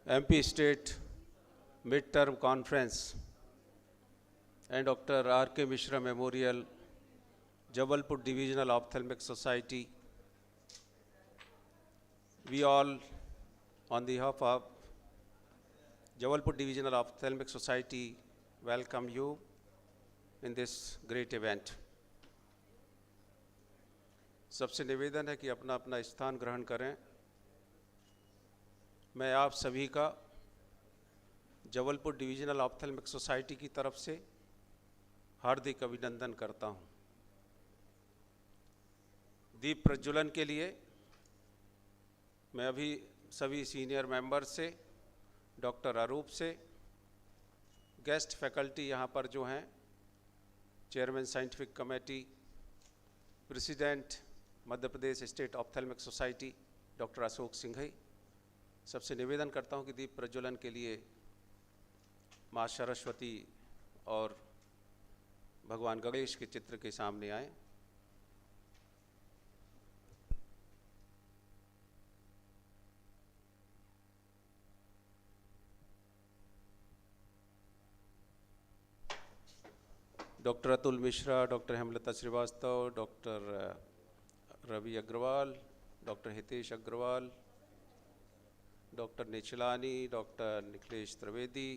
MP State Mid-Term Conference and Dr. R.K. Mishra Memorial, Jabalpur Divisional Ophthalmic Society. We all, on behalf of Jabalpur Divisional Ophthalmic Society, welcome you in this great event. सबसे निवेदन है कि अपना अपना स्थान ग्रहण करें। मैं आप सभी का जबलपुर डिविजनल ऑप्थेल्मिक सोसाइटी की तरफ से हार्दिक अभिनंदन करता हूं। दीप प्रज्वलन के लिए मैं अभी सभी सीनियर मेंबर से, डॉक्टर अरूप से, गेस्ट फैकल्टी यहाँ पर जो हैं, chairman scientific committee, president Madhya Pradesh state ophthalmic society doctor Ashok Singhai, सबसे निवेदन करता हूं कि दीप प्रज्वलन के लिए माँ सरस्वती और भगवान गणेश के चित्र के सामने आए। Doctor Atul Mishra, doctor Hemlata Shrivastava, doctor Ravi Agrawal, doctor Hitesh Agrawal, doctor Nichlani, doctor Nikhilesh Trivedi,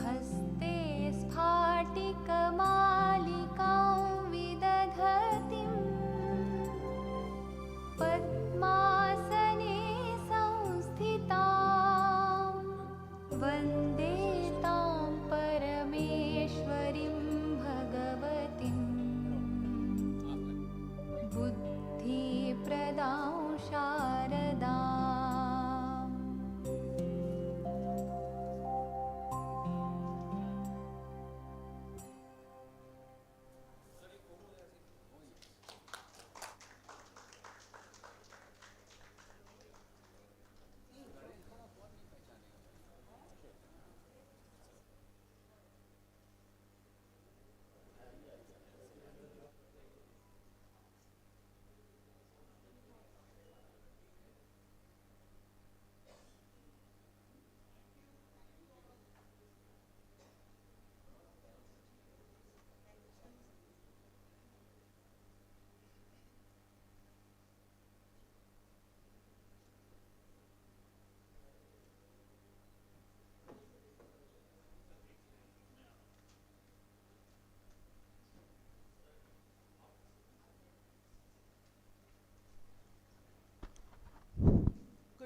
हस्ते स्फाटिकमालिका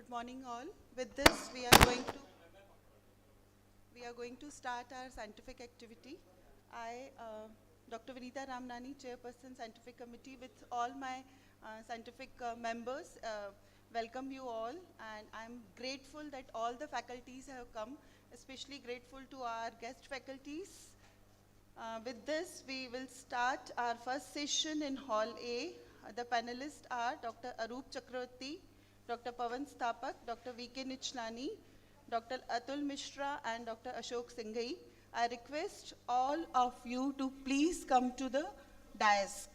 Good morning all. With this, we are going to start our scientific activity. I, Dr. Vinita Ramnani, Chairperson, Scientific Committee, with all my scientific members, welcome you all. And I'm grateful that all the faculties have come, especially grateful to our guest faculties. With this, we will start our first session in Hall A. The panelists are Dr. Arup Chakravarti, Dr. Pawan Sthapak, Dr. V.K. Nichnani, Dr. Atul Mishra, and Dr. Ashok Singhai. I request all of you to please come to the dais.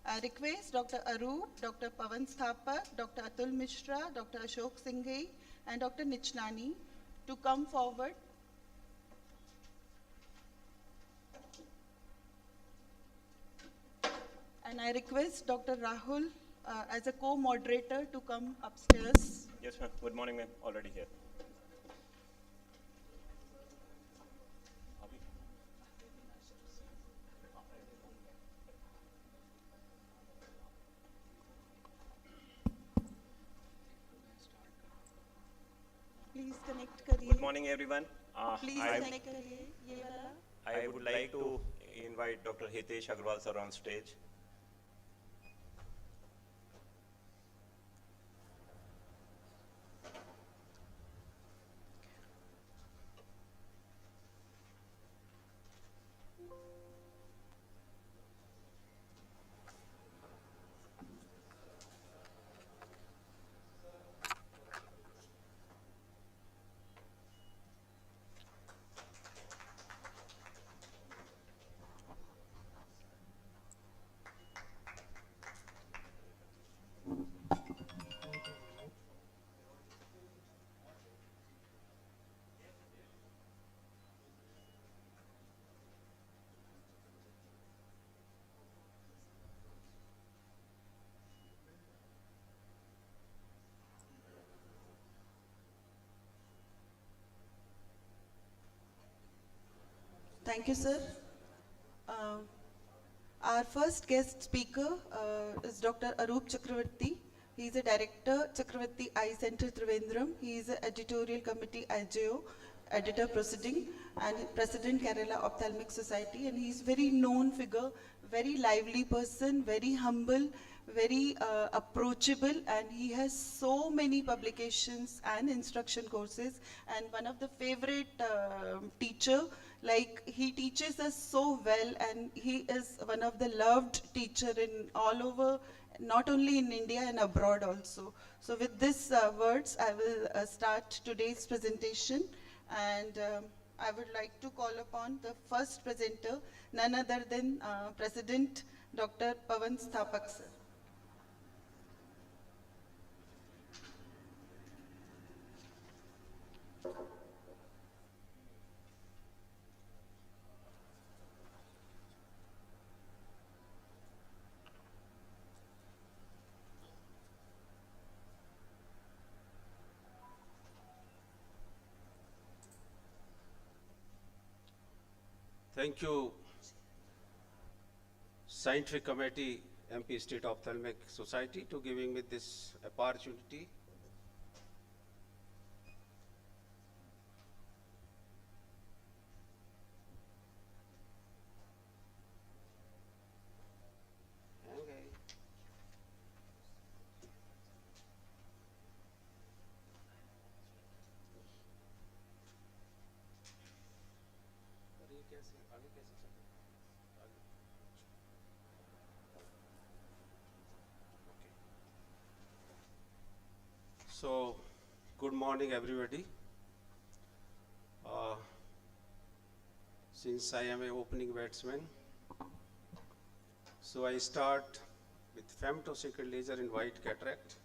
I request Dr. Arup, Dr. Pawan Sthapak, Dr. Atul Mishra, Dr. Ashok Singhai, and Dr. Nichnani to come forward. And I request Dr. Rahul as a co-moderator to come upstairs. Yes, ma'am. Good morning, ma'am. Already here. Please connect करिए. Good morning, everyone. Please connect करिए. ये वाला. I would like to invite Dr. Hitesh Agrawal sir on stage. Thank you, sir. Our first guest speaker is Dr. Arup Chakravarti. He is a director, Chakravarti Eye Center, Trivandrum. He is an editorial committee, IJO, editor proceeding, and president, Kerala Ophthalmic Society. And he is very known figure, very lively person, very humble, very approachable, and he has so many publications and instruction courses. And one of the favorite teacher, like he teaches us so well, and he is one of the loved teacher in all over, not only in India and abroad also. So with these words, I will start today's presentation, and I would like to call upon the first presenter, none other than President Dr. Pawan Sthapak sir. Thank you, Scientific Committee, MP State Ophthalmic Society, to giving me this opportunity. So, good morning everybody. Since I am an opening batsman, so I start with femtosecond laser in white cataract.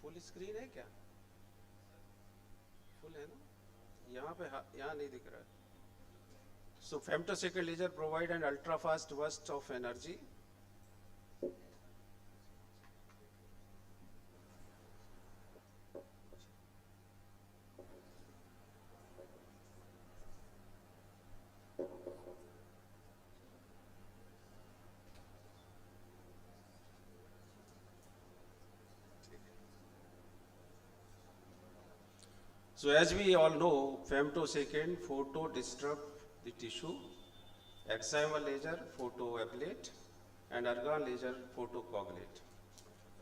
Full screen है क्या? Full है ना? यहाँ पे यहाँ नहीं दिख रहा है. So femtosecond laser provide an ultra fast burst of energy. So as we all know, femtosecond photo disrupt the tissue, excimer laser photoablate, and argon laser photocoagulate.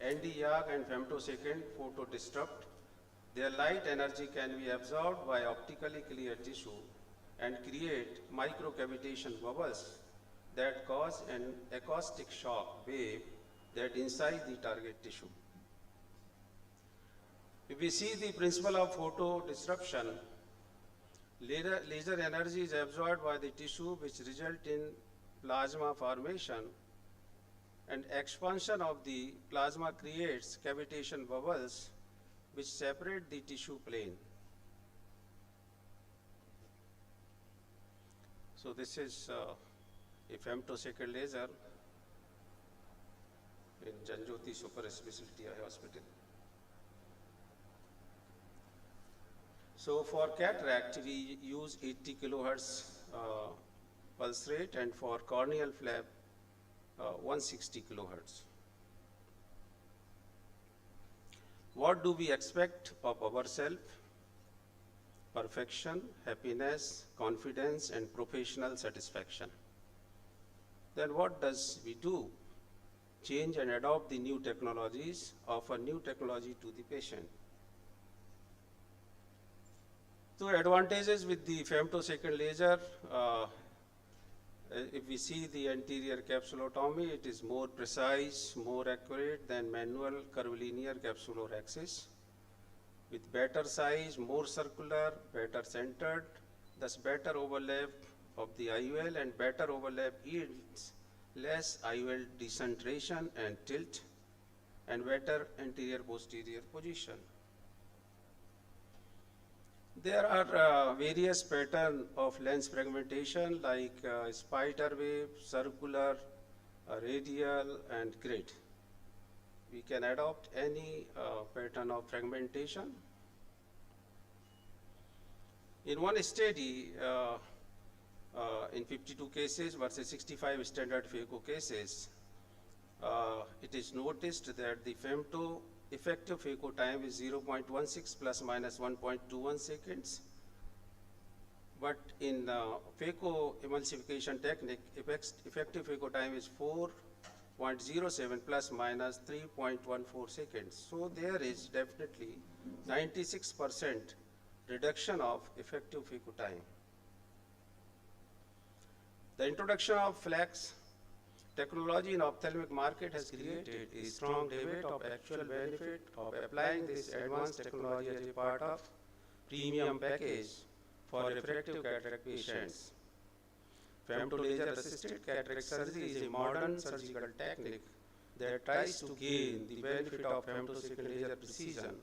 ND-YAG and femtosecond photo disrupt. Their light energy can be absorbed by optically clear tissue and create microcavitation bubbles that cause an acoustic shock wave that incide the target tissue. If we see the principle of photo disruption, laser energy is absorbed by the tissue, which result in plasma formation, and expansion of the plasma creates cavitation bubbles which separate the tissue plane. So this is a femtosecond laser in Janjoti Super Specialty Eye Hospital. So for cataract, we use 80 kilohertz pulse rate, and for corneal flap, 160 kilohertz. What do we expect of ourselves? Perfection, happiness, confidence, and professional satisfaction. Then what does we do? Change and adopt the new technologies, offer new technology to the patient. So advantages with the femtosecond laser, if we see the anterior capsulotomy, it is more precise, more accurate than manual curvilinear capsulorhexis, with better size, more circular, better centered, thus better overlap of the IOL, and better overlap yields less IOL decentration and tilt, and better anterior posterior position. There are various patterns of lens fragmentation like spider wave, circular, radial, and grid. We can adopt any pattern of fragmentation. In one study, in 52 cases versus 65 standard phaco cases, it is noticed that the femto effective phaco time is 0.16 plus minus 1.21 seconds. But in phaco emulsification technique, effective phaco time is 4.07 plus minus 3.14 seconds. So there is definitely 96% reduction of effective phaco time. The introduction of flex technology in ophthalmic market has created a strong debate of actual benefit of applying this advanced technology as a part of premium package for refractive cataract patients. Femtolaser assisted cataract surgery is a modern surgical technique that tries to gain the benefit of femtosecond laser precision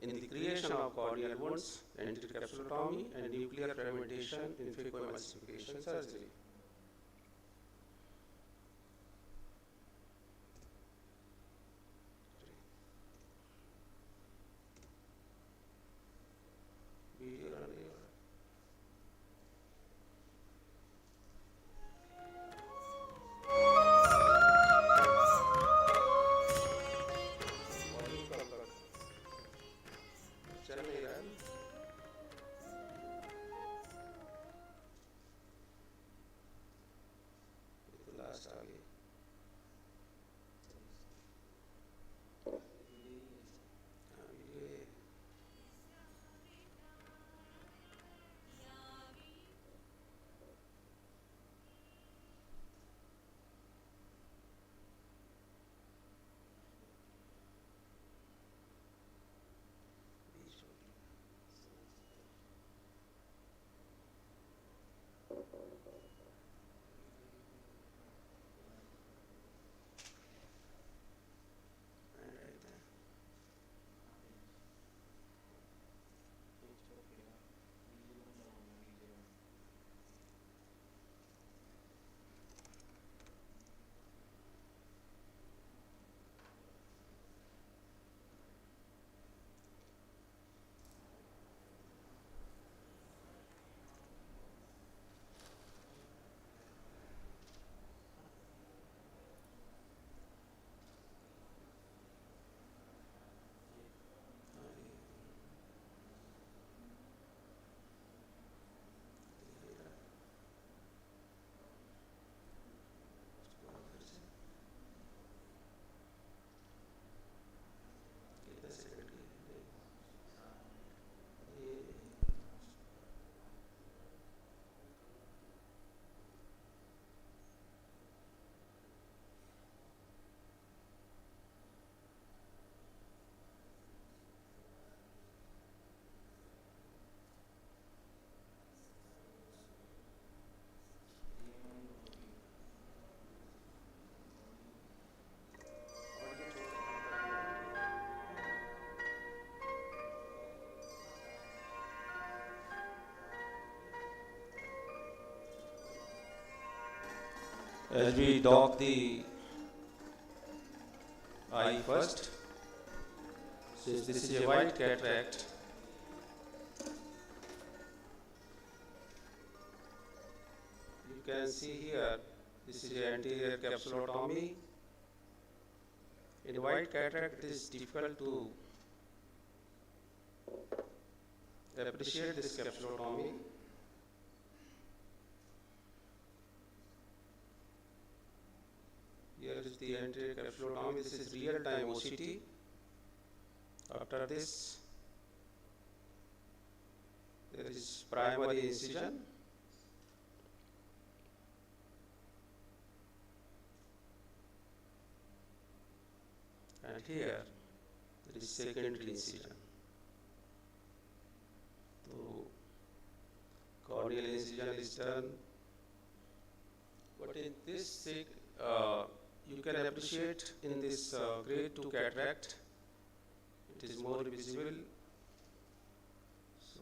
in the creation of corneal wounds, anterior capsulotomy, and nuclear fragmentation in phacoemulsification surgery. As we dock the eye first, since this is a white cataract, you can see here, this is an anterior capsulotomy. In white cataract, it is difficult to appreciate this capsulotomy. Here is the anterior capsulotomy. This is real-time OCT. After this, there is primary incision. And here, there is secondary incision. So, corneal incision is done. But in this, you can appreciate in this grade 2 cataract, it is more visible. So,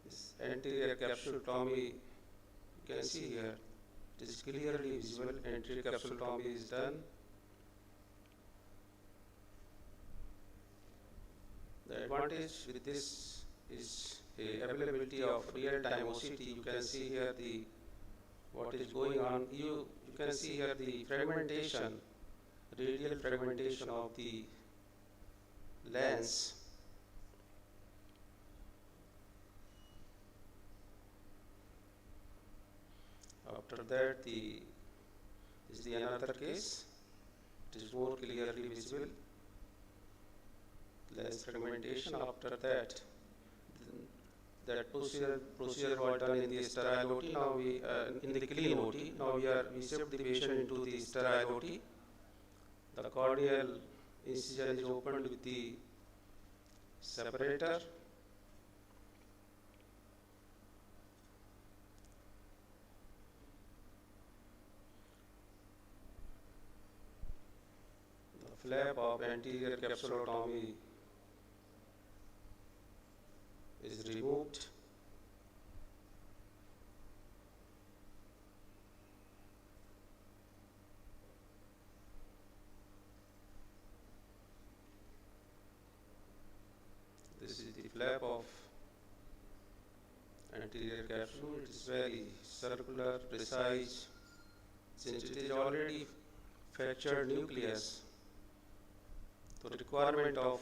this anterior capsulotomy, you can see here, it is clearly visible. Anterior capsulotomy is done. The advantage with this is a availability of real-time OCT. You can see here what is going on. You can see here the fragmentation, radial fragmentation of the lens. After that, this is the another case. It is more clearly visible. Less fragmentation. After that, that procedure was done in the sterile OT. Now we in the clean OT. Now we shift the patient into the sterile OT. The corneal incision is opened with the separator. The flap of anterior capsulotomy is removed. This is the flap of anterior capsule. It is very circular, precise. Since it is already fractured nucleus, so the requirement of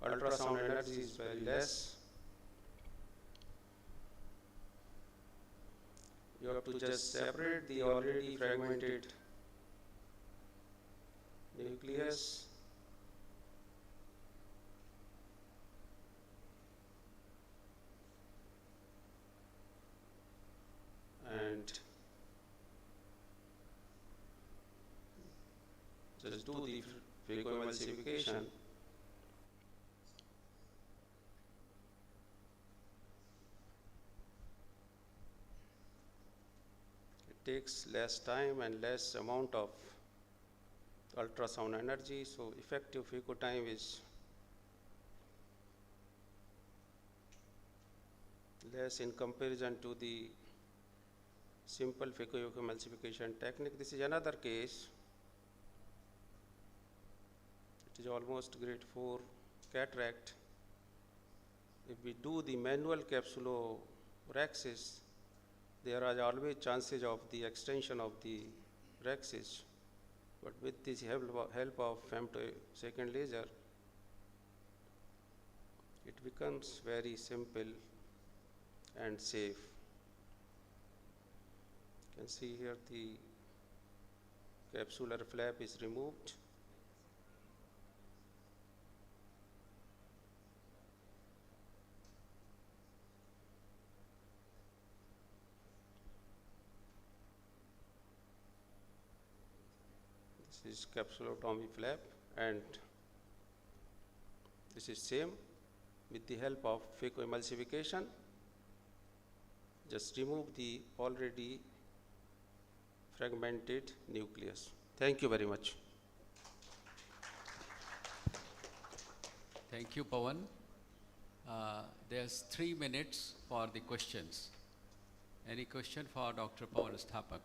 ultrasound energy is very less. You have to just separate the already fragmented nucleus and just do the phacoemulsification. It takes less time and less amount of ultrasound energy, so effective phaco time is less in comparison to the simple phacoemulsification technique. This is another case. It is almost grade 4 cataract. If we do the manual capsulorhexis, there are always chances of the extension of the rhexis. But with this help of femtosecond laser, it becomes very simple and safe. You can see here the capsular flap is removed. This is capsulotomy flap, and this is same with the help of phacoemulsification. Just remove the already fragmented nucleus. Thank you very much. Thank you, Pawan. There's 3 minutes for the questions. Any question for Dr. Pawan Sthapak?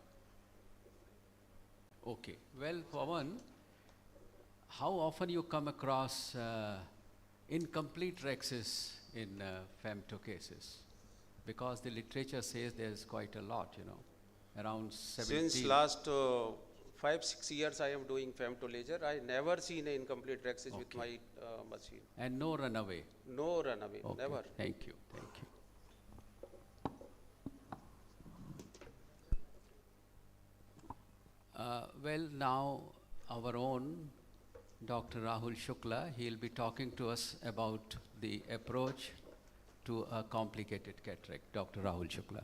Okay. Well, Pawan, how often you come across incomplete rexes in femto cases? Because the literature says there's quite a lot, around 17. Since last 5-6 years I am doing femto laser. I never seen an incomplete rexis with Okay. my machine. And no runaway. No runaway, Okay. never. Thank you. Thank you. Well, now our own Dr. Rahul Shukla, he'll be talking to us about the approach to a complicated cataract. Dr. Rahul Shukla.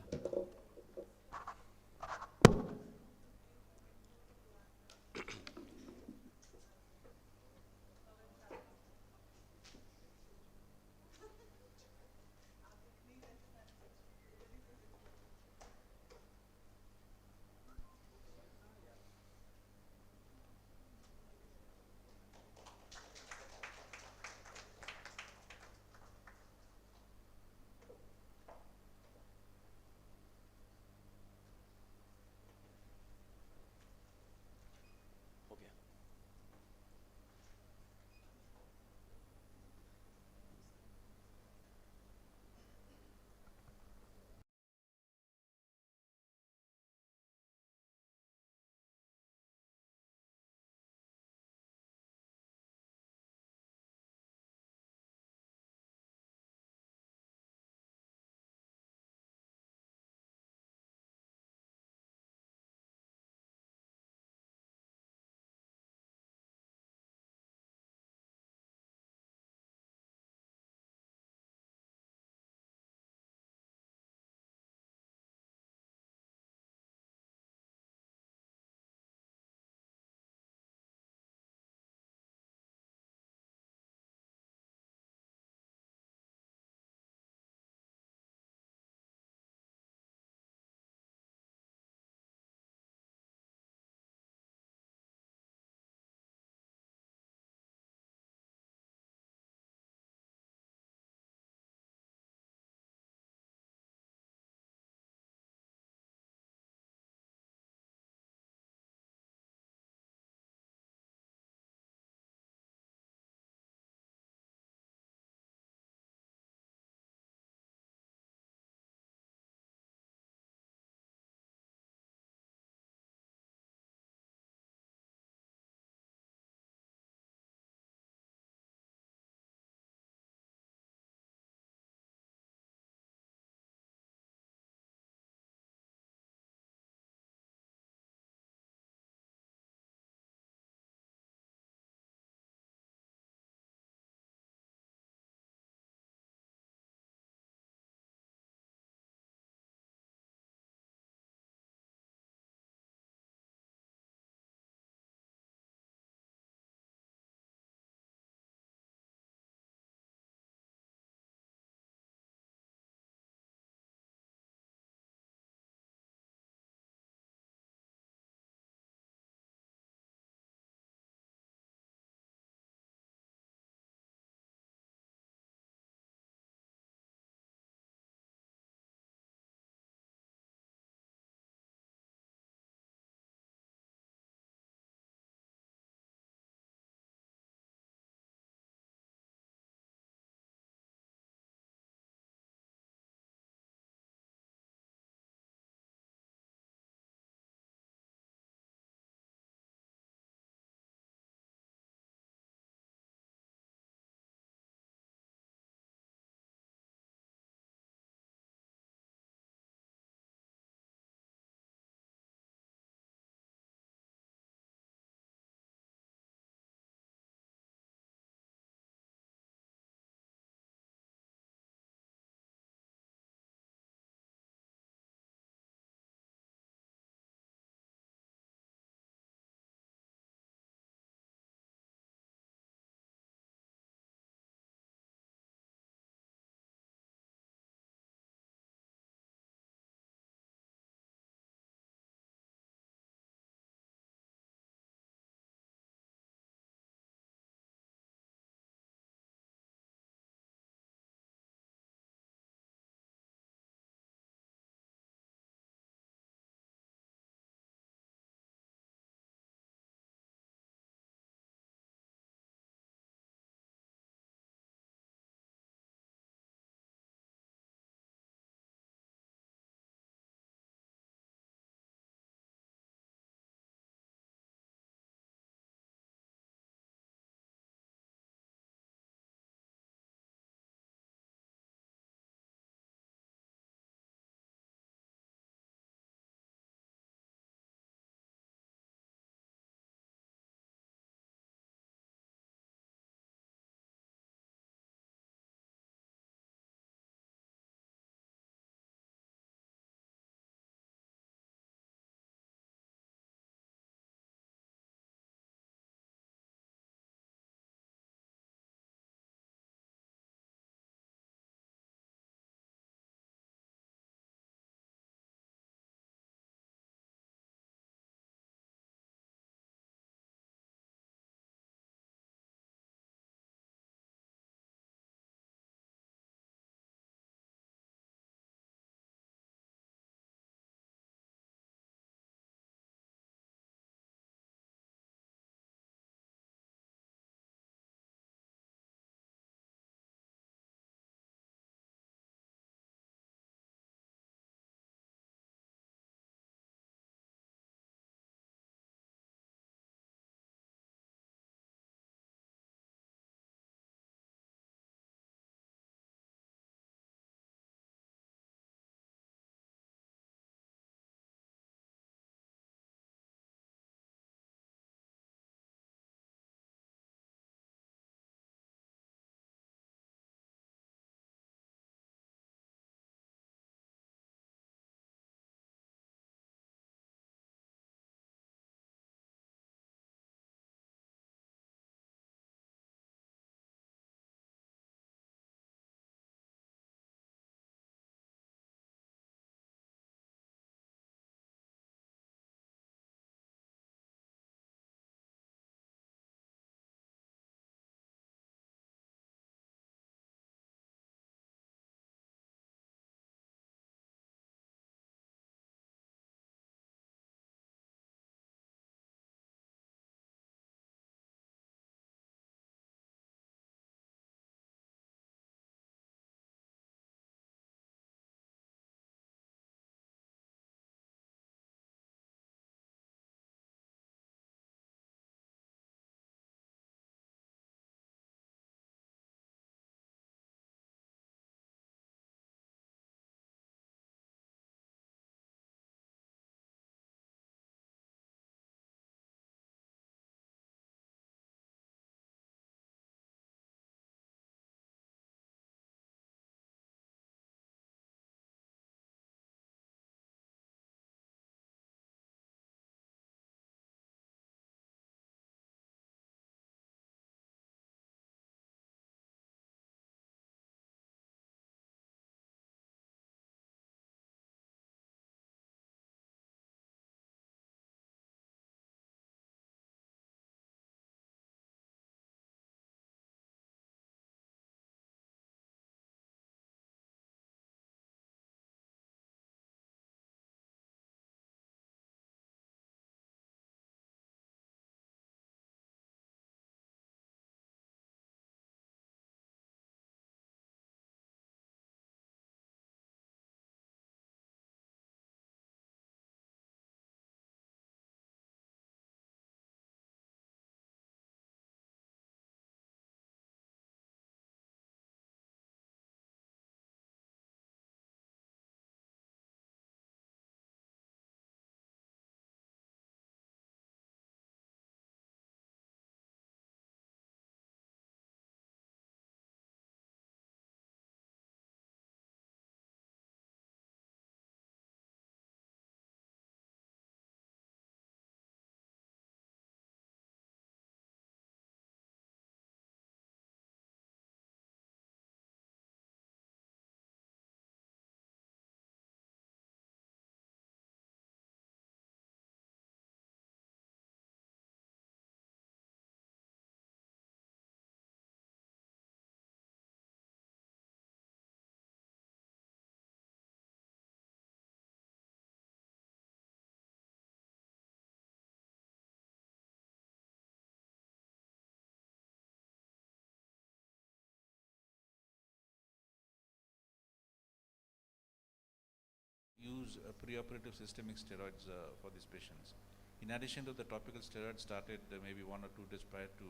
use preoperative systemic steroids for these patients. In addition to the topical steroids started maybe 1 or 2 days prior to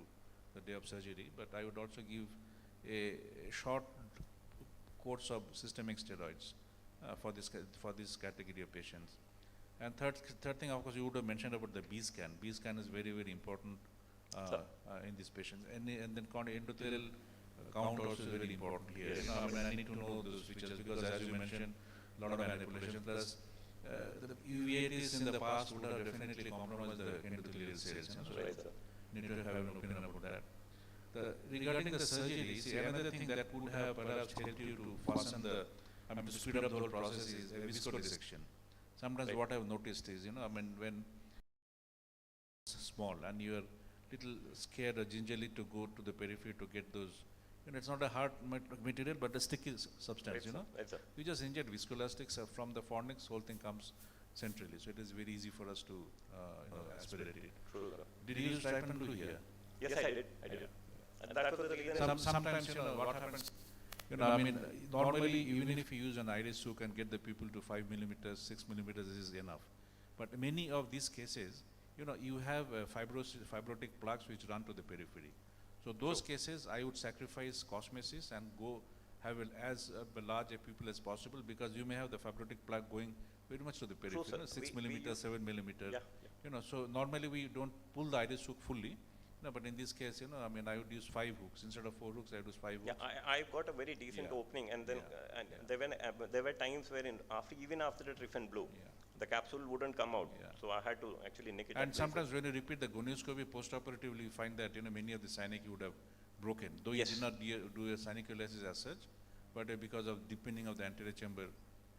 the day of surgery, but I would also give a short course of systemic steroids for this category of patients. And third thing, of course, you would have mentioned about the B scan. B scan is very, very important in these patients. And then endothelial count also is very important here. You know, I mean, I need to know those features because, as you mentioned, a lot of manipulation. Plus, the uveitis in the past would have definitely compromised the endothelial cells. You know, so Right, need to have an opinion about that. Regarding the surgery, see, another thing that would have perhaps helped you to fasten the, to speed up the whole process is a viscodissection. Sometimes what I've noticed is, you know, I mean, when small and you're little scared or gingerly to go to the periphery to get those, you know, it's not a hard material, but a sticky substance, Right, you know. Right, sir. You just inject viscoelastics from the fornix, whole thing comes centrally. So it is very easy for us to, aspirate it. True, sir. Did you use Type 2 here? Yes, I did. And that was the reason. Sometimes, you know, what happens, you know, I mean, normally even if you use an iris hook and get the pupil to 5 millimeters, 6 millimeters is enough. But many of these cases, you know, you have fibrotic plaques which run to the periphery. So those cases, I would sacrifice cosmesis and go have as large a pupil as possible because you may have the fibrotic plaque going very much to the periphery, True, you know, sir. 6 millimeters, 7 millimeters. Yeah. You know, so normally we don't pull the iris hook fully. No, but in this case, you know, I mean, I would use 5 hooks instead of 4 hooks. I would use 5 hooks. Yeah, I got a very decent opening, and then there were times wherein even after the Triffen blew, the capsule wouldn't come out. Yeah. So I had to actually nick it. And sometimes when you repeat the gonioscopy post-operatively, you find that, you know, many of the synec would have broken. Though Yes. you did not do a synecholysis as such, but because of deepening of the anterior chamber,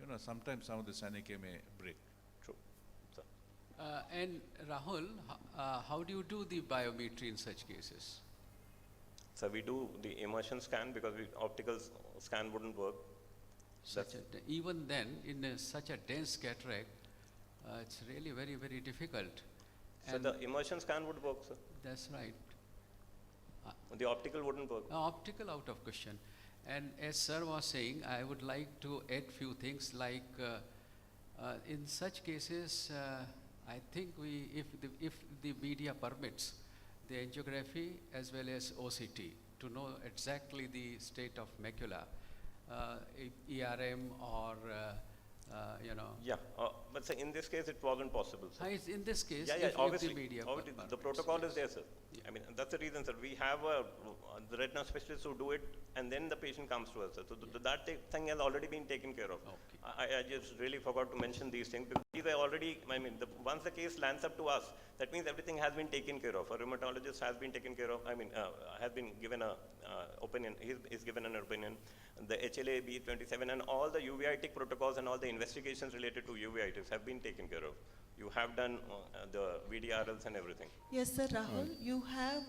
you know, sometimes some of the synec may break. True. So, And Rahul, how do you do the biometry in such cases? so we do the immersion scan because optical scan wouldn't work. Even then, in such a dense cataract, it's really very, very difficult. So And the immersion scan would work, sir. that's right. The optical wouldn't work. Optical out of question. And as sir was saying, I would like to add few things like in such cases, I think if the media permits, the angiography as well as OCT to know exactly the state of macula, ERM or you know. Yeah, but sir, in this case, it wasn't possible, sir. In this case, Yeah, if obviously. the media Obviously, the permits, protocol is yes. there, sir. I mean, that's the reason, sir. We have the retina specialists who do it, and then the patient comes to us, sir. So that thing has already been taken care of. Okay. I just really forgot to mention these things because these are already, I mean, once the case lands up to us, that means everything has been taken care of. A rheumatologist has been taken care of, has been given a opinion, he's given an opinion. The HLA, B27, and all the uveitic protocols and all the investigations related to uveitis have been taken care of. You have done the VDRLs and everything. Yes, sir, Rahul, you have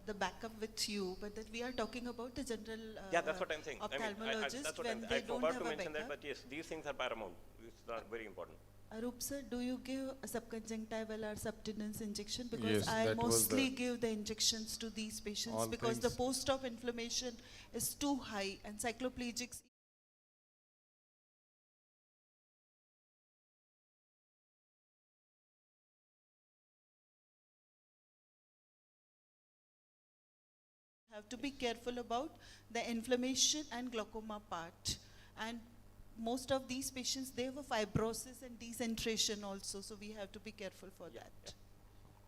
the backup with you, but that we are talking about the general Yeah, that's what I'm saying. ophthalmologist that's what when I they don't forgot have to a mention that, backup. but yes, these things are paramount. These are very important. Arup sir, do you give a subconjunctival or subtenuous injection? Because Yes, I that was mostly the- give the injections to these patients All because the things- post-op inflammation is too high and cycloplegics have to be careful about the inflammation and glaucoma part. And most of these patients, they have a fibrosis and decentration also, so we have to be careful for that.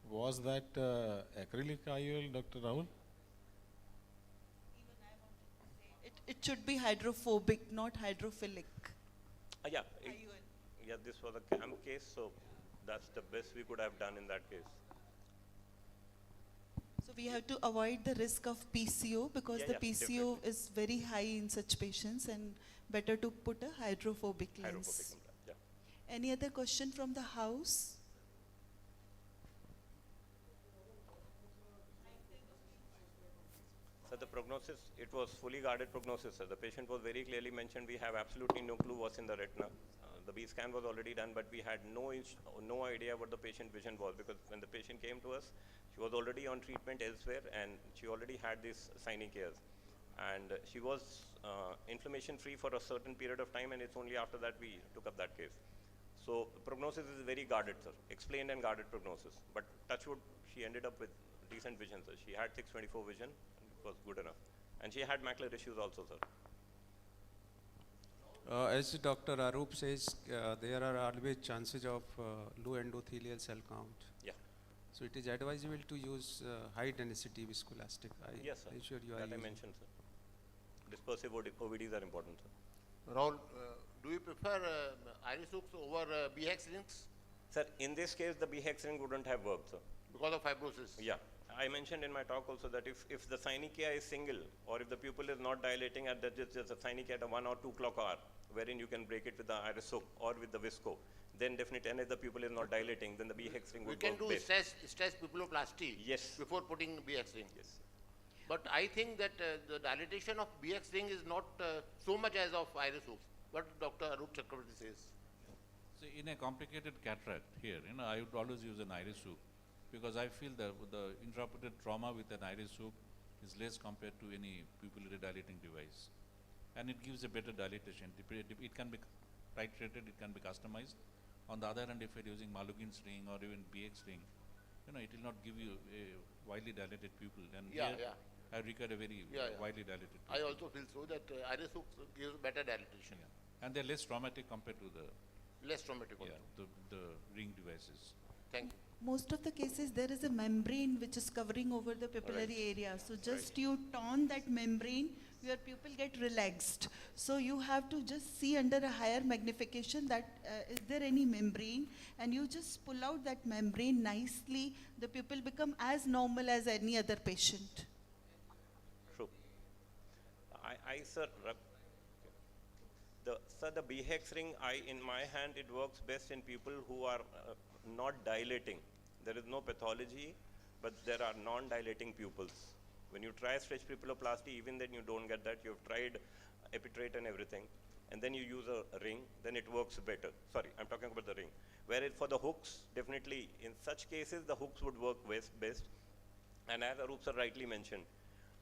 Was that acrylic IOL, Dr. Rahul? It should be hydrophobic, not hydrophilic. Yeah, IOL. yeah, this was a CAM case, so that's the best we could have done in that case. So we have to avoid the risk of PCO because Yeah, the yeah, PCO definitely. is very high in such patients and better to put a hydrophobic lens. Hydrophobic implant, yeah. Any other question from the house? So the prognosis, it was fully guarded prognosis. The patient was very clearly mentioned. We have absolutely no clue what's in the retina. The B scan was already done, but we had no idea what the patient vision was because when the patient came to us, she was already on treatment elsewhere and she already had these synechias. And she was inflammation free for a certain period of time, and it's only after that we took up that case. So prognosis is very guarded, sir. Explained and guarded prognosis. But touch wood, she ended up with decent vision, sir. She had 624 vision, and it was good enough. And she had macular issues also, sir. As Dr. Arup says, there are always chances of low endothelial cell count. Yeah. So it is advisable to use high density viscoelastic. Yes, sir. I'm sure you are That I using. mentioned, sir. Dispersive OVDs are important, sir. Rahul, do you prefer iris hooks over BHEX rings Sir, in this case, the BHEX ring wouldn't have worked, sir. because of fibrosis? Yeah. I mentioned in my talk also that if the synechia is single, or if the pupil is not dilating at just a synechia at a 1 or 2 o'clock hour, wherein you can break it with the iris hook or with the visco, then definitely, and if the pupil is not dilating, then the BHEX ring We would can work do best. stress pupilloplasty Yes. before putting BHEX ring. Yes. But I think that the dilatation of BX ring is not so much as of iris hooks. What Dr. Arup Chakravarti says. So in a complicated cataract here, I would always use an iris hook because I feel that the intraoperative trauma with an iris hook is less compared to any pupillary dilating device. And it gives a better dilatation. It can be titrated, it can be customized. On the other hand, if you're using Malugin's ring or even BX ring, it will not give you a widely dilated pupil. And Yeah, here, yeah. I require a very widely dilated pupil. I also feel so that iris hooks gives better dilatation, Yeah. And they're less traumatic compared to the, less traumatic also. the ring devices. Thank you. Most of the cases, there is a membrane which is covering over the pupillary area. So just you turn that membrane, your pupil get relaxed. So you have to just see under a higher magnification that is there any membrane, and you just pull out that membrane nicely. The pupil become as normal as any other patient. True. Sir, the BHEX ring, in my hand, it works best in people who are not dilating. There is no pathology, but there are non-dilating pupils. When you try stretch pupilloplasty, even then you don't get that. You've tried epitrate and everything, and then you use a ring, then it works better. Sorry, I'm talking about the ring. Whereas for the hooks, definitely, in such cases, the hooks would work best. And as Arup sir rightly mentioned,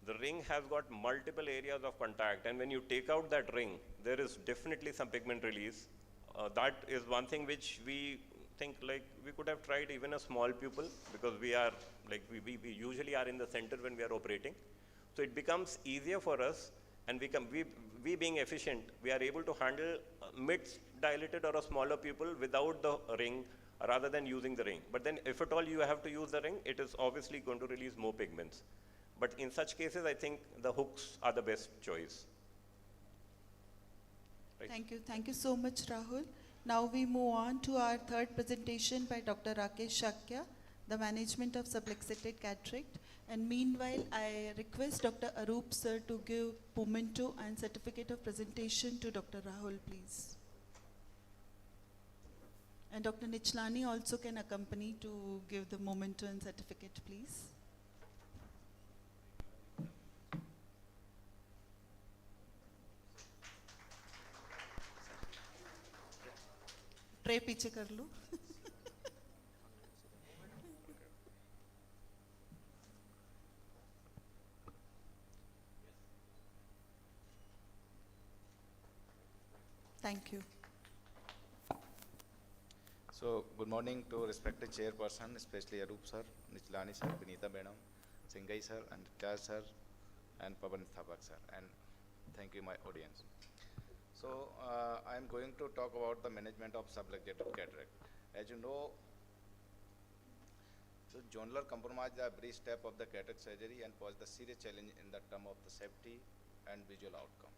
the ring has got multiple areas of contact, and when you take out that ring, there is definitely some pigment release. That is one thing which we think like we could have tried even a small pupil, because we are like we usually are in the center when we are operating. So it becomes easier for us, and we being efficient, we are able to handle mid dilated or a smaller pupil without the ring rather than using the ring. But then if at all you have to use the ring, it is obviously going to release more pigments. But in such cases, I think the hooks are the best choice. Right. Thank you so much, Rahul. Now we move on to our third presentation by Dr. Rakesh Shakya, the management of subluxated cataract. And meanwhile, I request Dr. Arup sir to give memento and certificate of presentation to Dr. Rahul, please. And Dr. Nichlani also can accompany to give the memento and certificate, please. Tray पीछे कर लो. Thank you. So, good morning to respected chairperson, especially Arup sir, Nichlani sir, Vinita madam, Singhai sir, and Kya sir, and Pavan Thapak sir, and thank you my audience. So, I am going to talk about the management of subluxated cataract. As you know, the jonular compromise is a brief step of the cataract surgery and pose the serious challenge in the term of the safety and visual outcome.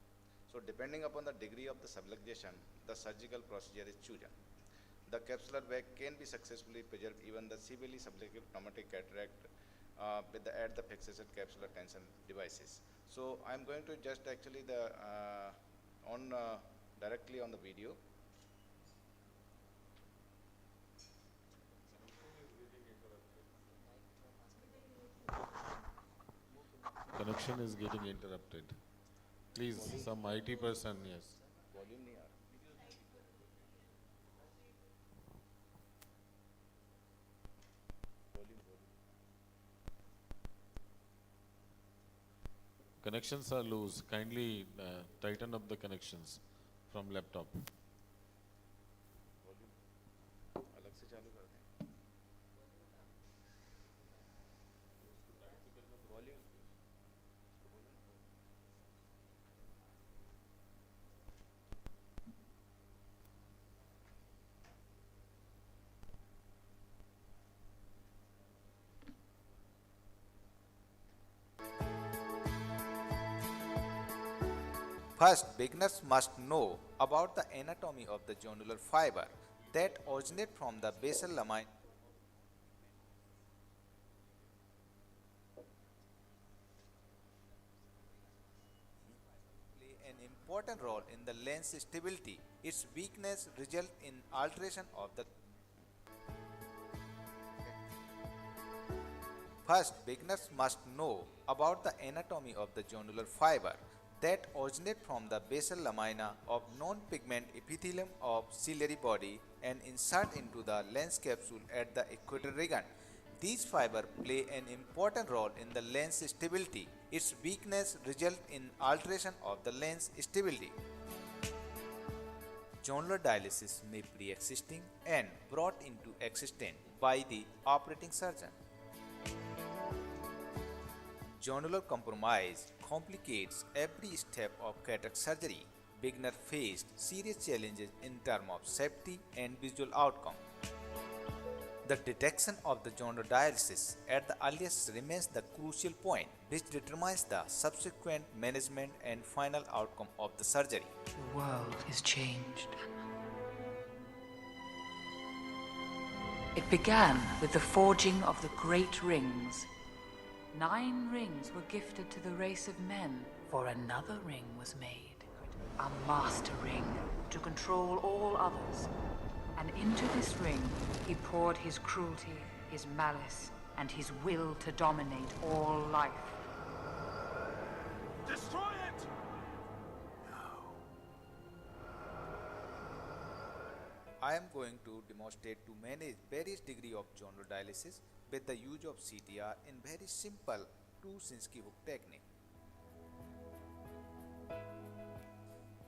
So, depending upon the degree of the subluxation, the surgical procedure is chosen. The capsular bag can be successfully preserved even the severely subluxated traumatic cataract with the fixation capsular tension devices. So, I am going to just actually directly on the video. Connection is getting interrupted. Please, some IT person, yes. Volume nahi aa raha. Connections are loose. Kindly tighten up the connections from laptop. First, beginners must know about the anatomy of the jonular fiber that originate from the basal lamina play an important role in the lens stability. Its weakness result in alteration of the First, beginners must know about the anatomy of the jonular fiber that originate from the basal lamina of non-pigment epithelium of ciliary body and insert into the lens capsule at the equator region. These fibers play an important role in the lens stability. Its weakness result in alteration of the lens stability. Jonular dialysis may be pre-existing and brought into existence by the operating surgeon. Jonular compromise complicates every step of cataract surgery. Beginner faced serious challenges in terms of safety and visual outcome. The detection of the jonular dialysis at the earliest remains the crucial point which determines the subsequent management and final outcome of the surgery. The world is changed. It began with the forging of the great rings. 9 rings were gifted to the race of men, for another ring was made. A master ring to control all others. And into this ring he poured his cruelty, his malice, and his will to dominate all life. Destroy it! I am going to demonstrate to manage various degree of jonular dialysis with the use of CTR in very simple 2 Sinskey hook technique.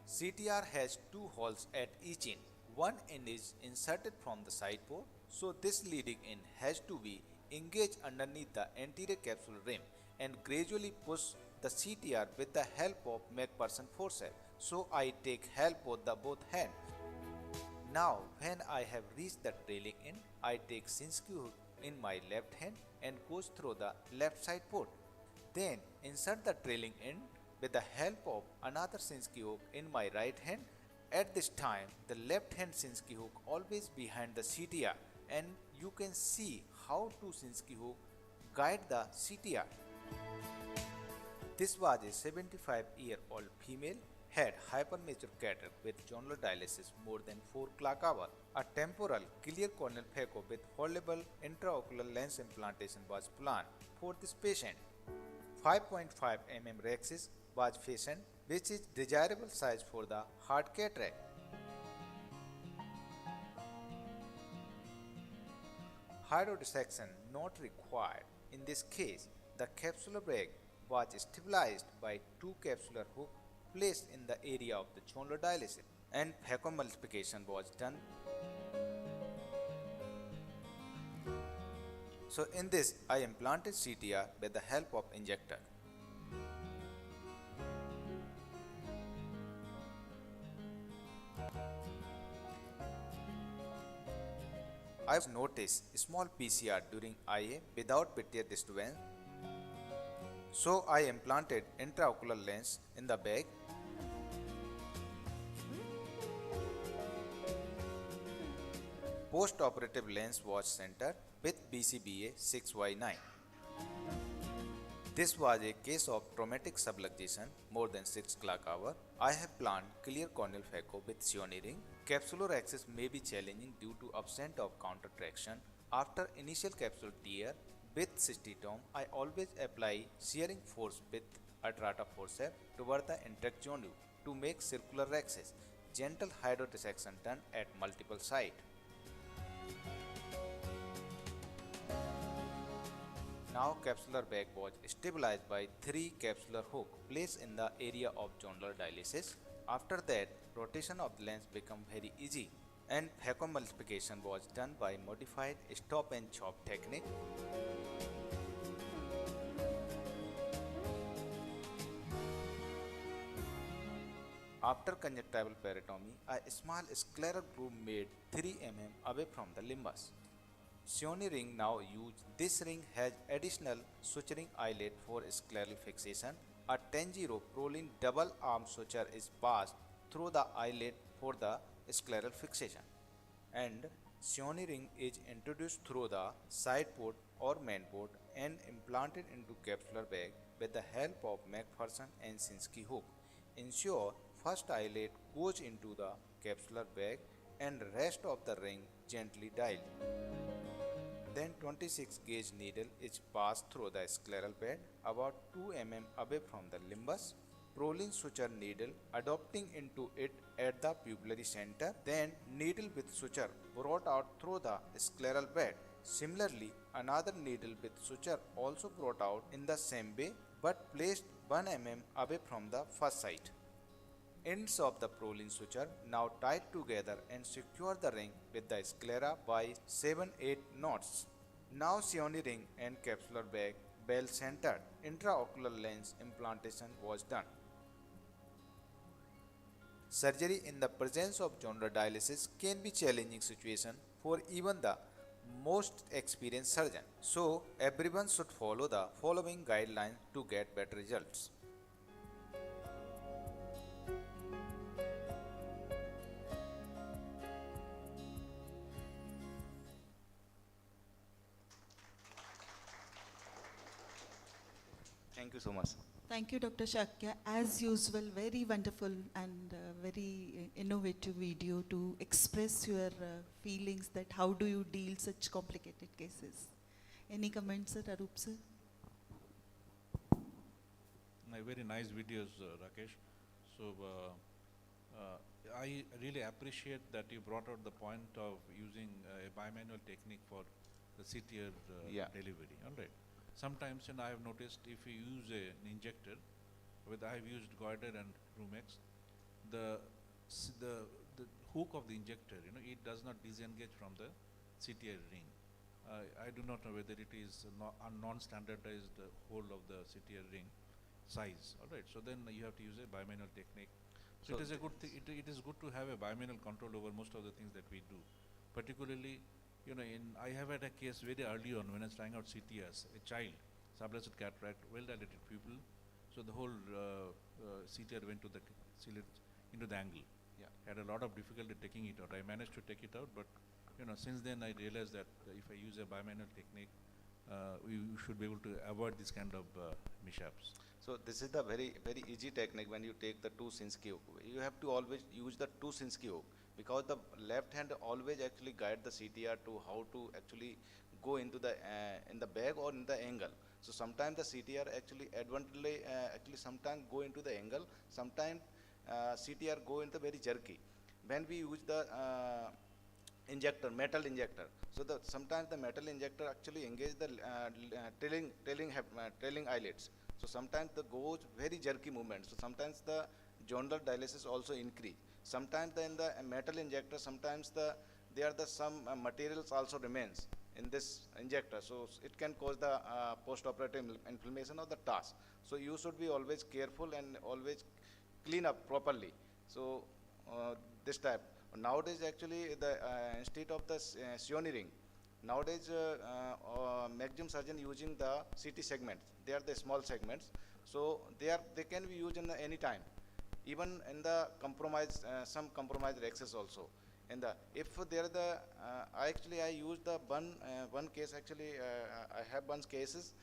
CTR has 2 holes at each end. One end is inserted from the side port, so this leading in has to be engaged underneath the anterior capsule rim and gradually push the CTR with the help of McPherson forceps. So I take help of the both hands. Now when I have reached the trailing end, I take Sinskey hook in my left hand and goes through the left side port. Then insert the trailing end with the help of another Sinskey hook in my right hand. At this time, the left hand Sinskey hook always behind the CTR, and you can see how 2 Sinskey hook guide the CTR. This was a 75-year-old female, had hypermature cataract with jonular dialysis more than 4 clock hours. A temporal clear corneal phaco with foldable intraocular lens implantation was planned for this patient. 5.5 mm rhexis was fashioned, which is desirable size for the hard cataract. Hydrodissection not required. In this case, the capsular bag was stabilized by 2 capsular hooks placed in the area of the jonular dialysis, and phacoemulsification was done. So in this, I implanted CTR with the help of injector. I've noticed small PCR during IA without pituitary disturbance. So I implanted intraocular lens in the bag. Post-operative lens was centered with BCBA 6Y9. This was a case of traumatic subluxation more than 6 clock hours. I have planned clear corneal phaco with Sioni ring. Capsular access may be challenging due to absence of counter traction. After initial capsule tear with cystitome, I always apply shearing force with Atrata forceps toward the intact zone to make circular access. Gentle hydrodissection done at multiple sites. Now capsular bag was stabilized by 3 capsular hooks placed in the area of jonular dialysis. After that, rotation of the lens became very easy, and phacoemulsification was done by modified stop and chop technique. After conjunctival peritomy, a small scleral groove made 3 mm away from the limbus. Sioni ring now used. This ring has additional suturing eyelet for scleral fixation. A 10-0 Prolene double arm suture is passed through the eyelid for the scleral fixation, and Sioni ring is introduced through the side port or main port and implanted into capsular bag with the help of McPherson and Sinskey hook. Ensure first eyelid goes into the capsular bag and rest of the ring gently dialed. Then 26 gauge needle is passed through the scleral bed about 2 mm away from the limbus. Prolene suture needle adopting into it at the pupillary center. Then needle with suture brought out through the scleral bed. Similarly, another needle with suture also brought out in the same way but placed 1 mm away from the first site. Ends of the prolene suture now tied together and secure the ring with the sclera by 7-8 knots. Now Sioni ring and capsular bag well centered. Intraocular lens implantation was done. Surgery in the presence of joint dialysis can be challenging situation for even the most experienced surgeon. So everyone should follow the following guidelines to get better results. Thank you so much. Thank you, Dr. Shakya. As usual, very wonderful and very innovative video to express your feelings that how do you deal such complicated cases. Any comments, sir, Arup sir? Very nice videos, Rakesh. So I really appreciate that you brought out the point of using a bimanual technique for the CTR delivery. All right. Sometimes, I have noticed if you use an injector, I have used Goiter and Rumex, the hook of the injector, it does not disengage from the CTR ring. I do not know whether it is a non-standardized hole of the CTR ring size. All right. So then you have to use a bimanual technique. So it is a good thing. It is good to have a bimanual control over most of the things that we do, particularly. I have had a case very early on when I was trying out CTS, a child, sublucid cataract, well-dilated pupil. So the whole CTR went to into the angle. Yeah. Had a lot of difficulty taking it out. I managed to take it out, but since then I realized that if I use a bimanual technique, we should be able to avoid this kind of mishaps. So this is the very easy technique when you take the 2 Sinskey hook. You have to always use the 2 Sinskey hook because the left hand always actually guide the CTR to how to actually go into the in the bag or in the angle. So sometimes the CTR actually advantageously sometimes go into the angle, sometimes CTR go into very jerky. When we use the injector, metal injector, so sometimes the metal injector actually engage the trailing eyelids. So sometimes the goes very jerky movement. So sometimes the joint dialysis also increase. Sometimes in the metal injector, sometimes some materials also remains in this injector. So it can cause the post-operative inflammation of the task. So you should be always careful and always clean up properly. So this type. Nowadays actually instead of the Sioni ring, nowadays maximum surgeon using the CT segments. They are the small segments. So they can be used in any time. Even in the some compromised access also. If there the I use the one case actually I have one cases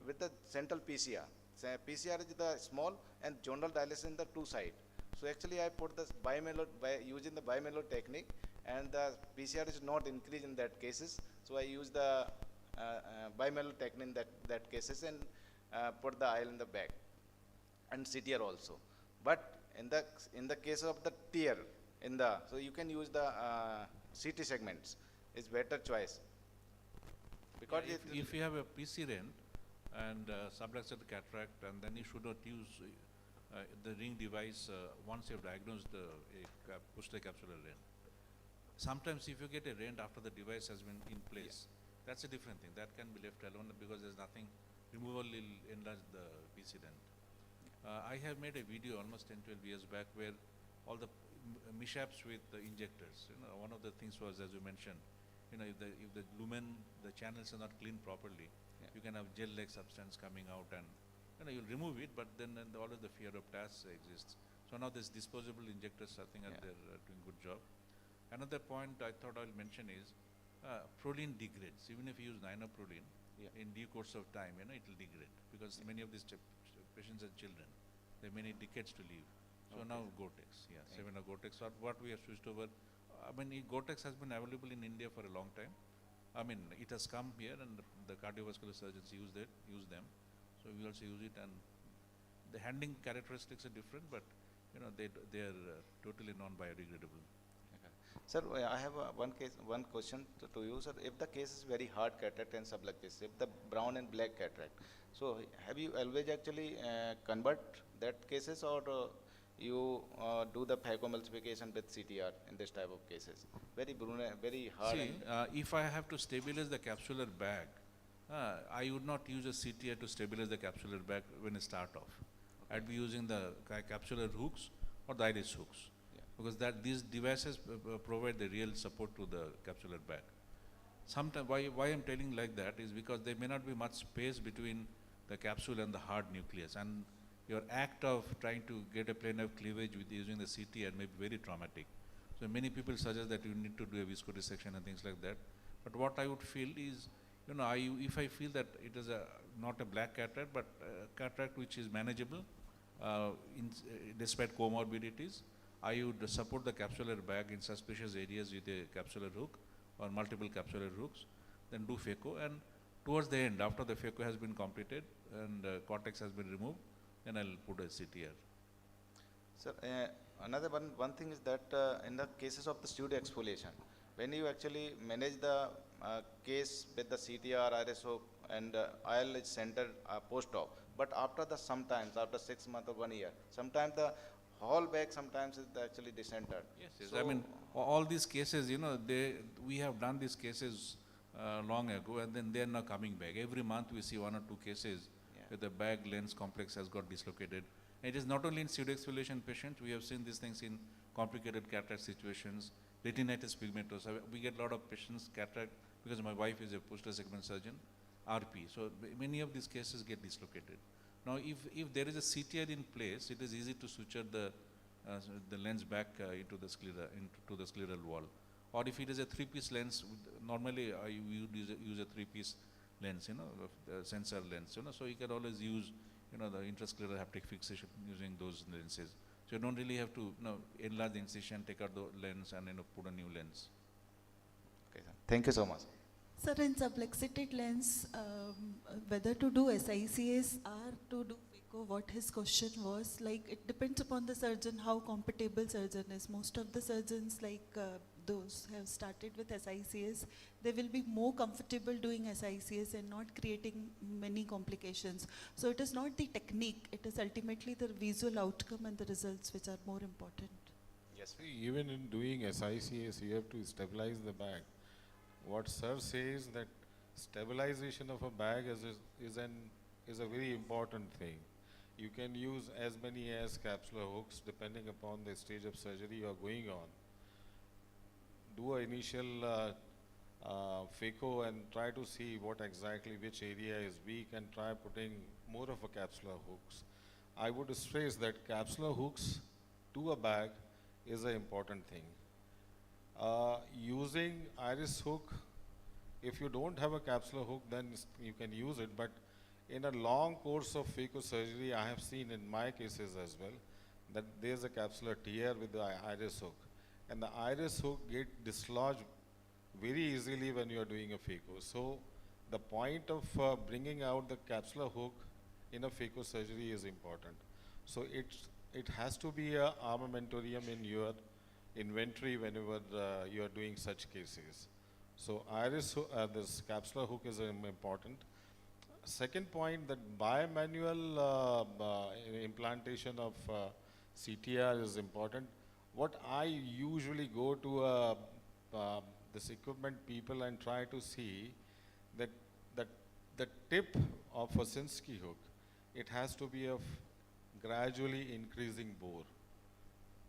with the central PCR. So PCR is the small and journal dialysis in the 2 side. So actually I put this bimanual by using the bimanual technique, and the PCR is not increased in that cases. So I use the bimanual technique in that cases and put the aisle in the back and CTR also. But in the case of the tear so you can use the CT segments. It's better choice because if you have a PC rent and subluxed cataract, and then you should not use the ring device once you have diagnosed a posterior capsular rent. Sometimes if you get a rent after the device has been in place, that's a different thing. That can be left alone because there's nothing removal will enlarge the PC rent. I have made a video almost 10-12 years back where all the mishaps with the injectors. One of the things was, as you mentioned, if the lumen, the channels are not cleaned properly, you can have gel-like substance coming out, and you'll remove it, but then always the fear of TAS exists. So now this disposable injectors, I think, they're doing good job. Another point I thought I'll mention is proline degrades. Even if you use ninoproline, in due course of time, it will degrade because many of these patients are children. They may need decades to live. So now Gore-Tex, 7 Gore-Tex, or what we have switched over. I mean, Gore-Tex has been available in India for a long time. I mean, it has come here and the cardiovascular surgeons use them. So we also use it, and the handling characteristics are different, but they are totally non-biodegradable. Sir, I have one question to you, sir. If the case is very hard cataract and subluxation, if the brown and black cataract, so have you always actually convert that cases, or you do the phacoemulsification with CTR in this type of cases? Very hard. See, if I have to stabilize the capsular bag, I would not use a CTR to stabilize the capsular bag when I start off. I'd be using the capsular hooks or the iris hooks, because these devices provide the real support to the capsular bag. Sometimes why I'm telling like that is because there may not be much space between the capsule and the hard nucleus, and your act of trying to get a plane of cleavage with using the CTR may be very traumatic. So many people suggest that you need to do a viscoresection and things like that. But what I would feel is, if I feel that it is not a black cataract, but a cataract which is manageable despite comorbidities, I would support the capsular bag in suspicious areas with a capsular hook or multiple capsular hooks, then do phaco, and towards the end, after the phaco has been completed and cortex has been removed, then I'll put a CTR. Sir, another one thing is that in the cases of the studio exfoliation, when you actually manage the case with the CTR, iris hook, and IL is centered post-op, but after sometimes after 6 months or 1 year, sometimes the whole bag sometimes is actually decentered. Yes. So I mean, all these cases, we have done these cases long ago, and then they are now coming back. Every month we see 1 or 2 cases where the bag lens complex has got dislocated. And it is not only in pseudoexfoliation patients, we have seen these things in complicated cataract situations, retinitis pigmentosa. We get a lot of patients cataract because my wife is a posterior segment surgeon, RP. So many of these cases get dislocated. Now, if there is a CTR in place, it is easy to suture the lens back into the scleral wall. Or if it is a 3-piece lens, normally I would use a 3-piece lens, the sensor lens, so you can always use, the intrascleral haptic fixation using those lenses. So you don't really have to, enlarge the incision, take out the lens, and put a new lens. Okay, sir. Thank you so much. Sir, in subluxated lens, whether to do SICS or to do phaco, what his question was, like it depends upon the surgeon, how compatible surgeon is. Most of the surgeons, like those have started with SICS, they will be more comfortable doing SICS and not creating many complications. So it is not the technique, it is ultimately the visual outcome and the results which are more important. Yes. Even in doing SICS, you have to stabilize the bag. What sir says that stabilization of a bag is a very important thing. You can use as many as capsular hooks depending upon the stage of surgery you are going on. Do an initial phaco and try to see which area is weak, and try putting more of a capsular hooks. I would stress that capsular hooks to a bag is an important thing. Using iris hook, if you don't have a capsular hook, then you can use it, but in a long course of phaco surgery, I have seen in my cases as well that there's a capsular tear with the iris hook, and the iris hook get dislodged very easily when you are doing a phaco. So the point of bringing out the capsular hook in a phaco surgery is important. So it has to be an armamentarium in your inventory whenever you are doing such cases. So this capsular hook is important. Second point, that bimanual implantation of CTR is important. What I usually go to this equipment people and try to see that the tip of a Sinski hook, it has to be of gradually increasing bore.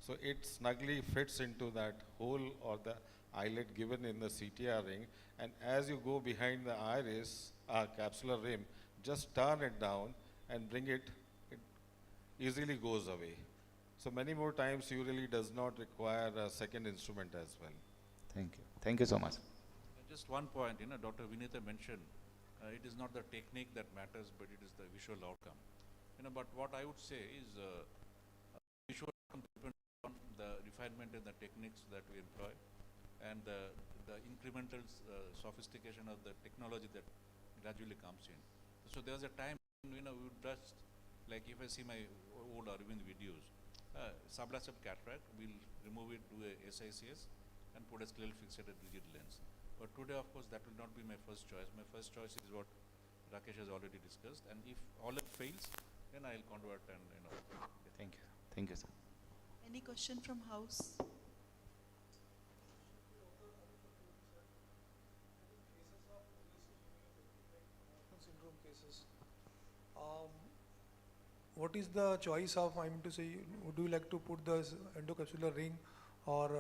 So it snugly fits into that hole or the eyelet given in the CTR ring, and as you go behind the iris capsular rim, just turn it down and bring it, it easily goes away. So many more times usually does not require a second instrument as well. Thank you. Thank you so much. Just one point, Dr. Vinita mentioned, it is not the technique that matters, but it is the visual outcome. But what I would say is, visual outcome depends on the refinement in the techniques that we employ, and the incremental sophistication of the technology that gradually comes in. So there was a time, we would just, like if I see my old Arvind videos, subluxed cataract, we'll remove it, do a SICS, and put a scleral fixated rigid lens. But today, of course, that will not be my first choice. My first choice is what Rakesh has already discussed, and if all it fails, then I'll convert and Thank you. Thank you, sir. Any question from house? Syndrome cases. What is the choice of, I mean to say, would you like to put the endocapsular ring or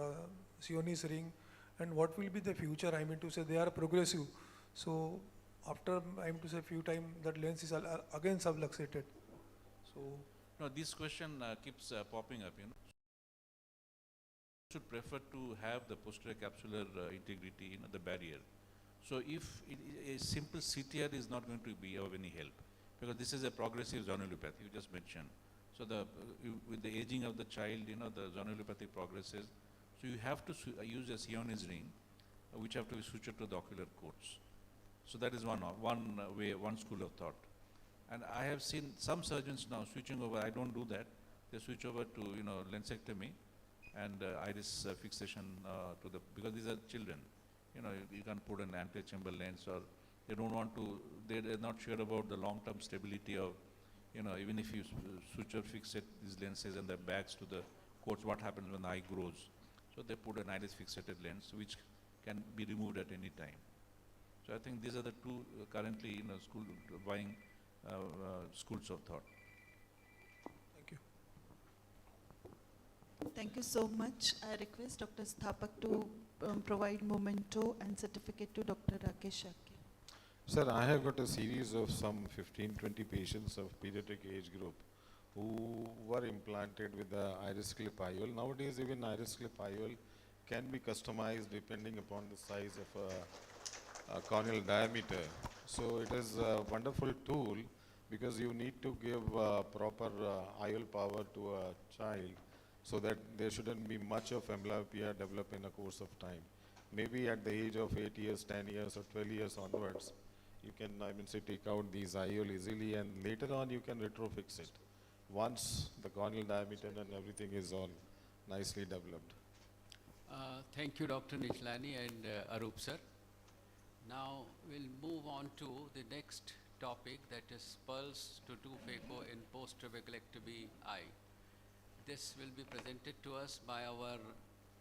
Sionis ring, and what will be the future? I mean to say, they are progressive. So after, I mean to say, few time that lens is again subluxated. So no, this question keeps popping up. Should prefer to have the posterior capsular integrity, the barrier. So if a simple CTR is not going to be of any help, because this is a progressive zonulopathy you just mentioned. So with the aging of the child, the zonulopathy progresses. So you have to use a Sionis ring, which have to be sutured to the ocular courts. So that is one way, one school of thought. And I have seen some surgeons now switching over. I don't do that. They switch over to lensectomy and iris fixation because these are children. You can't put an antechamber lens, or they don't want to. They're not sure about the long-term stability of, even if you suture fixate these lenses and the bags to the courts, what happens when the eye grows? So they put an iris fixated lens, which can be removed at any time. So I think these are the two currently school buying schools of thought. thank you. Thank you so much. I request Dr. Sthapak to provide memento and certificate to Dr. Rakesh Shakya. Sir, I have got a series of some 15-20 patients of pediatric age group who were implanted with the iris clip IOL. Nowadays, even iris clip IOL can be customized depending upon the size of a corneal diameter. So it is a wonderful tool because you need to give proper IOL power to a child so that there shouldn't be much of amblyopia develop in a course of time. Maybe at the age of 8 years, 10 years or 12 years onwards, you can, take out these IOL easily, and later on you can retrofix it once the corneal diameter and everything is all nicely developed. Thank you, Dr. Nishlani and Arup sir. Now we'll move on to the next topic, that is pulse to 2 phaco in post-trabeculectomy eye. This will be presented to us by our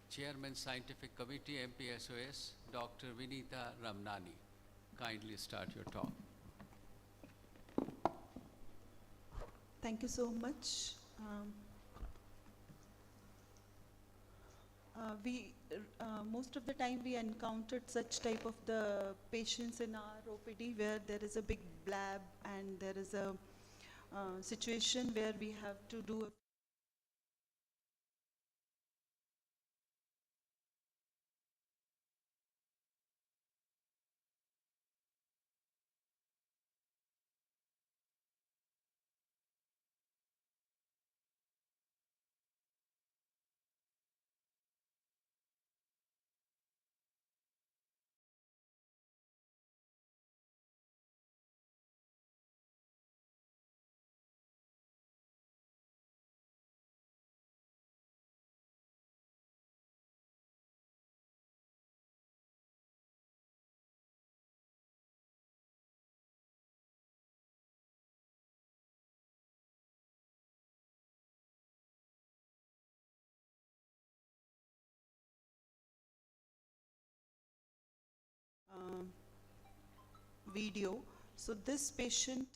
Chairman Scientific Committee, MPSOS, Dr. Vinita Ramnani. Kindly start your talk. Thank you so much. Most of the time we encountered such type of the patients in our OPD where there is a big blab and there is a situation where we have to do a video. So this patient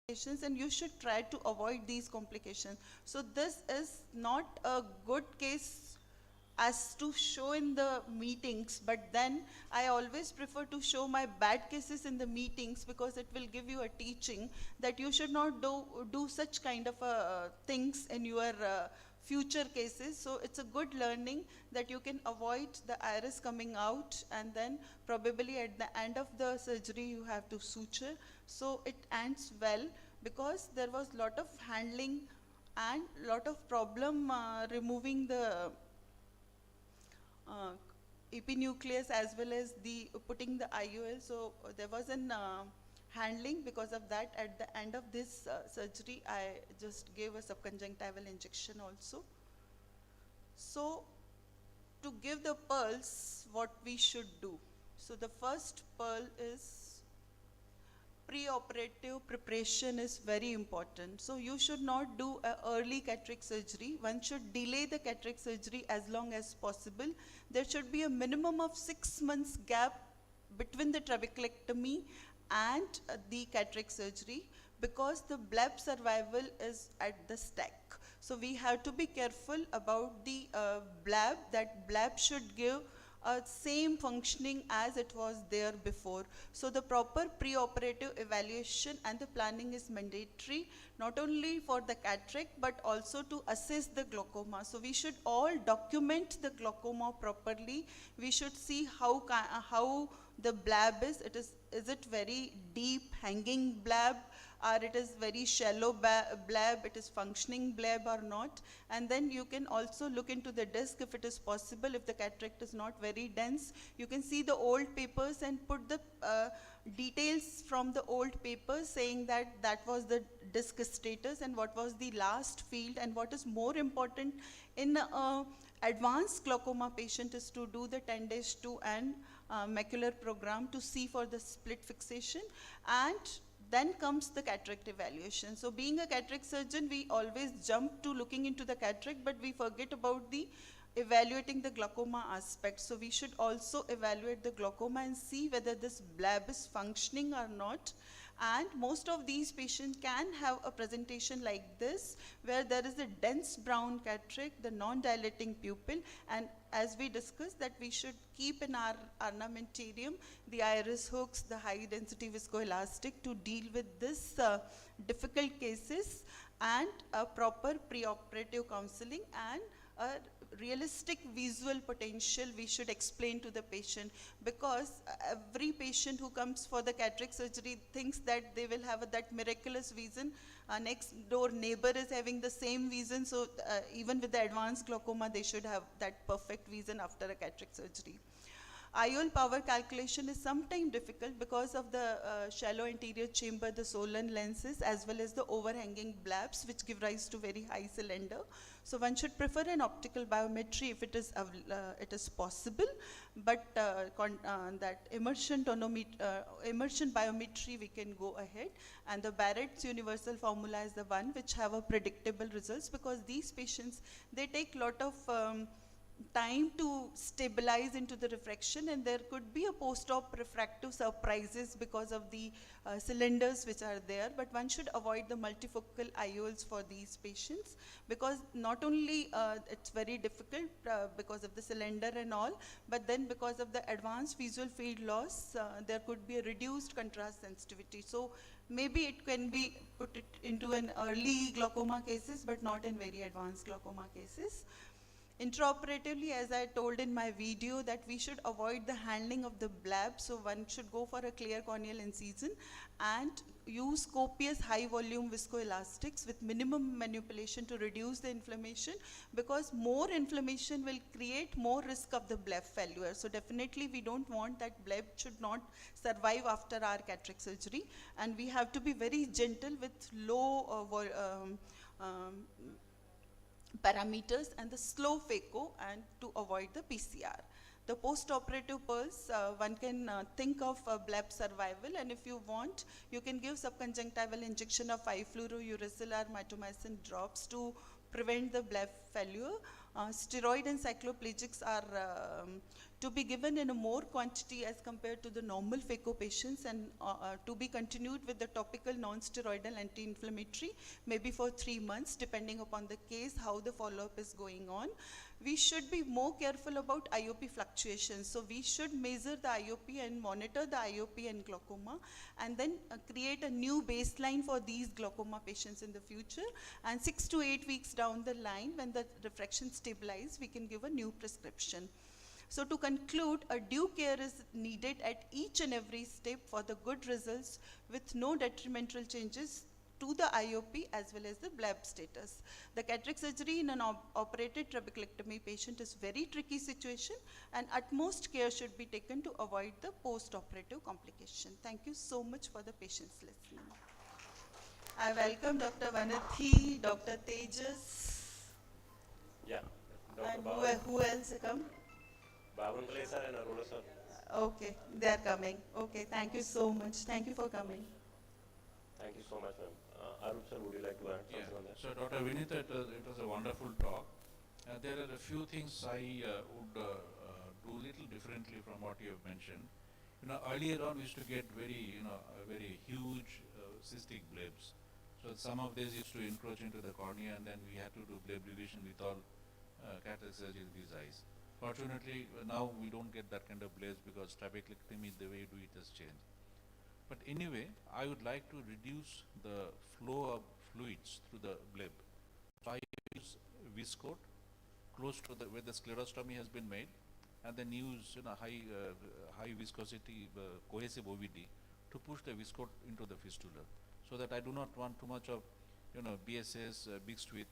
and you should try to avoid these complications. So this is not a good case as to show in the meetings, but then I always prefer to show my bad cases in the meetings, because it will give you a teaching that you should not do such kind of things in your future cases. So it's a good learning that you can avoid the iris coming out, and then probably at the end of the surgery you have to suture. So it ends well, because there was lot of handling and lot of problem removing the epinucleus as well as the putting the IUL. So there was an handling. Because of that, at the end of this surgery, I just gave a subconjunctival injection also. So to give the pearls, what we should do. So the first pearl is pre-operative preparation is very important. So you should not do an early cataract surgery. One should delay the cataract surgery as long as possible. There should be a minimum of 6 months gap between the trabeculectomy and the cataract surgery, because the bleb survival is at the stake. So we have to be careful about the bleb. That bleb should give same functioning as it was there before. So the proper pre-operative evaluation and the planning is mandatory, not only for the cataract but also to assess the glaucoma. So we should all document the glaucoma properly. We should see how the bleb is. Is it very deep hanging bleb, or it is very shallow bleb, it is functioning bleb or not. And then you can also look into the disc if it is possible. If the cataract is not very dense, you can see the old papers and put the details from the old papers saying that was the disc status and what was the last field. And what is more important in advanced glaucoma patient is to do the 10 days 2 and macular program to see for the split fixation, and then comes the cataract evaluation. So being a cataract surgeon, we always jump to looking into the cataract, but we forget about the evaluating the glaucoma aspect. So we should also evaluate the glaucoma and see whether this bleb is functioning or not. And most of these patients can have a presentation like this, where there is a dense brown cataract, the non-dilating pupil, and as we discussed that we should keep in our armamentarium the iris hooks, the high density viscoelastic to deal with this difficult cases, and a proper preoperative counseling and a realistic visual potential we should explain to the patient, because every patient who comes for the cataract surgery thinks that they will have that miraculous vision. Next door neighbor is having the same vision, so even with the advanced glaucoma they should have that perfect vision after a cataract surgery. IOL power calculation is sometimes difficult because of the shallow anterior chamber, the Solon lenses, as well as the overhanging blabs, which give rise to very high cylinder. So one should prefer an optical biometry if it is possible, but that immersion biometry we can go ahead. And the Barrett's universal formula is the one which have a predictable results, because these patients, they take lot of time to stabilize into the refraction, and there could be a post-op refractive surprises because of the cylinders which are there. But one should avoid the multifocal IOLs for these patients, because not only it's very difficult because of the cylinder and all, but then because of the advanced visual field loss, there could be a reduced contrast sensitivity. So maybe it can be put it into an early glaucoma cases, but not in very advanced glaucoma cases. Intraoperatively, as I told in my video, that we should avoid the handling of the blab. So one should go for a clear corneal incision and use copious high volume viscoelastics with minimum manipulation to reduce the inflammation, because more inflammation will create more risk of the bleb failure. So definitely we don't want that bleb should not survive after our cataract surgery, and we have to be very gentle with low parameters and the slow phaco, and to avoid the PCR. The post-operative pulse, one can think of bleb survival, and if you want, you can give subconjunctival injection of 5-fluorouracil or mitomycin drops to prevent the bleb failure. Steroid and cycloplegics are to be given in a more quantity as compared to the normal phaco patients, and to be continued with the topical non-steroidal anti-inflammatory, maybe for 3 months, depending upon the case, how the follow-up is going on. We should be more careful about IOP fluctuations. So we should measure the IOP and monitor the IOP and glaucoma, and then create a new baseline for these glaucoma patients in the future. And 6 to 8 weeks down the line, when the refraction stabilizes, we can give a new prescription. So to conclude, a due care is needed at each and every step for the good results with no detrimental changes to the IOP as well as the BLAB status. The cataract surgery in an operated trabeculectomy patient is very tricky situation, and utmost care should be taken to avoid the post-operative complication. Thank you so much for the patience listening. I welcome Dr. Vanathi, Dr. Tejas, Yeah. and Dr. who else come? Bhavangale sir and Arora sir. Okay, they are coming. Okay, thank you so much. Thank you for coming. Thank you so much, ma'am. Arup sir, would you like to add something on that? So Dr. Vinita, it was a wonderful talk. There are a few things I would do little differently from what you have mentioned. You know, earlier on we used to get very huge cystic blebs. So some of these used to encroach into the cornea, and then we had to do bleb revision with all cataract surgery in these eyes. Fortunately, now we don't get that kind of blebs because trabeculectomy, the way you do it has changed. But anyway, I would like to reduce the flow of fluids through the bleb. So I use viscoat close to where the sclerostomy has been made, and then use high viscosity cohesive OVD to push the viscoat into the fistula, so that I do not want too much of BSS mixed with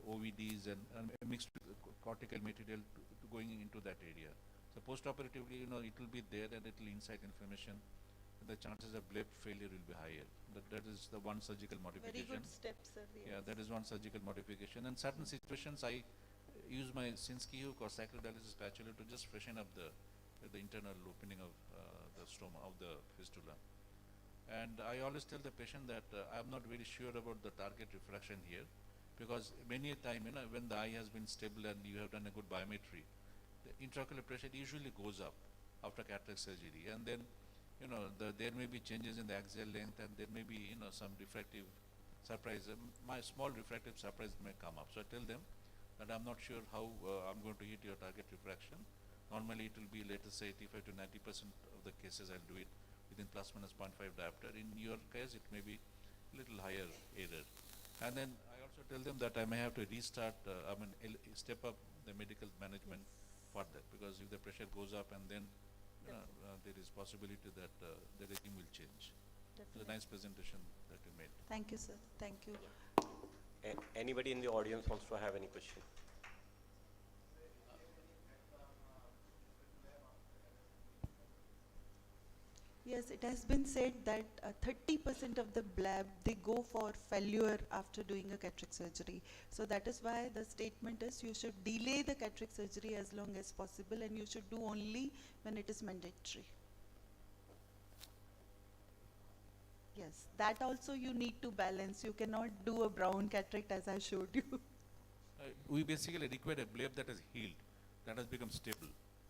OVDs and mixed with cortical material to going into that area. So post-operatively, it will be there and it will incite inflammation. The chances of bleb failure will be higher. That is the one surgical modification. Very good steps, sir. Yes. Yeah, that is one surgical modification. In certain situations, I use my Sinski hook or cyclodialysis spatula to just freshen up the internal opening of the stroma, of the fistula. And I always tell the patient that I am not very sure about the target refraction here, because many a time, when the eye has been stable and you have done a good biometry, the intraocular pressure usually goes up after cataract surgery, and then there may be changes in the axial length, and there may be some refractive surprise. My small refractive surprise may come up. So I tell them that I'm not sure how I'm going to hit your target refraction. Normally it will be, let us say, 85 to 90% of the cases I'll do it within plus minus 0.5 diopter. In your case, it may be a little higher error. And then I also tell them that I may have to restart, step up the medical management further, because if the pressure goes up and then there is possibility that the regime will change. It's a nice presentation that you made. Thank you, sir. Thank you. Anybody in the audience wants to have any question? Yes, it has been said that 30% of the blab, they go for failure after doing a cataract surgery. So that is why the statement is you should delay the cataract surgery as long as possible, and you should do only when it is mandatory. Yes, that also you need to balance. You cannot do a brown cataract as I showed you. We basically require a bleb that is healed, that has become stable.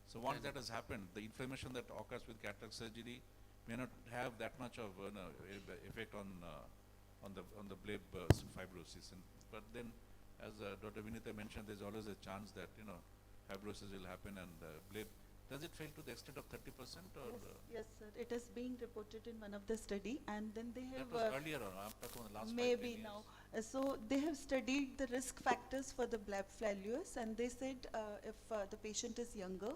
So once that has happened, the inflammation that occurs with cataract surgery may not have that much of effect on the bleb fibrosis. But then, as Dr. Vinita mentioned, there's always a chance that fibrosis will happen, and bleb. Does it fail to the extent of 30% or? Yes, sir. It is being reported in one of the study, and then they have. That was earlier on. I'm talking about the last 5-10 maybe years. now. So they have studied the risk factors for the bleb failures, and they said if the patient is younger,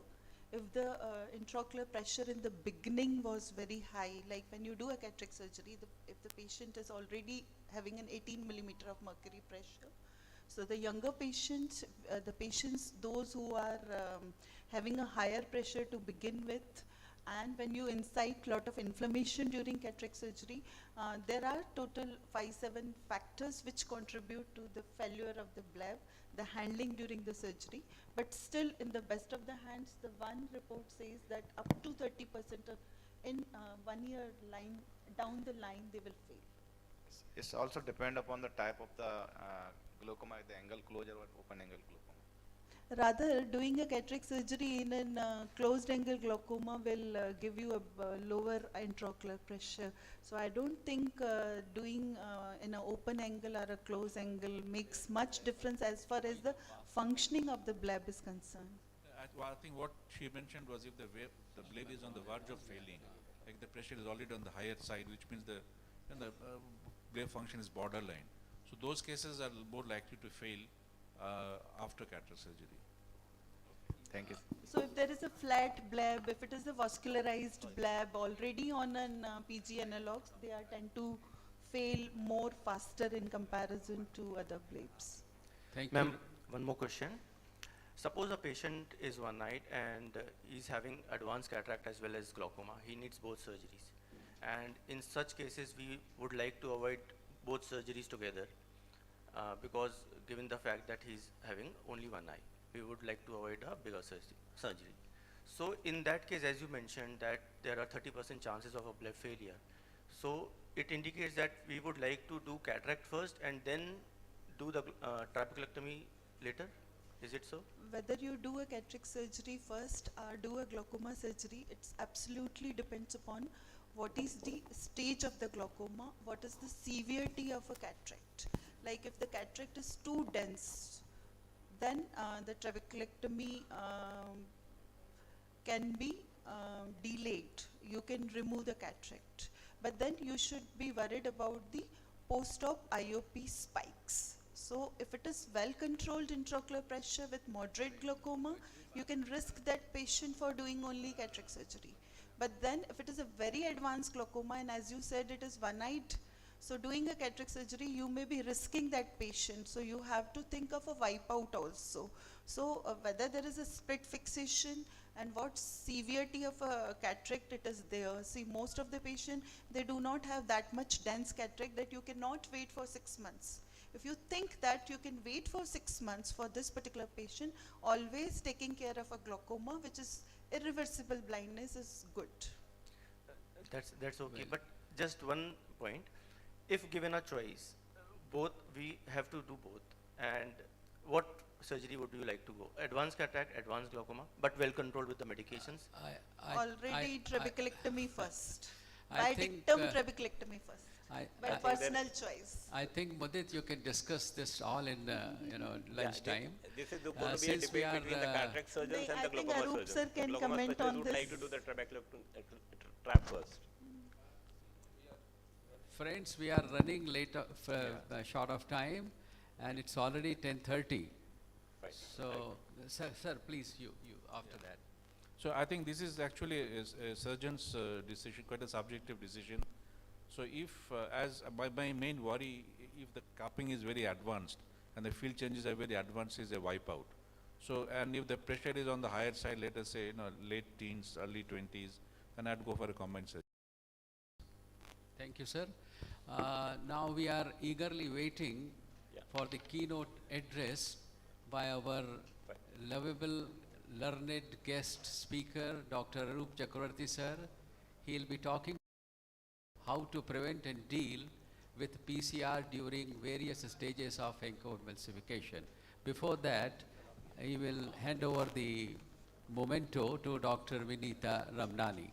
if the intraocular pressure in the beginning was very high, like when you do a cataract surgery, if the patient is already having an 18 millimeter of mercury pressure, so the younger patients, those who are having a higher pressure to begin with, and when you incite lot of inflammation during cataract surgery, there are total 5-7 factors which contribute to the failure of the bleb, the handling during the surgery. But still, in the best of the hands, the one report says that up to 30% in 1 year down the line, they will fail. It's also depend upon the type of the glaucoma, the angle closure or open angle glaucoma. Rather, doing a cataract surgery in a closed angle glaucoma will give you a lower intraocular pressure. So I don't think doing in an open angle or a closed angle makes much difference as far as the functioning of the bleb is concerned. I think what she mentioned was if the blade is on the verge of failing, like the pressure is already on the higher side, which means the blade function is borderline. So those cases are more likely to fail after cataract surgery. Thank you. So if there is a flat bleb, if it is a vascularized bleb already on an PG analogs, they are tend to fail more faster in comparison to other blebs. Thank Ma'am, you. one more question. Suppose a patient is one-eyed and is having advanced cataract as well as glaucoma. He needs both surgeries. And in such cases, we would like to avoid both surgeries together because given the fact that he's having only one eye, we would like to avoid a bigger surgery. So in that case, as you mentioned that there are 30% chances of a bleb failure. So it indicates that we would like to do cataract first and then do the trabeculectomy later. Is it so? Whether you do a cataract surgery first or do a glaucoma surgery, it's absolutely depends upon what is the stage of the glaucoma, what is the severity of a cataract. Like if the cataract is too dense, then the trabeculectomy can be delayed. You can remove the cataract. But then you should be worried about the post-op IOP spikes. So if it is well controlled intraocular pressure with moderate glaucoma, you can risk that patient for doing only cataract surgery. But then if it is a very advanced glaucoma, and as you said it is one-eyed, so doing a cataract surgery you may be risking that patient. So you have to think of a wipeout also. So whether there is a split fixation and what severity of a cataract it is there. See, most of the patient, they do not have that much dense cataract that you cannot wait for 6 months. If you think that you can wait for 6 months for this particular patient, always taking care of a glaucoma, which is irreversible blindness, is good. That's okay. But just one point, if given a choice, both we have to do both. And what surgery would you like to go? Advanced cataract, advanced glaucoma, but well controlled with the medications. Already trabeculectomy first. I By think, dictum trabeculectomy first. I By think personal choice. I think, Mudit, you can discuss this all in lunchtime. This is going to be a Since we debate are, between the cataract surgeons and I the think glaucoma Arup surgeons. sir can The glaucoma comment specialist on would like this. to do the trap first. Friends, we are running late short of time, and it's already 10:30. Right. So, sir, please, you after that. So I think this is actually a surgeon's decision, quite a subjective decision. So if, my main worry, if the cupping is very advanced and the field changes are very advanced, is a wipeout. So, and if the pressure is on the higher side, let us say, late teens, early 20s, then I'd go for a combined surgery. Thank you, sir. Now we are eagerly waiting for the keynote address by our lovable, learned guest speaker, Dr. Arup Chakravarti, sir. He'll be talking how to prevent and deal with PCR during various stages of encoemulsification. Before that, I will hand over the memento to Dr. Vinita Ramnani.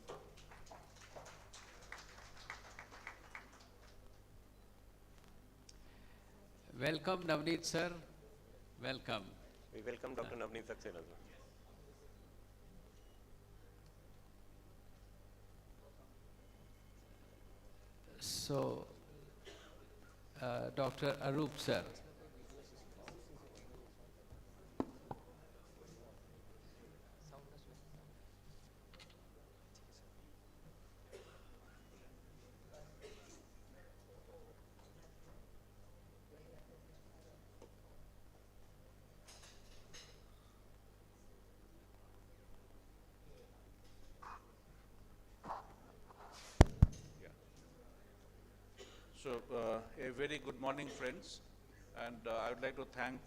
Welcome, Navneet sir. Welcome. We welcome Dr. Navneet Saxena. So, Dr. Arup sir. So, a very good morning, friends. And I would like to thank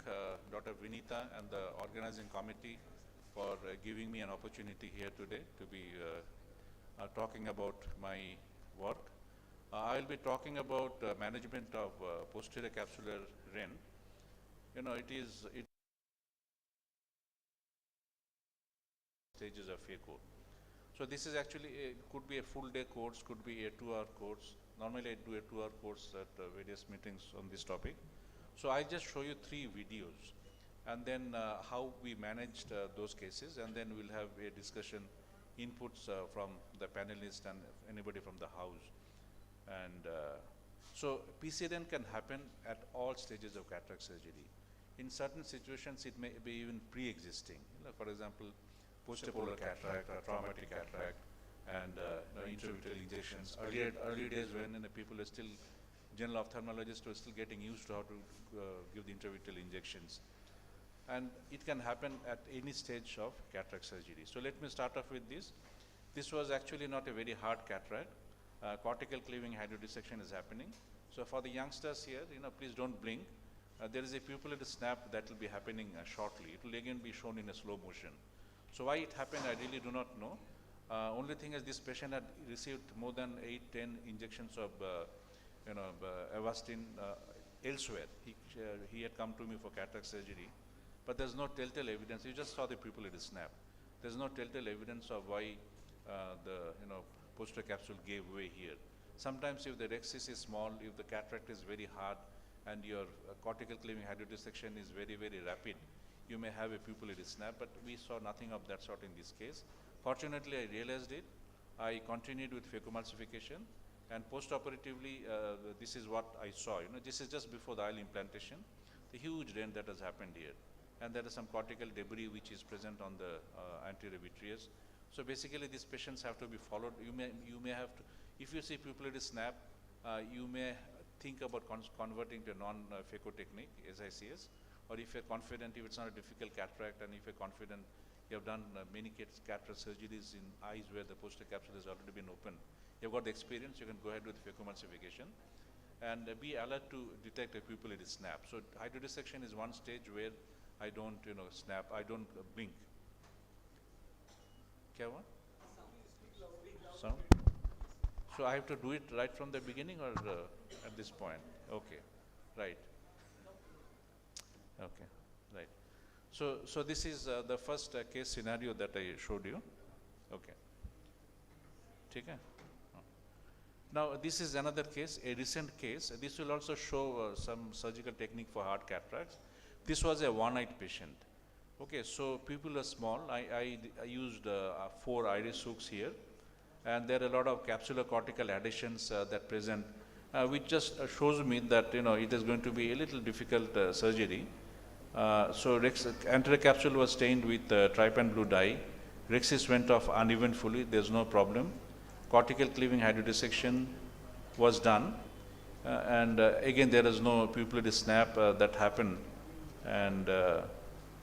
Dr. Vinita and the organizing committee for giving me an opportunity here today to be talking about my work. I will be talking about management of posterior capsular ren. It stages of phaco. So this is actually, could be a full day course, could be a 2-hour course. Normally I do a 2-hour course at various meetings on this topic. So I'll just show you 3 videos and then how we managed those cases, and then we'll have a discussion, inputs from the panelists and anybody from the house. And so PCRN can happen at all stages of cataract surgery. In certain situations, it may be even pre-existing. For example, post-polar cataract or traumatic cataract, and intravitreal injections. Early days when people are still, general ophthalmologists were still getting used to how to give the intravitreal injections. And it can happen at any stage of cataract surgery. So let me start off with this. This was actually not a very hard cataract. Cortical cleaving hydrodissection is happening. So for the youngsters here, please don't blink. There is a pupillary snap that will be happening shortly. It will again be shown in a slow motion. So why it happened, I really do not know. Only thing is this patient had received more than 8-10 injections of Avastin elsewhere. He had come to me for cataract surgery, but there's no telltale evidence. You just saw the pupillary snap. There's no telltale evidence of why the posterior capsule gave way here. Sometimes if the rexis is small, if the cataract is very hard, and your cortical cleaving hydrodissection is very, very rapid, you may have a pupillary snap, but we saw nothing of that sort in this case. Fortunately, I realized it. I continued with phacoemulsification, and post-operatively, this is what I saw. This is just before the IOL implantation, the huge dent that has happened here. And there is some cortical debris which is present on the anterior vitreous. So basically, these patients have to be followed. You may have to, if you see pupillary snap, you may think about converting to a non-phaco technique, SICS, or if you're confident, if it's not a difficult cataract, and if you're confident, you have done many cataract surgeries in eyes where the posterior capsule has already been opened. You've got the experience, you can go ahead with phacoemulsification and be alert to detect a pupillary snap. So hydrodissection is one stage where I don't, snap, I don't blink. Kya hua? Sound? So I have to do it right from the beginning or at this point? Okay, right. Okay, right. So this is the first case scenario that I showed you. Okay. Okay. Now this is another case, a recent case. This will also show some surgical technique for hard cataracts. This was a one-eyed patient. Okay, so people are small. I used 4 iris hooks here, and there are a lot of capsular cortical adhesions that present, which just shows me that it is going to be a little difficult surgery. So anterior capsule was stained with trypan blue dye. Rexis went off uneventfully. There's no problem. Cortical cleaving hydrodissection was done, and again there is no pupillary snap that happened. And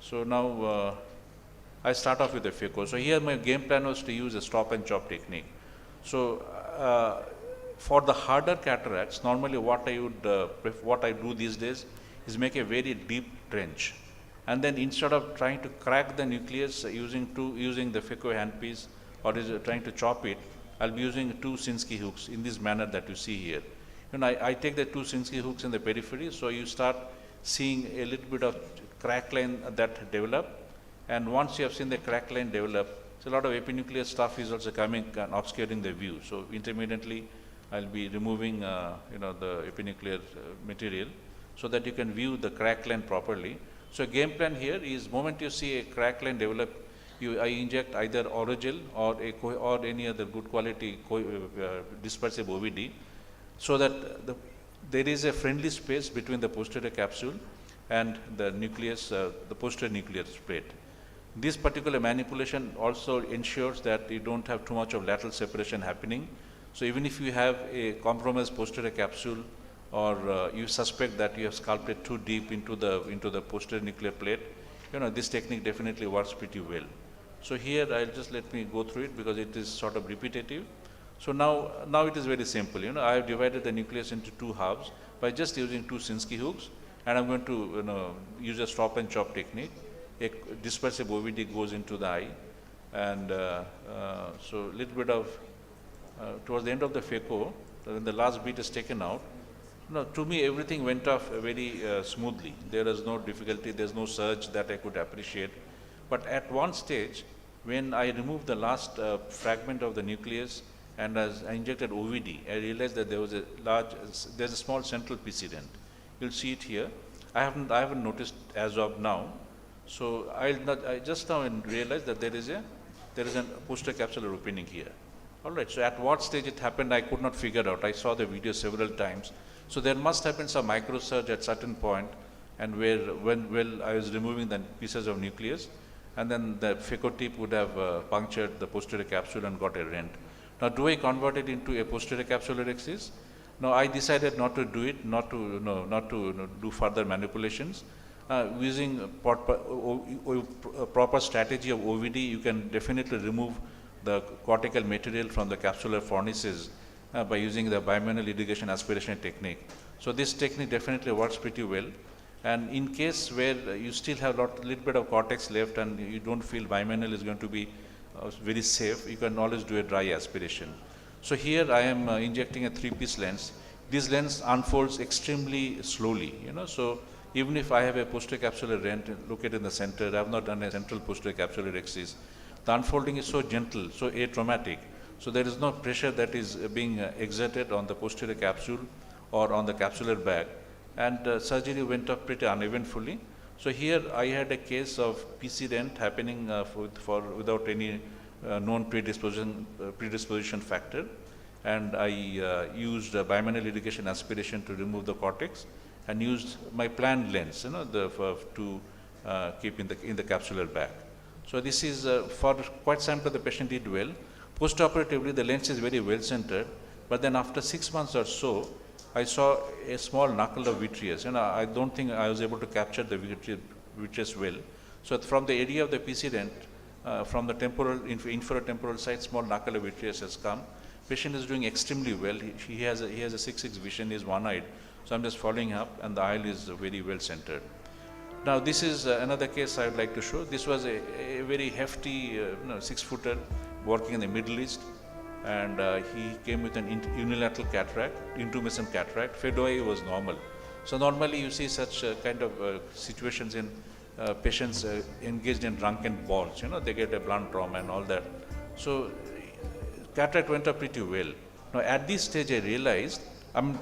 so now I start off with a phaco. So here my game plan was to use a stop and chop technique. So for the harder cataracts, normally what I do these days is make a very deep trench, and then instead of trying to crack the nucleus using the phaco handpiece or trying to chop it, I'll be using 2 Sinskey hooks in this manner that you see here. I take the 2 Sinskey hooks in the periphery, so you start seeing a little bit of crack line that develop, and once you have seen the crack line develop, so a lot of epinuclear stuff is also coming and obscuring the view. So intermittently, I'll be removing the epinuclear material so that you can view the crack line properly. So game plan here is, moment you see a crack line develop, I inject either Orogel or any other good quality dispersive OVD, so that there is a friendly space between the posterior capsule and the nucleus, the posterior nucleus plate. This particular manipulation also ensures that you don't have too much of lateral separation happening. So even if you have a compromised posterior capsule, or you suspect that you have sculpted too deep into the posterior nuclear plate, this technique definitely works pretty well. So here I'll just let me go through it because it is sort of repetitive. So now it is very simple. I have divided the nucleus into 2 halves by just using 2 Sinskey hooks, and I'm going to use a stop and chop technique. A dispersive OVD goes into the eye, and so a little bit of towards the end of the phaco, when the last bit is taken out, to me everything went off very smoothly. There is no difficulty, there's no surge that I could appreciate. But at one stage, when I removed the last fragment of the nucleus and as I injected OVD, I realized that there was there's a small central PC dent. You'll see it here. I haven't noticed as of now. So I just now realized that there is a posterior capsular opening here. All right. So at what stage it happened, I could not figure out. I saw the video several times. So there must have been some microsurge at certain point, and when I was removing the pieces of nucleus, and then the phaco tip would have punctured the posterior capsule and got a rent. Now, do I convert it into a posterior capsular excis? No, I decided not to do it, not to do further manipulations. Using proper strategy of OVD, you can definitely remove the cortical material from the capsular fornices by using the bimanual irrigation aspiration technique. So this technique definitely works pretty well. And in case where you still have little bit of cortex left and you don't feel bimanual is going to be very safe, you can always do a dry aspiration. So here I am injecting a 3-piece lens. This lens unfolds extremely slowly, so even if I have a posterior capsular rent located in the center, I have not done a central posterior capsular excis. The unfolding is so gentle, so atraumatic. So there is no pressure that is being exerted on the posterior capsule or on the capsular bag. And surgery went off pretty uneventfully. So here I had a case of PC dent happening without any known predisposition factor. And I used bimanual irrigation aspiration to remove the cortex and used my planned lens, to keep in the capsular bag. So this is for quite some time the patient did well. Postoperatively, the lens is very well centered, but then after 6 months or so, I saw a small knuckle of vitreous. I don't think I was able to capture the vitreous well. So from the area of the PC dent, from the inferior temporal side, small knuckle of vitreous has come. Patient is doing extremely well. He has a 6/6 vision. He is one-eyed. So I'm just following up, and the eye is very well centered. Now this is another case I would like to show. This was a very hefty 6-footer working in the Middle East, and he came with an unilateral cataract, intumescent cataract. Phaedo was normal. So normally you see such kind of situations in patients engaged in drunken balls. They get a blunt trauma and all that. So cataract went up pretty well. Now at this stage I realized,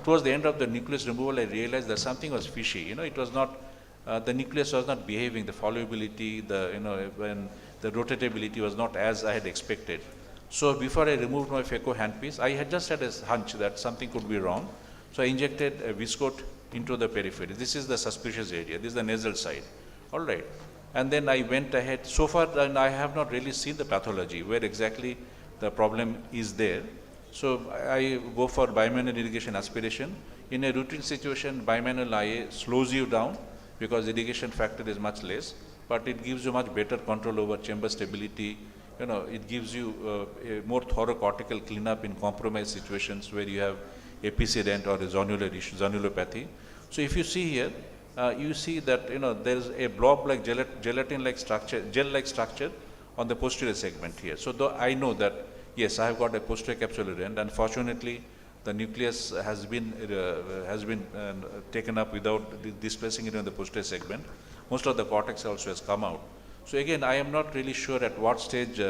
towards the end of the nucleus removal, I realized that something was fishy. It was not, the nucleus was not behaving, the fallibility, when the rotatability was not as I had expected. So before I removed my phaco handpiece, I had just had a hunch that something could be wrong. So I injected a viscoat into the periphery. This is the suspicious area. This is the nasal side. All right. And then I went ahead. So far, I have not really seen the pathology, where exactly the problem is there. So I go for bimanual irrigation aspiration. In a routine situation, bimanual IA slows you down because irrigation factor is much less, but it gives you much better control over chamber stability. It gives you a more thorough cortical cleanup in compromised situations where you have a PC dent or a zonular issue, zonulopathy. So if you see here, you see that there is a blob-like gelatin-like structure, gel-like structure on the posterior segment here. So though I know that yes, I have got a posterior capsular rent. Unfortunately, the nucleus has been taken up without displacing it in the posterior segment. Most of the cortex also has come out. So again, I am not really sure at what stage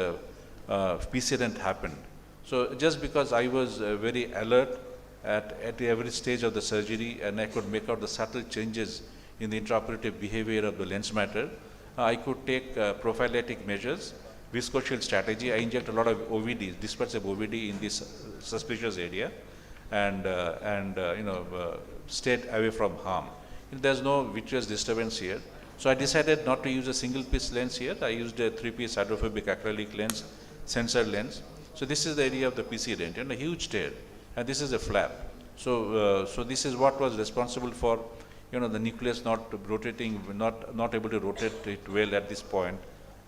PC dent happened. So just because I was very alert at every stage of the surgery and I could make out the subtle changes in the intraoperative behavior of the lens matter, I could take prophylactic measures, viscoshield strategy. I inject a lot of OVD, dispersive OVD in this suspicious area, and stayed away from harm. There's no vitreous disturbance here. So I decided not to use a single piece lens here. I used a 3-piece hydrophobic acrylic lens, sensor lens. So this is the area of the PC dent, and a huge tear, and this is a flap. So this is what was responsible for, the nucleus not rotating, not able to rotate it well at this point,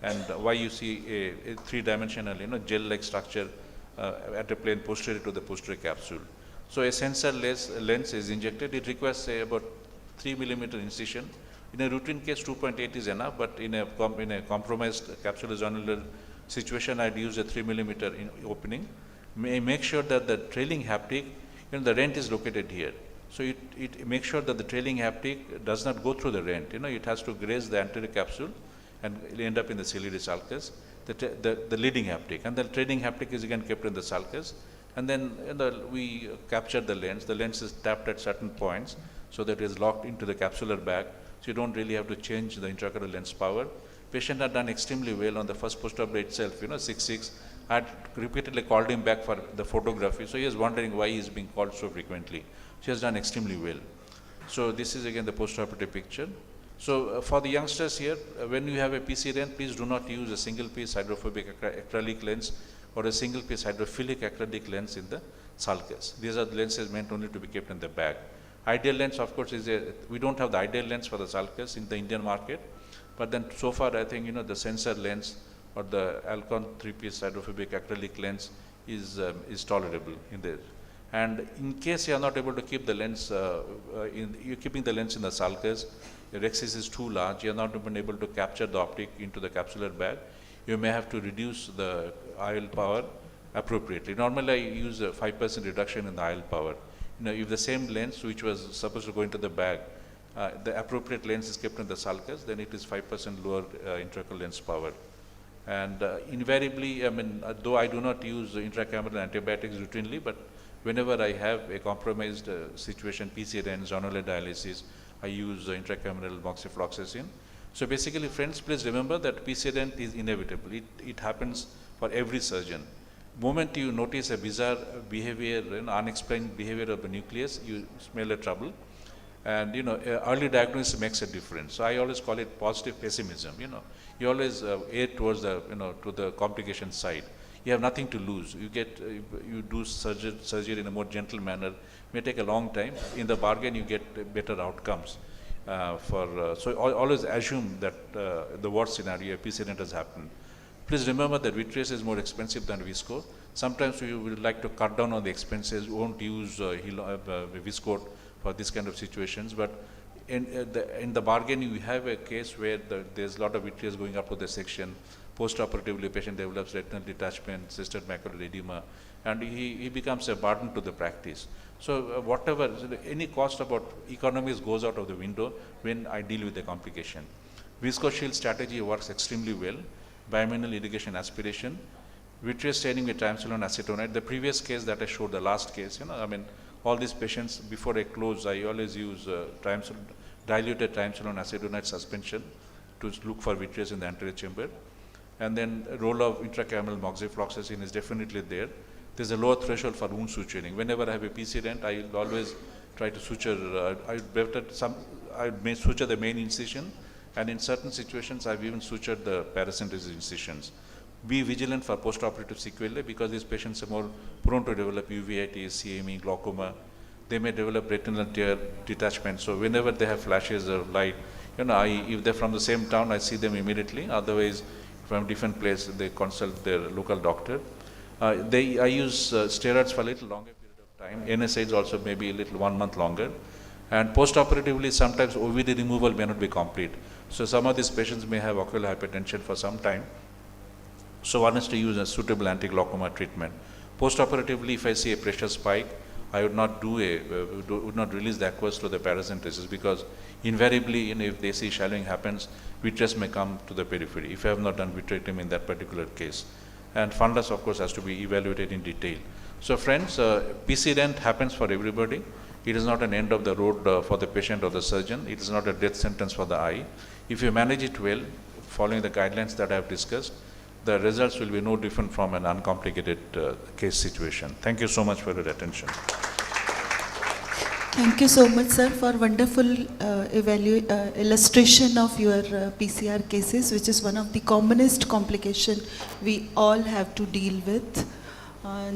and why you see a 3-dimensional, gel-like structure at a plane posterior to the posterior capsule. So a sensor lens is injected. It requires say about 3 millimeter incision. In a routine case, 2.8 is enough, but in a compromised capsular zonular situation, I'd use a 3 millimeter opening. Make sure that the trailing haptic, the rent is located here. So it makes sure that the trailing haptic does not go through the rent. It has to graze the anterior capsule and it'll end up in the ciliary sulcus, the leading haptic. And the trailing haptic is again kept in the sulcus. And then we capture the lens. The lens is tapped at certain points so that it is locked into the capsular bag. So you don't really have to change the intraocular lens power. Patient had done extremely well on the first post-op day itself, 6.6. I had repeatedly called him back for the photography. So he is wondering why he is being called so frequently. She has done extremely well. So this is again the post-operative picture. So for the youngsters here, when you have a PC lens, please do not use a single piece hydrophobic acrylic lens or a single piece hydrophilic acrylic lens in the sulcus. These are the lenses meant only to be kept in the bag. Ideal lens, of course, we don't have the ideal lens for the sulcus in the Indian market, but then so far I think the sensor lens or the Alcon 3-piece hydrophobic acrylic lens is tolerable in there. And in case you are not able to keep the lens, you're keeping the lens in the sulcus, your rexis is too large, you are not even able to capture the optic into the capsular bag, you may have to reduce the IL power appropriately. Normally I use a 5% reduction in the IL power. If the same lens which was supposed to go into the bag, the appropriate lens is kept in the sulcus, then it is 5% lower intraocular lens power. And invariably, though I do not use intracameral antibiotics routinely, but whenever I have a compromised situation, PCRN, zonular dialysis, I use intracameral moxifloxacin. So basically, friends, please remember that PCRN is inevitable. It happens for every surgeon. Moment you notice a bizarre behavior, unexplained behavior of the nucleus, you smell a trouble. And early diagnosis makes a difference. So I always call it positive pessimism. You always err towards the to the complication side. You have nothing to lose. You do surgery in a more gentle manner. It may take a long time. In the bargain, you get better outcomes. So always assume that the worst scenario, a PCRN has happened. Please remember that vitreous is more expensive than visco. Sometimes we would like to cut down on the expenses. We won't use visco for this kind of situations, but in the bargain you have a case where there's a lot of vitreous going up to the section. Post-operatively, patient develops retinal detachment, cystoid macular edema, and he becomes a burden to the practice. So whatever, any cost about economies goes out of the window when I deal with the complication. Visco-shield strategy works extremely well. Bimanual irrigation aspiration, vitreous staining with triamcinolone acetonide. The previous case that I showed, the last case, all these patients, before I close, I always use diluted triamcinolone acetonide suspension to look for vitreous in the anterior chamber. And then a role of intracameral moxifloxacin is definitely there. There's a lower threshold for wound suturing. Whenever I have a PC dent, I will always try to suture, I may suture the main incision, and in certain situations, I've even sutured the paracentesis incisions. Be vigilant for postoperative sequelae because these patients are more prone to develop uveitis, CME, glaucoma. They may develop retinal tear detachment. So whenever they have flashes of light, if they're from the same town, I see them immediately. Otherwise, from different place, they consult their local doctor. I use steroids for a little longer period of time. NSAIDs also maybe a little 1 month longer. And postoperatively, sometimes OVD removal may not be complete. So some of these patients may have ocular hypertension for some time. So one is to use a suitable anti-glaucoma treatment. Postoperatively, if I see a pressure spike, I would not would not release the aqueous to the paracentesis because invariably, if they see shallowing happens, vitreous may come to the periphery if I have not done vitrectomy in that particular case. And fundus, of course, has to be evaluated in detail. So friends, PC dent happens for everybody. It is not an end of the road for the patient or the surgeon. It is not a death sentence for the eye. If you manage it well, following the guidelines that I have discussed, the results will be no different from an uncomplicated case situation. Thank you so much for your attention. Thank you so much, sir, for wonderful illustration of your PCR cases, which is one of the commonest complication we all have to deal with.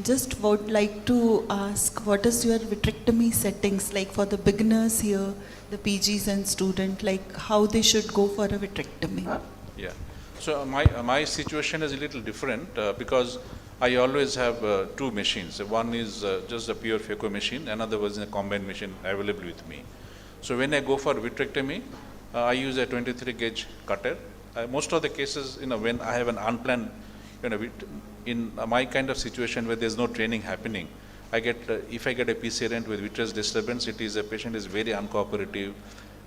Just would like to ask, what is your vitrectomy settings like for the beginners here, the PGs and student, like how they should go for a vitrectomy? Yeah. So my situation is a little different because I always have two machines. One is just a pure phaco machine, another was a combined machine available with me. So when I go for vitrectomy, I use a 23 gauge cutter. Most of the cases, when I have an unplanned, in my kind of situation where there's no training happening, I get, if I get a PCRN with vitreous disturbance, patient is very uncooperative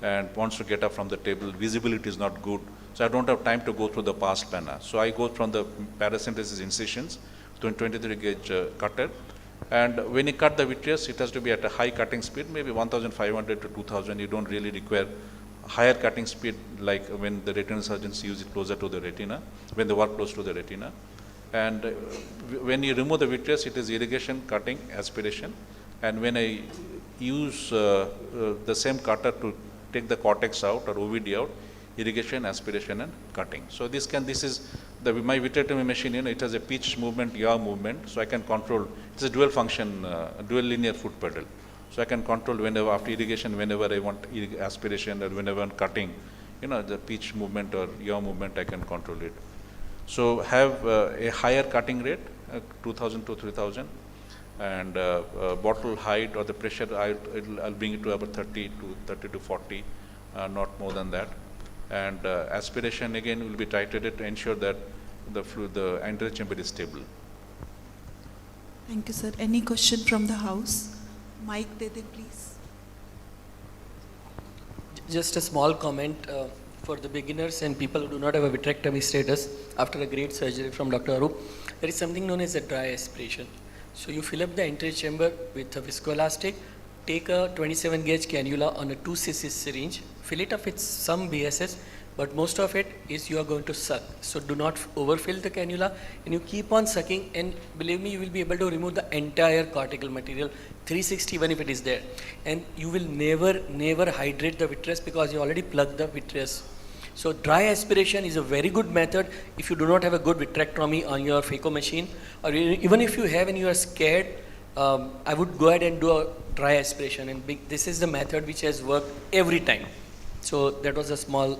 and wants to get up from the table, visibility is not good. So I don't have time to go through the past planner. So I go from the paracentesis incisions to a 23 gauge cutter. And when you cut the vitreous, it has to be at a high cutting speed, maybe 1500 to 2000. You don't really require higher cutting speed like when the retinal surgeons use it closer to the retina, when they work close to the retina. And when you remove the vitreous, it is irrigation, cutting, aspiration. And when I use the same cutter to take the cortex out or OVD out, irrigation, aspiration, and cutting. So this is my vitrectomy machine. It has a pitch movement, yaw movement, so I can control. It's a dual function, dual linear foot pedal. So I can control whenever after irrigation, whenever I want aspiration, or whenever I'm cutting, the pitch movement or yaw movement, I can control it. So have a higher cutting rate, 2000 to 3000, and bottle height or the pressure, I'll bring it to about 30 to 40, not more than that. And aspiration again will be titrated to ensure that the anterior chamber is stable. Thank you, sir. Any question from the house? Mike, Dede, please. Just a small comment for the beginners and people who do not have a vitrectomy status after a great surgery from Dr. Arup. There is something known as a dry aspiration. So you fill up the anterior chamber with a viscoelastic, take a 27 gauge cannula on a 2 cc syringe, fill it up with some BSS, but most of it is you are going to suck. So do not overfill the cannula, and you keep on sucking, and believe me, you will be able to remove the entire cortical material, 360 even if it is there. And you will never hydrate the vitreous because you already plugged the vitreous. So dry aspiration is a very good method if you do not have a good vitrectomy on your phaco machine, or even if you have and you are scared, I would go ahead and do a dry aspiration, and this is the method which has worked every time. So that was a small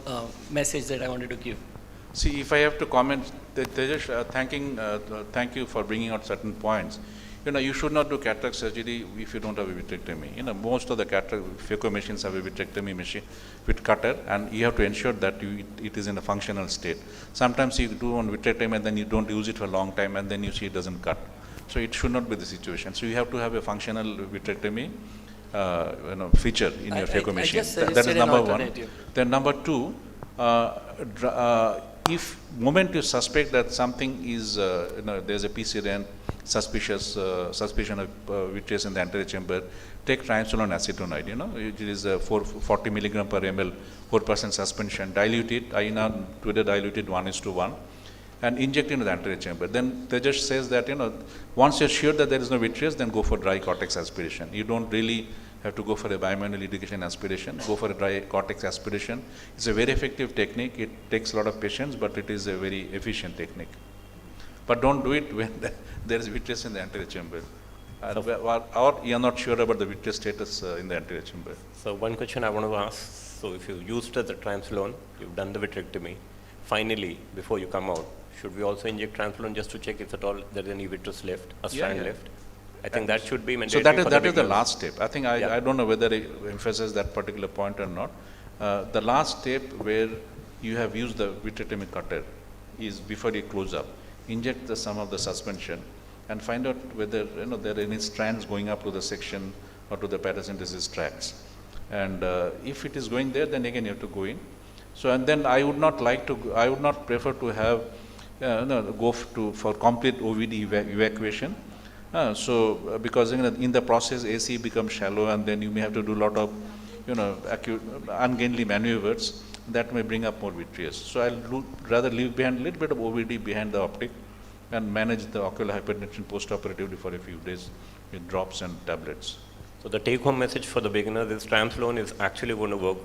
message that I wanted to give. See, if I have to comment, Tejas, thank you for bringing out certain points. You should not do cataract surgery if you don't have a vitrectomy. Most of the cataract phaco machines have a vitrectomy machine with cutter, and you have to ensure that it is in a functional state. Sometimes you do one vitrectomy and then you don't use it for a long time, and then you see it doesn't cut. So it should not be the situation. So you have to have a functional vitrectomy feature in your phaco machine. That is number one. Then number two, if moment you suspect that something is, there's a PCRN, suspicion of vitreous in the anterior chamber, take triamcinolone acetonide. It is 40 milligram per ml, 4% suspension. Dilute it. I now today diluted 1:1, and inject into the anterior chamber. Then Tejas says that once you're sure that there is no vitreous, then go for dry cortex aspiration. You don't really have to go for a bimanual irrigation aspiration. Go for a dry cortex aspiration. It's a very effective technique. It takes a lot of patience, but it is a very efficient technique. But don't do it when there is vitreous in the anterior chamber, or you are not sure about the vitreous status in the anterior chamber. So one question I want to ask, so if you used the triamcinolone, you've done the vitrectomy, finally, before you come out, should we also inject triamcinolone just to check if at all there is any vitreous left, a strand left? I think that should be mandatory. So that is the last step. I think I don't know whether it emphasizes that particular point or not. The last step where you have used the vitrectomy cutter is before you close up. Inject some of the suspension and find out whether there are any strands going up to the section or to the paracentesis tracts. And if it is going there, then again you have to go in. So and then I would not prefer to have for complete OVD evacuation. Because in the process AC becomes shallow, and then you may have to do a lot of acute ungainly maneuvers that may bring up more vitreous. So I'll rather leave behind a little bit of OVD behind the optic and manage the ocular hypertension post-operatively for a few days with drops and tablets. So the take-home message for the beginners is triamcinolone is actually going to work,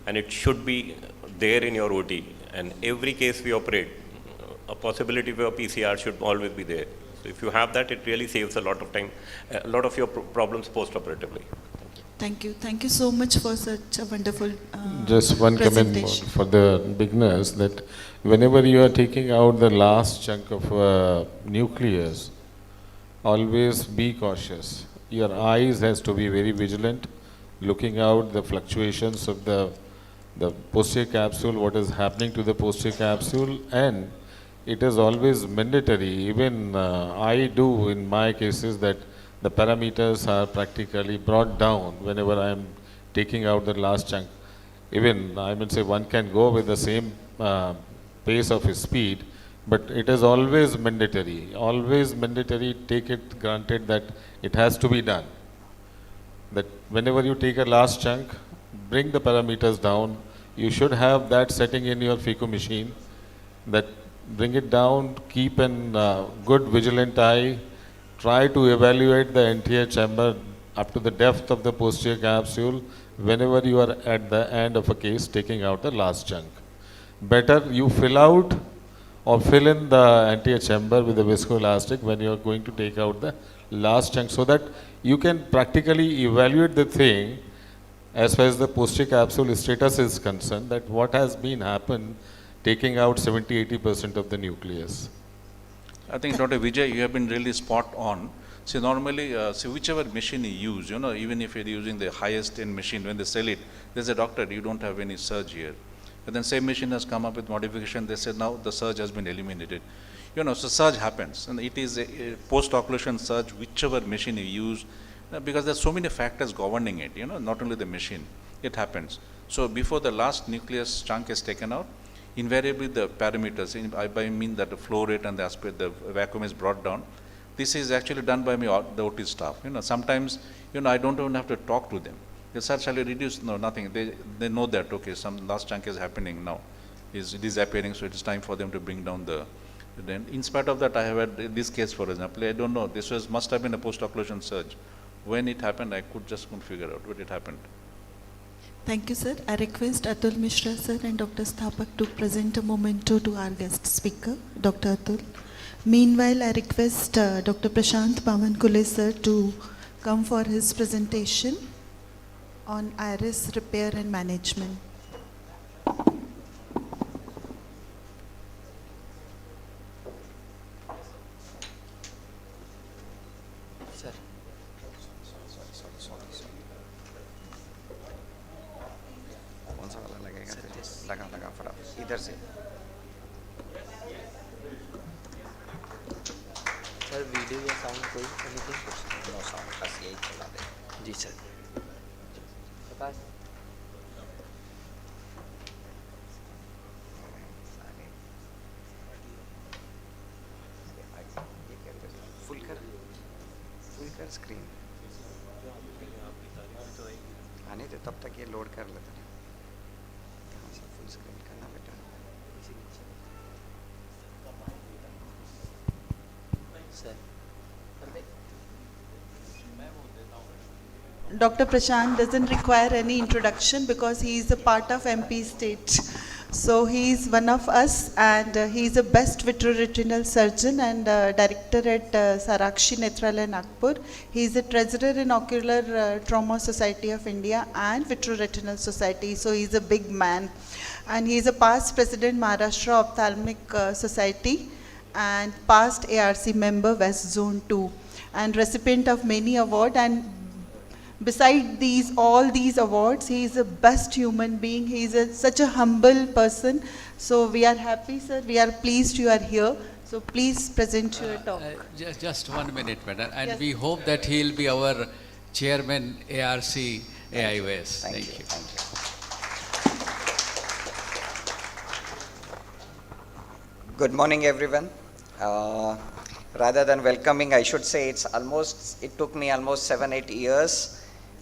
and it should be there in your OT. And every case we operate, a possibility for a PCR should always be there. So if you have that, it really saves a lot of time, a lot of your problems post-operatively. Thank you. Thank you so much for such a wonderful Just one comment for the beginners, that whenever you are taking out the last chunk of nucleus, always be cautious. Your eyes has to be very vigilant, looking out the fluctuations of the posterior capsule, what is happening to the posterior capsule, and it is always mandatory. Even I do in my cases that the parameters are practically brought down whenever I am taking out the last chunk. Even I would say one can go with the same pace of speed, but it is always mandatory. Always mandatory. Take it granted that it has to be done. That whenever you take a last chunk, bring the parameters down. You should have that setting in your FICO machine. That bring it down, keep an good vigilant eye, try to evaluate the anterior chamber up to the depth of the posterior capsule whenever you are at the end of a case taking out the last chunk. Better you fill out or fill in the anterior chamber with the viscoelastic when you are going to take out the last chunk, so that you can practically evaluate the thing as far as the posterior capsule status is concerned, that what has been happened taking out 70-80% of the nucleus. I think Dr. Vijay, you have been really spot on. See, normally, whichever machine you use, even if you're using the highest end machine, when they sell it, they say, doctor, you don't have any surge here. But then same machine has come up with modification, they said now the surge has been eliminated. So surge happens, and it is a post-occlusion surge, whichever machine you use, because there's so many factors governing it, not only the machine, it happens. So before the last nucleus chunk is taken out, invariably the parameters, I mean that the flow rate and the aspect, the vacuum is brought down. This is actually done by me, the OT staff. Sometimes, I don't even have to talk to them. They said, shall I reduce? No, nothing. They know that, okay, some last chunk is happening now, is disappearing, so it is time for them to bring down the, then in spite of that, I have had this case, for example, I don't know, must have been a post-occlusion surge. When it happened, I couldn't figure out, but it happened. Thank you, sir. I request Atul Mishra, sir, and Dr. Sthapak to present a memento to our guest speaker, Dr. Atul. Meanwhile, I request Dr. Prashant Pawankule, sir, to come for his presentation on iris repair and management. कौन सा वाला लगेगा फिर? लगा फटाफट इधर से। Sir video या साउंड कोई एनीथिंग? नो साउंड, बस यही चला दे। जी सर। प्रकाश फुल कर स्क्रीन आने दे, तब तक ये लोड कर लेता है। फुल स्क्रीन करना बेटा। Dr. Prashant doesn't require any introduction because he is a part of MP state. So he is one of us, and he is a best vitreoretinal surgeon and director at Sarakshi Nethralaya Nagpur. He is a treasurer in Ocular Trauma Society of India and Vitreoretinal Society. So he is a big man, and he is a past president Maharashtra Ophthalmic Society and past ARC member West Zone 2, and recipient of many awards. And beside all these awards, he is the best human being. He is such a humble person. So we are happy, sir. We are pleased you are here. So please present your talk. Just 1 minute, madam. And Yes. we hope that he will be our chairman ARC AIOS. Thank you. Thank you. Good morning, everyone. Rather than welcoming, I should say it took me almost 7-8 years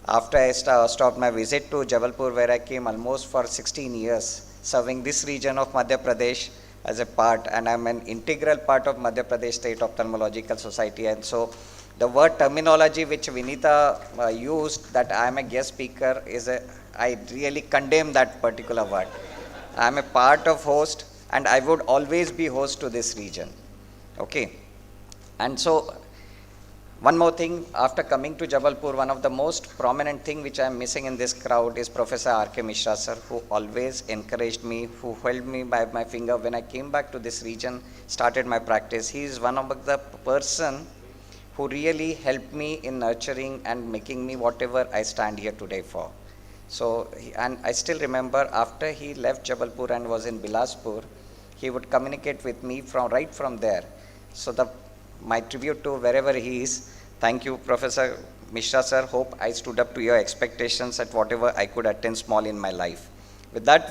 after I stopped my visit to Jabalpur, where I came almost for 16 years, serving this region of Madhya Pradesh as a part, and I'm an integral part of Madhya Pradesh State Ophthalmological Society. And so the word terminology which Vinita used, that I'm a guest speaker, I really condemn that particular word. I'm a part of host, and I would always be host to this region. Okay. And so, one more thing, after coming to Jabalpur, one of the most prominent thing which I am missing in this crowd is Professor R.K. Mishra, sir, who always encouraged me, who held me by my finger when I came back to this region, started my practice. He is one of the person who really helped me in nurturing and making me whatever I stand here today for. So, and I still remember after he left Jabalpur and was in Bilaspur, he would communicate with me right from there. So my tribute to wherever he is. Thank you, Professor Mishra, sir. Hope I stood up to your expectations at whatever I could attain small in my life. With that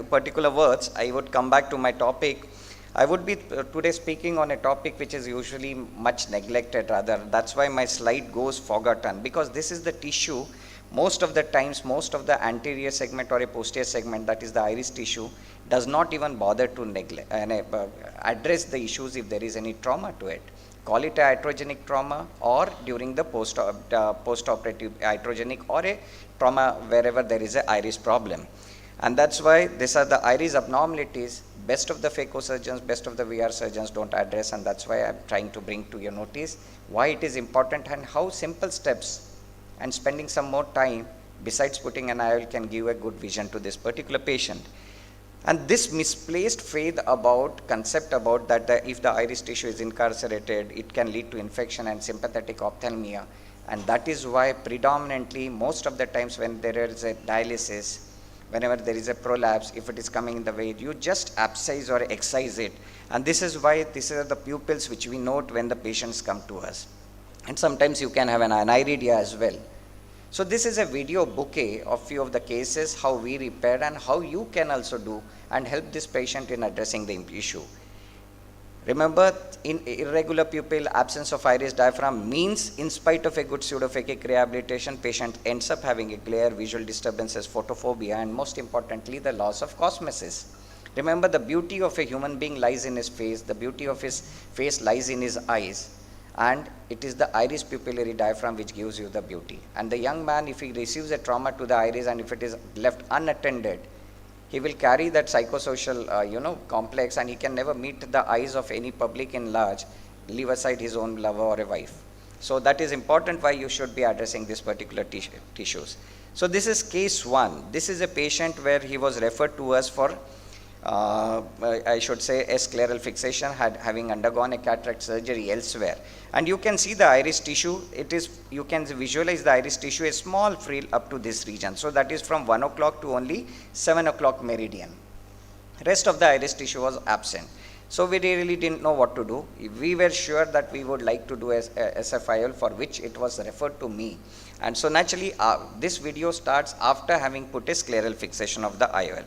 particular words, I would come back to my topic. I would be today speaking on a topic which is usually much neglected rather. That's why my slide goes forgotten, because this is the tissue. Most of the times, most of the anterior segment or a posterior segment, that is the iris tissue, does not even bother to neglect address the issues if there is any trauma to it. Call it a iatrogenic trauma, or during the post-operative iatrogenic, or a trauma wherever there is a iris problem. And that's why these are the iris abnormalities. Best of the phacosurgeons, best of the VR surgeons don't address, and that's why I'm trying to bring to your notice why it is important and how simple steps and spending some more time besides putting an IOL can give a good vision to this particular patient. And this misplaced faith about concept about that if the iris tissue is incarcerated, it can lead to infection and sympathetic ophthalmia. And that is why predominantly most of the times when there is a dialysis, whenever there is a prolapse, if it is coming in the way, you just abscise or excise it. And this is why these are the pupils which we note when the patients come to us. And sometimes you can have an aniridia as well. So this is a video bouquet of few of the cases, how we repaired and how you can also do and help this patient in addressing the issue. Remember, in irregular pupil, absence of iris diaphragm means in spite of a good pseudophakic rehabilitation, patient ends up having a glare, visual disturbances, photophobia, and most importantly, the loss of cosmesis. Remember, the beauty of a human being lies in his face, the beauty of his face lies in his eyes, and it is the iris pupillary diaphragm which gives you the beauty. And the young man, if he receives a trauma to the iris and if it is left unattended, he will carry that psychosocial complex, and he can never meet the eyes of any public in large, leave aside his own lover or a wife. So that is important why you should be addressing this particular tissues. So this is case 1. This is a patient where he was referred to us for I should say a scleral fixation, having undergone a cataract surgery elsewhere. And you can see the iris tissue, you can visualize the iris tissue, a small frill up to this region. So that is from 1 o'clock to only 7 o'clock meridian. Rest of the iris tissue was absent. So we really didn't know what to do. We were sure that we would like to do a SFIOL, for which it was referred to me. And so naturally this video starts after having put a scleral fixation of the IOL.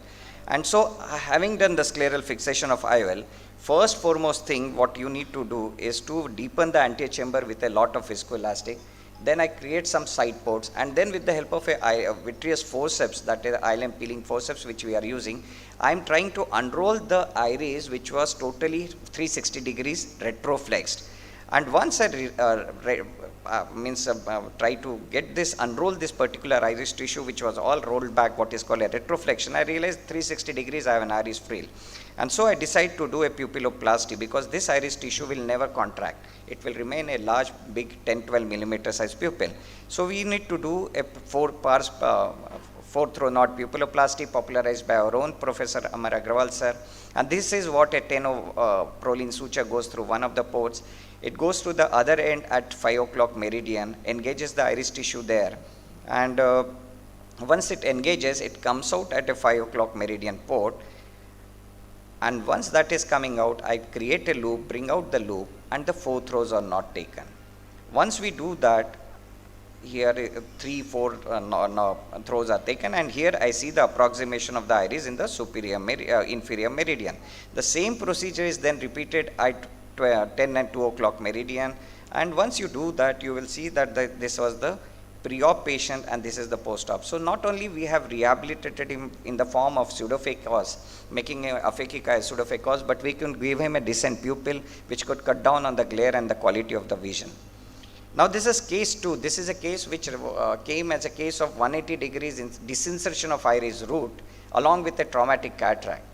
And so having done the scleral fixation of IOL, first foremost thing what you need to do is to deepen the antechamber with a lot of viscoelastic. Then I create some side ports, and then with the help of a vitreous forceps, that is ILM peeling forceps which we are using, I am trying to unroll the iris which was totally 360 degrees retroflexed. And once I try to get this, unroll this particular iris tissue which was all rolled back, what is called a retroflexion, I realized 360 degrees I have an iris frill. And so I decide to do a pupilloplasty, because this iris tissue will never contract. It will remain a large, big 10-12 millimeter size pupil. So we need to do a 4-throw knot pupilloplasty popularized by our own Professor Amar Agrawal sir. And this is what a 10 proline suture goes through one of the ports. It goes to the other end at 5 o'clock meridian, engages the iris tissue there, and once it engages, it comes out at a 5 o'clock meridian port. And once that is coming out, I create a loop, bring out the loop, and the 4 throws are not taken. Once we do that, here 3-4 throws are taken, and here I see the approximation of the iris in the inferior meridian. The same procedure is then repeated at 10 and 2 o'clock meridian, and once you do that, you will see that this was the pre-op patient and this is the post-op. So not only we have rehabilitated him in the form of pseudophakic, making a aphakic eye pseudophakic, but we can give him a decent pupil which could cut down on the glare and the quality of the vision. Now this is case 2. This is a case which came as a case of 180 degrees in disinsertion of iris root along with a traumatic cataract.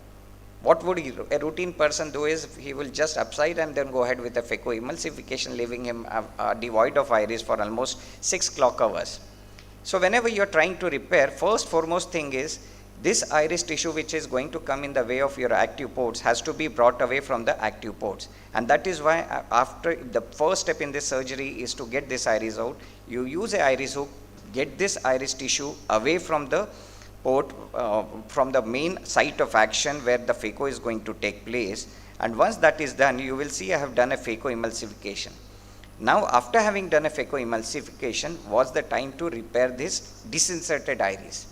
What would a routine person do is he will just upside and then go ahead with a phacoemulsification, leaving him devoid of iris for almost 6 clock hours. So whenever you are trying to repair, first foremost thing is this iris tissue which is going to come in the way of your active ports has to be brought away from the active ports. And that is why after the first step in this surgery is to get this iris out. You use a iris hook, get this iris tissue away from the port, from the main site of action where the phaco is going to take place. And once that is done, you will see I have done a phacoemulsification. Now after having done a phacoemulsification, was the time to repair this disinserted iris.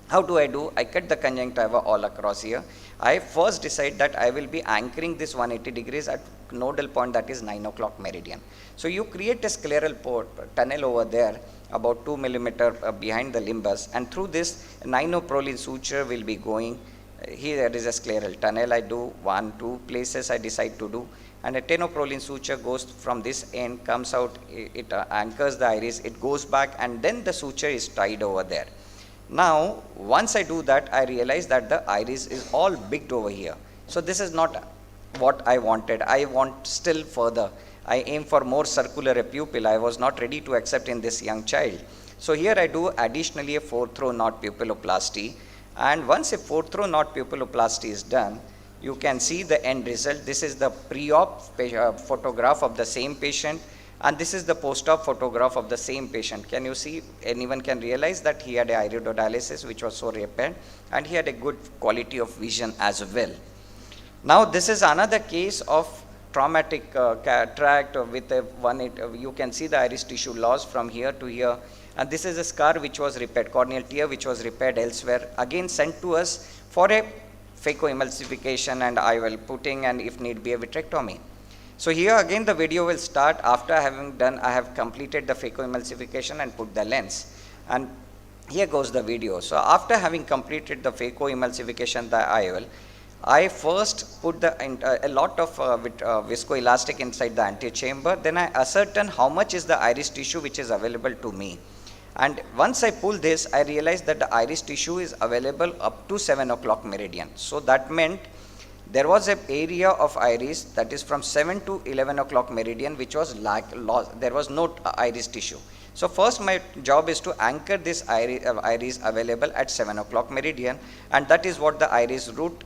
How do? I cut the conjunctiva all across here. I first decide that I will be anchoring this 180 degrees at nodal point, that is 9 o'clock meridian. So you create a scleral tunnel over there about 2 millimeter behind the limbus, and through this 9-proline suture will be going. Here there is a scleral tunnel. I do 1-2 places I decide to do, and a 10-proline suture goes from this end, comes out, it anchors the iris, it goes back, and then the suture is tied over there. Now, once I do that, I realize that the iris is all bigged over here. So this is not what I wanted. I want still further. I aim for more circular a pupil. I was not ready to accept in this young child. So here I do additionally a 4th row knot pupilloplasty. And once a 4th row knot pupilloplasty is done, you can see the end result. This is the pre-op photograph of the same patient. And this is the post-op photograph of the same patient. Can you see? Anyone can realize that he had a iridodialysis which was so rapid, and he had a good quality of vision as well. Now this is another case of traumatic cataract with a you can see the iris tissue loss from here to here, and this is a scar which was repaired, corneal tear which was repaired elsewhere, again sent to us for a phacoemulsification and IOL putting, and if need be a vitrectomy. So here again the video will start after I have completed the phacoemulsification and put the lens, and here goes the video. So after having completed the phacoemulsification, the IOL, I first put a lot of viscoelastic inside the antechamber, then I ascertain how much is the iris tissue which is available to me. And once I pull this, I realized that the iris tissue is available up to 7 o'clock meridian. So that meant there was an area of iris that is from 7 to 11 o'clock meridian which was lost. There was no iris tissue. So first my job is to anchor this iris available at 7 o'clock meridian, and that is what the iris root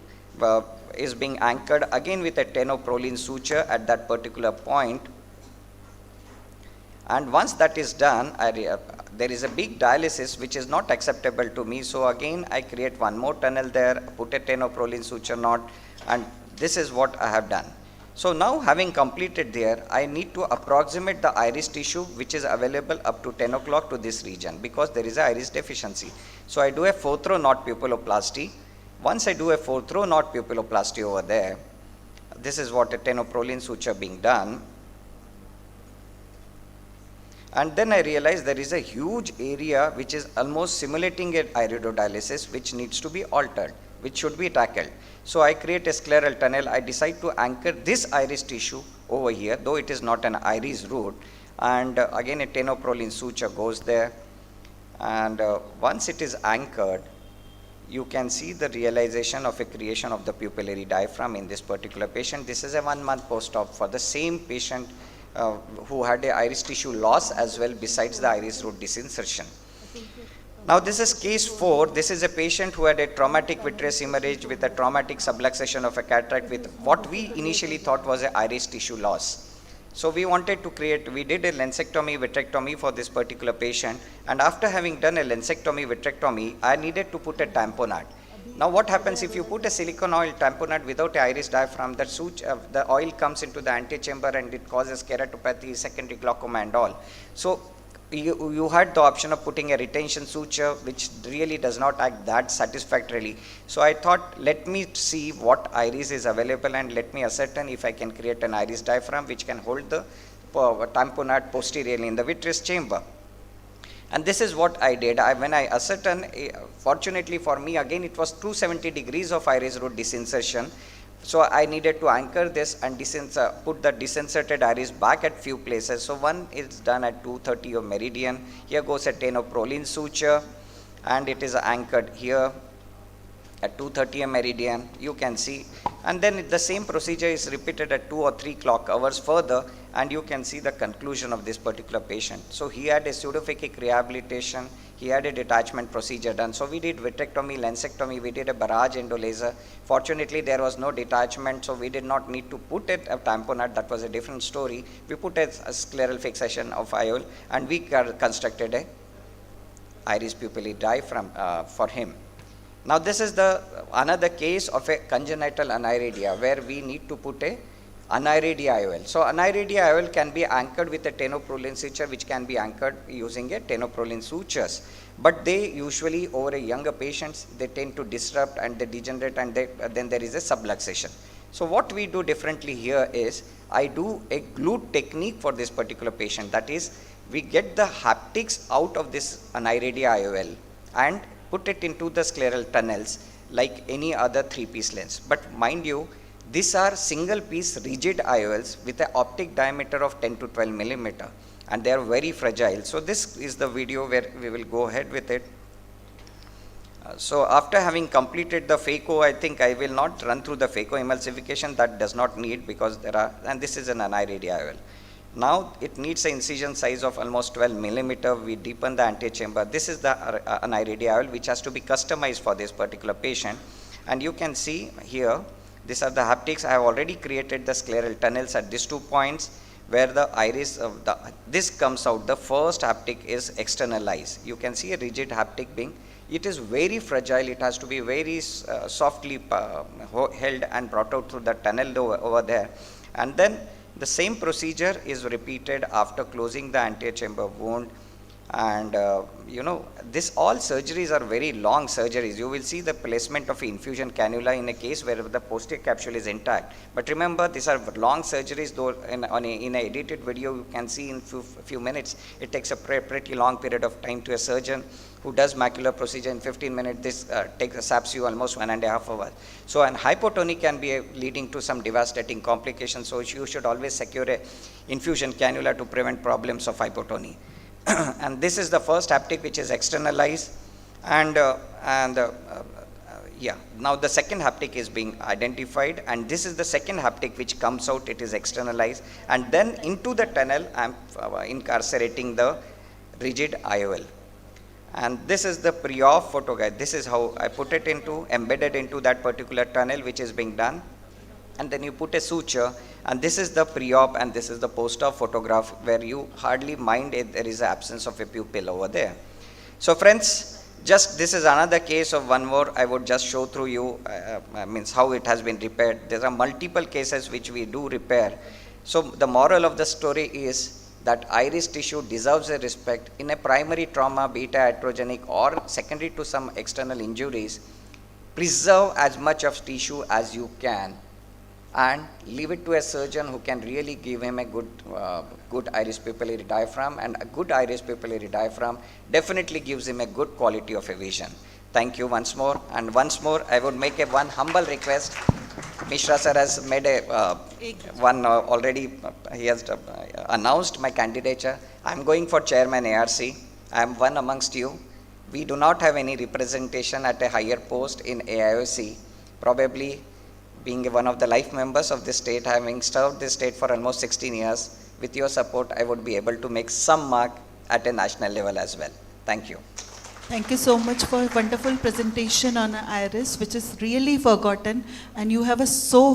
is being anchored again with a 10-proline suture at that particular point. And once that is done, there is a big dialysis which is not acceptable to me. So again I create one more tunnel there, put a 10-proline suture knot, and this is what I have done. So now having completed there, I need to approximate the iris tissue which is available up to 10 o'clock to this region, because there is a iris deficiency. So I do a 4th row knot pupilloplasty. Once I do a 4th row knot pupilloplasty over there, this is what a 10-proline suture being done. And then I realize there is a huge area which is almost simulating an iridodialysis which needs to be altered, which should be tackled. So I create a scleral tunnel. I decide to anchor this iris tissue over here, though it is not an iris root, and again a 10-proline suture goes there, and once it is anchored, you can see the realization of a creation of the pupillary diaphragm in this particular patient. This is a 1-month post-op for the same patient who had a iris tissue loss as well, besides the iris root disinsertion. Now this is case 4. This is a patient who had a traumatic vitreous hemorrhage with a traumatic subluxation of a cataract with what we initially thought was an iris tissue loss. So we wanted to we did a lensectomy, vitrectomy for this particular patient, and after having done a lensectomy, vitrectomy, I needed to put a tamponade. Now what happens if you put a silicone oil tamponade without a iris diaphragm? That the oil comes into the antechamber and it causes keratopathy, secondary glaucoma and all. So you had the option of putting a retention suture, which really does not act that satisfactorily. So I thought, let me see what iris is available and let me ascertain if I can create an iris diaphragm which can hold the tamponade posteriorly in the vitreous chamber. And this is what I did. When I ascertained, fortunately for me, again it was 270 degrees of iris root disinsertion. So I needed to anchor this and put the disinserted iris back at few places. So one is done at 230 of meridian. Here goes a 10-proline suture, and it is anchored here at 230 meridian. You can see, and then the same procedure is repeated at 2 or 3 clock hours further, and you can see the conclusion of this particular patient. So he had a pseudophakic rehabilitation. He had a detachment procedure done. So we did vitrectomy, lensectomy, we did a barrage endolaser. Fortunately, there was no detachment, so we did not need to put a tamponade. That was a different story. We put a scleral fixation of IOL, and we constructed a iris pupillary diaphragm for him. Now this is another case of a congenital aniridia where we need to put a anaerated IOL. So anaerated IOL can be anchored with a tenoprolene suture, which can be anchored using a tenoprolene sutures. But they usually, over a younger patients, they tend to disrupt and they degenerate, and then there is a subluxation. So what we do differently here is, I do a glute technique for this particular patient. That is, we get the haptics out of this anaerated IOL and put it into the scleral tunnels like any other 3-piece lens. But mind you, these are single piece rigid IOLs with an optic diameter of 10 to 12 millimeter, and they are very fragile. So this is the video where we will go ahead with it. So after having completed the phaco, I think I will not run through the phaco emulsification. That does not need, because there are, and this is an anaerated IOL. Now it needs an incision size of almost 12 millimeter. We deepen the antechamber. This is the anaerated IOL, which has to be customized for this particular patient. And you can see here, these are the haptics. I have already created the scleral tunnels at these 2 points where the iris of this comes out. The first haptic is externalized. You can see a rigid haptic being. It is very fragile. It has to be very softly held and brought out through the tunnel over there. And then the same procedure is repeated after closing the antechamber wound. And this all surgeries are very long surgeries. You will see the placement of infusion cannula in a case where the posterior capsule is intact. But remember, these are long surgeries, though in an edited video you can see in few minutes. It takes a pretty long period of time to a surgeon who does macular procedure in 15 minutes. This saps you almost 1.5 hours. So an hypotony can be leading to some devastating complications. So you should always secure a infusion cannula to prevent problems of hypotony. And this is the first haptic, which is externalized, yeah, now the second haptic is being identified, and this is the second haptic which comes out. It is externalized, and then into the tunnel I am incarcerating the rigid IOL. And this is the pre-op photo, guys. This is how I put it embedded into that particular tunnel which is being done. And then you put a suture, and this is the pre-op and this is the post-op photograph, where you hardly mind if there is an absence of a pupil over there. So friends, just this is another case of one more. I would just show through you means how it has been repaired. There are multiple cases which we do repair. So the moral of the story is that iris tissue deserves a respect. In a primary trauma, beta iatrogenic or secondary to some external injuries, preserve as much of tissue as you can and leave it to a surgeon who can really give him a good iris pupillary diaphragm, and a good iris pupillary diaphragm definitely gives him a good quality of a vision. Thank you once more. And once more, I would make one humble request. Mishra sir has made one already, he has announced my candidature. I am going for chairman ARC. I am one amongst you. We do not have any representation at a higher post in AIOC. Probably being one of the life members of this state, having served this state for almost 16 years, with your support, I would be able to make some mark at a national level as well. Thank you. Thank you so much for a wonderful presentation on iris, which is really forgotten, and you have a so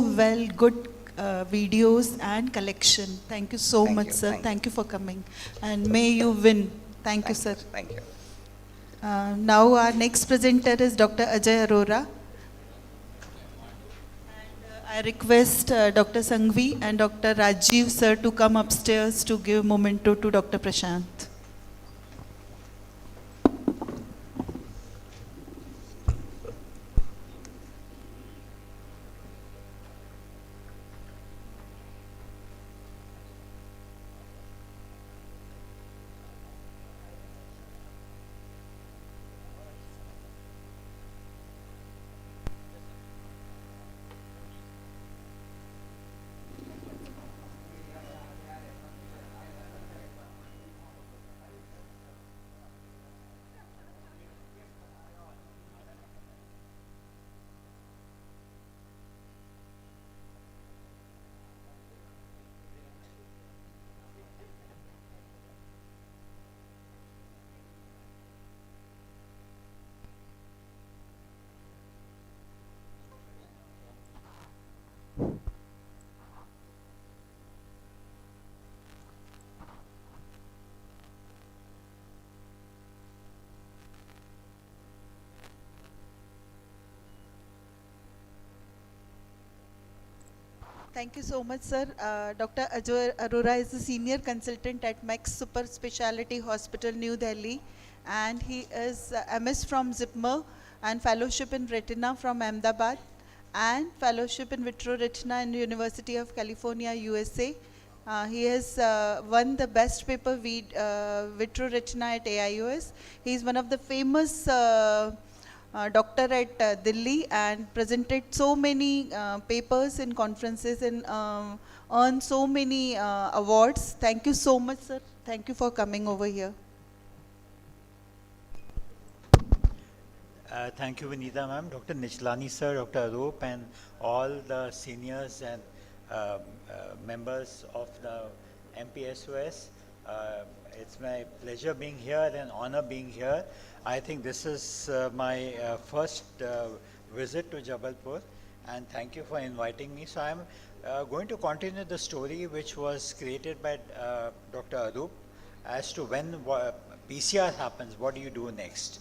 good videos and collection. Thank you so much, sir. Thank you for coming, and may you win. Thank you, sir. Thank you. Now our next presenter is Dr. Ajay Arora. I request Dr. Sanghvi and Dr. Rajiv sir to come upstairs to give memento to Dr. Prashant. Thank you so much, sir. Dr. Ajay Arora is a senior consultant at Max Super Speciality Hospital, New Delhi, and he is MS from Zipmer and fellowship in Retina from Ahmedabad and fellowship in Vitro Retina in University of California, USA. He has won the best paper Vitro Retina at AIOS. He is one of the famous doctor at Delhi and presented so many papers in conferences and earned so many awards. Thank you so much, sir. Thank you for coming over here. Thank you, Vinita ma'am, Dr. Nichlani sir, Dr. Arup, and all the seniors and members of the MPSOS. It's my pleasure being here and honor being here. I think this is my first visit to Jabalpur, and thank you for inviting me. So I'm going to continue the story which was created by Dr. Arup as to when PCR happens, what do you do next?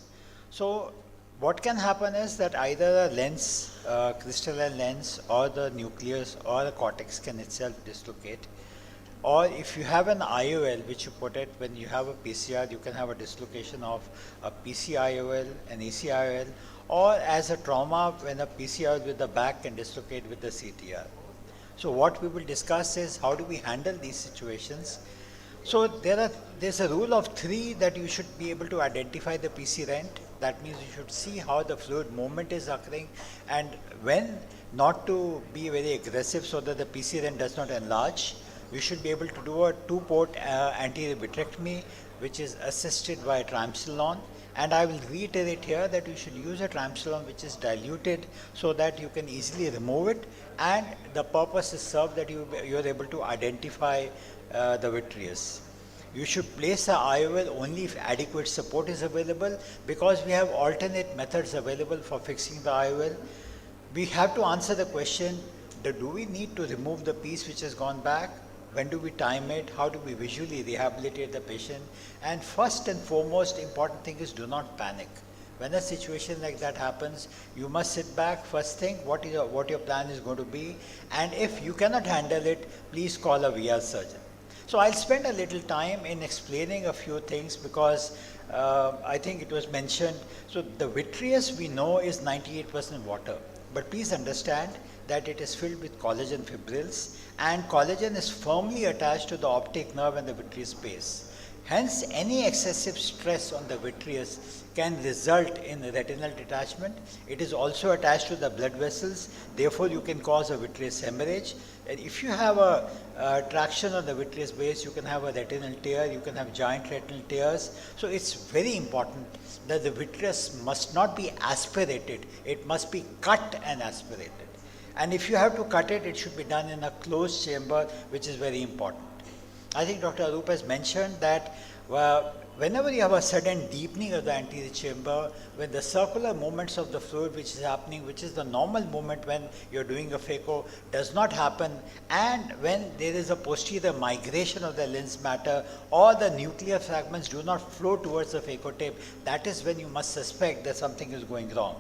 So what can happen is that either a lens, crystalline lens, or the nucleus or the cortex can itself dislocate. Or if you have an IOL, which you put it when you have a PCR, you can have a dislocation of a PCIOL, an ACIOL, or as a trauma when a PCR with the back can dislocate with the CTR. So what we will discuss is how do we handle these situations. So there's a rule of 3 that you should be able to identify the PC rent. That means you should see how the fluid movement is occurring and when not to be very aggressive so that the PC rent does not enlarge. You should be able to do a 2-port anterior vitrectomy, which is assisted by triamcinolone. And I will reiterate here that you should use a triamcinolone which is diluted so that you can easily remove it, and the purpose is served that you are able to identify the vitreous. You should place the IOL only if adequate support is available, because we have alternate methods available for fixing the IOL. We have to answer the question, do we need to remove the piece which has gone back? When do we time it? How do we visually rehabilitate the patient? And first and foremost important thing is do not panic. When a situation like that happens, you must sit back, first think what your plan is going to be, and if you cannot handle it, please call a VR surgeon. So I'll spend a little time in explaining a few things because I think it was mentioned. So the vitreous we know is 98% water, but please understand that it is filled with collagen fibrils, and collagen is firmly attached to the optic nerve and the vitreous space. Hence, any excessive stress on the vitreous can result in retinal detachment. It is also attached to the blood vessels, therefore you can cause a vitreous hemorrhage. And if you have a traction on the vitreous base, you can have a retinal tear, you can have giant retinal tears. So it's very important that the vitreous must not be aspirated, it must be cut and aspirated. And if you have to cut it, it should be done in a closed chamber, which is very important. I think Dr. Arup has mentioned that whenever you have a sudden deepening of the anterior chamber, when the circular movements of the fluid which is happening, which is the normal movement when you're doing a phaco, does not happen, and when there is a posterior migration of the lens matter or the nuclear fragments do not flow towards the phacotape, that is when you must suspect that something is going wrong.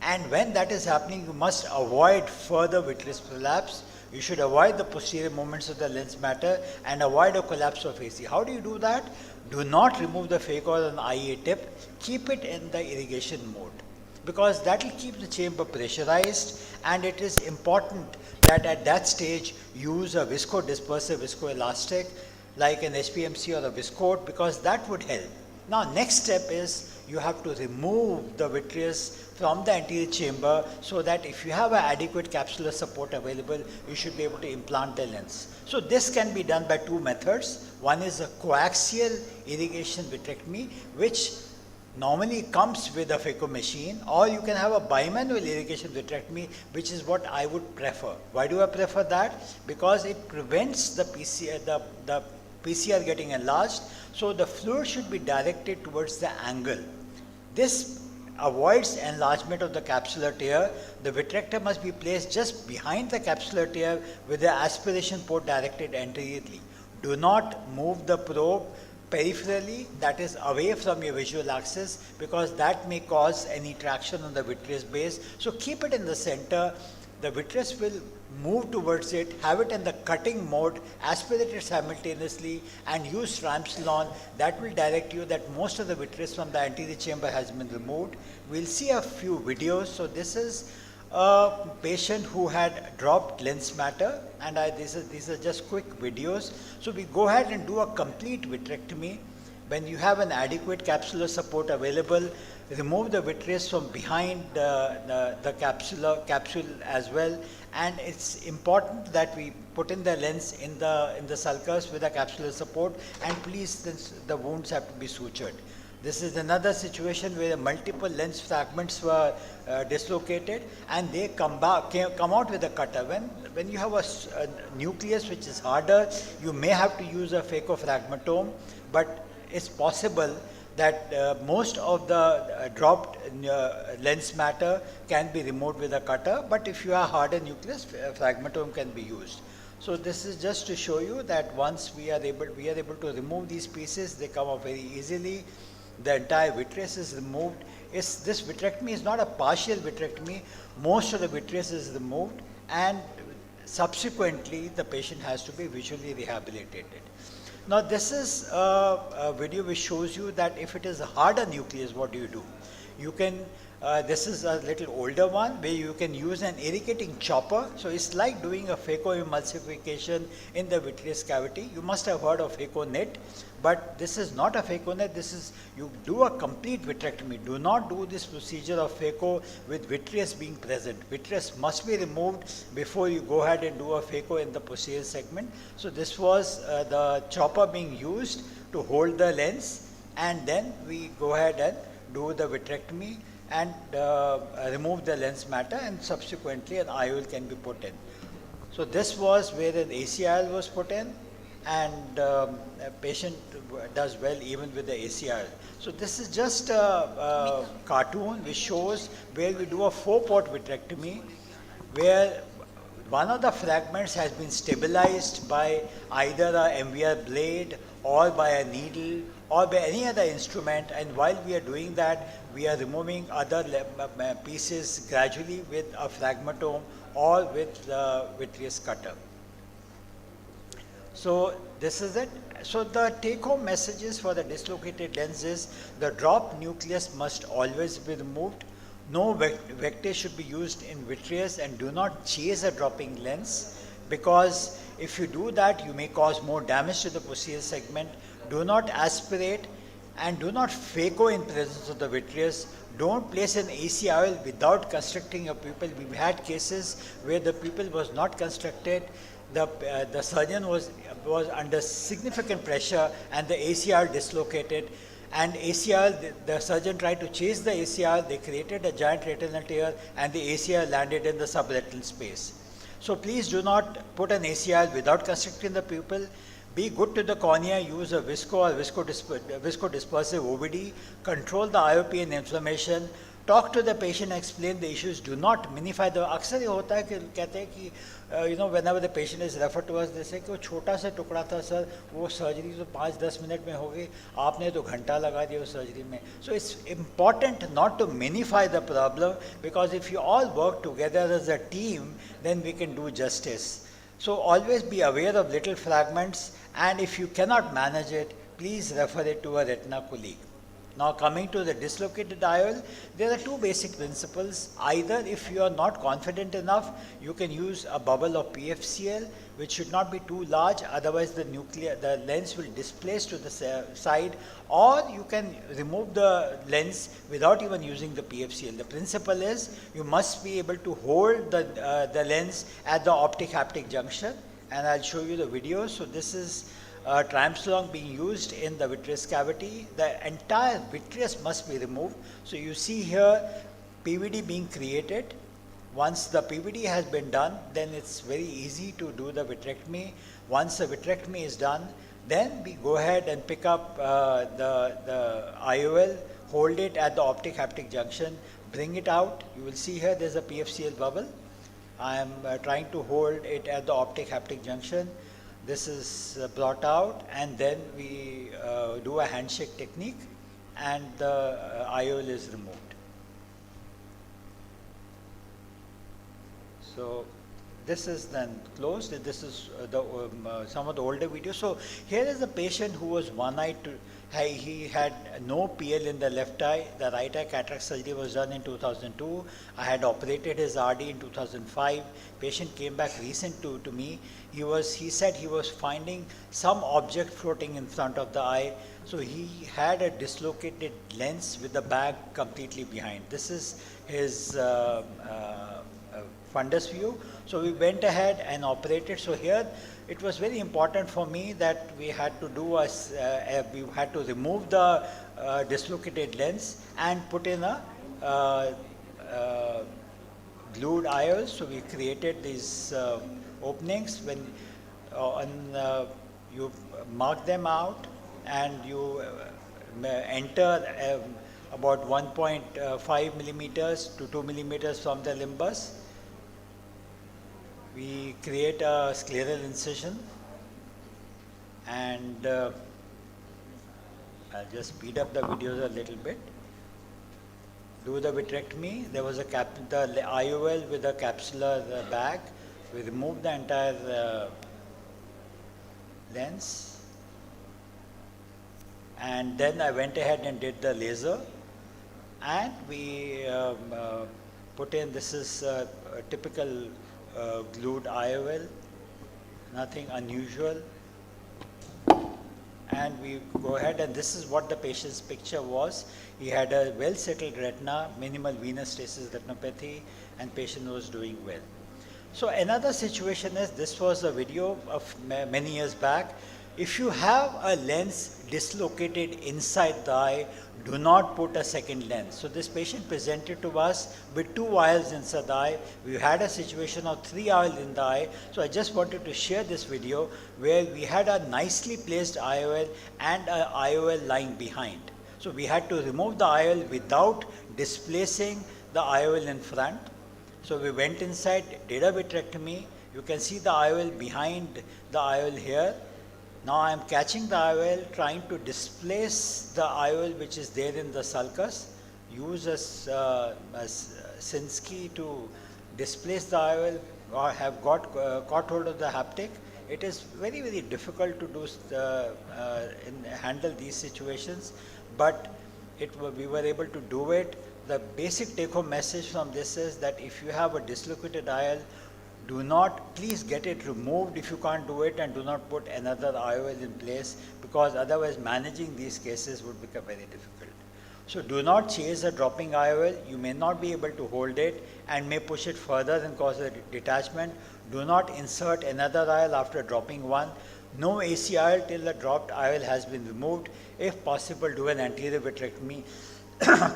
And when that is happening, you must avoid further vitreous prolapse. You should avoid the posterior movements of the lens matter and avoid a collapse of AC. How do you do that? Do not remove the phaco on the IA tip. Keep it in the irrigation mode, because that will keep the chamber pressurized, and it is important that at that stage use a visco-dispersive viscoelastic like an HPMC or a viscoat, because that would help. Now next step is you have to remove the vitreous from the anterior chamber so that if you have an adequate capsular support available, you should be able to implant the lens. So this can be done by 2 methods. One is a coaxial irrigation vitrectomy, which normally comes with a phaco machine, or you can have a bimanual irrigation vitrectomy, which is what I would prefer. Why do I prefer that? Because it prevents the PCR getting enlarged, so the fluid should be directed towards the angle. This avoids enlargement of the capsular tear. The vitrector must be placed just behind the capsular tear with the aspiration port directed anteriorly. Do not move the probe peripherally, that is away from your visual axis, because that may cause any traction on the vitreous base. So keep it in the center. The vitreous will move towards it, have it in the cutting mode, aspirate it simultaneously, and use triamcinolone. That will direct you that most of the vitreous from the anterior chamber has been removed. We'll see a few videos. So this is a patient who had dropped lens matter, and these are just quick videos. So we go ahead and do a complete vitrectomy. When you have an adequate capsular support available, remove the vitreous from behind the capsule as well. And it's important that we put in the lens in the sulcus with a capsular support, and please, the wounds have to be sutured. This is another situation where multiple lens fragments were dislocated, and they come out with a cutter. When you have a nucleus which is harder, you may have to use a phacophragmatome, but it's possible that most of the dropped lens matter can be removed with a cutter, but if you have harder nucleus, fragmatome can be used. So this is just to show you that once we are able to remove these pieces, they come out very easily. The entire vitreous is removed. This vitrectomy is not a partial vitrectomy. Most of the vitreous is removed, and subsequently the patient has to be visually rehabilitated. Now this is a video which shows you that if it is a harder nucleus, what do? You can, this is a little older one where you can use an irrigating chopper. So it's like doing a phacoemulsification in the vitreous cavity. You must have heard of phaconet, but this is not a phaconet. This is, you do a complete vitrectomy. Do not do this procedure of phaco with vitreous being present. Vitreous must be removed before you go ahead and do a phaco in the posterior segment. So this was the chopper being used to hold the lens, and then we go ahead and do the vitrectomy and remove the lens matter, and subsequently an IOL can be put in. So this was where an ACIL was put in, and a patient does well even with the ACIL. So this is just a cartoon which shows where we do a 4-port vitrectomy, where one of the fragments has been stabilized by either a MVR blade or by a needle or by any other instrument, and while we are doing that, we are removing other pieces gradually with a fragmatome or with the vitreous cutter. So this is it. So the take-home messages for the dislocated lens is the drop nucleus must always be removed. No vector should be used in vitreous, and do not chase a dropping lens, because if you do that, you may cause more damage to the posterior segment. Do not aspirate, and do not phaco in presence of the vitreous. Don't place an ACIL without constructing a pupil. We've had cases where the pupil was not constructed. The surgeon was under significant pressure, and the ACIL dislocated. And ACIL, the surgeon tried to chase the ACIL, they created a giant retinal tear, and the ACIL landed in the subretinal space. So please do not put an ACIL without constructing the pupil. Be good to the cornea, use a visco or visco-dispersive OVD, control the IOP and inflammation, talk to the patient, explain the issues, do not minify the, अक्सर ये होता है कि कहते हैं कि whenever the patient is referred to us, they say कि वो छोटा सा टुकड़ा था सर, वो सर्जरी तो 5-10 मिनट में हो गई, आपने तो घंटा लगा दिया उस सर्जरी में. So it's important not to minify the problem, because if you all work together as a team, then we can do justice. So always be aware of little fragments, and if you cannot manage it, please refer it to a retina colleague. Now coming to the dislocated IOL, there are two basic principles. Either if you are not confident enough, you can use a bubble of PFCL, which should not be too large, otherwise the lens will displace to the side, or you can remove the lens without even using the PFCL. The principle is you must be able to hold the lens at the optic haptic junction, and I'll show you the video. So this is triamcinolone being used in the vitreous cavity. The entire vitreous must be removed. So you see here PVD being created. Once the PVD has been done, then it's very easy to do the vitrectomy. Once the vitrectomy is done, then we go ahead and pick up the IOL, hold it at the optic haptic junction, bring it out. You will see here there's a PFCL bubble. I am trying to hold it at the optic haptic junction. This is brought out, and then we do a handshake technique, and the IOL is removed. So this is then closed. This is some of the older videos. So here is a patient who was one-eyed. He had no PL in the left eye. The right eye cataract surgery was done in 2002. I had operated his RD in 2005. Patient came back recent to me. He said he was finding some object floating in front of the eye. So he had a dislocated lens with the bag completely behind. This is his fundus view. So we went ahead and operated. So here it was very important for me that we had to do we had to remove the dislocated lens and put in a glued IOL. So we created these openings. When you mark them out and you enter about 1.5 millimeters to 2 millimeters from the limbus. We create a scleral incision, and I'll just speed up the videos a little bit. Do the vitrectomy. There was the IOL with a capsular bag. We removed the entire lens, and then I went ahead and did the laser, and we put in, this is a typical glued IOL, nothing unusual. And we go ahead, and this is what the patient's picture was. He had a well settled retina, minimal venous stasis retinopathy, and patient was doing well. So another situation is, this was a video of many years back. If you have a lens dislocated inside the eye, do not put a second lens. So this patient presented to us with 2 IOLs inside the eye. We had a situation of 3 IOLs in the eye. So I just wanted to share this video where we had a nicely placed IOL and an IOL lying behind. So we had to remove the IOL without displacing the IOL in front. So we went inside, did a vitrectomy. You can see the IOL behind the IOL here. Now I am catching the IOL, trying to displace the IOL which is there in the sulcus. Use a Sinsky to displace the IOL, or have caught hold of the haptic. It is very, very difficult to do handle these situations, but we were able to do it. The basic take-home message from this is that if you have a dislocated IOL, do not, please get it removed if you can't do it, and do not put another IOL in place, because otherwise managing these cases would become very difficult. So do not chase a dropping IOL. You may not be able to hold it and may push it further and cause a detachment. Do not insert another IOL after dropping one. No AC IOL till the dropped IOL has been removed. If possible, do an anterior vitrectomy.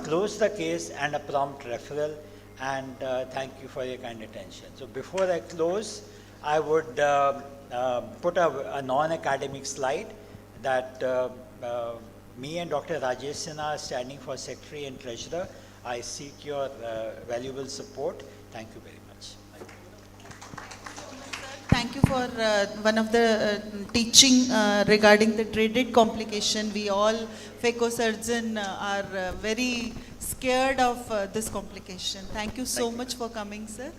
Close the case and a prompt referral. And thank you for your kind attention. So before I close, I would put a non-academic slide that me and Dr. Rajesh Sinha are standing for Secretary and Treasurer. I seek your valuable support. Thank you very much. Thank you for one of the teaching regarding the dreaded complication. We all phacosurgeon are very scared of this complication. Thank you so much for coming, sir.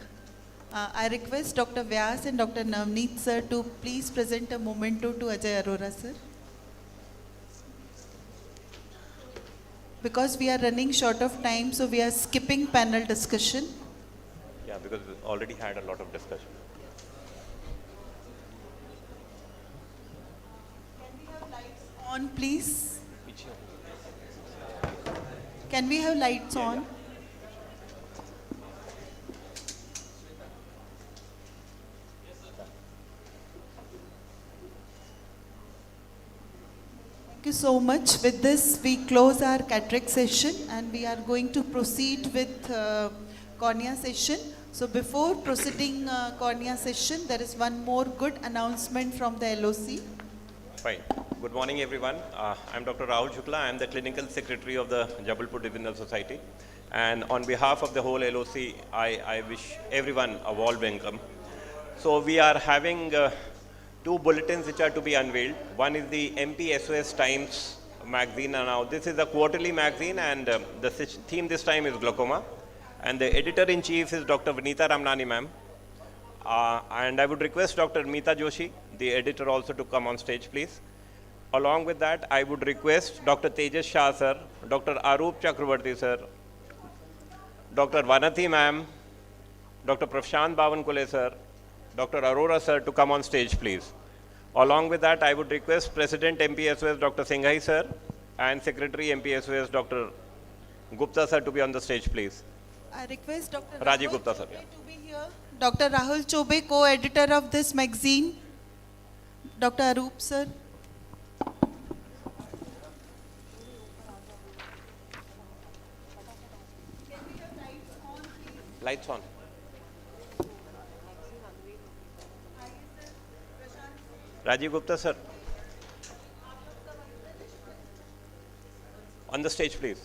I request Dr. Vyas and Dr. Navneet, sir, to please present a memento to Ajay Arora, sir. Because we are running short of time, so we are skipping panel discussion. Yeah, because we already had a lot of discussion. Can we have lights on, please? Can we have lights on? Thank you so much. With this, we close our cataract session and we are going to proceed with cornea session. So before proceeding cornea session, there is one more good announcement from the LOC. Fine. Good morning, everyone. I'm Dr. Rahul Shukla. I'm the Clinical Secretary of the Jabalpur Divisional Society. And on behalf of the whole LOC, I wish everyone a warm welcome. So we are having 2 bulletins which are to be unveiled. One is the MPSOS Times magazine. Now this is a quarterly magazine, and the theme this time is glaucoma. And the editor-in-chief is Dr. Vinita Ramnani ma'am. And I would request Dr. Meeta Joshi, the editor, also to come on stage, please. Along with that, I would request Dr. Tejas Shah, sir, Dr. Arup Chakravarti, sir, Dr. Vanati ma'am, Dr. Prashant Bavankule, sir, Dr. Arora, sir, to come on stage, please. Along with that, I would request President MPSOS, Dr. Singhai, sir, and Secretary MPSOS, Dr. Gupta, sir, to be on the stage, please. I request Dr. Rajiv Rahul Gupta, sir. Chobe to be here. Dr. Rahul Chobe, co-editor of this magazine. Dr. Arup, sir. Lights on. Rajiv Gupta, sir. On the stage, please.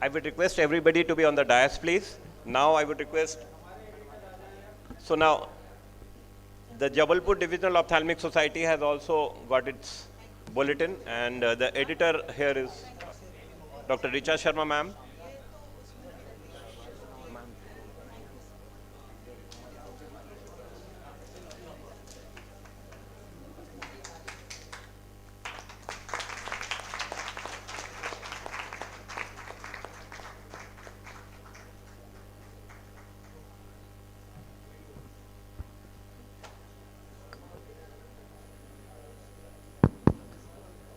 I would request everybody to be on the dais, please. Now I would request, so now the Jabalpur Divisional Ophthalmic Society has also got its bulletin, and the editor here is Dr. Richa Sharma ma'am.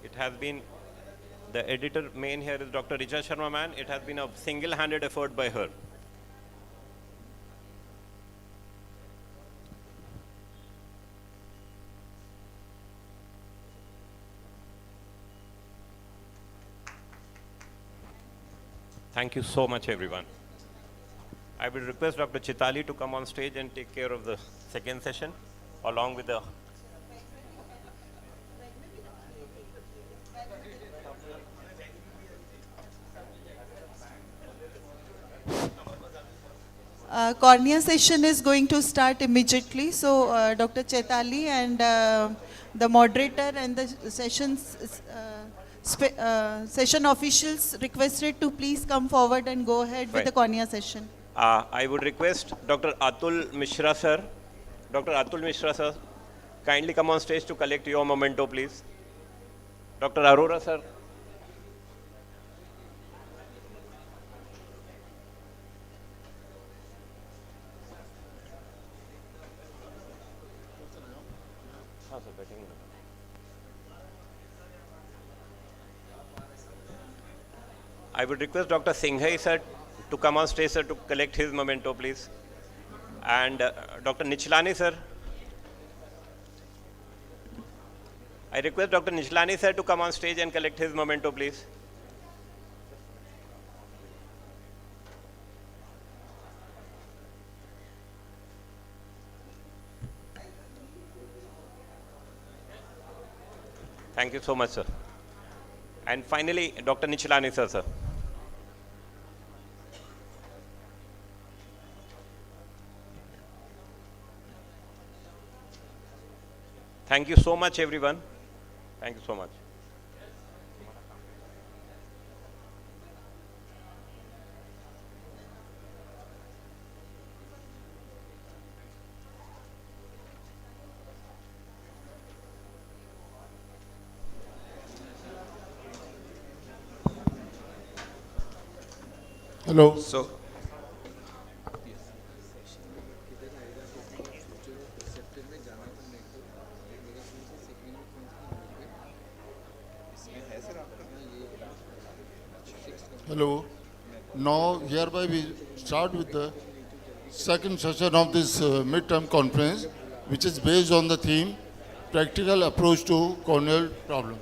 It has been, the editor main here is Dr. Richa Sharma ma'am. It has been a single-handed effort by her. Thank you so much, everyone. I will request Dr. Chitali to come on stage and take care of the second session, along with the Cornea session is going to start immediately. So Dr. Chaitali and the moderator and the session officials requested to please come forward and go ahead with the cornea session. I would request Dr. Atul Mishra, sir. Dr. Atul Mishra, sir, kindly come on stage to collect your memento, please. Dr. Arora, sir. I would request Dr. Singhai, sir, to come on stage, sir, to collect his memento, please. And Dr. Nichlani, sir. I request Dr. Nichlani, sir, to come on stage and collect his memento, please. Thank you so much, sir. And finally, Dr. Nichlani, sir. Thank you so much, everyone. Thank you so much. Hello. So, Hello. Now, hereby we start with the second session of this midterm conference, which is based on the theme Practical Approach to Corneal Problem.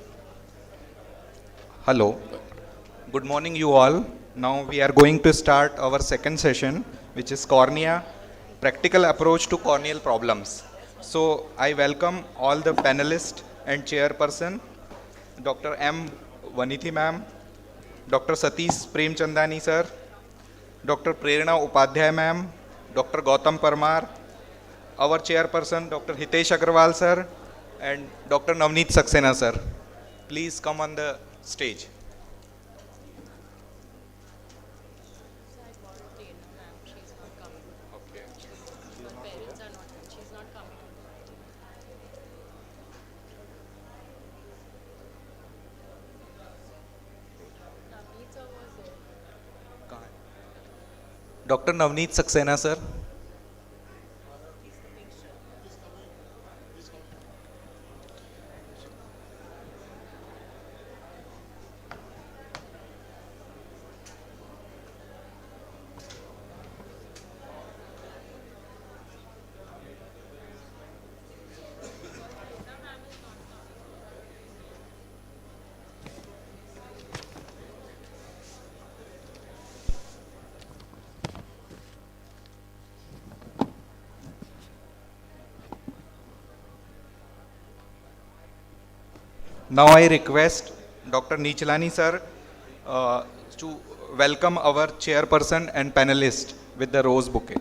Hello. Good morning, you all. Now we are going to start our second session, which is Cornea, Practical Approach to Corneal Problems. So I welcome all the panelists and chairperson, Dr. M. Vanithi ma'am, Dr. Satish Premchandani sir, Dr. Prerna Upadhyay ma'am, Dr. Gautam Parmar, our chairperson, Dr. Hitesh Agarwal sir, and Dr. Navneet Saxena sir. Please come on the stage. Dr. Navneet Saxena sir. Now I request Dr. Nichalani sir to welcome our chairperson and panelist with the rose bouquet.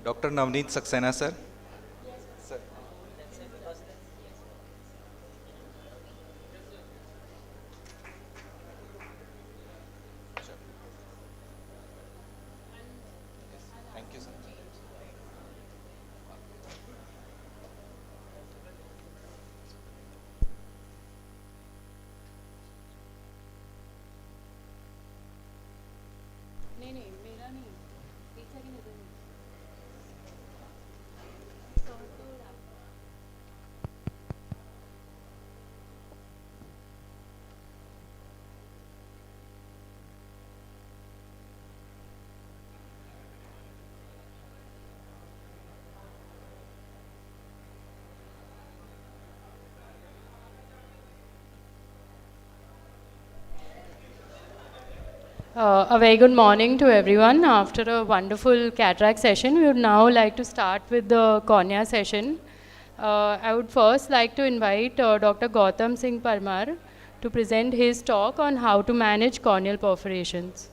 Dr. Navneet Saxena sir. Sir. Thank you, sir. नहीं मेरा नहीं पीछे की नजर नहीं A very good morning to everyone. After a wonderful cataract session, we would now like to start with the cornea session. I would first like to invite Dr. Gautam Singh Parmar to present his talk on how to manage corneal perforations.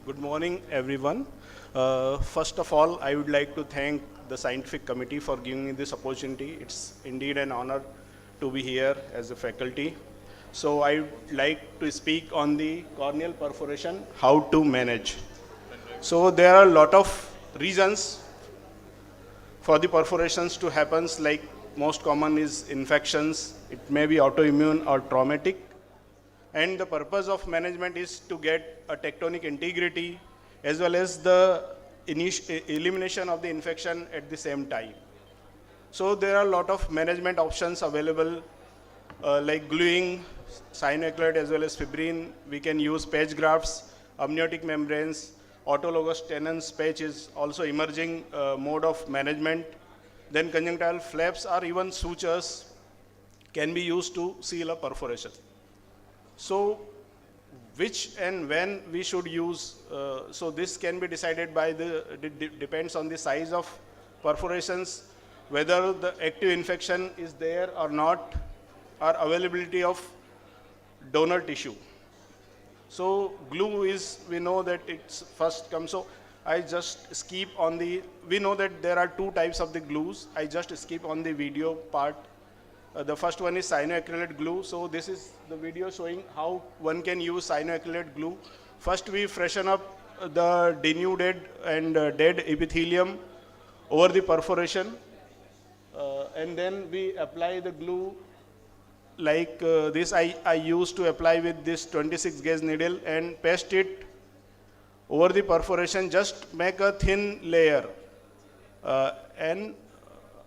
Good morning, everyone. First of all, I would like to thank the scientific committee for giving me this opportunity. It's indeed an honor to be here as a faculty. So I would like to speak on the corneal perforation, how to manage. So there are a lot of reasons for the perforations to happen, like most common is infections. It may be autoimmune or traumatic. And the purpose of management is to get a tectonic integrity as well as the elimination of the infection at the same time. So there are a lot of management options available, like gluing, cyanoacrylate as well as fibrin. We can use patch grafts, amniotic membranes, autologous tenons patch is also emerging mode of management. Then conjunctival flaps or even sutures can be used to seal a perforation. So which and when we should use, so this can be decided by depends on the size of perforations, whether the active infection is there or not, or availability of donor tissue. So glue is, we know that it's first comes, so I just skip on the, we know that there are two types of the glues. I just skip on the video part. The first one is cyanoacrylate glue. So this is the video showing how one can use cyanoacrylate glue. First we freshen up the denuded and dead epithelium over the perforation, and then we apply the glue like this. I used to apply with this 26 gauge needle and paste it over the perforation, just make a thin layer, and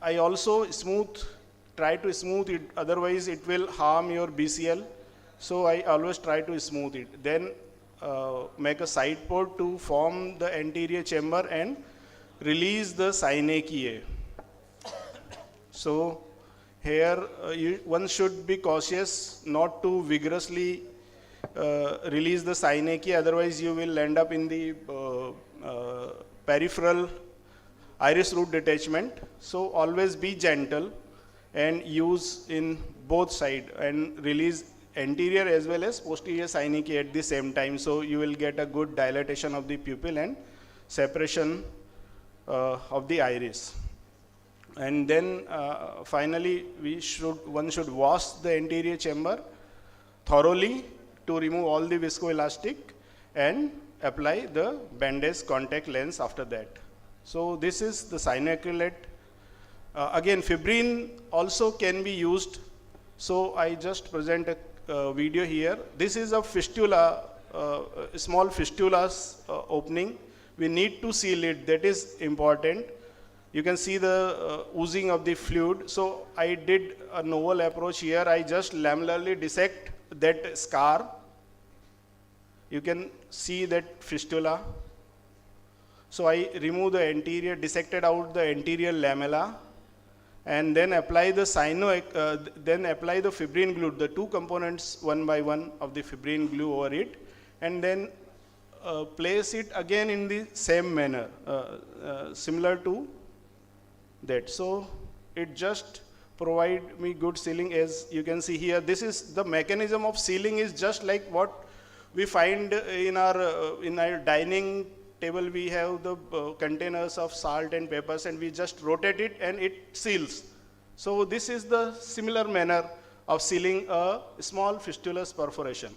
I also try to smooth it, otherwise it will harm your BCL. So I always try to smooth it. Then make a side port to form the anterior chamber and release the synechiae. So here one should be cautious not to vigorously release the synechiae, otherwise you will end up in the peripheral iris root detachment. So always be gentle and use in both sides and release anterior as well as posterior synechiae at the same time. So you will get a good dilatation of the pupil and separation of the iris. And then finally one should wash the anterior chamber thoroughly to remove all the viscoelastic and apply the bandage contact lens after that. So this is the cyanoacrylate. Again, fibrin also can be used. So I just present a video here. This is a fistula, small fistula's opening. We need to seal it. That is important. You can see the oozing of the fluid. So I did a novel approach here. I just lamellarly dissect that scar. You can see that fistula. So I remove the anterior, dissected out the anterior lamella, and then apply the then apply the fibrin glue, the two components one by one of the fibrin glue over it, and then place it again in the same manner, similar to that. So it just provide me good sealing. As you can see here, this is the mechanism of sealing is just like what we find in our dining table. We have the containers of salt and peppers, and we just rotate it and it seals. So this is the similar manner of sealing a small fistulous perforation.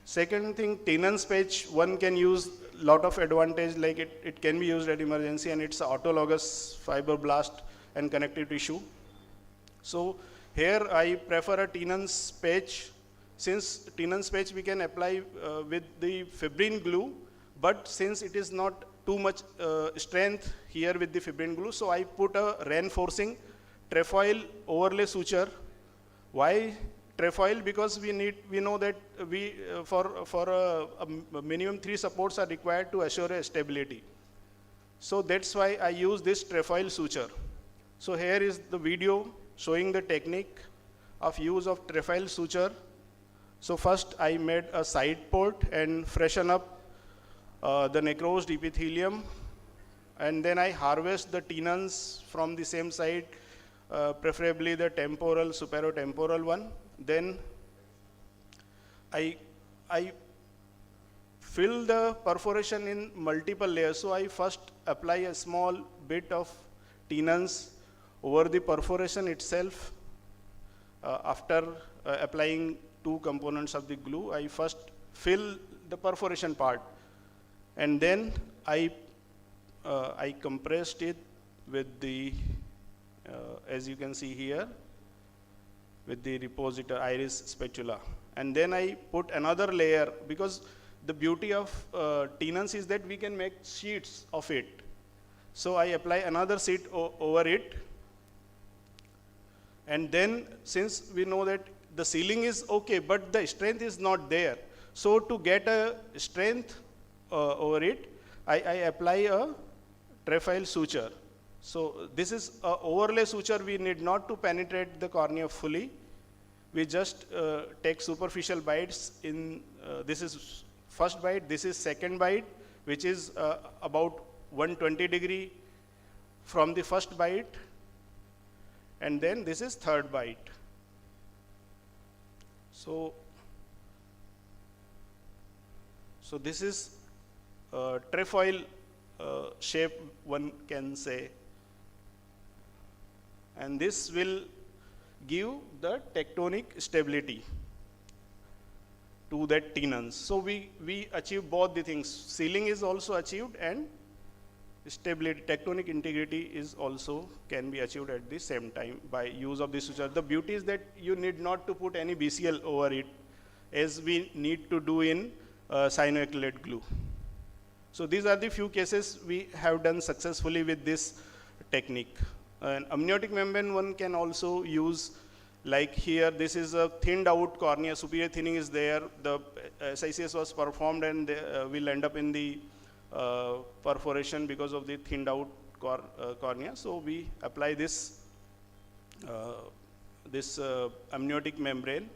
Second thing, Tenon's patch, one can use lot of advantage, like it can be used at emergency, and it's autologous fibroblast and connective tissue. So here I prefer a Tenon's patch. Since Tenon's patch we can apply with the fibrin glue, but since it is not too much strength here with the fibrin glue, so I put a reinforcing trefoil overlay suture. Why trefoil? Because we know that for a minimum 3 supports are required to assure a stability. So that's why I use this trefoil suture. So here is the video showing the technique of use of trefoil suture. So first I made a side port and freshen up the necrosed epithelium, and then I harvest the tenons from the same side, preferably the temporal, superotemporal one. Then I fill the perforation in multiple layers. So I first apply a small bit of tenons over the perforation itself. After applying 2 components of the glue, I first fill the perforation part, and then I compressed it with the, as you can see here, with the repositor iris spatula. And then I put another layer, because the beauty of tenons is that we can make sheets of it. So I apply another sheet over it. And then, since we know that the sealing is okay, but the strength is not there. So to get a strength over it, I apply a trefoil suture. So this is a overlay suture. We need not to penetrate the cornea fully. We just take superficial bites in, this is first bite, this is second bite, which is about 120 degree from the first bite, and then this is third bite. So this is trefoil shape, one can say, and this will give the tectonic stability to that tenons. So we achieve both the things. Sealing is also achieved, and stability, tectonic integrity is also can be achieved at the same time by use of this suture. The beauty is that you need not to put any BCL over it, as we need to do in cyanoacrylate glue. So these are the few cases we have done successfully with this technique. An amniotic membrane one can also use, like here, this is a thinned out cornea, superior thinning is there, the SICS was performed, and will end up in the perforation because of the thinned out cornea. So we apply this amniotic membrane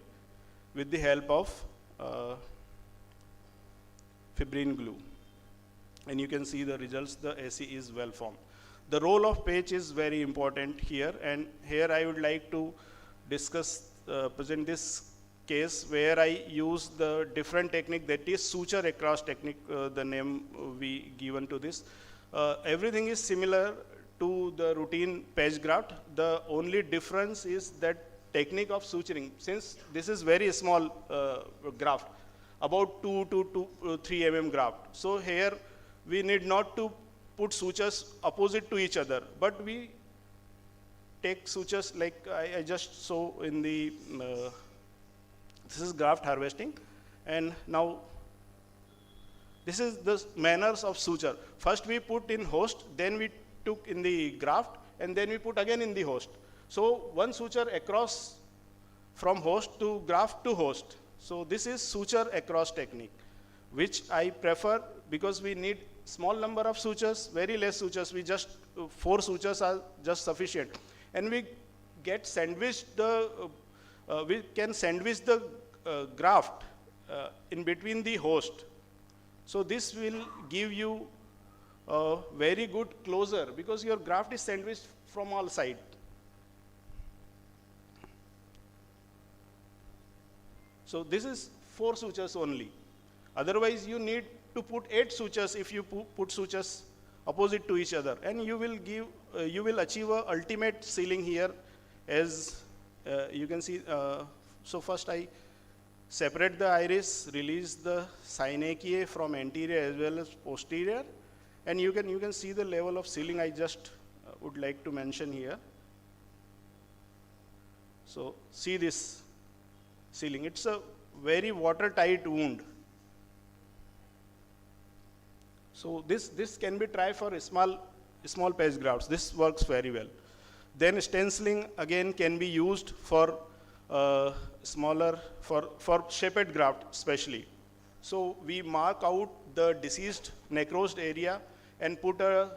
with the help of fibrin glue, and you can see the results. The AC is well formed. The role of patch is very important here, and here I would like to discuss, present this case where I use the different technique, that is suture across technique, the name we given to this. Everything is similar to the routine patch graft. The only difference is that technique of suturing. Since this is very small graft, about 2 to 3 mm graft. So here we need not to put sutures opposite to each other, but we take sutures like I just saw in the, this is graft harvesting, and now this is the manners of suture. First we put in host, then we took in the graft, and then we put again in the host. So one suture across from host to graft to host. So this is suture across technique, which I prefer because we need small number of sutures, very less sutures. We just 4 sutures are just sufficient, and we get sandwiched the we can sandwich the graft in between the host. So this will give you a very good closure because your graft is sandwiched from all sides. So this is 4 sutures only. Otherwise you need to put 8 sutures if you put sutures opposite to each other, and you will give you will achieve a ultimate sealing here, as you can see. So first I separate the iris, release the synechiae from anterior as well as posterior, and you can see the level of sealing I just would like to mention here. So see this sealing, it's a very watertight wound. So this can be tried for small patch grafts. This works very well. Then stenciling again can be used for smaller, for shaped graft especially. So we mark out the deceased necrosed area and put a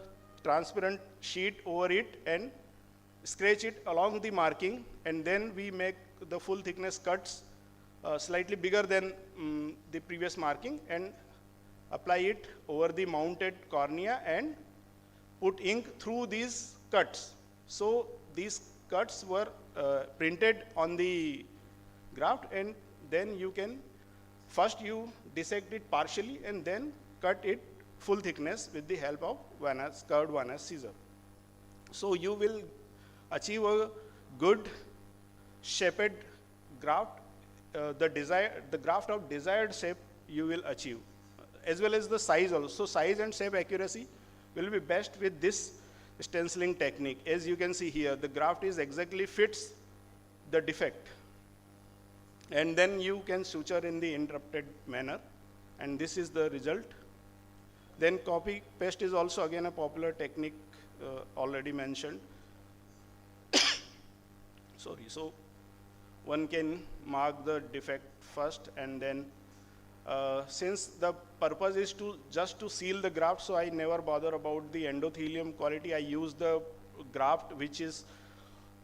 transparent sheet over it and scratch it along the marking, and then we make the full thickness cuts slightly bigger than the previous marking, and apply it over the mounted cornea and put ink through these cuts. So these cuts were printed on the graft, and then you can First you dissect it partially and then cut it full thickness with the help of curved one-edged scissor. So you will achieve a good shaped graft, the graft of desired shape you will achieve, as well as the size also. So size and shape accuracy will be best with this stenciling technique. As you can see here, the graft is exactly fits the defect. And then you can suture in the interrupted manner, and this is the result. Then copy paste is also again a popular technique already mentioned. Sorry, so one can mark the defect first, and then since the purpose is just to seal the graft, so I never bother about the endothelium quality. I use the graft which is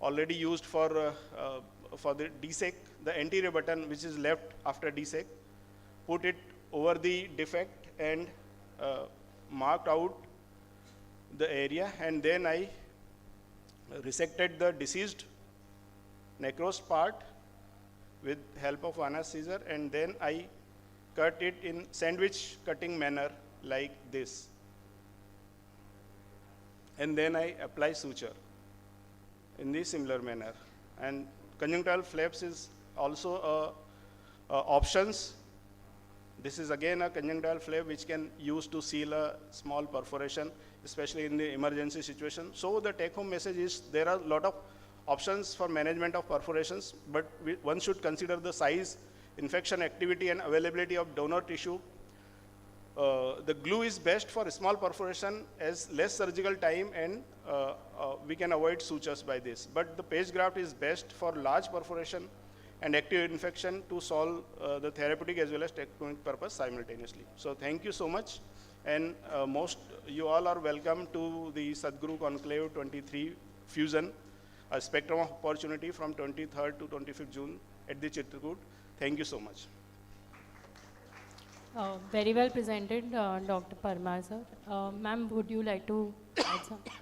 already used for the desec, the anterior button which is left after desec, put it over the defect and marked out the area, and then I resected the deceased necrosed part with help of one-edged scissor, and then I cut it in sandwich cutting manner like this, and then I apply suture in the similar manner. And conjunctival flaps is also options. This is again a conjunctival flap which can use to seal a small perforation, especially in the emergency situation. So the take-home message is there are a lot of options for management of perforations, but one should consider the size, infection activity, and availability of donor tissue. The glue is best for small perforation as less surgical time, and we can avoid sutures by this. But the page graft is best for large perforation and active infection to solve the therapeutic as well as technical purpose simultaneously. So thank you so much, and you all are welcome to the Sadhguru Conclave 23 Fusion, a spectrum of opportunity from 23rd to 25th June at the Chitrakoot. Thank you so much. Very well presented, Dr. Parmar sir. Ma'am, would you like to add something?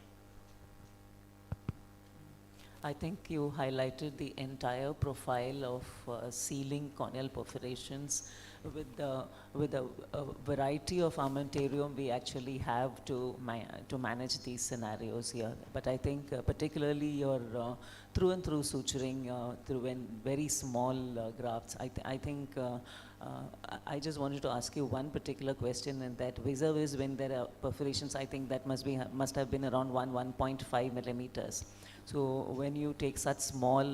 I think you highlighted the entire profile of sealing corneal perforations with a variety of armamentarium we actually have to manage these scenarios here. But I think particularly your through and through suturing through very small grafts, I think I just wanted to ask you one particular question, and that vis-a-vis when there are perforations, I think that must have been around 1.5 millimeters. So when you take such small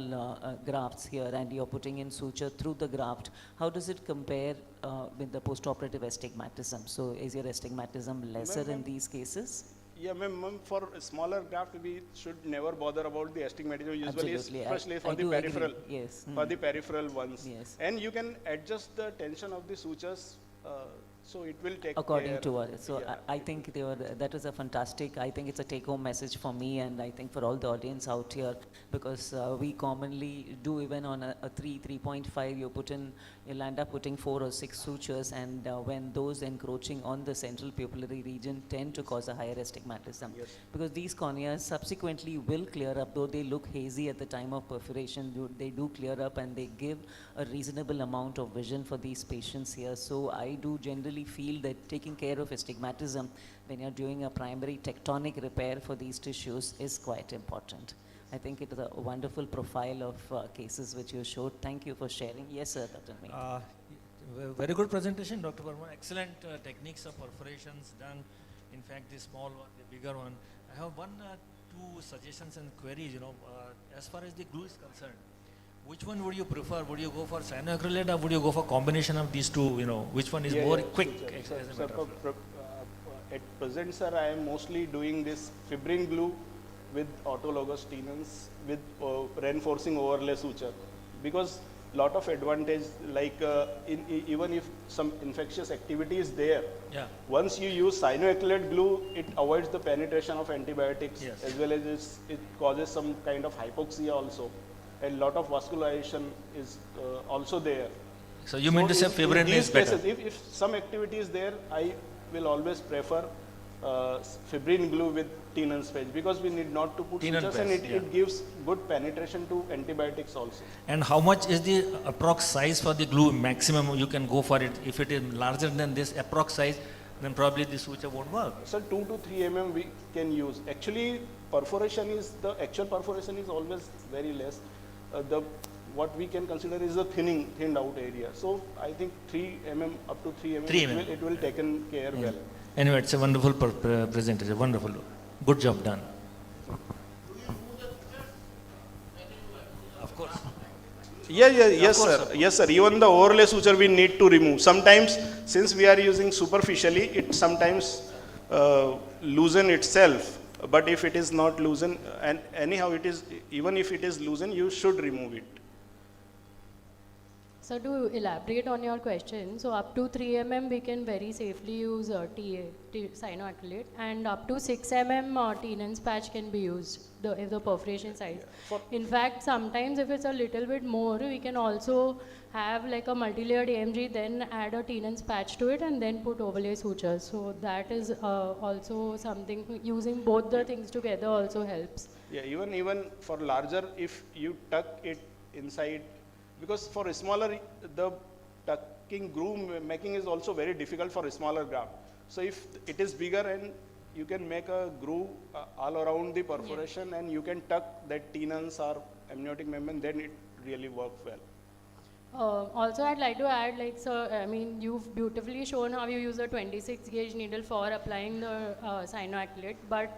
grafts here and you're putting in suture through the graft, how does it compare with the postoperative astigmatism? So is your astigmatism lesser in these cases? Yeah, ma'am, for a smaller graft, we should never bother about the astigmatism, usually, especially for the peripheral, yes. For the peripheral ones. Yes. And you can adjust the tension of the sutures, so it will take according care. to us. So yeah. I think that was a fantastic, I think it's a take-home message for me, and I think for all the audience out here, because we commonly do, even on a 3.5, you'll end up putting 4 or 6 sutures, and when those encroaching on the central pupillary region tend to cause a higher astigmatism. Yes. Because these corneas subsequently will clear up, though they look hazy at the time of perforation, they do clear up, and they give a reasonable amount of vision for these patients here. So I do generally feel that taking care of astigmatism when you're doing a primary tectonic repair for these tissues is quite important. I think it is a wonderful profile of cases which you showed. Thank you for sharing. Yes, sir, Dr. Meet. Very good presentation, Dr. Verma. Excellent techniques of perforations done. In fact, the small one, the bigger one. I have two suggestions and queries. As far as the glue is concerned, which one would you prefer? Would you go for cyanoacrylate, or would you go for combination of these two? Which one is more quick? At present, sir, I am mostly doing this fibrin glue with autologous tenons with reinforcing overlay suture, because lot of advantage, like even if some infectious activity is there, once you use cyanoacrylate glue, it avoids the penetration of antibiotics, as well as it causes some kind of hypoxia also. A lot of vascularization is also there. So you mean to say fibrin is better? Cases, if some activity is there, I will always prefer fibrin glue with tin and patch, because we need not to put Tin and sutures, and patch, it gives good penetration to antibiotics also. And how much is the approx size for the glue maximum you can go for it? If it is larger than this approx size, then probably the suture won't work. So 2 to 3 mm we can use. Actually, the actual perforation is always very less. What we can consider is the thinned out area. So I think 3 mm, up to 3 mm, 3 mm. it will taken care well. Anyway, it's a wonderful presentation, wonderful. Good job done. Of course. Yes, sir. Yes, sir. Even the overlay suture we need to remove. Sometimes, since we are using superficially, it sometimes loosen itself. But if it is not loosen, and anyhow it is, even if it is loosen, you should remove it. So to elaborate on your question, so up to 3 mm we can very safely use cyanoacrylate, and up to 6 mm Tenon's patch can be used if the perforation size. In fact, sometimes if it's a little bit more, we can also have like a multi-layered AMG, then add a Tenon's patch to it, and then put overlay sutures. So that is also something, using both the things together also helps. Yeah, even for larger, if you tuck it inside, because for a smaller, the tucking groove making is also very difficult for a smaller graft. So if it is bigger, and you can make a groove all around the perforation, and you can tuck that tenons or amniotic membrane, then it really works well. Also, I'd like to add, like, so, I mean, you've beautifully shown how you use a 26 gauge needle for applying the cyanoacrylate, but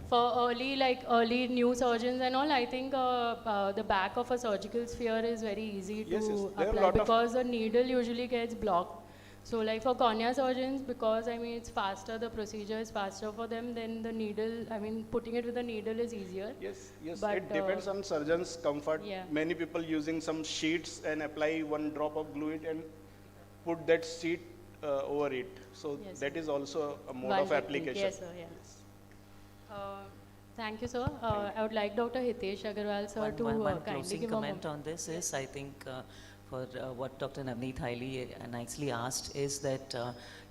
for early new surgeons and all, I think the back of a surgical sphere is very easy to apply, because the needle usually gets blocked. So like for cornea surgeons, because I mean it's faster, the procedure is faster for them, then the needle, I mean putting it with the needle is easier. Yes, But, it depends on surgeon's comfort. Yeah. Many people using some sheets and apply one drop of glue it and put that sheet over it. So that is also a mode of application. Yes, sir, yes. Thank you, sir. I would like Dr. Hitesh Agarwal, sir, to one kindly closing give comment on this is, I think, for what Dr. Navneet highly nicely asked, is that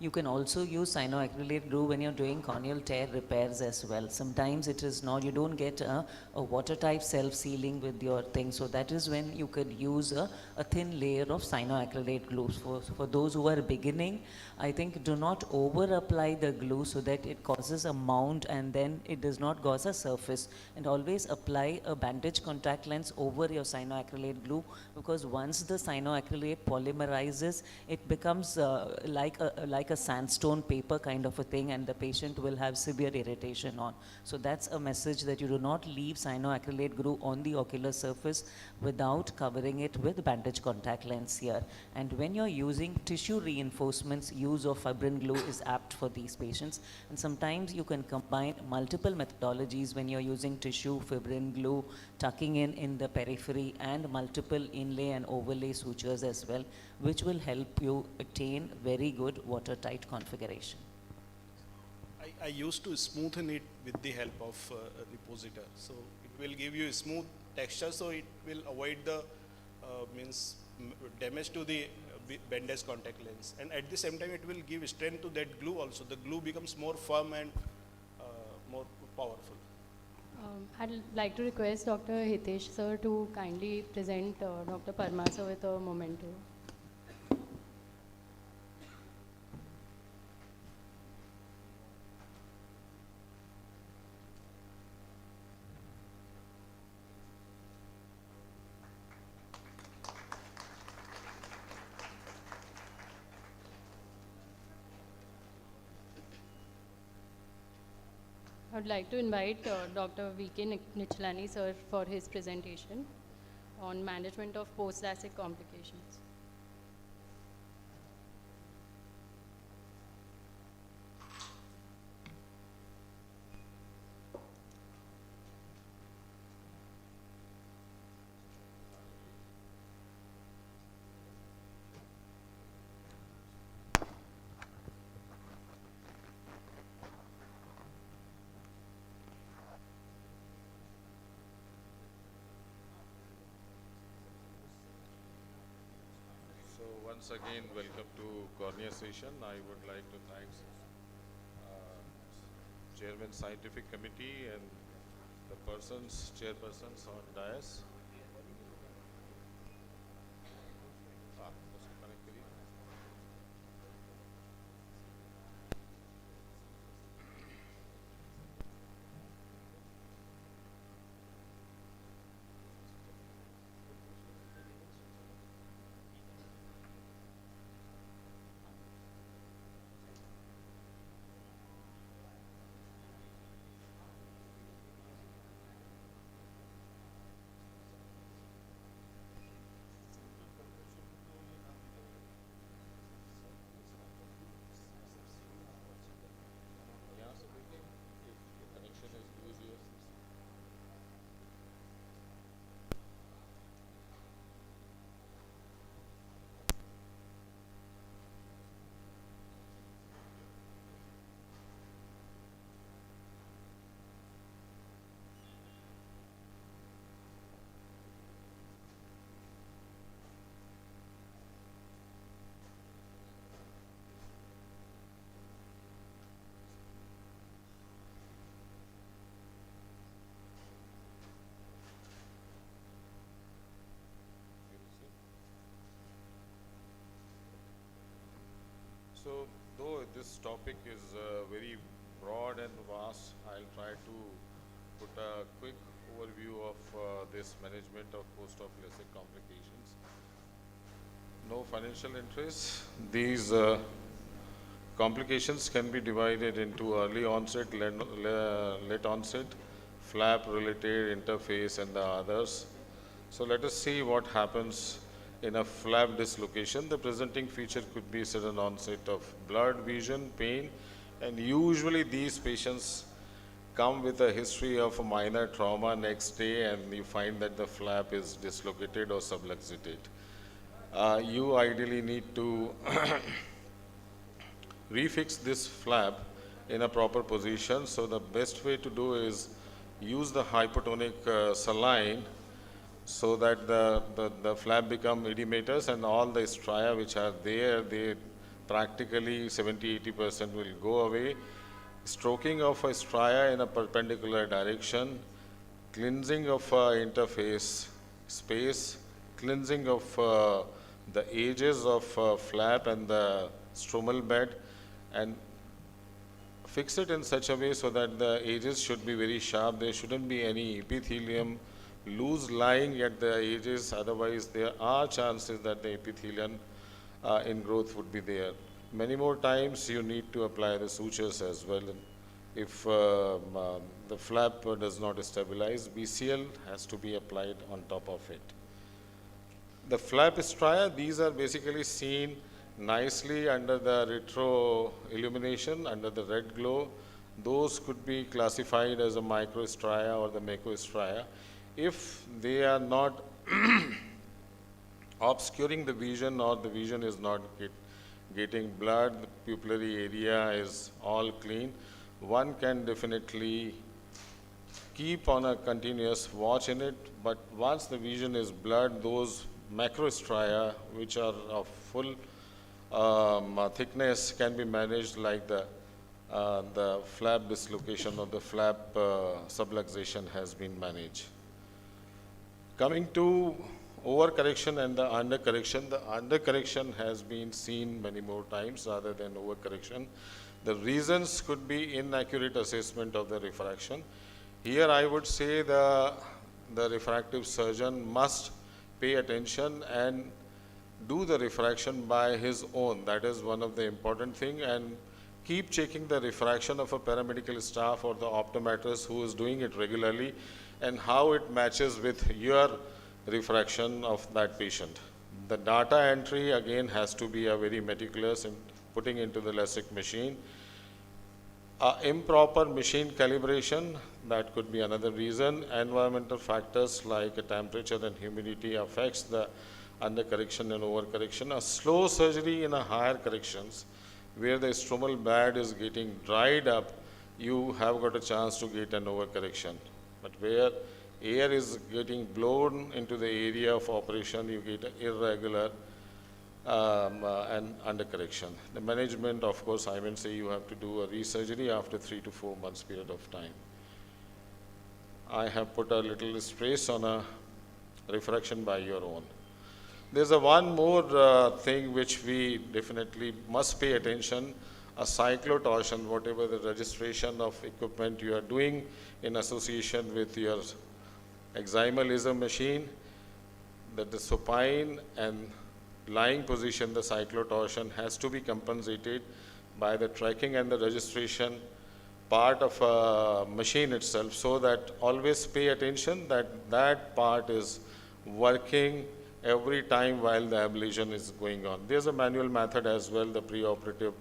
you can also use cyanoacrylate glue when you're doing corneal tear repairs as well. Sometimes it is not, you don't get a watertight self-sealing with your thing, so that is when you could use a thin layer of cyanoacrylate glue. For those who are beginning, I think do not over apply the glue so that it causes a mound and then it does not cause a surface, and always apply a bandage contact lens over your cyanoacrylate glue, because once the cyanoacrylate polymerizes, it becomes like a sandstone paper kind of a thing, and the patient will have severe irritation on. So that's a message, that you do not leave cyanoacrylate glue on the ocular surface without covering it with bandage contact lens here. And when you're using tissue reinforcements, use of fibrin glue is apt for these patients. And sometimes you can combine multiple methodologies when you're using tissue, fibrin glue, tucking in the periphery, and multiple inlay and overlay sutures as well, which will help you attain very good watertight configuration. I used to smoothen it with the help of a repositor. So it will give you a smooth texture, so it will avoid the damage to the bandage contact lens. And at the same time, it will give strength to that glue also. The glue becomes more firm and more powerful. I'd like to request Dr. Hitesh, sir, to kindly present Dr. Parmar, sir, with a memento. I would like to invite Dr. V.K. Nicholani, sir, for his presentation on management of post-LASIK complications. Once again, welcome to cornea session. I would like to thank Chairman Scientific Committee and the persons, chairpersons on dais. So, though this topic is very broad and vast, I'll try to put a quick overview of this management of post-operative complications. No financial interest. These complications can be divided into early onset, late onset, flap-related interface, and the others. So let us see what happens in a flap dislocation. The presenting feature could be sudden onset of blurred vision, pain, and usually these patients come with a history of a minor trauma next day, and you find that the flap is dislocated or subluxated. You ideally need to refix this flap in a proper position. So the best way to do is use the hypotonic saline so that the flap become edematous, and all the stria which are there, they practically 70–80% will go away. Stroking of a stria in a perpendicular direction, cleansing of interface space, cleansing of the edges of flap and the stromal bed, and fix it in such a way so that the edges should be very sharp. There shouldn't be any epithelium loose lying at the edges, otherwise there are chances that the epithelium ingrowth would be there. Many more times you need to apply the sutures as well. If the flap does not stabilize, BCL has to be applied on top of it. The flap stria, these are basically seen nicely under the retro illumination, under the red glow. Those could be classified as a microstria or the macrostria. If they are not obscuring the vision, or the vision is not getting blurred, the pupillary area is all clean, one can definitely keep on a continuous watch in it. But once the vision is blurred, those macrostria, which are of full thickness, can be managed like the flap dislocation or the flap subluxation has been managed. Coming to overcorrection and the undercorrection. The undercorrection has been seen many more times rather than overcorrection. The reasons could be inaccurate assessment of the refraction. Here I would say the refractive surgeon must pay attention and do the refraction by his own. That is one of the important thing, and keep checking the refraction of a paramedical staff or the optometrist who is doing it regularly, and how it matches with your refraction of that patient. The data entry again has to be very meticulous in putting into the LASIK machine. Improper machine calibration, that could be another reason. Environmental factors like temperature and humidity affects the undercorrection and overcorrection. A slow surgery in a higher corrections where the stromal bed is getting dried up, you have got a chance to get an overcorrection. But where air is getting blown into the area of operation, you get irregular and under correction. The management, of course, I will say you have to do a resurgery after 3 to 4 months period of time. I have put a little stress on a refraction by your own. There's a one more thing which we definitely must pay attention, a cyclotorsion, whatever the registration of equipment you are doing in association with your eximalism machine, that the supine and lying position, the cyclotorsion has to be compensated by the tracking and the registration part of a machine itself, so that always pay attention that that part is working every time while the ablation is going on. There's a manual method as well, the preoperative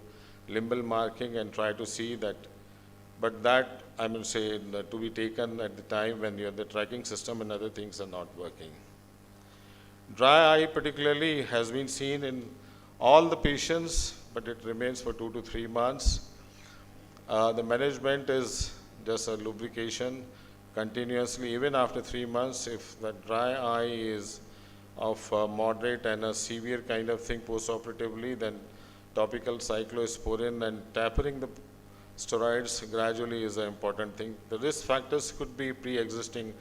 limbal marking, and try to see that, but that I will say to be taken at the time when the tracking system and other things are not working. Dry eye particularly has been seen in all the patients, but it remains for 2 to 3 months. The management is just a lubrication continuously, even after 3 months. If the dry eye is of moderate and a severe kind of thing post-operatively, then topical cyclosporin and tapering the steroids gradually is an important thing. The risk factors could be pre-existing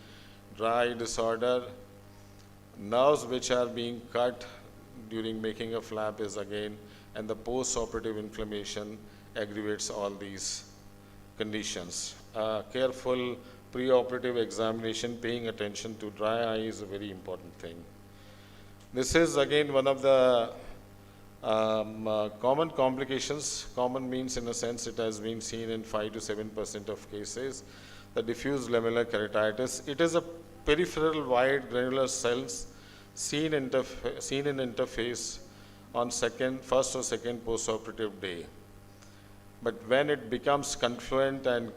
dry eye disorder, nerves which are being cut during making a flap is again, and the post-operative inflammation aggravates all these conditions. Careful pre-operative examination, paying attention to dry eye is a very important thing. This is again one of the common complications. Common means in a sense it has been seen in 5 to 7% of cases. The diffuse lamellar keratitis. It is a peripheral wide granular cells seen in interface on first or second postoperative day. But when it becomes confluent and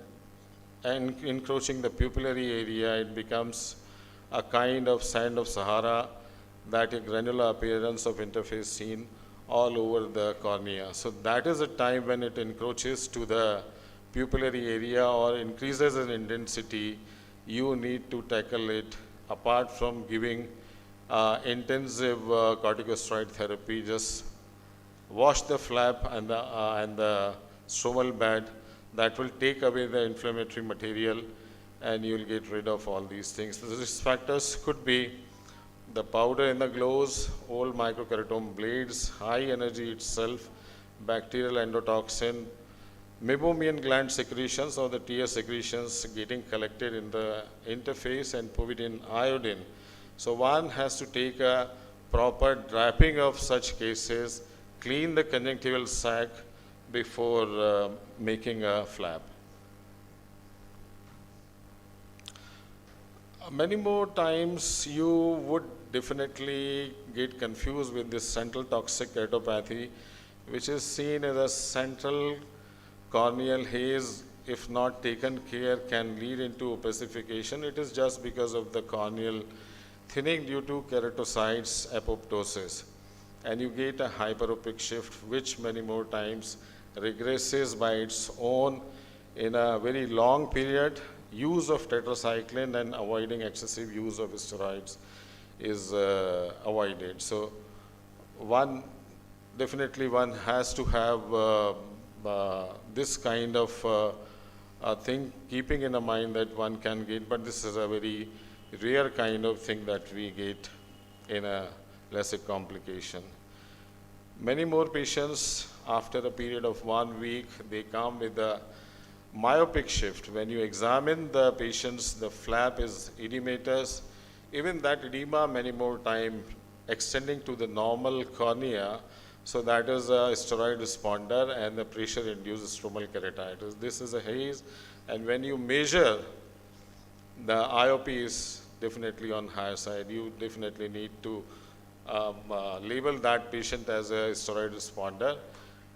encroaching the pupillary area, it becomes a kind of sand of Sahara, that a granular appearance of interface seen all over the cornea. So that is a time when it encroaches to the pupillary area or increases in intensity. You need to tackle it apart from giving intensive corticosteroid therapy. Just wash the flap and the stromal bed. That will take away the inflammatory material and you will get rid of all these things. The risk factors could be the powder in the gloves, old microkeratome blades, high energy itself, bacterial endotoxin, meibomian gland secretions or the tear secretions getting collected in the interface, and povidone iodine. So one has to take a proper draping of such cases, clean the conjunctival sac before making a flap. Many more times you would definitely get confused with this central toxic keratopathy, which is seen as a central corneal haze. If not taken care, can lead into opacification. It is just because of the corneal thinning due to keratocytes apoptosis, and you get a hyperopic shift, which many more times regresses by its own in a very long period. Use of tetracycline and avoiding excessive use of steroids is avoided. So definitely one has to have this kind of thing, keeping in mind that one can get, but this is a very rare kind of thing that we get in a LASIK complication. Many more patients after a period of 1 week, they come with a myopic shift. When you examine the patients, the flap is edematous. Even that edema many more time extending to the normal cornea. So that is a steroid responder and the pressure induced stromal keratitis. This is a haze, and when you measure, the IOP is definitely on higher side. You definitely need to label that patient as a steroid responder.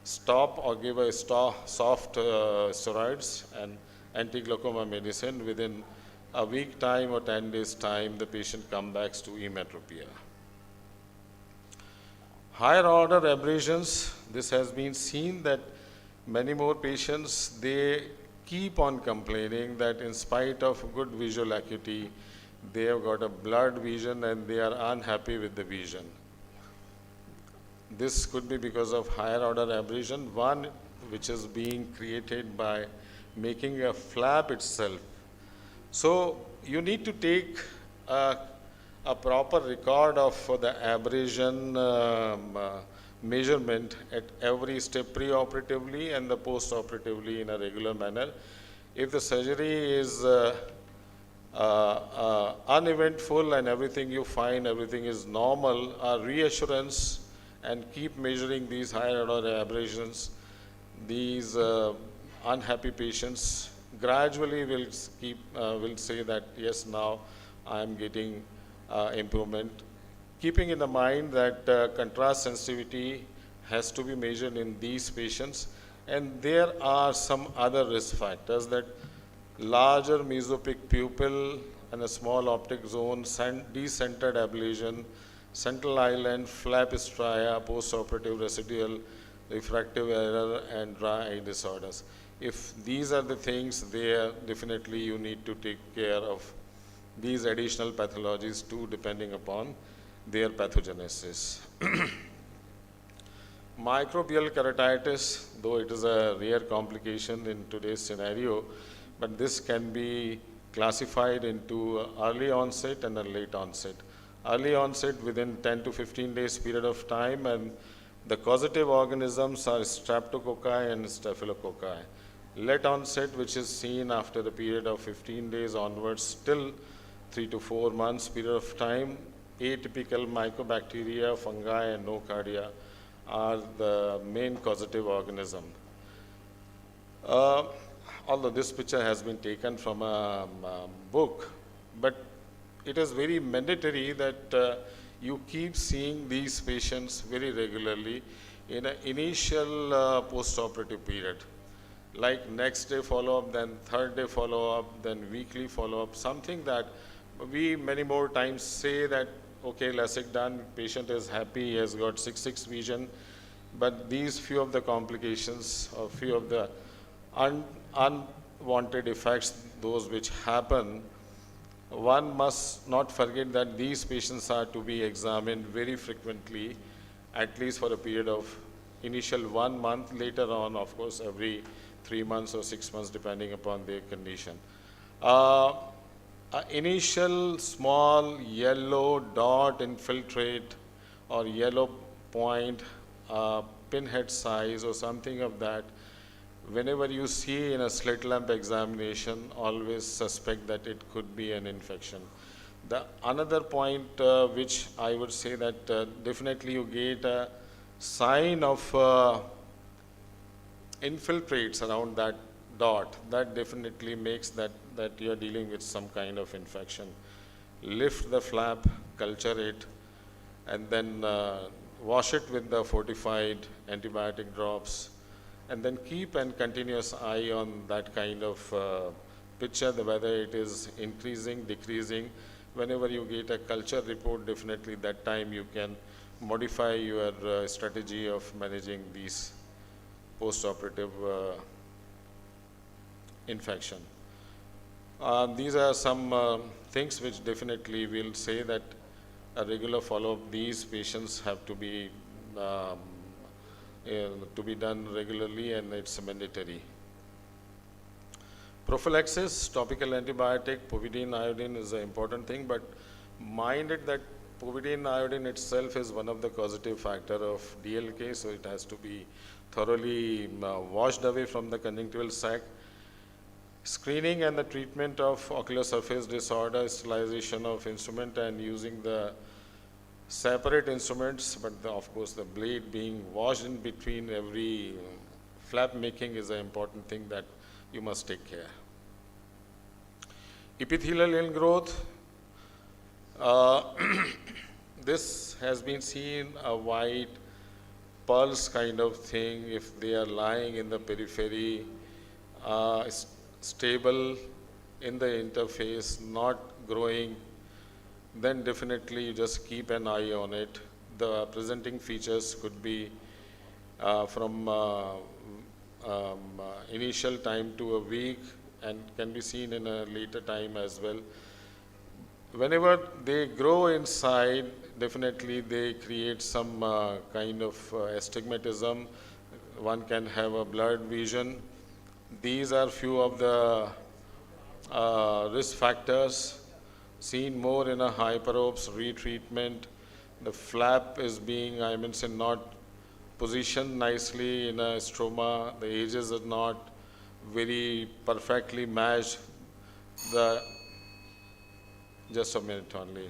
Stop or give a soft steroids and anti-glaucoma medicine. Within a week time or 10 days time, the patient comes back to emetropia. Higher order abrasions, this has been seen that many more patients, they keep on complaining that in spite of good visual acuity, they have got a blurred vision and they are unhappy with the vision. This could be because of higher order abrasion, one which is being created by making a flap itself. So you need to take a proper record of the abrasion measurement at every step pre-operatively and the post-operatively in a regular manner. If the surgery is uneventful and everything you find, everything is normal, reassurance and keep measuring these higher order abrasions, these unhappy patients gradually will say that yes, now I am getting improvement. Keeping in the mind that contrast sensitivity has to be measured in these patients, and there are some other risk factors, that larger mesopic pupil and a small optic zone, decentered ablation, central island, flap stria, postoperative residual refractive error, and dry eye disorders. If these are the things, there definitely you need to take care of these additional pathologies too, depending upon their pathogenesis. Microbial keratitis, though it is a rare complication in today's scenario, but this can be classified into early onset and a late onset. Early onset within 10 to 15 days period of time, and the causative organisms are streptococci and staphylococci. Late onset, which is seen after the period of 15 days onwards, till 3 to 4 months period of time, atypical mycobacteria, fungi, and nocardia are the main causative organism. Although this picture has been taken from a book, but it is very mandatory that you keep seeing these patients very regularly in an initial post-operative period, like next day follow-up, then third day follow-up, then weekly follow-up, something that we many more times say that, okay, LASIK done, patient is happy, he has got 6/6 vision, but these few of the complications or few of the unwanted effects, those which happen, one must not forget that these patients are to be examined very frequently, at least for a period of initial 1 month, later on, of course, every 3 months or 6 months, depending upon their condition. Initial small yellow dot infiltrate or yellow point, pinhead size or something of that, whenever you see in a slit lamp examination, always suspect that it could be an infection. The another point which I would say that definitely you get a sign of infiltrates around that dot, that definitely makes that you are dealing with some kind of infection. Lift the flap, culture it, and then wash it with the fortified antibiotic drops, and then keep a continuous eye on that kind of picture, whether it is increasing, decreasing. Whenever you get a culture report, definitely that time you can modify your strategy of managing these post-operative infection. These are some things which definitely will say that a regular follow-up, these patients have to be done regularly, and it's mandatory. Prophylaxis, topical antibiotic, povidone iodine is an important thing, but mind it that povidone iodine itself is one of the causative factor of DLK, so it has to be thoroughly washed away from the conjunctival sac. Screening and the treatment of ocular surface disorder, sterilization of instrument and using the separate instruments, but of course the blade being washed in between every flap making is an important thing that you must take care. Epithelial ingrowth, this has been seen a white pulse kind of thing. If they are lying in the periphery, stable in the interface, not growing, then definitely you just keep an eye on it. The presenting features could be from initial time to a week and can be seen in a later time as well. Whenever they grow inside, definitely they create some kind of astigmatism. One can have a blurred vision. These are few of the risk factors seen more in a hyperopes retreatment. The flap is being, I mentioned, not positioned nicely in a stroma. The edges are not very perfectly matched. Just a minute only.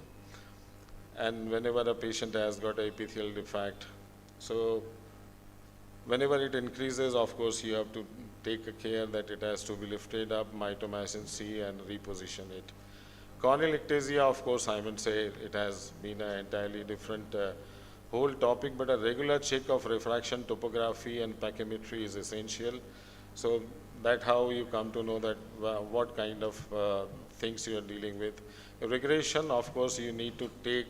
And whenever a patient has got an epithelial defect, so whenever it increases, of course, you have to take care that it has to be lifted up, mitomycin C, and reposition it. Corneal ectasia, of course, I would say it has been an entirely different whole topic, but a regular check of refraction topography and pachymetry is essential. So that's how you come to know that what kind of things you are dealing with. Regression, of course, you need to take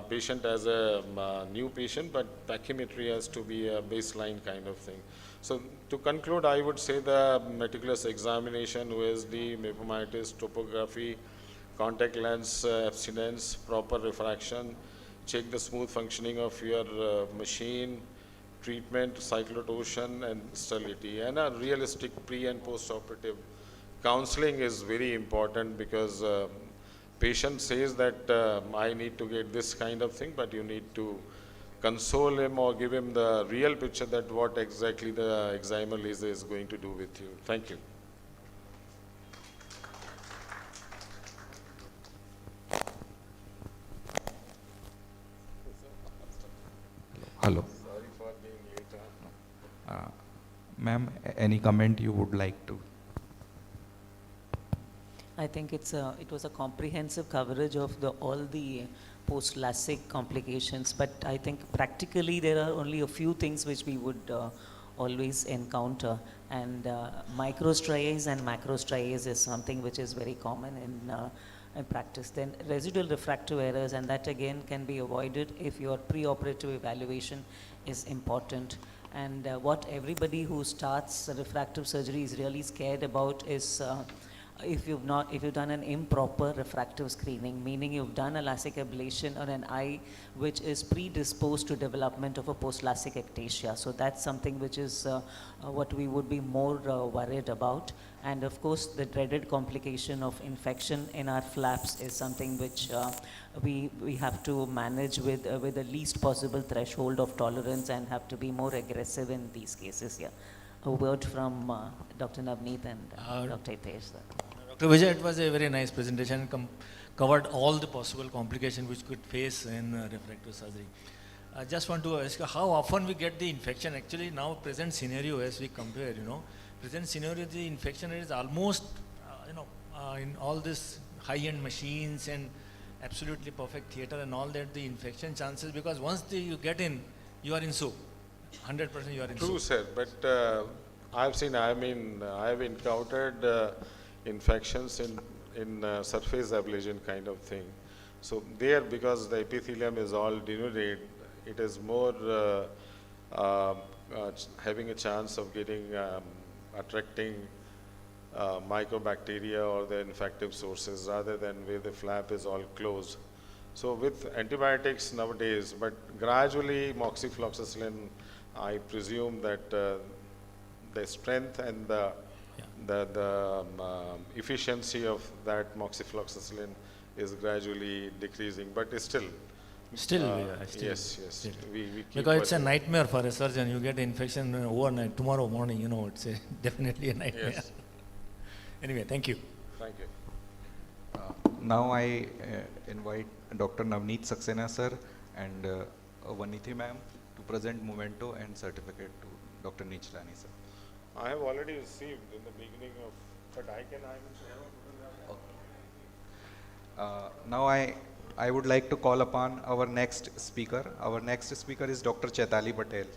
patient as a new patient, but pachymetry has to be a baseline kind of thing. So to conclude, I would say the meticulous examination, OSD, mapomyelitis, topography, contact lens abstinence, proper refraction, check the smooth functioning of your machine, treatment, cyclotorsion, and sterility, and a realistic pre- and post-operative counseling is very important, because patient says that I need to get this kind of thing, but you need to console him or give him the real picture that what exactly the excimer laser is going to do with you. Thank you. Hello. Sorry for being late. Ma'am, any comment you would like to? I think it was a comprehensive coverage of all the post-LASIK complications, but I think practically there are only a few things which we would always encounter, and microstriasis and macrostriasis is something which is very common in practice. Then residual refractive errors, and that again can be avoided if your pre-operative evaluation is important. And what everybody who starts refractive surgery is really scared about is if you've done an improper refractive screening, meaning you've done a LASIK ablation on an eye which is predisposed to development of a post-LASIK ectasia. So that's something which is what we would be more worried about. And of course, the dreaded complication of infection in our flaps is something which we have to manage with the least possible threshold of tolerance, and have to be more aggressive in these cases. Yeah. A word from Dr. Navneet and Dr. Hitesh. Dr. Vijay, it was a very nice presentation, covered all the possible complications which could face in refractive surgery. I just want to ask you, how often we get the infection? Actually, now present scenario as we compare, present scenario, the infection is almost, in all this high-end machines and absolutely perfect theater and all that, the infection chances, because once you get in, you are in soup. 100% you are in True, soup. sir, but I've encountered infections in surface ablation kind of thing. So there, because the epithelium is all denuded, it is more having a chance of getting attracting mycobacteria or the infective sources, rather than where the flap is all closed. So with antibiotics nowadays, but gradually moxifloxacin, I presume that the strength and the efficiency of that moxifloxacin is gradually decreasing, but still. Still. Yes. Still. We keep because it's a working. nightmare for a surgeon. You get infection overnight, tomorrow morning, it's definitely a nightmare. Yes. Anyway, thank you. Thank you. Now I invite Dr. Navneet Saxena sir and Vanithi ma'am to present memento and certificate to Dr. Nichlani sir. I have already received in the beginning of, but I will Now I would like to call upon our next speaker. Our next speaker is Dr. Chaitali Patel.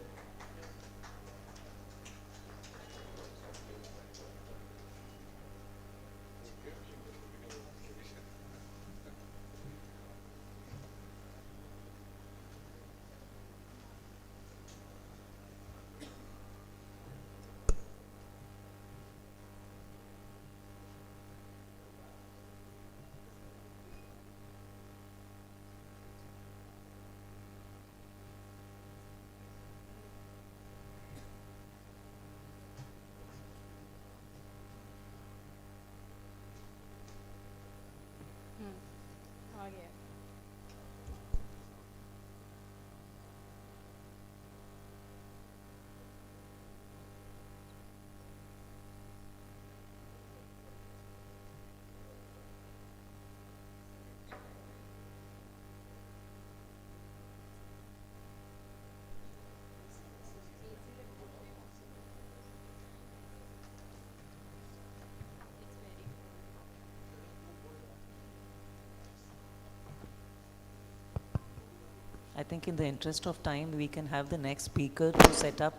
I think in the interest of time, we can have the next speaker to set up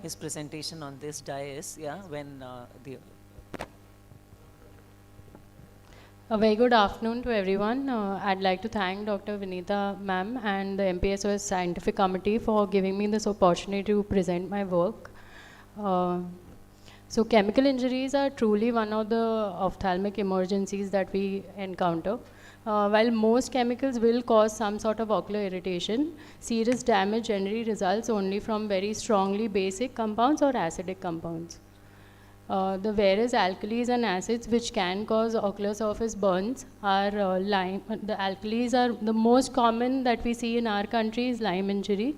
his presentation on this dais, yeah, when A very good afternoon to everyone. I'd like to thank Dr. Vinita ma'am and the MPSOS Scientific Committee for giving me this opportunity to present my work. So chemical injuries are truly one of the ophthalmic emergencies that we encounter. While most chemicals will cause some sort of ocular irritation, serious damage generally results only from very strongly basic compounds or acidic compounds. The various alkalis and acids which can cause ocular surface burns are the alkalis are the most common that we see in our country is lime injury,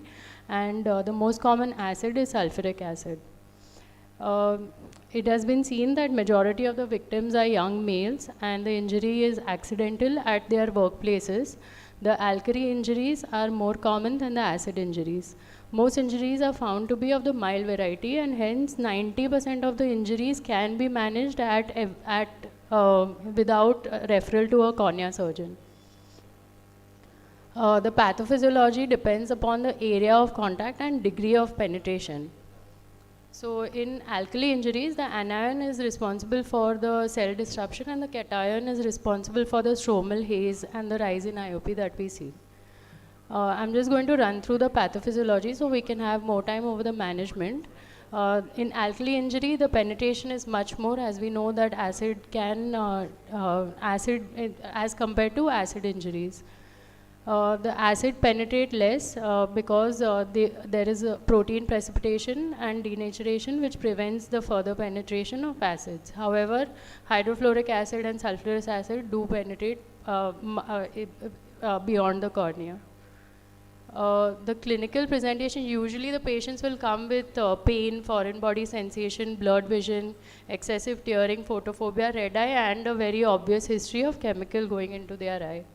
and the most common acid is sulfuric acid. It has been seen that majority of the victims are young males and the injury is accidental at their workplaces. The alkali injuries are more common than the acid injuries. Most injuries are found to be of the mild variety, and hence 90% of the injuries can be managed without referral to a cornea surgeon. The pathophysiology depends upon the area of contact and degree of penetration. So in alkali injuries, the anion is responsible for the cell disruption and the cation is responsible for the stromal haze and the rise in IOP that we see. I'm just going to run through the pathophysiology so we can have more time over the management. In alkali injury, the penetration is much more, as we know that acid can, as compared to acid injuries. The acid penetrate less because there is a protein precipitation and denaturation which prevents the further penetration of acids. However, hydrofluoric acid and sulfurous acid do penetrate beyond the cornea. The clinical presentation, usually the patients will come with pain, foreign body sensation, blurred vision, excessive tearing, photophobia, red eye, and a very obvious history of chemical going into their eye.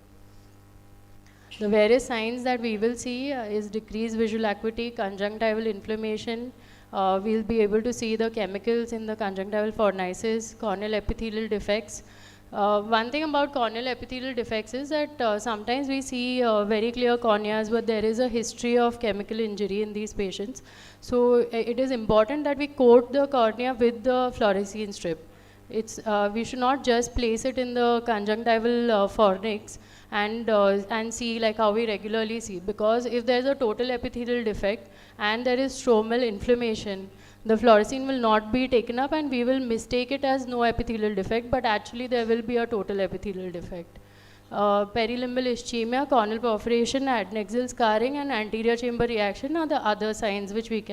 The various signs that we will see is decreased visual acuity, conjunctival inflammation. We'll be able to see the chemicals in the conjunctival fornices, corneal epithelial defects. One thing about corneal epithelial defects is that sometimes we see very clear corneas, but there is a history of chemical injury in these patients. So it is important that we coat the cornea with the fluorescein strip. We should not just place it in the conjunctival fornix and see like how we regularly see, because if there is a total epithelial defect and there is stromal inflammation, the fluorescein will not be taken up and we will mistake it as no epithelial defect, but actually there will be a total epithelial defect. Perilimbal ischemia, corneal perforation, adnexal scarring and anterior chamber reaction are the other signs which we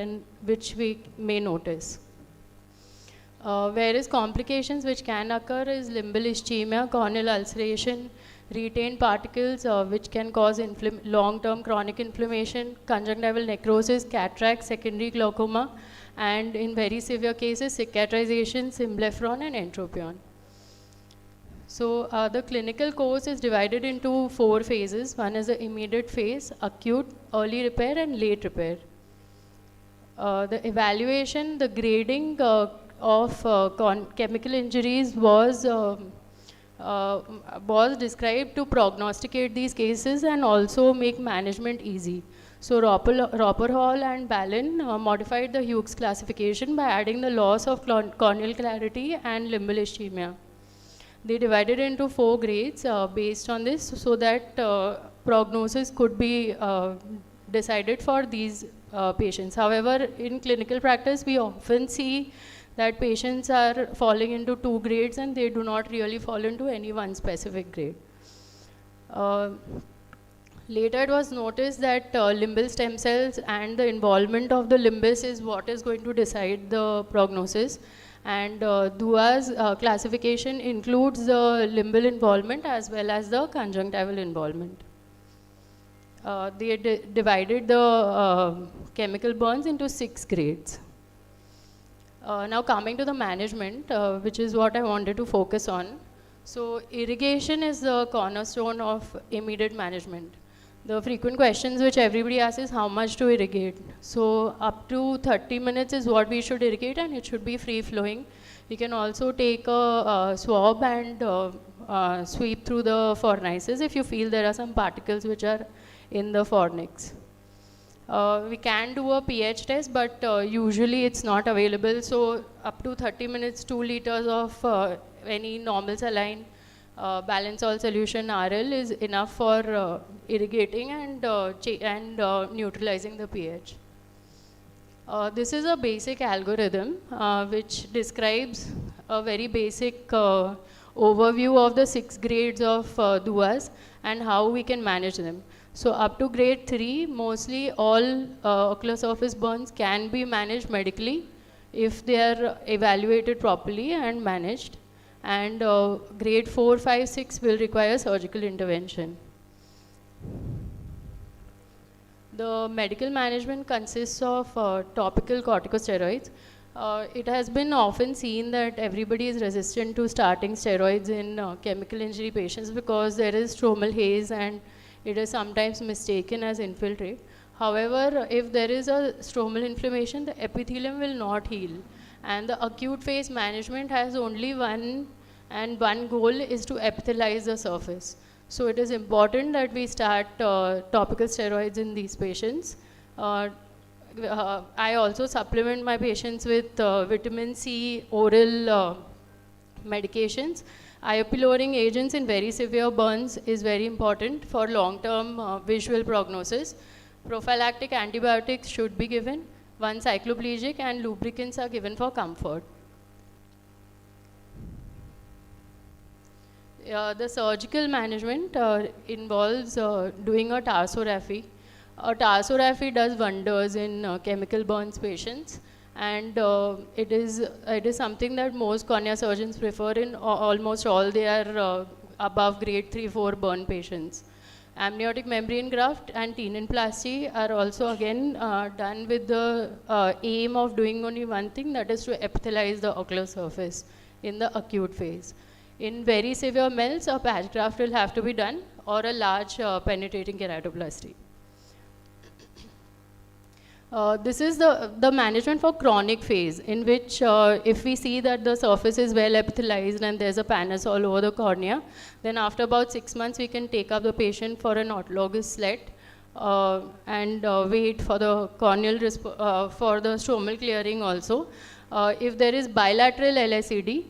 may notice. Whereas complications which can occur is limbal ischemia, corneal ulceration, retained particles which can cause long-term chronic inflammation, conjunctival necrosis, cataract, secondary glaucoma, and in very severe cases, cicatrization, symblepharon, and entropion. So the clinical course is divided into 4 phases. One is the immediate phase, acute, early repair, and late repair. The evaluation, the grading of chemical injuries was described to prognosticate these cases and also make management easy. So Roper-Hall and Ballin modified the Hughes classification by adding the loss of corneal clarity and limbal ischemia. They divided into 4 grades based on this so that prognosis could be decided for these patients. However, in clinical practice, we often see that patients are falling into 2 grades and they do not really fall into any one specific grade. Later it was noticed that limbal stem cells and the involvement of the limbus is what is going to decide the prognosis, and Dua's classification includes the limbal involvement as well as the conjunctival involvement. They divided the chemical burns into 6 grades. Now coming to the management, which is what I wanted to focus on. So irrigation is the cornerstone of immediate management. The frequent questions which everybody asks is how much to irrigate. So up to 30 minutes is what we should irrigate, and it should be free flowing. We can also take a swab and sweep through the fornices if you feel there are some particles which are in the fornix. We can do a pH test, but usually it's not available. So up to 30 minutes, 2 liters of any normal saline balanced salt solution RL is enough for irrigating and neutralizing the pH. This is a basic algorithm which describes a very basic overview of the 6 grades of DOS and how we can manage them. So up to grade 3, mostly all ocular surface burns can be managed medically if they are evaluated properly and managed. And grade 4, 5, 6 will require surgical intervention. The medical management consists of topical corticosteroids. It has been often seen that everybody is resistant to starting steroids in chemical injury patients because there is stromal haze and it is sometimes mistaken as infiltrate. However, if there is a stromal inflammation, the epithelium will not heal. And the acute phase management has only one goal is to epithelize the surface. So it is important that we start topical steroids in these patients. I also supplement my patients with vitamin C oral medications. IOP-lowering agents in very severe burns is very important for long-term visual prognosis. Prophylactic antibiotics should be given. One cycloplegic and lubricants are given for comfort. The surgical management involves doing a tarsorrhaphy. A tarsorrhaphy does wonders in chemical burns patients, and it is something that most cornea surgeons prefer in almost all their above grade 3, 4 burn patients. Amniotic membrane graft and tenonplasty are also again done with the aim of doing only one thing, that is to epithelize the ocular surface in the acute phase. In very severe melts, a patch graft will have to be done or a large penetrating keratoplasty. This is the management for chronic phase, in which if we see that the surface is well epithelized and there's a pannus all over the cornea, then after about 6 months we can take up the patient for an autologous slet and wait for the corneal for the stromal clearing also. If there is bilateral LSED,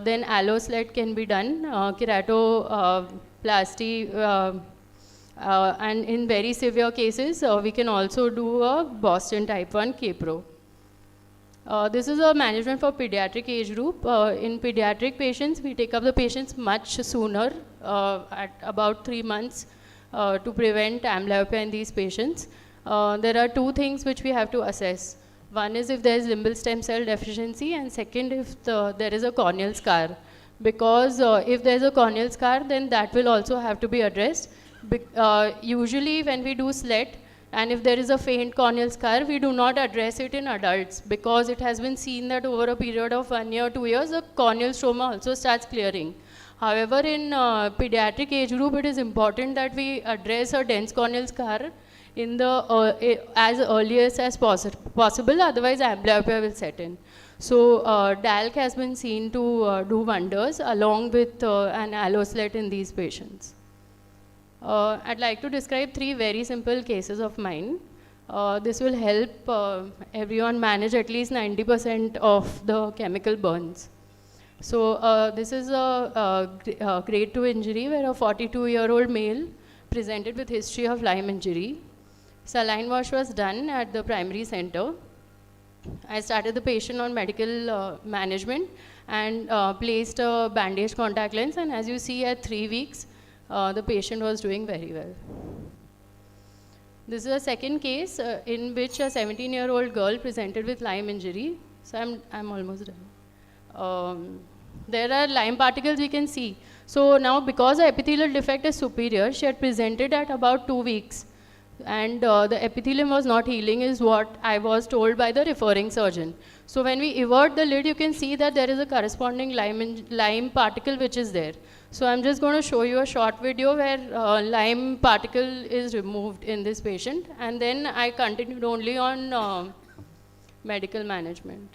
then allo slet can be done, keratoplasty, and in very severe cases, we can also do a Boston type 1 K-Pro. This is a management for pediatric age group. In pediatric patients, we take up the patients much sooner, at about 3 months, to prevent amblyopia in these patients. There are 2 things which we have to assess. One is if there is limbal stem cell deficiency, and second if there is a corneal scar. Because if there is a corneal scar, then that will also have to be addressed. Usually when we do slet, and if there is a faint corneal scar, we do not address it in adults, because it has been seen that over a period of 1 year, 2 years, the corneal stroma also starts clearing. However, in pediatric age group, it is important that we address a dense corneal scar in the as earliest as possible, otherwise amblyopia will set in. So DALC has been seen to do wonders along with an alloslet in these patients. I'd like to describe 3 very simple cases of mine. This will help everyone manage at least 90% of the chemical burns. So this is a grade 2 injury where a 42-year-old male presented with history of Lyme injury. Saline wash was done at the primary center. I started the patient on medical management and placed a bandage contact lens, and as you see at 3 weeks, the patient was doing very well. This is a second case in which a 17-year-old girl presented with Lyme injury. So I'm almost done. There are Lyme particles we can see. So now because the epithelial defect is superior, she had presented at about 2 weeks. And the epithelium was not healing is what I was told by the referring surgeon. So when we evert the lid, you can see that there is a corresponding Lyme particle which is there. So I'm just going to show you a short video where Lyme particle is removed in this patient, and then I continued only on medical management.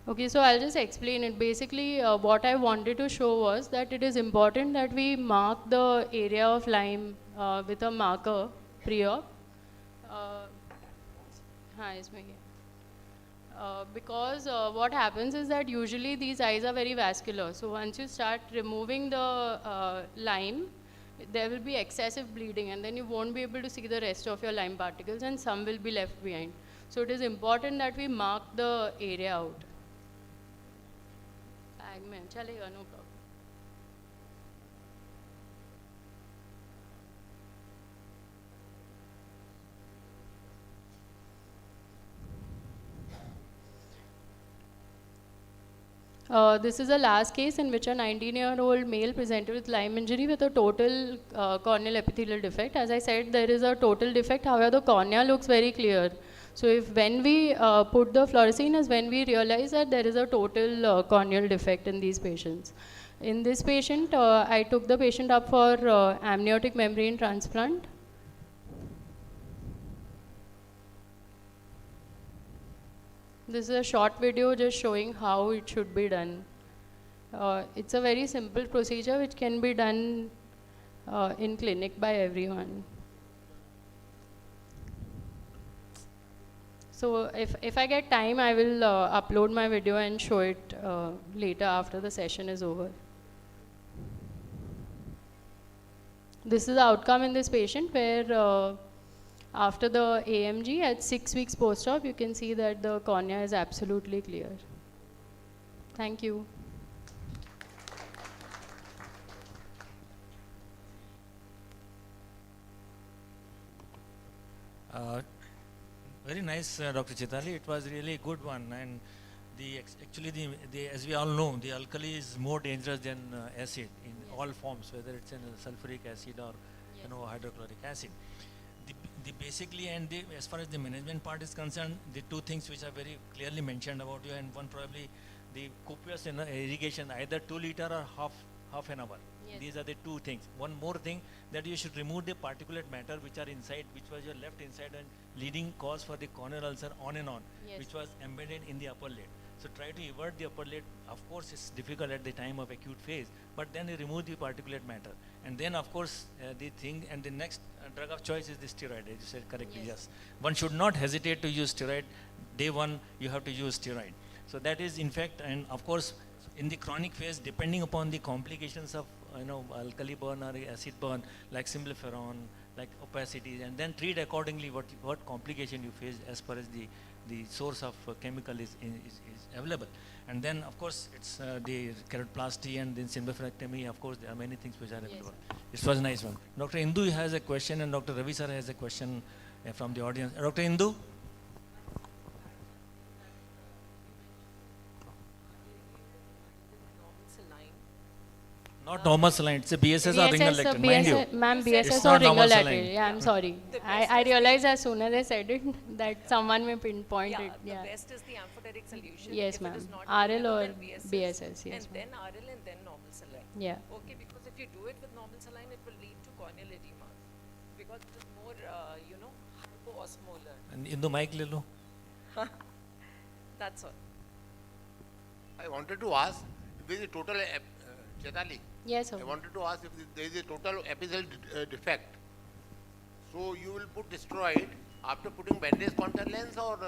Okay, so I'll just explain it. Basically, what I wanted to show was that it is important that we mark the area of Lyme with a marker pre-op. Because what happens is that usually these eyes are very vascular. So once you start removing the Lyme, there will be excessive bleeding, and then you won't be able to see the rest of your Lyme particles, and some will be left behind. So it is important that we mark the area out. Chalega, no problem. This is the last case in which a 19-year-old male presented with Lyme injury with a total corneal epithelial defect. As I said, there is a total defect, however, the cornea looks very clear. So if when we put the fluorescein is when we realize that there is a total corneal defect in these patients. In this patient, I took the patient up for amniotic membrane transplant. This is a short video just showing how it should be done. It's a very simple procedure which can be done in clinic by everyone. So if I get time, I will upload my video and show it later after the session is over. This is the outcome in this patient where after the AMG at 6 weeks post-op, you can see that the cornea is absolutely clear. Thank you. Very nice, Dr. Chitali. It was really a good one, and actually, as we all know, the alkali is more dangerous than acid in all forms, whether it's in sulfuric acid or hydrochloric acid. Basically, and as far as the management part is concerned, the two things which are very clearly mentioned about you, and one probably the copious irrigation, either 2 liter or half an hour. Yes. These are the two things. One more thing, that you should remove the particulate matter which are inside, which was your left inside and leading cause for the corneal ulcer on and on, yes, which was embedded in the upper lid. So try to avert the upper lid. Of course, it's difficult at the time of acute phase, but then you remove the particulate matter. And then, of course, the thing, and the next drug of choice is the steroid, as you said correctly, yes. One should not hesitate to use steroid. Day one, you have to use steroid. So that is, in fact, and of course, in the chronic phase, depending upon the complications of alkali burn or acid burn, like symblepharon, like opacity, and then treat accordingly what complication you face as far as the source of chemical is available. And then, of course, it's the keratoplasty and then symblepharectomy. Of course, there are many things which are available. Yes, this was a nice one. Dr. Indu has a question, and Dr. Ravi sir has a question from the audience. Dr. Indu? Not normal saline, it's a BSS or ringer lecture, mind you. Ma'am, BSS or ringer lecture. Yeah, I'm sorry. I realized as soon as I said it that someone may pinpoint it. Yeah. The best is the amphoteric solution. Yes, ma'am. RL or BSS, yes. And then RL and then normal saline. Yeah. Okay, because if you do it with normal saline, it will lead to corneal edema. Because it is more, hypoosmolar. And in the mic, Lilu. That's all. I wanted to ask, if there is a total, Chetali. Yes, sir. I wanted to ask if there is a total epithelial defect. So you will put steroid after putting bandage contact lens or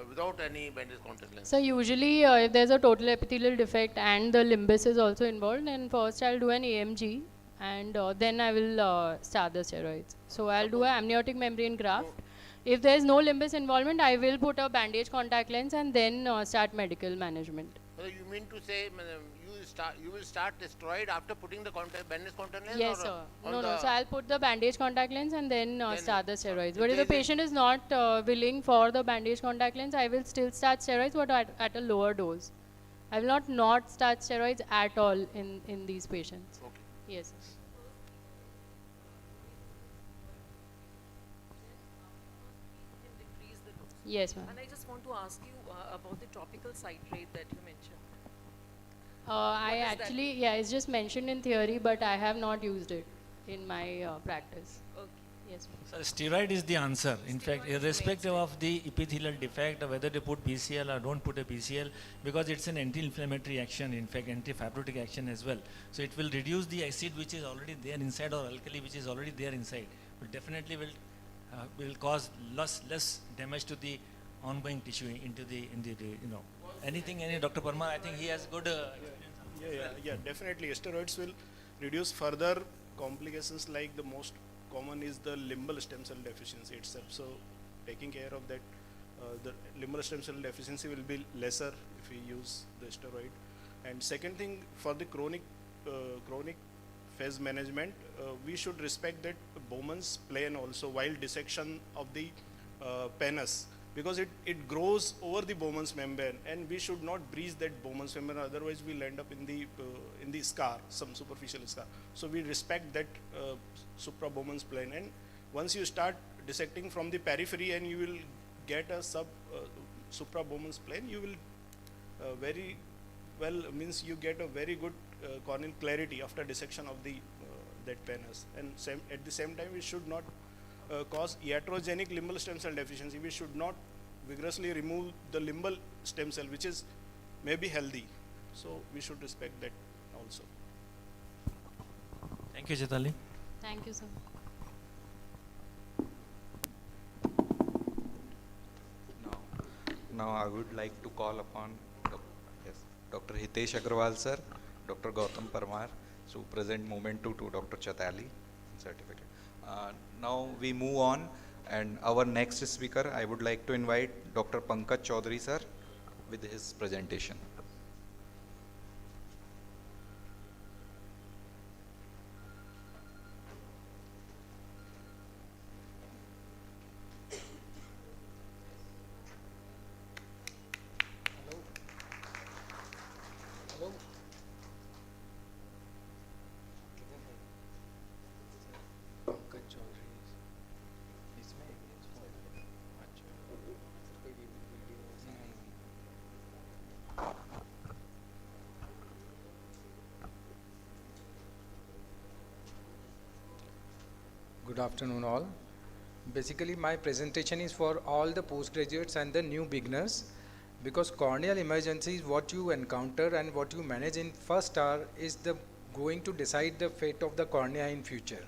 without any bandage contact lens? So usually if there's a total epithelial defect and the limbus is also involved, then first I'll do an AMG and then I will start the steroids. So I'll do an amniotic membrane graft. If there's no limbus involvement, I will put a bandage contact lens and then start medical management. So you mean to say you will start the steroid after putting the bandage contact lens? Yes, sir. No. So I'll put the bandage contact lens and then start the steroids. But if the patient is not willing for the bandage contact lens, I will still start steroids, but at a lower dose. I will not start steroids at all in these patients. Okay. Yes, sir. Yes, ma'am. And I just want to ask you about the topical citrate that you mentioned. It's just mentioned in theory, but I have not used it in my practice. Okay. Yes. So steroid is the answer. In fact, irrespective of the epithelial defect, or whether they put BCL or don't put a BCL, because it's an anti-inflammatory action, in fact, anti-fibrotic action as well. So it will reduce the acid which is already there inside, or alkali which is already there inside. Will definitely will cause less damage to the ongoing tissue into the anything. Dr. Parmar, I think he has good. Definitely. Steroids will reduce further complications, like the most common is the limbal stem cell deficiency itself. So taking care of that, the limbal stem cell deficiency will be lesser if we use the steroid. And second thing, for the chronic phase management, we should respect that Bowman's plan also while dissection of the penis, because it grows over the Bowman's membrane, and we should not breach that Bowman's membrane, otherwise we'll end up in the scar, some superficial scar. So we respect that supra-Bowman's plane, and once you start dissecting from the periphery and you will get a supra-Bowman's plane, you will very well, means you get a very good corneal clarity after dissection of the that penis. And at the same time, we should not cause iatrogenic limbal stem cell deficiency. We should not vigorously remove the limbal stem cell, which is maybe healthy. So we should respect that also. Thank you, Chitali. Thank you, sir. Now I would like to call upon Dr. Hitesh Agrawal sir, Dr. Gautam Parmar to present memento to Dr. Chatali certificate. Now we move on, and our next speaker, I would like to invite Dr. Pankaj Chaudhary sir with his presentation. Good afternoon all. Basically my presentation is for all the postgraduates and the new beginners, because corneal emergencies, what you encounter and what you manage in first hour is going to decide the fate of the cornea in future.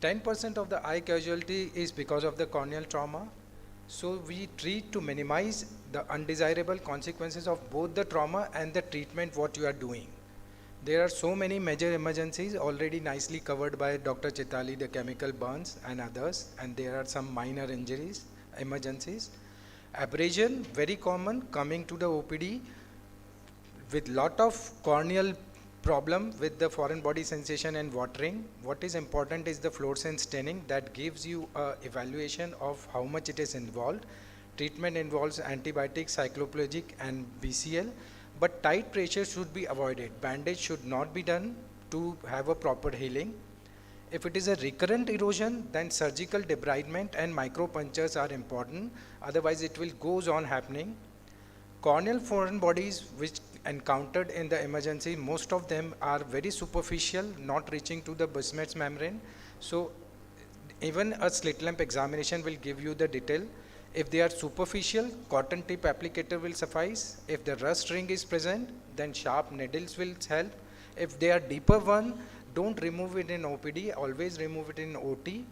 10% of the eye casualty is because of the corneal trauma. So we treat to minimize the undesirable consequences of both the trauma and the treatment what you are doing. There are so many major emergencies already nicely covered by Dr. Chitali, the chemical burns and others, and there are some minor injuries, emergencies. Abrasion, very common, coming to the OPD with lot of corneal problem with the foreign body sensation and watering. What is important is the fluorescent staining that gives you a evaluation of how much it is involved. Treatment involves antibiotics, cycloplegic and BCL. But tight pressure should be avoided. Bandage should not be done to have a proper healing. If it is a recurrent erosion, then surgical debridement and micropunctures are important. Otherwise, it will goes on happening. Corneal foreign bodies which encountered in the emergency, most of them are very superficial, not reaching to the Bussett's membrane. So even a slit lamp examination will give you the detail. If they are superficial, cotton tip applicator will suffice. If the rust ring is present, then sharp needles will help. If they are deeper one, don't remove it in OPD, always remove it in OT.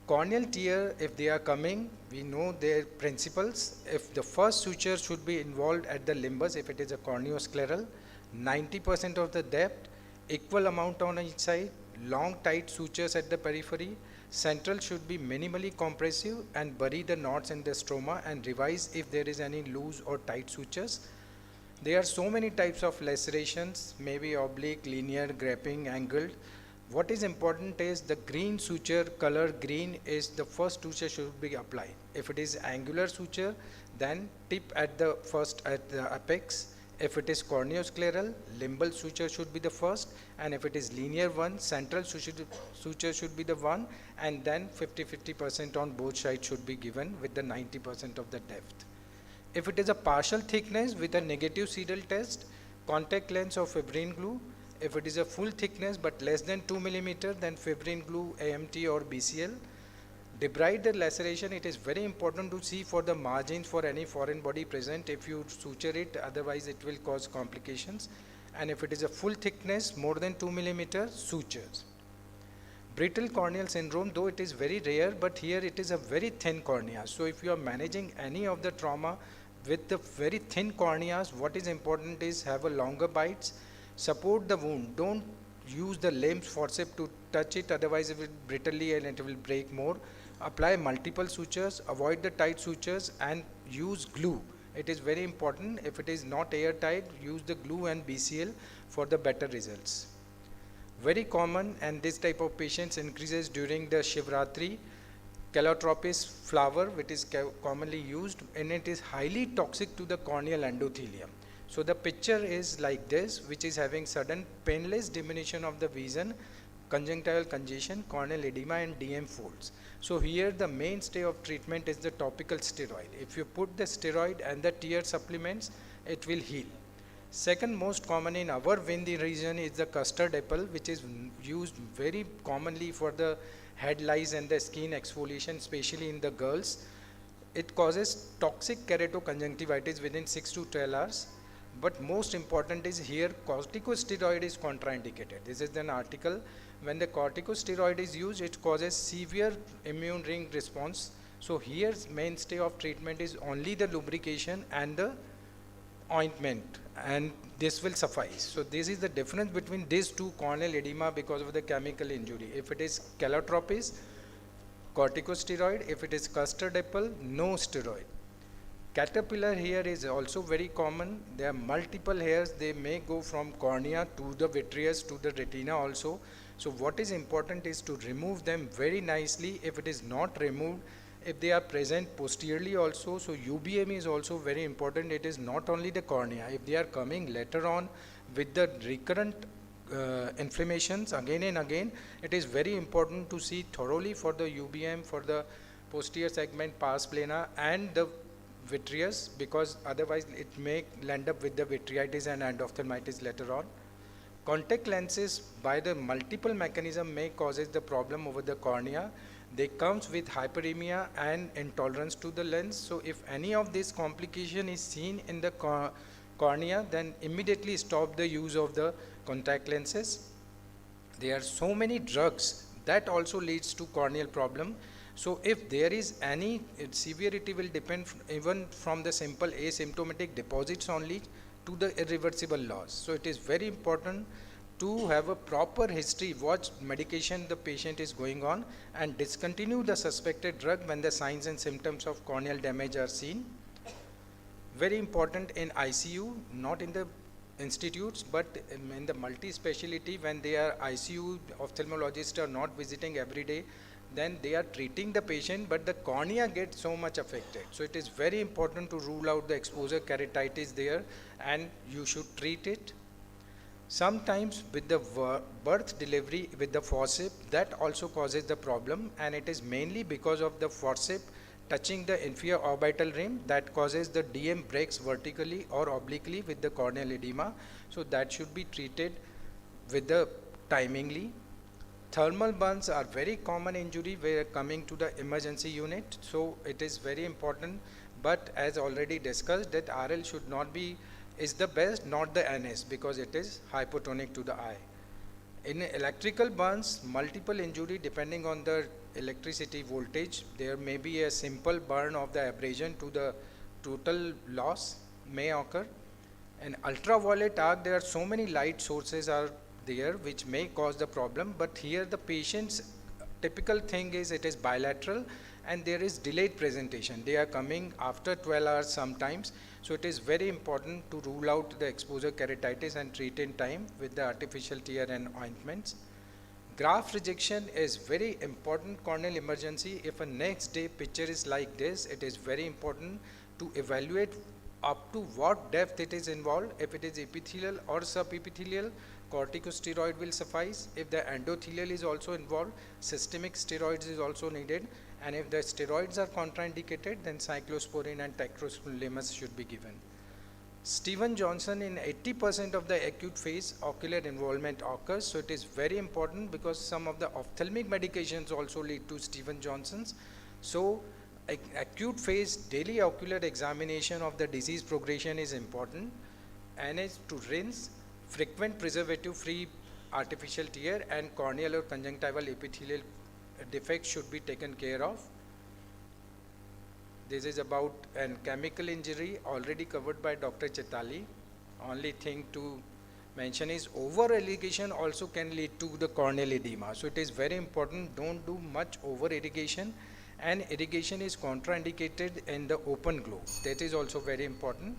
Corneal tear, if they are coming, we know their principles. If the first suture should be involved at the limbus, if it is a corneoscleral, 90% of the depth, equal amount on each side, long tight sutures at the periphery. Central should be minimally compressive and bury the knots in the stroma and revise if there is any loose or tight sutures. There are so many types of lacerations, maybe oblique, linear, grapping, angled. What is important is the green suture, color green is the first suture should be applied. If it is angular suture, then tip at the apex. If it is corneoscleral, limbal suture should be the first, and if it is linear one, central suture should be the one, and then 50-50% on both sides should be given with the 90% of the depth. If it is a partial thickness with a negative Seidel test, contact lens or fibrin glue. If it is a full thickness but less than 2 millimeter, then fibrin glue, AMT or BCL. Debride laceration, it is very important to see for the margins for any foreign body present. If you suture it, otherwise it will cause complications. And if it is a full thickness, more than 2 millimeter, sutures. Brittle corneal syndrome, though it is very rare, but here it is a very thin cornea. So if you are managing any of the trauma with the very thin corneas, what is important is have a longer bites, support the wound. Don't use the limbs forceps to touch it, otherwise it will brittly and it will break more. Apply multiple sutures, avoid the tight sutures, and use glue. It is very important. If it is not airtight, use the glue and BCL for the better results. Very common, and this type of patients increases during the Shivratri. Calotropis flower, which is commonly used, and it is highly toxic to the corneal endothelium. So the picture is like this, which is having sudden painless diminution of the vision, conjunctival congestion, corneal edema, and DM folds. So here the mainstay of treatment is the topical steroid. If you put the steroid and the tear supplements, it will heal. Second most common in our Vindi region is the custard apple, which is used very commonly for the head lice and the skin exfoliation, especially in the girls. It causes toxic keratoconjunctivitis within 6 to 12 hours. But most important is here corticosteroid is contraindicated. This is an article. When the corticosteroid is used, it causes severe immune ring response. So here mainstay of treatment is only the lubrication and the ointment, and this will suffice. So this is the difference between these two: corneal edema because of the chemical injury. If it is calotropis, corticosteroid. If it is custard apple, no steroid. Caterpillar hair is also very common. There are multiple hairs. They may go from cornea to the vitreous to the retina also. So what is important is to remove them very nicely. If it is not removed, if they are present posteriorly also, so UBM is also very important. It is not only the cornea. If they are coming later on with the recurrent inflammations again and again, it is very important to see thoroughly for the UBM, for the posterior segment, pars plana, and the vitreous, because otherwise it may land up with the vitreitis and endophthalmitis later on. Contact lenses by the multiple mechanism may causes the problem over the cornea. They comes with hyperemia and intolerance to the lens. So if any of this complication is seen in the cornea, then immediately stop the use of the contact lenses. There are so many drugs that also leads to corneal problem. So if there is any severity will depend even from the simple asymptomatic deposits only to the irreversible loss. So it is very important to have a proper history, what medication the patient is going on, and discontinue the suspected drug when the signs and symptoms of corneal damage are seen. Very important in ICU, not in the institutes, but in the multi-speciality, when they are ICU, ophthalmologists are not visiting every day, then they are treating the patient, but the cornea gets so much affected. So it is very important to rule out the exposure keratitis there, and you should treat it. Sometimes with the birth delivery with the forceps, that also causes the problem, and it is mainly because of the forceps touching the inferior orbital rim that causes the DM breaks vertically or obliquely with the corneal edema. So that should be treated with the timingly. Thermal burns are very common injury where coming to the emergency unit. So it is very important, but as already discussed, that RL should not be is the best, not the NS, because it is hypotonic to the eye. In electrical burns, multiple injury depending on the electricity voltage. There may be a simple burn of the abrasion to the total loss may occur. In ultraviolet arc, there are so many light sources are there which may cause the problem, but here the patient's typical thing is it is bilateral and there is delayed presentation. They are coming after 12 hours sometimes. So it is very important to rule out the exposure keratitis and treat in time with the artificial tear and ointments. Graft rejection is very important corneal emergency. If a next day picture is like this, it is very important to evaluate up to what depth it is involved. If it is epithelial or subepithelial, corticosteroid will suffice. If the endothelial is also involved, systemic steroids is also needed. And if the steroids are contraindicated, then cyclosporin and tacrolimus should be given. Stephen Johnson, in 80% of the acute phase, ocular involvement occurs. So it is very important because some of the ophthalmic medications also lead to Stephen Johnson's. So acute phase daily ocular examination of the disease progression is important. And is to rinse, frequent preservative-free artificial tear and corneal or conjunctival epithelial defects should be taken care of. This is about a chemical injury already covered by Dr. Chetali. Only thing to mention is over irrigation also can lead to the corneal edema. So it is very important, don't do much over irrigation, and irrigation is contraindicated in the open glow. That is also very important.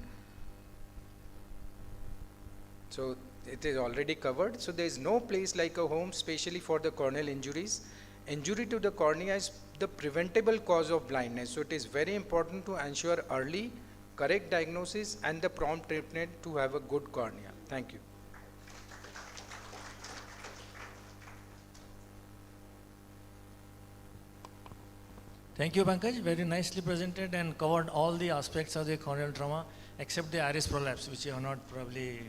So it is already covered. So there is no place like a home, especially for the corneal injuries. Injury to the cornea is the preventable cause of blindness. So it is very important to ensure early, correct diagnosis and the prompt treatment to have a good cornea. Thank you. Thank you, Pankaj. Very nicely presented and covered all the aspects of the corneal trauma except the iris prolapse, which you have not probably,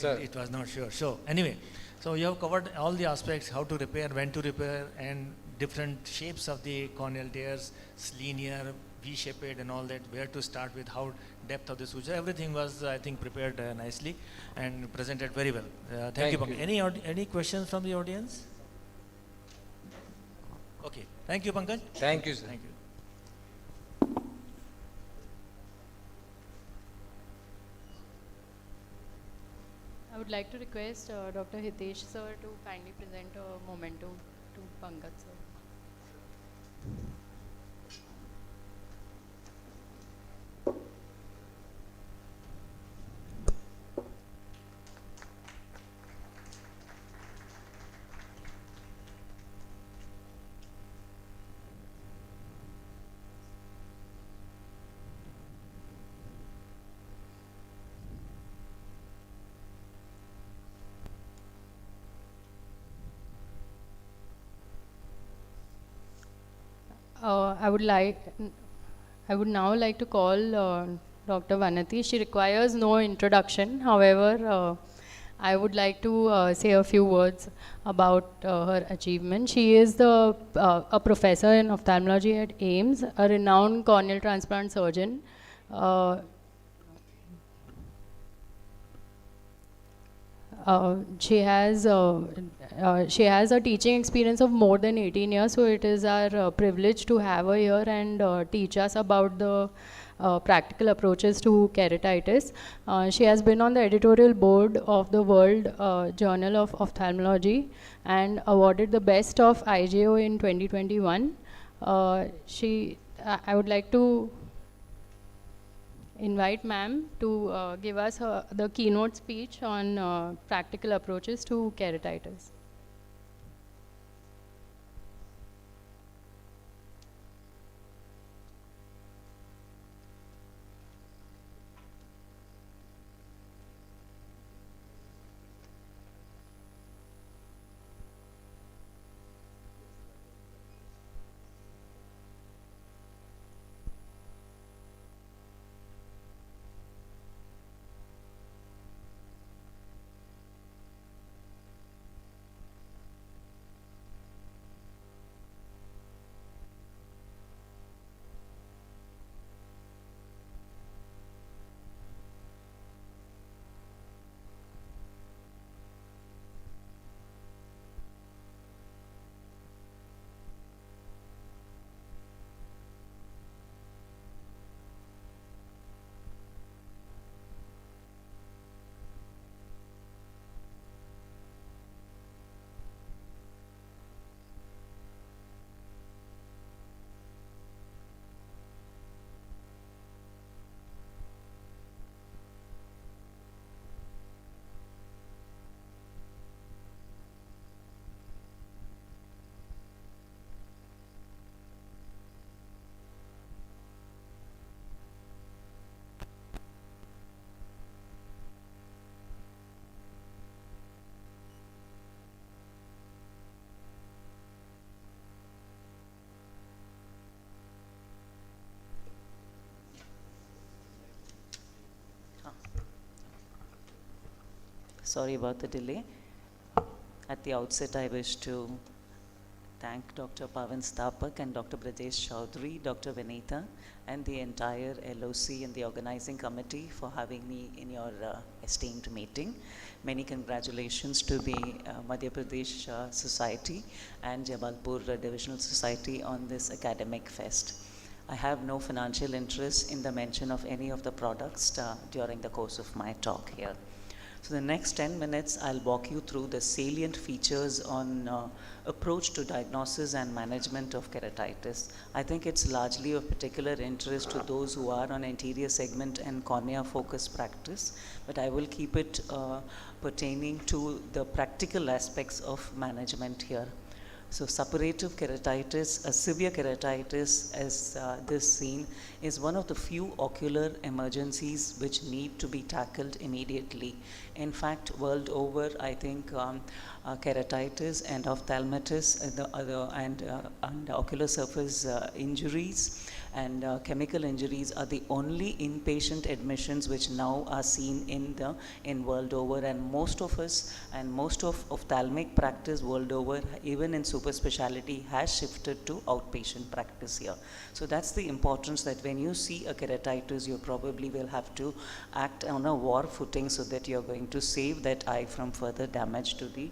it was not sure. So anyway, so you have covered all the aspects, how to repair, when to repair, and different shapes of the corneal tears, linear, V-shaped and all that, where to start with, how depth of the suture. Everything was, I think, prepared nicely and presented very well. Thank you, Pankaj. Any questions from the audience? Okay. Thank you, Pankaj. Thank you, sir. Thank you. I would like to request Dr. Hitesh sir to kindly present a memento to Pankaj sir. I would now like to call Dr. Vanati. She requires no introduction. However, I would like to say a few words about her achievement. She is a professor in ophthalmology at AIMS, a renowned corneal transplant surgeon. She has a teaching experience of more than 18 years, so it is our privilege to have her here and teach us about the practical approaches to keratitis. She has been on the editorial board of the World Journal of Ophthalmology and awarded the best of IJO in 2021. I would like to invite ma'am to give us the keynote speech on practical approaches to keratitis. Sorry about the delay. At the outset, I wish to thank Dr. Pavan Stapak and Dr. Brajesh Chaudhary, Dr. Vinita, and the entire LOC and the organizing committee for having me in your esteemed meeting. Many congratulations to the Madhya Pradesh Society and Jabalpur Divisional Society on this academic fest. I have no financial interest in the mention of any of the products during the course of my talk here. So the next 10 minutes, I'll walk you through the salient features on approach to diagnosis and management of keratitis. I think it's largely of particular interest to those who are on anterior segment and cornea focused practice, but I will keep it pertaining to the practical aspects of management here. So suppurative keratitis, a severe keratitis as this seen, is one of the few ocular emergencies which need to be tackled immediately. In fact, world over, I think keratitis and ophthalmitis and ocular surface injuries and chemical injuries are the only inpatient admissions which now are seen in world over, and most of us and most of ophthalmic practice world over, even in super speciality, has shifted to outpatient practice here. So that's the importance, that when you see a keratitis, you probably will have to act on a war footing so that you're going to save that eye from further damage to the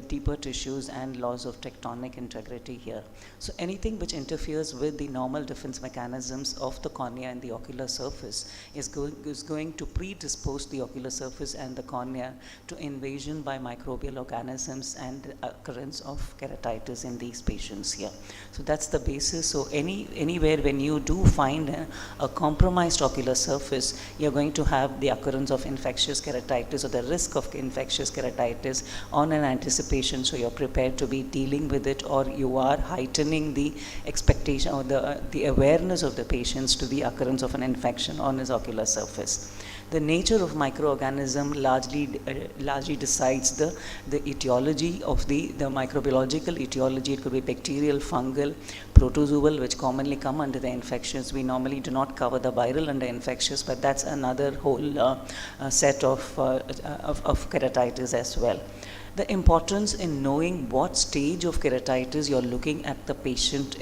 deeper tissues and loss of tectonic integrity here. So anything which interferes with the normal defense mechanisms of the cornea and the ocular surface is going to predispose the ocular surface and the cornea to invasion by microbial organisms and occurrence of keratitis in these patients here. So that's the basis. So anywhere when you do find a compromised ocular surface, you're going to have the occurrence of infectious keratitis or the risk of infectious keratitis on an anticipation, so you're prepared to be dealing with it, or you are heightening the expectation or the awareness of the patients to the occurrence of an infection on his ocular surface. The nature of microorganism largely decides the etiology of the microbiological etiology. It could be bacterial, fungal, protozoal, which commonly come under the infectious. We normally do not cover the viral under infectious, but that's another whole set of keratitis as well. The importance in knowing what stage of keratitis you're looking at the patient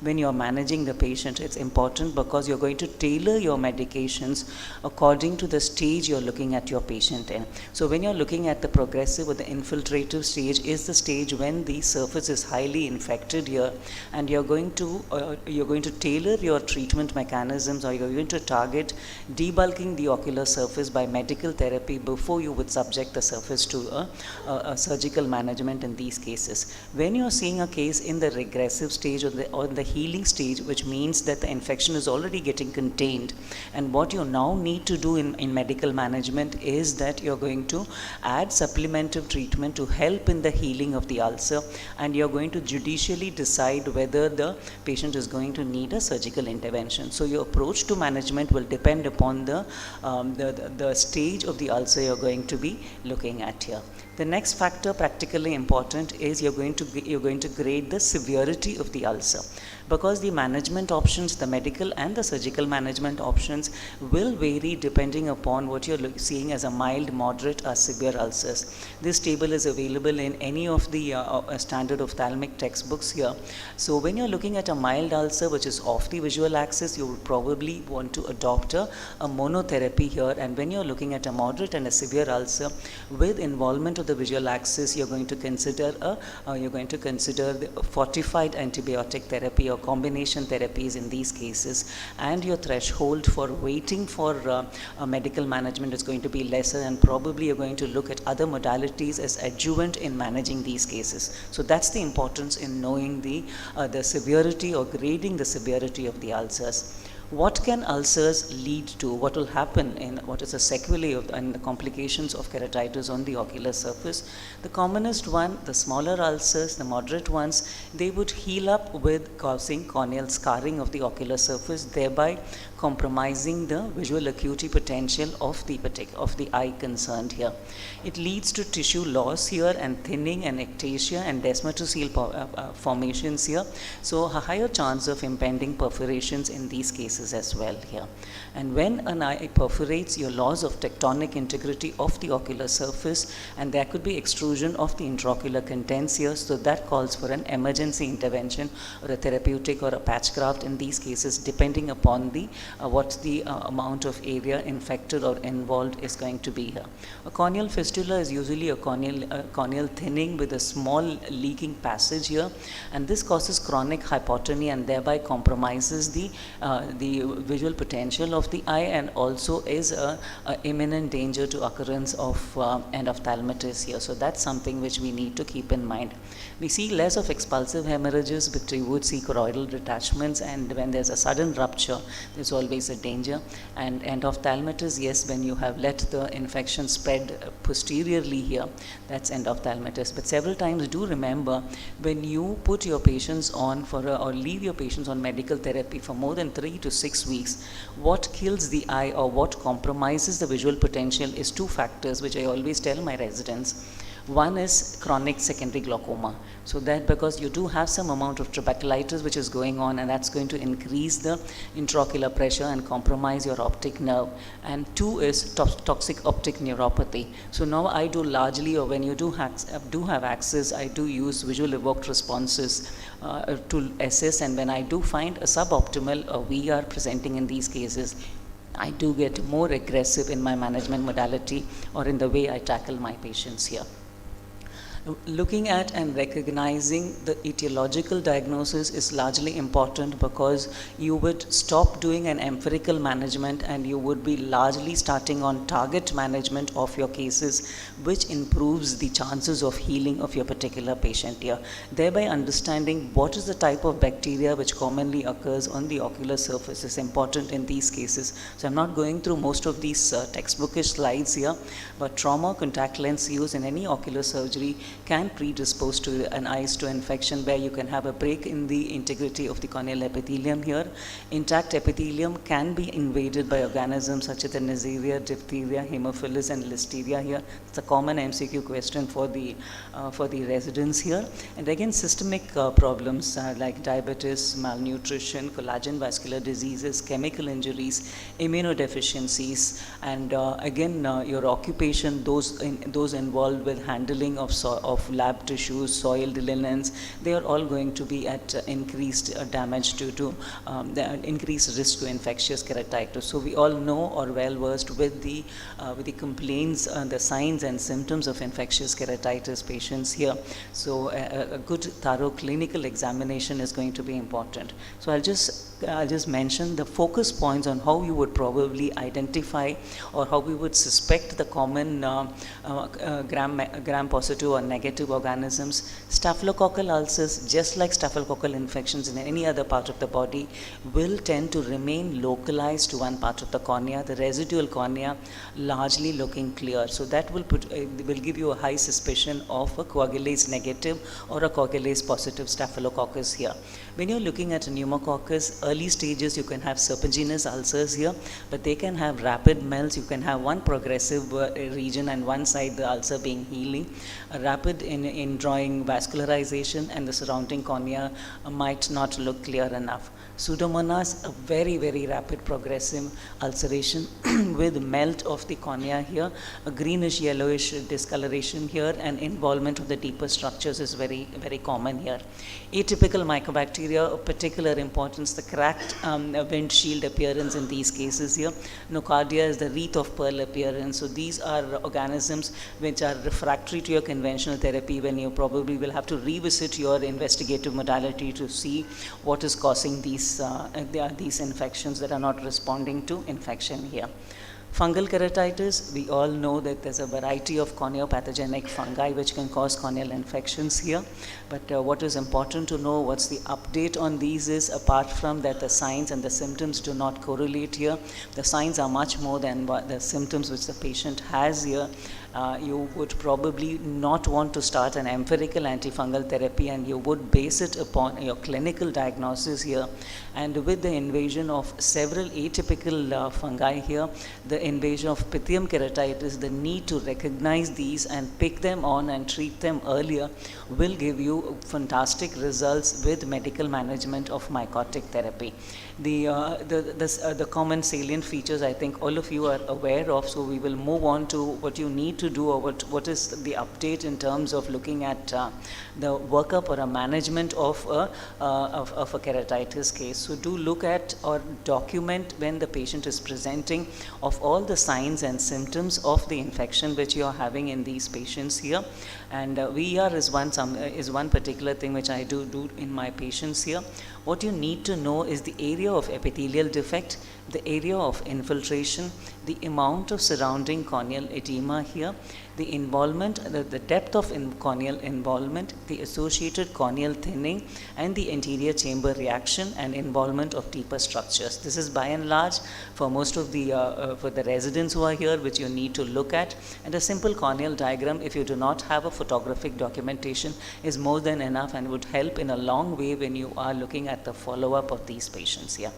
when you're managing the patient, it's important because you're going to tailor your medications according to the stage you're looking at your patient in. So when you're looking at the progressive or the infiltrative stage, is the stage when the surface is highly infected here, and you're going to tailor your treatment mechanisms, or you're going to target debulking the ocular surface by medical therapy before you would subject the surface to a surgical management in these cases. When you're seeing a case in the regressive stage or the healing stage, which means that the infection is already getting contained, and what you now need to do in medical management is that you're going to add supplementive treatment to help in the healing of the ulcer, and you're going to judicially decide whether the patient is going to need a surgical intervention. So your approach to management will depend upon the stage of the ulcer you're going to be looking at here. The next factor, practically important, is you're going to grade the severity of the ulcer, because the management options, the medical and the surgical management options, will vary depending upon what you're seeing as a mild, moderate or severe ulcers. This table is available in any of the standard ophthalmic textbooks here. So when you're looking at a mild ulcer which is off the visual axis, you would probably want to adopt a monotherapy here, and when you're looking at a moderate and a severe ulcer with involvement of the visual axis, you're going to consider the fortified antibiotic therapy or combination therapies in these cases, and your threshold for waiting for medical management is going to be lesser, and probably you're going to look at other modalities as adjuvant in managing these cases. So that's the importance in knowing the severity or grading the severity of the ulcers. What can ulcers lead to? What will happen in what is a sequelae and the complications of keratitis on the ocular surface? The commonest one, the smaller ulcers, the moderate ones, they would heal up with causing corneal scarring of the ocular surface, thereby compromising the visual acuity potential of the eye concerned here. It leads to tissue loss here and thinning and ectasia and desmetocele formations here. So a higher chance of impending perforations in these cases as well here. And when an eye perforates, your loss of tectonic integrity of the ocular surface, and there could be extrusion of the intraocular contents here, so that calls for an emergency intervention or a therapeutic or a patch graft in these cases, depending upon the what the amount of area infected or involved is going to be here. A corneal fistula is usually a corneal thinning with a small leaking passage here, and this causes chronic hypotony and thereby compromises the visual potential of the eye, and also is a imminent danger to occurrence of endophthalmitis here. So that's something which we need to keep in mind. We see less of expulsive hemorrhages, but we would see choroidal detachments, and when there's a sudden rupture, there's always a danger. And endophthalmitis, yes, when you have let the infection spread posteriorly here, that's endophthalmitis. But several times do remember, when you put your patients on or leave your patients on medical therapy for more than 3 to 6 weeks, what kills the eye or what compromises the visual potential is 2 factors, which I always tell my residents. One is chronic secondary glaucoma. So that because you do have some amount of trabeculitis which is going on, and that's going to increase the intraocular pressure and compromise your optic nerve. And 2 is toxic optic neuropathy. So now I do largely, or when you do have access, I do use visual evoked responses to assess, and when I do find a suboptimal VR presenting in these cases, I do get more aggressive in my management modality or in the way I tackle my patients here. Looking at and recognizing the etiological diagnosis is largely important, because you would stop doing an empirical management and you would be largely starting on target management of your cases, which improves the chances of healing of your particular patient here. Thereby understanding what is the type of bacteria which commonly occurs on the ocular surface is important in these cases. So I'm not going through most of these textbookish slides here, but trauma contact lens use in any ocular surgery can predispose to an eyes to infection, where you can have a break in the integrity of the corneal epithelium here. Intact epithelium can be invaded by organisms such as the Neisseria, diphtheria, Haemophilus and Listeria here. It's a common MCQ question for the residents here. And again, systemic problems like diabetes, malnutrition, collagen vascular diseases, chemical injuries, immunodeficiencies, and again your occupation, those involved with handling of lab tissues, soiled linens, they are all going to be at increased damage due to the increased risk to infectious keratitis. So we all know or well versed with the complaints, the signs and symptoms of infectious keratitis patients here. So a good thorough clinical examination is going to be important. So I'll just mention the focus points on how you would probably identify or how we would suspect the common gram-positive or negative organisms. Staphylococcal ulcers, just like staphylococcal infections in any other part of the body, will tend to remain localized to one part of the cornea, the residual cornea largely looking clear. So that will give you a high suspicion of a coagulase negative or a coagulase positive staphylococcus here. When you're looking at a pneumococcus, early stages you can have serpiginous ulcers here, but they can have rapid melts. You can have one progressive region and one side the ulcer being healing, a rapid in drawing vascularization, and the surrounding cornea might not look clear enough. Pseudomonas, a very, very rapid progressive ulceration with melt of the cornea here, a greenish yellowish discoloration here, and involvement of the deeper structures is very, very common here. Atypical mycobacteria of particular importance, the cracked windshield appearance in these cases here. Nocardia is the wreath of pearl appearance. So these are organisms which are refractory to your conventional therapy, when you probably will have to revisit your investigative modality to see what is causing these infections that are not responding to infection here. Fungal keratitis, we all know that there's a variety of corneopathogenic fungi which can cause corneal infections here. But what is important to know, what's the update on these is, apart from that the signs and the symptoms do not correlate here, the signs are much more than the symptoms which the patient has here. you would probably not want to start an empirical antifungal therapy, and you would base it upon your clinical diagnosis here. And with the invasion of several atypical fungi here, the invasion of Pythium keratitis, the need to recognize these and pick them on and treat them earlier will give you fantastic results with medical management of mycotic therapy. The common salient features I think all of you are aware of, so we will move on to what you need to do, or what is the update in terms of looking at the workup or a management of a keratitis case. So do look at or document when the patient is presenting of all the signs and symptoms of the infection which you are having in these patients here. And VER is one particular thing which I do in my patients here. What you need to know is the area of epithelial defect, the area of infiltration, the amount of surrounding corneal edema here, the involvement, the depth of corneal involvement, the associated corneal thinning, and the anterior chamber reaction and involvement of deeper structures. This is by and large for most of the for the residents who are here, which you need to look at. And a simple corneal diagram, if you do not have a photographic documentation, is more than enough and would help in a long way when you are looking at the follow-up of these patients here.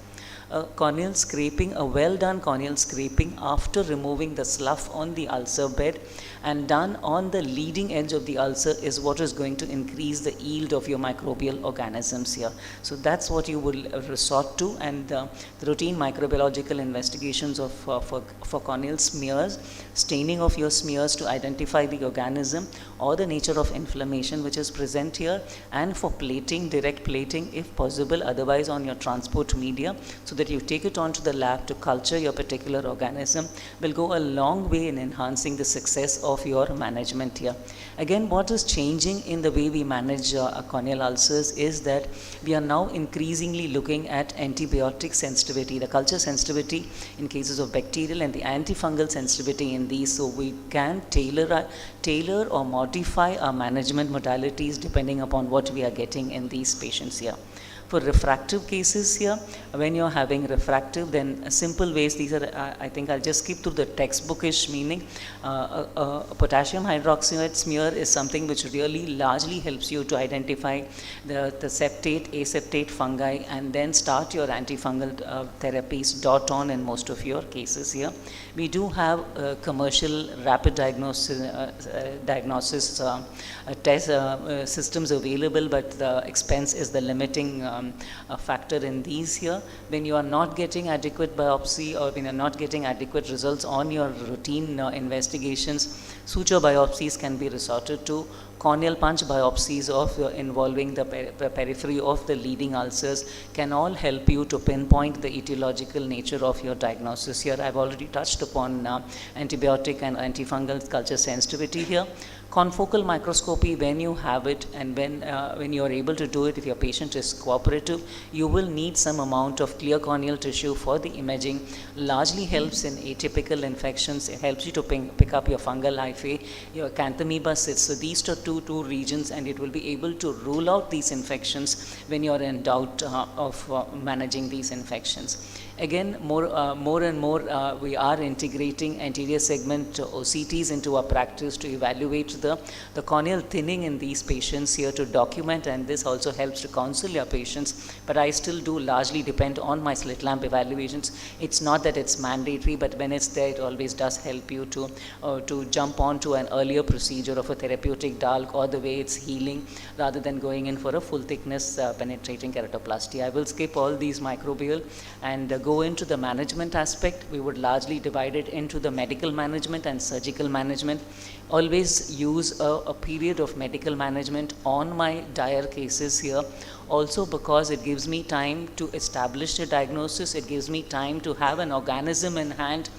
Corneal scraping, a well done corneal scraping after removing the slough on the ulcer bed and done on the leading edge of the ulcer is what is going to increase the yield of your microbial organisms here. So that's what you will resort to, and the routine microbiological investigations of for corneal smears, staining of your smears to identify the organism or the nature of inflammation which is present here, and for plating, direct plating if possible, otherwise on your transport media, so that you take it on to the lab to culture your particular organism, will go a long way in enhancing the success of your management here. Again, what is changing in the way we manage corneal ulcers is that we are now increasingly looking at antibiotic sensitivity, the culture sensitivity in cases of bacterial and the antifungal sensitivity in these, so we can tailor or modify our management modalities depending upon what we are getting in these patients here. For refractive cases here, when you're having refractive, then simple ways, these are, I think I'll just skip through the textbookish meaning. Potassium hydroxide smear is something which really largely helps you to identify the septate, aseptate fungi, and then start your antifungal therapies dot on in most of your cases here. We do have commercial rapid diagnosis test systems available, but the expense is the limiting factor in these here. When you are not getting adequate biopsy, or when you are not getting adequate results on your routine investigations, suture biopsies can be resorted to. Corneal punch biopsies of involving the periphery of the leading ulcers can all help you to pinpoint the etiological nature of your diagnosis here. I've already touched upon antibiotic and antifungal culture sensitivity here. Confocal microscopy, when you have it and when you are able to do it, if your patient is cooperative, you will need some amount of clear corneal tissue for the imaging. Largely helps in atypical infections. It helps you to pick up your fungal hyphae, your Acanthamoeba cysts. So these two regions, and it will be able to rule out these infections when you are in doubt of managing these infections. Again, more and more we are integrating anterior segment OCTs into our practice to evaluate the corneal thinning in these patients here, to document, and this also helps to counsel your patients. But I still do largely depend on my slit lamp evaluations. It's not that it's mandatory, but when it's there, it always does help you to jump on to an earlier procedure of a therapeutic DALC or the way it's healing, rather than going in for a full thickness penetrating keratoplasty. I will skip all these microbial and go into the management aspect. We would largely divide it into the medical management and surgical management. Always use a period of medical management on my dire cases here, also because it gives me time to establish a diagnosis. It gives me time to have an organism in hand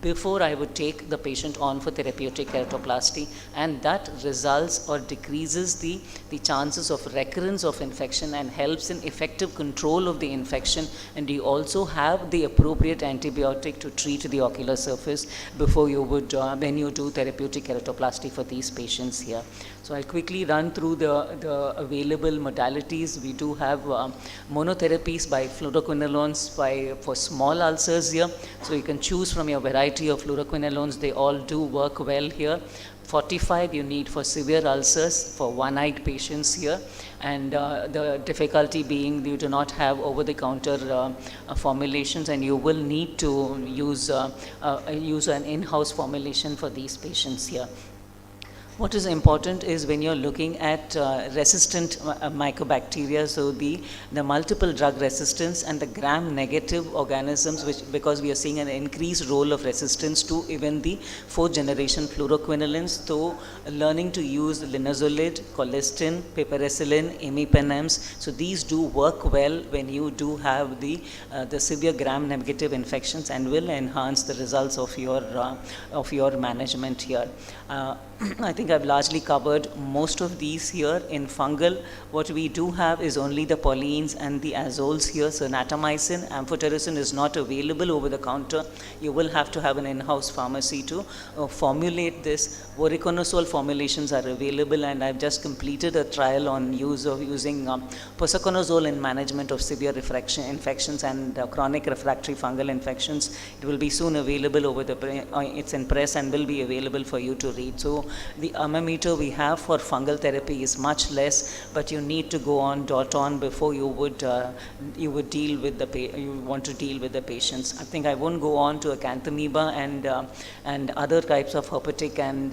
before I would take the patient on for therapeutic keratoplasty, and that results or decreases the chances of recurrence of infection and helps in effective control of the infection. And you also have the appropriate antibiotic to treat the ocular surface before you would when you do therapeutic keratoplasty for these patients here. So I'll quickly run through the available modalities. We do have monotherapies by fluoroquinolones for small ulcers here. So you can choose from your variety variety of fluoroquinolones, they all do work well here. 45 you need for severe ulcers for one-eyed patients here, and the difficulty being you do not have over-the-counter formulations, and you will need to use an in-house formulation for these patients here. What is important is when you're looking at resistant mycobacteria, so the multiple drug resistance and the gram-negative organisms, which because we are seeing an increased role of resistance to even the 4th generation fluoroquinolones, so learning to use linezolid, colistin, piperacillin, imipenems, so these do work well when you do have the severe gram-negative infections and will enhance the results of your management here. I think I've largely covered most of these here. In fungal, what we do have is only the polyenes and the azoles here. So natamycin, amphotericin is not available over the counter. You will have to have an in-house pharmacy to formulate this. Voriconazole formulations are available, and I've just completed a trial on using posaconazole in management of severe infections and chronic refractory fungal infections. It will be soon available over it's in press and will be available for you to read. So the ammeter we have for fungal therapy is much less, but you need to go on before you would deal with you want to deal with the patients. I think I won't go on to acanthamoeba and other types of herpetic and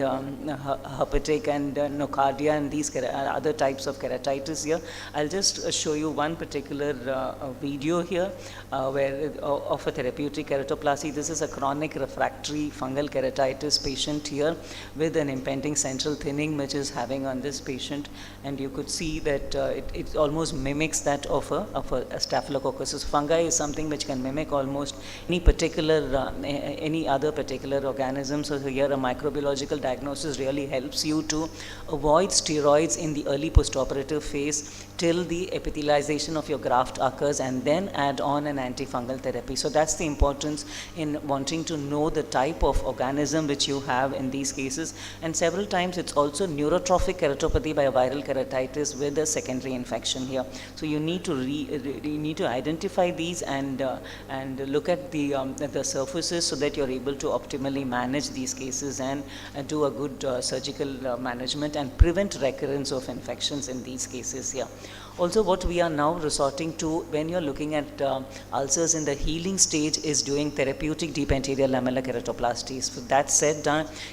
nocardia and these other types of keratitis here. I'll just show you one particular video here of a therapeutic keratoplasty. This is a chronic refractory fungal keratitis patient here with an impending central thinning which is having on this patient, and you could see that it almost mimics that of a staphylococcus. Fungi is something which can mimic almost any other particular organism. So here a microbiological diagnosis really helps you to avoid steroids in the early postoperative phase till the epithelialization of your graft occurs, and then add on an antifungal therapy. So that's the importance in wanting to know the type of organism which you have in these cases. And several times it's also neurotrophic keratopathy by a viral keratitis with a secondary infection here. So you need to identify these and look at the surfaces so that you're able to optimally manage these cases and do a good surgical management and prevent recurrence of infections in these cases here. Also, what we are now resorting to when you're looking at ulcers in the healing stage is doing therapeutic deep anterior lamellar keratoplasties. So that said,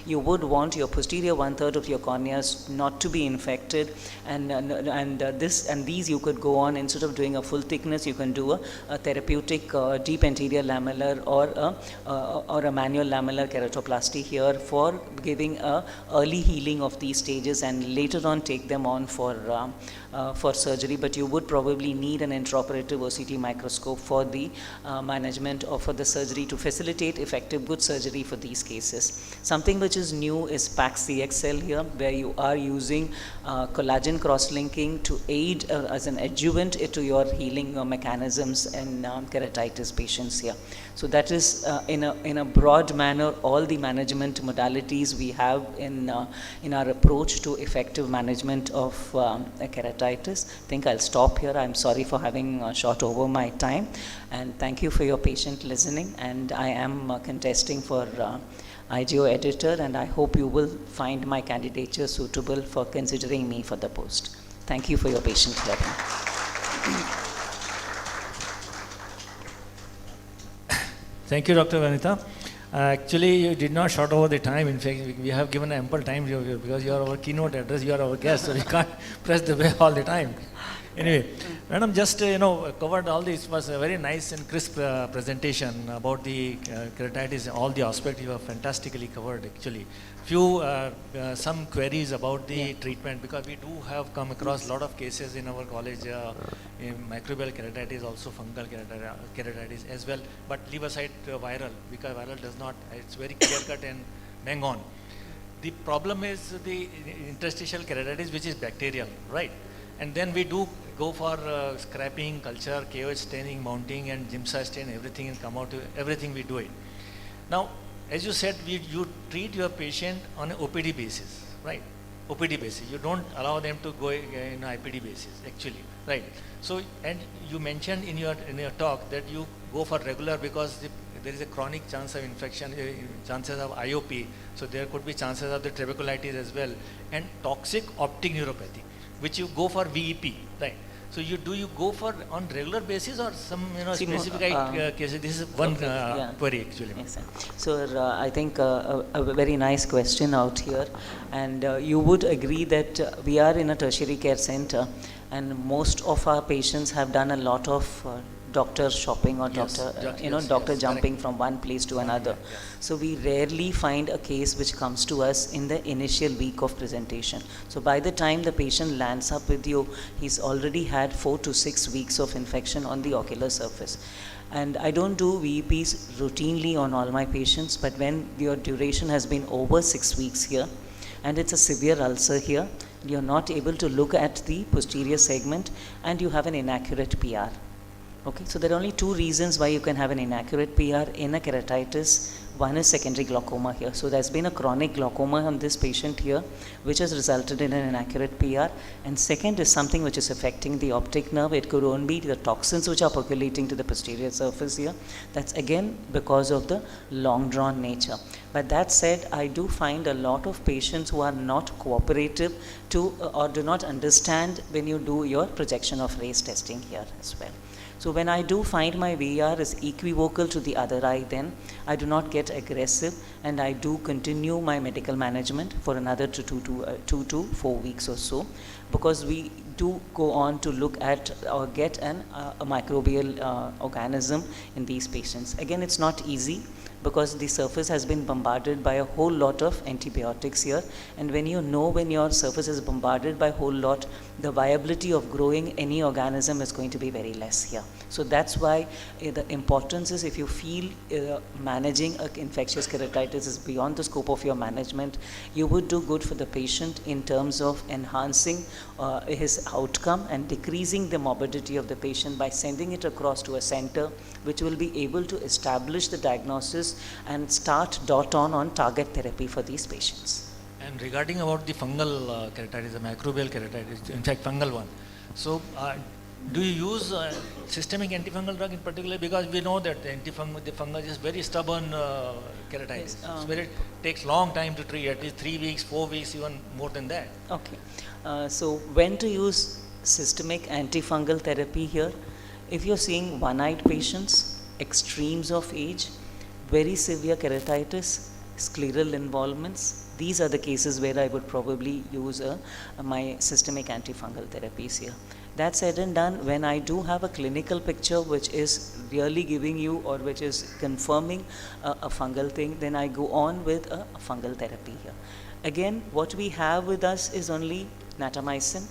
you would want your posterior 1/3 of your corneas not to be infected, and these you could go on, instead of doing a full thickness, you can do a therapeutic deep anterior lamellar or a manual lamellar keratoplasty here for giving a early healing of these stages, and later on take them on for surgery. But you would probably need an intraoperative OCT microscope for the management or for the surgery to facilitate effective good surgery for these cases. Something which is new is PAX-CXL here, where you are using collagen cross-linking to aid as an adjuvant to your healing mechanisms in keratitis patients here. So that is in a broad manner all the management modalities we have in our approach to effective management of keratitis. I think I'll stop here. I'm sorry for having shot over my time, and thank you for your patient listening. And I am contesting for IGO editor, and I hope you will find my candidature suitable for considering me for the post. Thank you for your patient hearing. Thank you, Dr. Vanitha. Actually, you did not short over the time. In fact, we have given ample time because you are our keynote address, you are our guest, so we can't press the bell all the time. Anyway, Madam just covered all this. It was a very nice and crisp presentation about the keratitis, all the aspects you have fantastically covered actually. Some queries about the treatment, because we do have come across a lot of cases in our college, in microbial keratitis, also fungal keratitis as well, but leave aside viral, because viral does not, it's very clear cut and bang on. The problem is the interstitial keratitis, which is bacterial, right? And then we do go for scraping, culture, KOH staining, mounting, and GIMSA stain, everything, and come out to everything we do it. Now, as you said, you treat your patient on an OPD basis, right? OPD basis. You don't allow them to go in IPD basis, actually, right? So, and you mentioned in your talk that you go for regular because there is a chronic chance of infection, chances of IOP, so there could be chances of the tuberculosis as well, and toxic optic neuropathy, which you go for VEP, right? So you go for on regular basis or some specific cases? This is one query actually. Yes, sir. So I think a very nice question out here, and you would agree that we are in a tertiary care center, and most of our patients have done a lot of doctor shopping or doctor jumping from one place to another. So we rarely find a case which comes to us in the initial week of presentation. So by the time the patient lands up with you, he's already had 4 to 6 weeks of infection on the ocular surface. And I don't do VEPs routinely on all my patients, but when your duration has been over 6 weeks here, and it's a severe ulcer here, you're not able to look at the posterior segment, and you have an inaccurate PR. Okay, so there are only 2 reasons why you can have an inaccurate PR in a keratitis. One is secondary glaucoma here. So there's been a chronic glaucoma on this patient here, which has resulted in an inaccurate PR. And second is something which is affecting the optic nerve. It could only be the toxins which are percolating to the posterior surface here. That's again because of the long drawn nature. But that said, I do find a lot of patients who are not cooperative to or do not understand when you do your projection of rays testing here as well. So when I do find my VR is equivocal to the other eye, then I do not get aggressive, and I do continue my medical management for another 2 to 4 weeks or so, because we do go on to look at or get a microbial organism in these patients. Again, it's not easy, because the surface has been bombarded by a whole lot of antibiotics here, and when your surface is bombarded by a whole lot, the viability of growing any organism is going to be very less here. So that's why the importance is, if you feel managing an infectious keratitis is beyond the scope of your management, you would do good for the patient in terms of enhancing his outcome and decreasing the morbidity of the patient by sending it across to a center which will be able to establish the diagnosis and start on target therapy for these patients. And regarding about the fungal keratitis, the microbial keratitis, in fact fungal one, so do you use systemic antifungal drug in particular? Because we know that the fungus is very stubborn keratitis. Yes, it takes long time to treat, at least 3 weeks, 4 weeks, even more than that. Okay, so when to use systemic antifungal therapy here? If you're seeing one-eyed patients, extremes of age, very severe keratitis, scleral involvements, these are the cases where I would probably use my systemic antifungal therapies here. That said and done, when I do have a clinical picture which is really giving you or which is confirming a fungal thing, then I go on with a fungal therapy here. Again, what we have with us is only natamycin,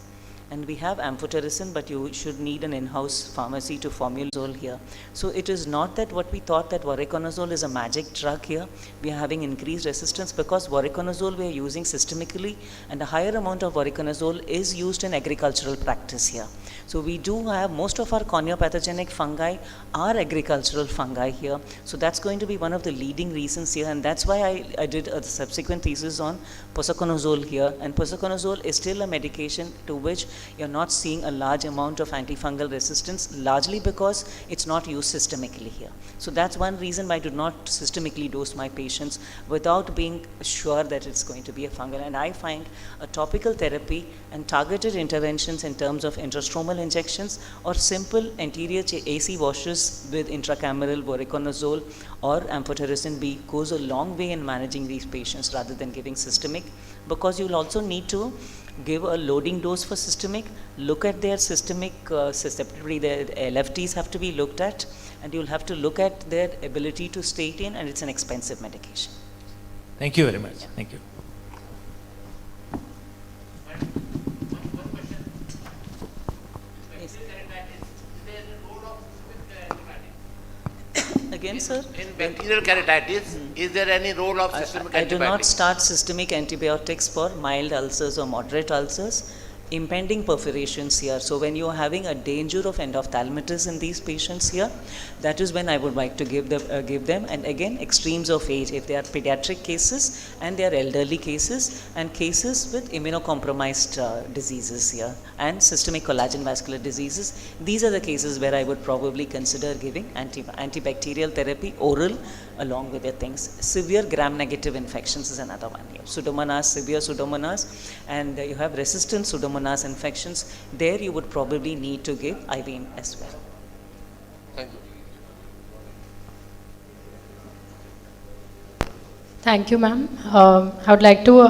and we have amphotericin, but you should need an in-house pharmacy to formulate here. So it is not that what we thought that voriconazole is a magic drug here. We are having increased resistance because voriconazole we are using systemically, and a higher amount of voriconazole is used in agricultural practice here. So we do have most of our corneopathogenic fungi are agricultural fungi here. So that's going to be one of the leading reasons here, and that's why I did a subsequent thesis on posaconazole here. And posaconazole is still a medication to which you're not seeing a large amount of antifungal resistance, largely because it's not used systemically here. So that's one reason why I do not systemically dose my patients without being sure that it's going to be a fungal. And I find a topical therapy and targeted interventions in terms of intrastromal injections or simple anterior AC washes with intracameral voriconazole or amphotericin B goes a long way in managing these patients rather than giving systemic, because you'll also need to give a loading dose for systemic, look at their systemic susceptibility, their LFTs have to be looked at, and you'll have to look at their ability to state in, and it's an expensive medication. Thank you very much. Yeah. Thank you. Again, sir? In bacterial keratitis, is there any role of systemic I do not antibiotics? start systemic antibiotics for mild ulcers or moderate ulcers. impending perforations here. So when you are having a danger of endophthalmitis in these patients here, that is when I would like to give them, and again extremes of age, if they are pediatric cases and they are elderly cases and cases with immunocompromised diseases here and systemic collagen vascular diseases, these are the cases where I would probably consider giving antibacterial therapy oral along with their things. Severe gram-negative infections is another one here. Pseudomonas, severe pseudomonas, and you have resistant pseudomonas infections. There you would probably need to give IV as well. Thank you. Thank you, ma'am. I would like to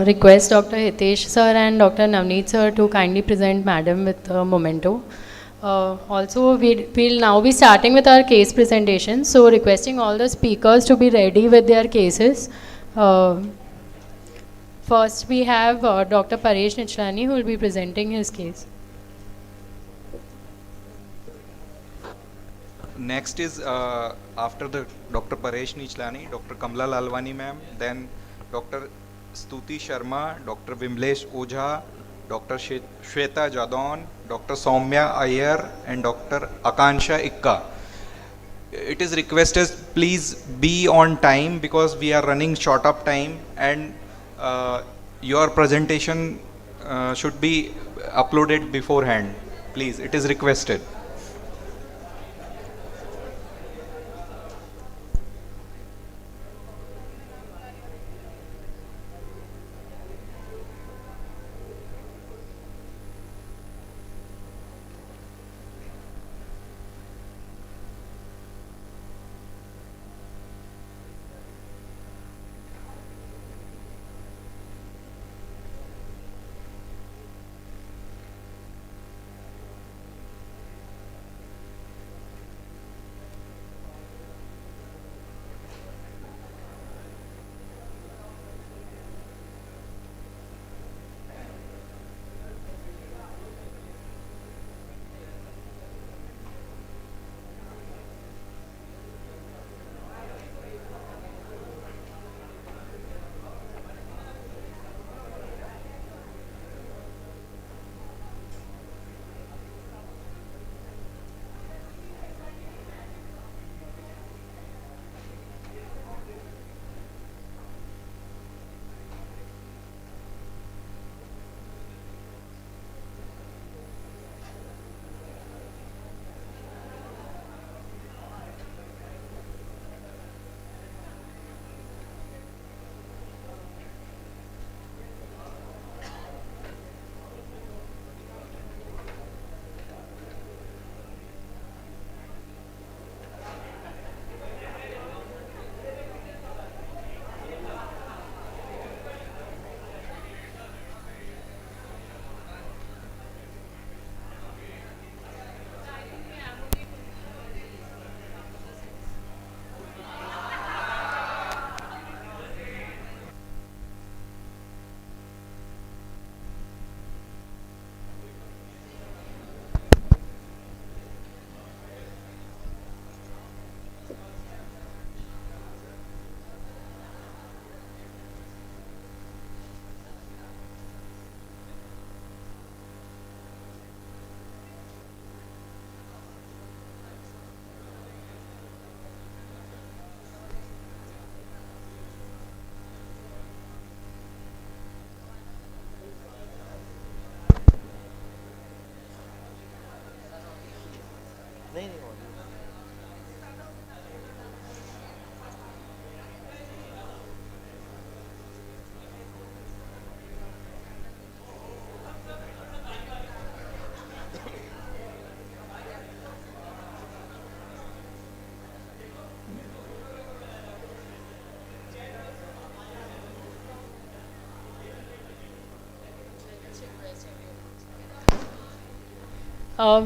request Dr. Hitesh sir and Dr. Navneet sir to kindly present madam with a memento. Also, we'll now be starting with our case presentation. So, requesting all the speakers to be ready with their cases. First, we have Dr. Paresh Nichlani who will be presenting his case. Next is after the Dr. Paresh Nichlani, Dr. Kamla Lalwani ma'am, then Dr. Stuti Sharma, Dr. Vimlesh Ojha, Dr. Shweta Jadon, Dr. Soumya Iyer, and Dr. Akansha Ikka. It is requested please be on time because we are running short of time, and your presentation should be uploaded beforehand. Please, it is requested.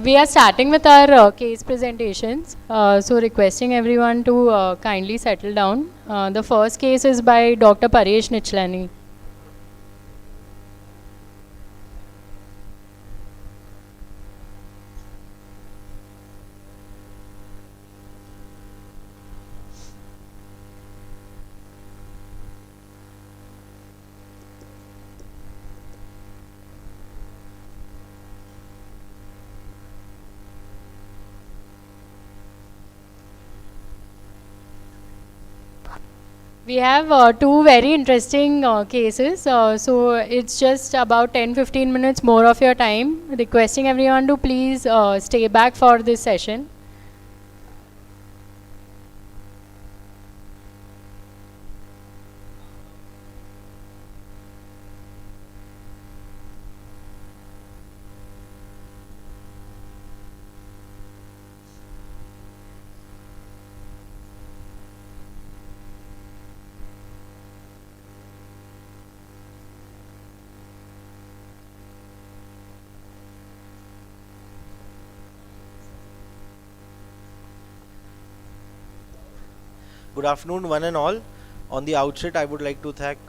We are starting with our case presentations. So requesting everyone to kindly settle down. The first case is by Dr. Paresh Nichlani. We have two very interesting cases. So it's just about 10-15 minutes more of your time. Requesting everyone to please stay back for this session. Good afternoon, one and all. On the outset, I would like to thank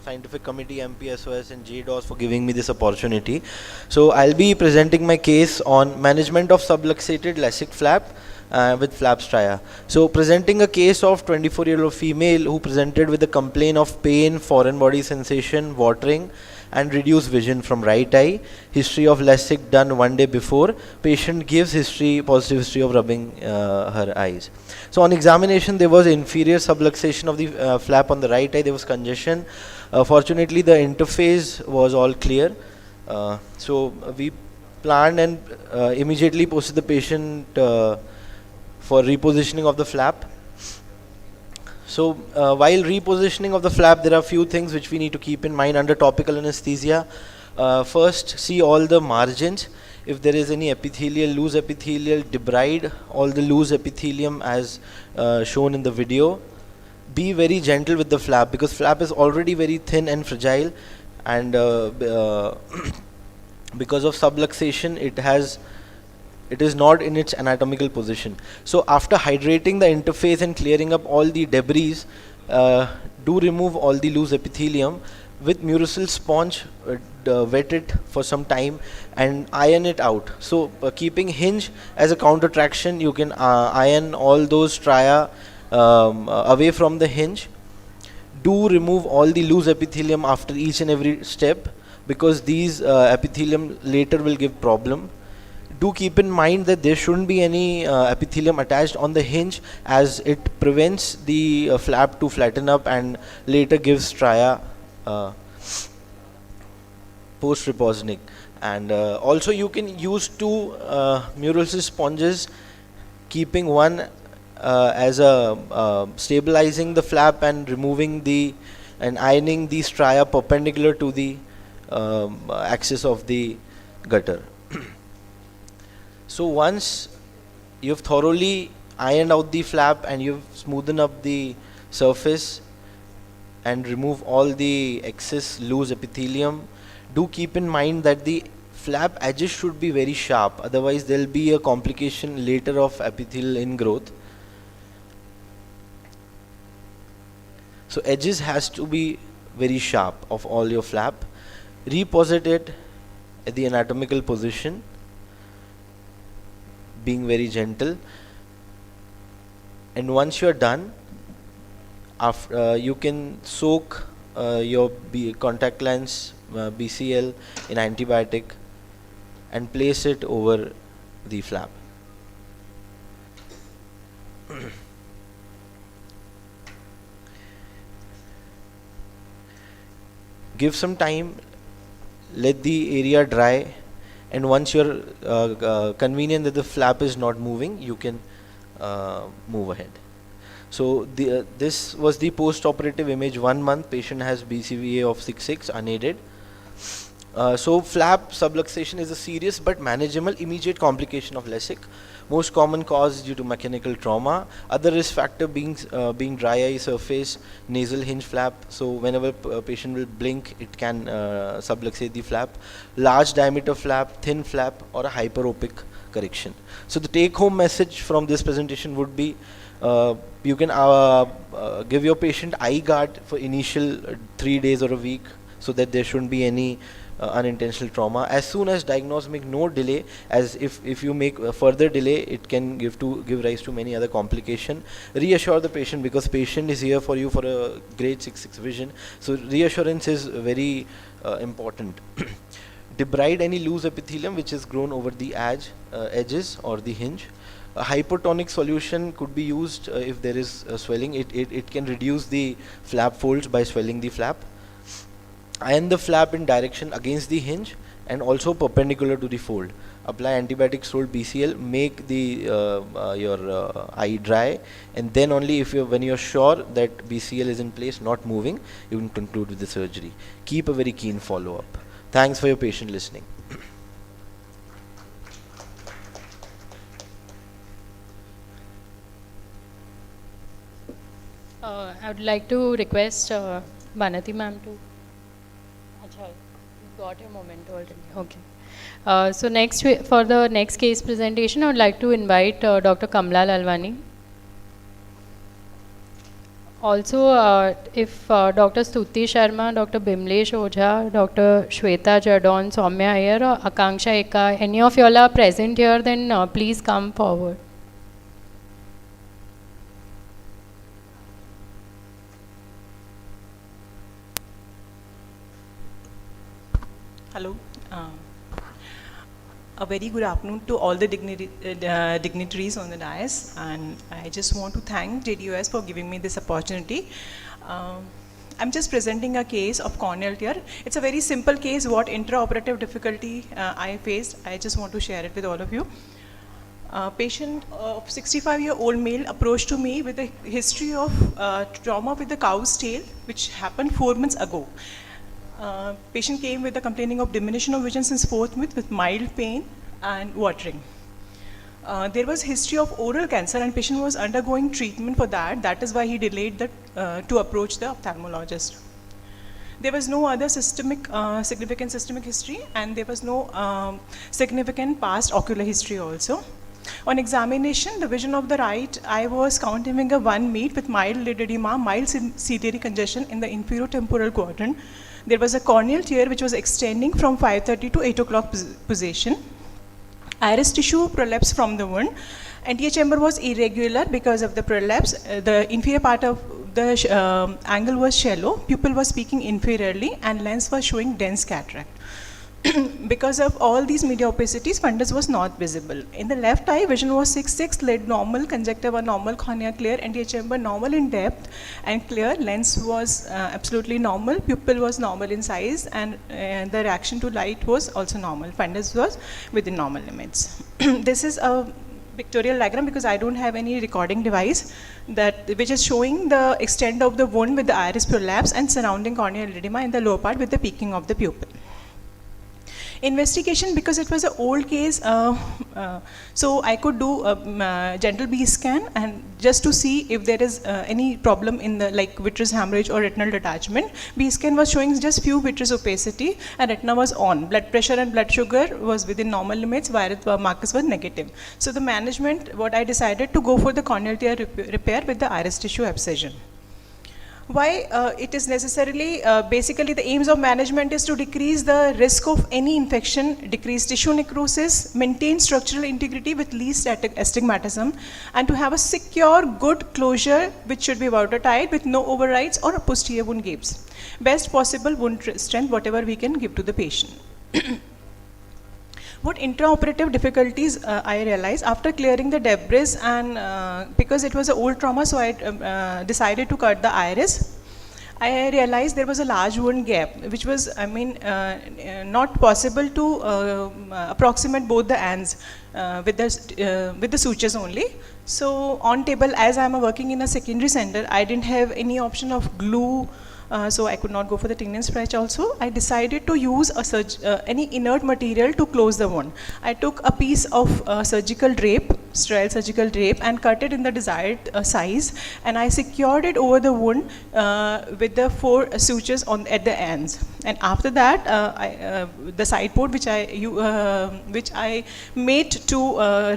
Scientific Committee, MPSOS and JDOS for giving me this opportunity. So I'll be presenting my case on management of subluxated LASIK flap with flap stria. So presenting a case of 24-year-old female who presented with a complaint of pain, foreign body sensation, watering and reduced vision from right eye. History of LASIK done 1 day before. Patient gives positive history of rubbing her eyes. So on examination, there was inferior subluxation of the flap on the right eye. There was congestion. Fortunately, the interface was all clear. So we planned and immediately posted the patient for repositioning of the flap. So while repositioning of the flap, there are a few things which we need to keep in mind under topical anesthesia. First, see all the margins. If there is any epithelial, loose epithelial, debride all the loose epithelium as shown in the video. Be very gentle with the flap because flap is already very thin and fragile, and because of subluxation, it is not in its anatomical position. So after hydrating the interface and clearing up all the debris, do remove all the loose epithelium. With Murasil sponge, wet it for some time and iron it out. So keeping hinge as a counter traction, you can iron all those stria away from the hinge. Do remove all the loose epithelium after each and every step because these epithelium later will give problem. Do keep in mind that there shouldn't be any epithelium attached on the hinge as it prevents the flap to flatten up and later gives stria post-repositioning. And also you can use two Murasil sponges, keeping one as a stabilizing the flap and removing and ironing the stria perpendicular to the axis of the gutter. So once you've thoroughly ironed out the flap and you've smoothened up the surface and remove all the excess loose epithelium, do keep in mind that the flap edges should be very sharp, otherwise there will be a complication later of epithelial ingrowth. So edges has to be very sharp of all your flap. Reposit it at the anatomical position, being very gentle, and once you are done, you can soak your contact lens BCL in antibiotic and place it over the flap. Give some time, let the area dry, and once you're convenient that the flap is not moving, you can move ahead. So this was the post-operative image. 1 month, patient has BCVA of 6.6 unaided. So flap subluxation is a serious but manageable immediate complication of LASIK. Most common cause due to mechanical trauma. Other risk factor being dry eye surface, nasal hinge flap. So whenever a patient will blink, it can subluxate the flap. Large diameter flap, thin flap, or a hyperopic correction. So the take-home message from this presentation would be, you can give your patient eye guard for initial 3 days or a week so that there shouldn't be any unintentional trauma. As soon as diagnosed, make no delay, as if you make a further delay, it can give rise to many other complications. Reassure the patient because patient is here for you for a grade 6/6 vision. So reassurance is very important. Debride any loose epithelium which is grown over the edges or the hinge. A hypotonic solution could be used if there is swelling. It can reduce the flap folds by swelling the flap. Iron the flap in direction against the hinge and also perpendicular to the fold. Apply antibiotic sold BCL, make the your eye dry, and then only when you're sure that BCL is in place, not moving, you can conclude with the surgery. Keep a very keen follow-up. Thanks for your patient listening. I would like to request Banati ma'am to. Achha, you got a moment already. Okay. So next, for the next case presentation, I would like to invite Dr. Kamla Lalwani. Also, if Dr. Stuti Sharma, Dr. Bimlesh Ojha, Dr. Shweta Jadon, Soumya Iyer, or Akanksha Eka, any of y'all are present here, then please come forward. Hello. A very good afternoon to all the dignitaries on the dais, and I just want to thank JDOS for giving me this opportunity. I'm just presenting a case of corneal tear. It's a very simple case. What intraoperative difficulty I faced, I just want to share it with all of you. A patient of 65-year-old male approached to me with a history of trauma with the cow's tail, which happened 4 months ago. Patient came with a complaining of diminution of vision since 4th month with mild pain and watering. There was history of oral cancer and patient was undergoing treatment for that. That is why he delayed to approach the ophthalmologist. There was no other significant systemic history, and there was no significant past ocular history also. On examination, the vision of the right eye was counting finger 1 meet with mild lid edema, mild ciliary congestion in the inferior temporal quadrant. There was a corneal tear which was extending from 5:30 to 8 o'clock position. Iris tissue prolapse from the wound. Anterior chamber was irregular because of the prolapse. The inferior part of the angle was shallow. Pupil was peaking inferiorly and lens was showing dense cataract. Because of all these media opacities, fundus was not visible. In the left eye, vision was 6/6, lid normal, conjunctiva normal, cornea clear, anterior chamber normal in depth and clear, lens was absolutely normal, pupil was normal in size, and the reaction to light was also normal. Fundus was within normal limits. This is a pictorial diagram because I don't have any recording device which is showing the extent of the wound with the iris prolapse and surrounding corneal edema in the lower part with the peaking of the pupil. Investigation, because it was an old case, so I could do a gentle B scan and just to see if there is any problem in the vitreous hemorrhage or retinal detachment. B scan was showing just few vitreous opacity and retina was on. Blood pressure and blood sugar was within normal limits, virus markers were negative. So the management, what I decided to go for the corneal tear repair with the iris tissue abscission. Why it is necessarily, basically the aims of management is to decrease the risk of any infection, decrease tissue necrosis, maintain structural integrity with least astigmatism, and to have a secure, good closure which should be watertight with no overrides or posterior wound gaps. Best possible wound strength, whatever we can give to the patient. What intraoperative difficulties I realized after clearing the debris, and because it was an old trauma, so I decided to cut the iris. I realized there was a large wound gap, which was, not possible to approximate both the ends with the sutures only. So on table, as I'm working in a secondary center, I didn't have any option of glue. So I could not go for the tinian stretch also. I decided to use any inert material to close the wound. I took a piece of surgical drape, sterile surgical drape, and cut it in the desired size, and I secured it over the wound with the 4 sutures at the ends. And after that, the side port which I made to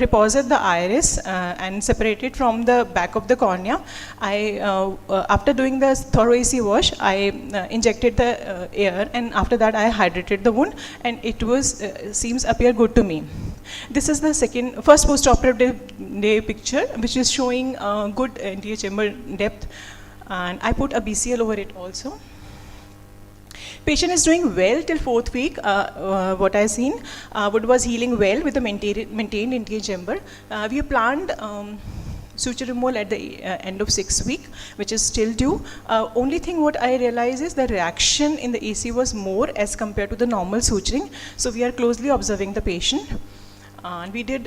reposit the iris and separate it from the back of the cornea, after doing the thorough AC wash, I injected the air, and after that I hydrated the wound, and it was seems appear good to me. This is the first post-operative day picture, which is showing good anterior chamber depth, and I put a BCL over it also. Patient is doing well till 4th week. What I seen, wound was healing well with the maintained anterior chamber. We have planned suture removal at the end of 6th week, which is still due. Only thing what I realize is the reaction in the AC was more as compared to the normal suturing. So we are closely observing the patient. And we did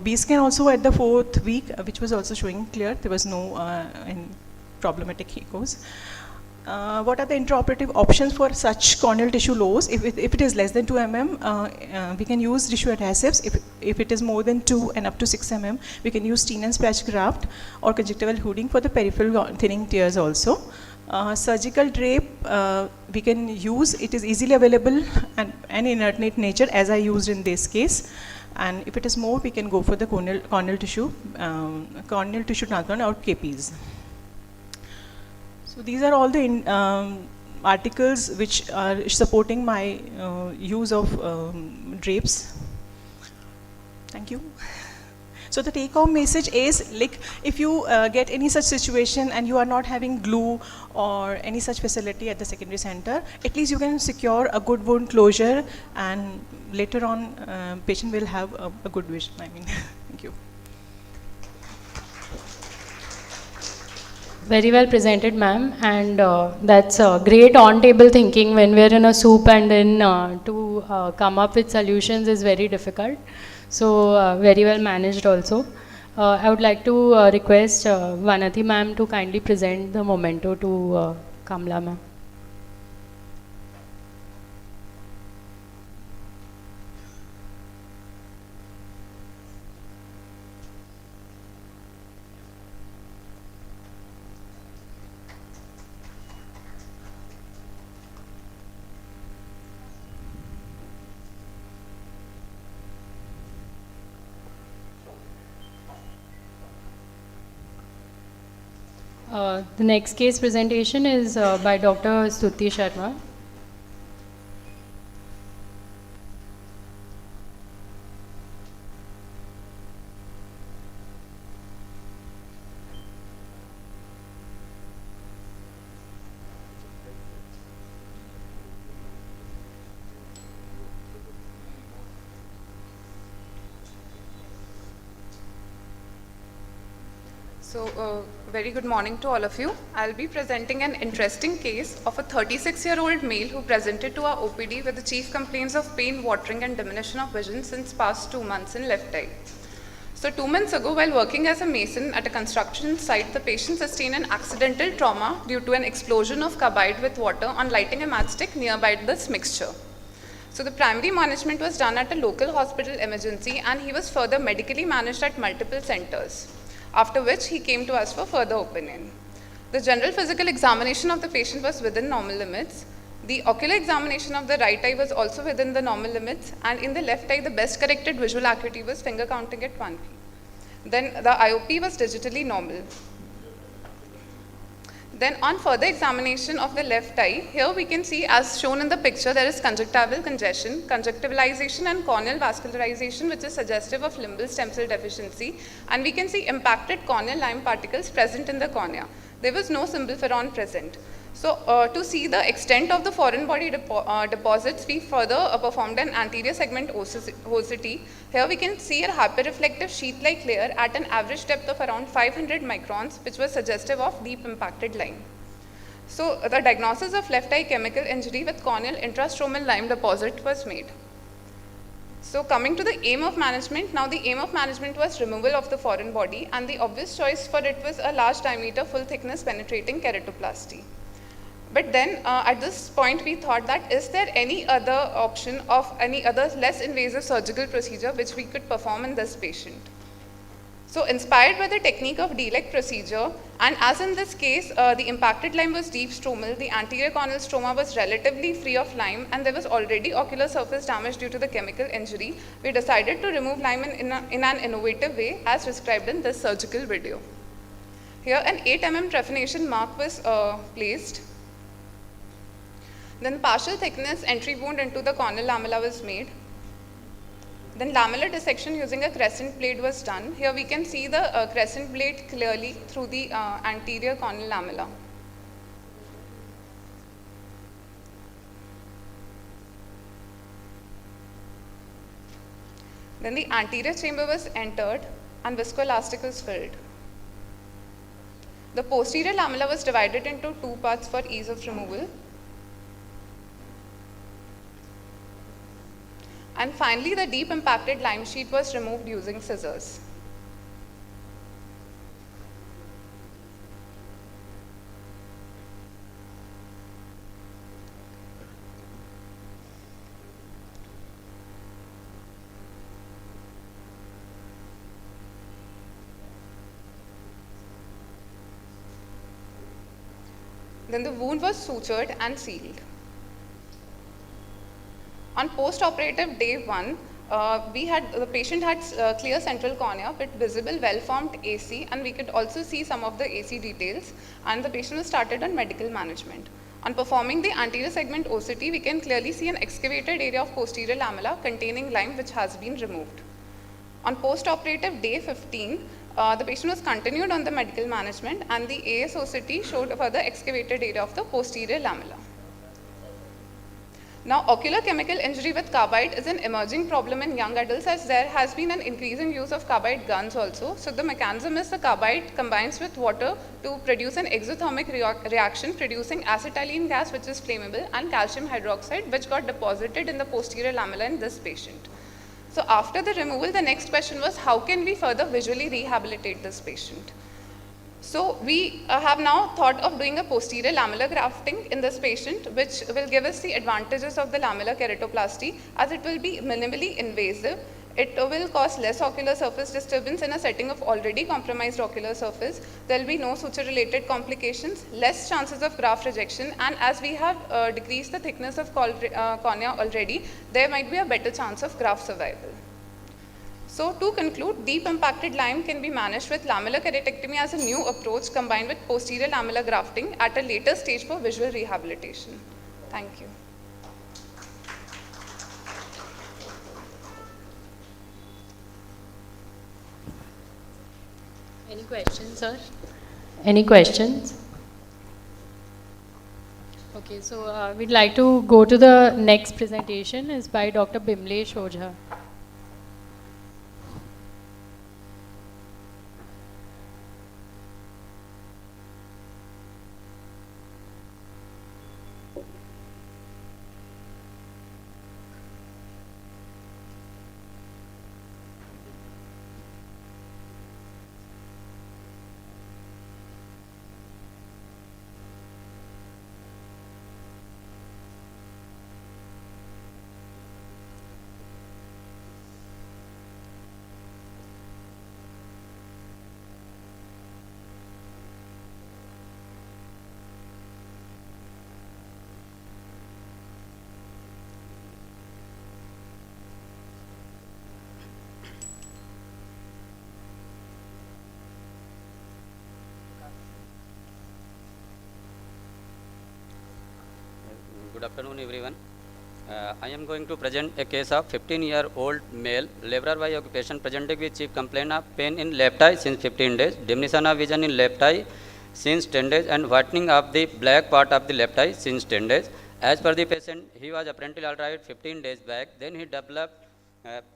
B scan also at the 4th week, which was also showing clear. There was no problematic echoes. What are the intraoperative options for such corneal tissue loss? If it is less than 2 mm, we can use tissue adhesives. If it is more than 2 and up to 6 mm, we can use Steen and Patch graft or conjunctival hooding for the peripheral thinning tears also. Surgical drape we can use. It is easily available and inert nature, as I used in this case. And if it is more, we can go for the corneal tissue transplant or KPs. So these are all the articles which are supporting my use of drapes. Thank you. So the take-home message is, like, if you get any such situation and you are not having glue or any such facility at the secondary center, at least you can secure a good wound closure, and later on patient will have a good vision. I mean, thank you. Very well presented, ma'am, and that's great on-table thinking. When we're in a soup and then to come up with solutions is very difficult. So very well managed also. I would like to request Vanati ma'am to kindly present the memento to Kamla ma'am. The next case presentation is by Dr. Stuti Sharma. So, very good morning to all of you. I'll be presenting an interesting case of a 36-year-old male who presented to our OPD with the chief complaints of pain, watering and diminution of vision since past 2 months in left eye. So 2 months ago, while working as a mason at a construction site, the patient sustained an accidental trauma due to an explosion of carbide with water on lighting a matchstick nearby this mixture. So the primary management was done at a local hospital emergency, and he was further medically managed at multiple centers, after which he came to us for further opinion. The general physical examination of the patient was within normal limits. The ocular examination of the right eye was also within the normal limits, and in the left eye, the best corrected visual acuity was finger counting at 1 feet. Then the IOP was digitally normal. Then on further examination of the left eye, here we can see, as shown in the picture, there is conjunctival congestion, conjunctivalization and corneal vascularization, which is suggestive of limbal stem cell deficiency, and we can see impacted corneal lime particles present in the cornea. There was no symbolferon present. So to see the extent of the foreign body deposits, we further performed an anterior segment OCT. Here we can see a hyperreflective sheet-like layer at an average depth of around 500 microns, which was suggestive of deep impacted lime. So the diagnosis of left eye chemical injury with corneal intrastromal lime deposit was made. So coming to the aim of management, now the aim of management was removal of the foreign body, and the obvious choice for it was a large diameter, full thickness penetrating keratoplasty. But then at this point we thought that, is there any other option of any other less invasive surgical procedure which we could perform in this patient? So inspired by the technique of D-leg procedure, and as in this case the impacted lime was deep stromal, the anterior corneal stroma was relatively free of lime, and there was already ocular surface damage due to the chemical injury, we decided to remove lime in an innovative way as described in this surgical video. Here an 8 mm trephination mark was placed. Then partial thickness entry wound into the corneal lamella was made. Then lamellar dissection using a crescent blade was done. Here we can see the crescent blade clearly through the anterior corneal lamella. Then the anterior chamber was entered and viscoelastic was filled. The posterior lamella was divided into two parts for ease of removal. And finally, the deep impacted lime sheet was removed using scissors. Then the wound was sutured and sealed. On post-operative day 1, the patient had clear central cornea with visible well-formed AC, and we could also see some of the AC details, and the patient was started on medical management. On performing the anterior segment OCT, we can clearly see an excavated area of posterior lamella containing lime which has been removed. On post-operative day 15, the patient was continued on the medical management, and the AS OCT showed a further excavated area of the posterior lamella. Now, ocular chemical injury with carbide is an emerging problem in young adults, as there has been an increasing use of carbide guns also. So the mechanism is the carbide combines with water to produce an exothermic reaction producing acetylene gas, which is flammable, and calcium hydroxide, which got deposited in the posterior lamella in this patient. So after the removal, the next question was, how can we further visually rehabilitate this patient? So we have now thought of doing a posterior lamellar grafting in this patient, which will give us the advantages of the lamellar keratoplasty, as it will be minimally invasive. It will cause less ocular surface disturbance in a setting of already compromised ocular surface. There will be no suture-related complications, less chances of graft rejection, and as we have decreased the thickness of cornea already, there might be a better chance of graft survival. So to conclude, deep impacted lime can be managed with lamellar keratectomy as a new approach combined with posterior lamellar grafting at a later stage for visual rehabilitation. Thank you. Any questions, sir? Any questions? Okay, so we'd like to go to the next presentation. Is by Dr. Bimlesh Ojha. Good afternoon, everyone. I am going to present a case of 15-year-old male, laborer by occupation, presenting with chief complaint of pain in left eye since 15 days, diminution of vision in left eye since 10 days, and whitening of the black part of the left eye since 10 days. As per the patient, he was apparently all right 15 days back. Then he developed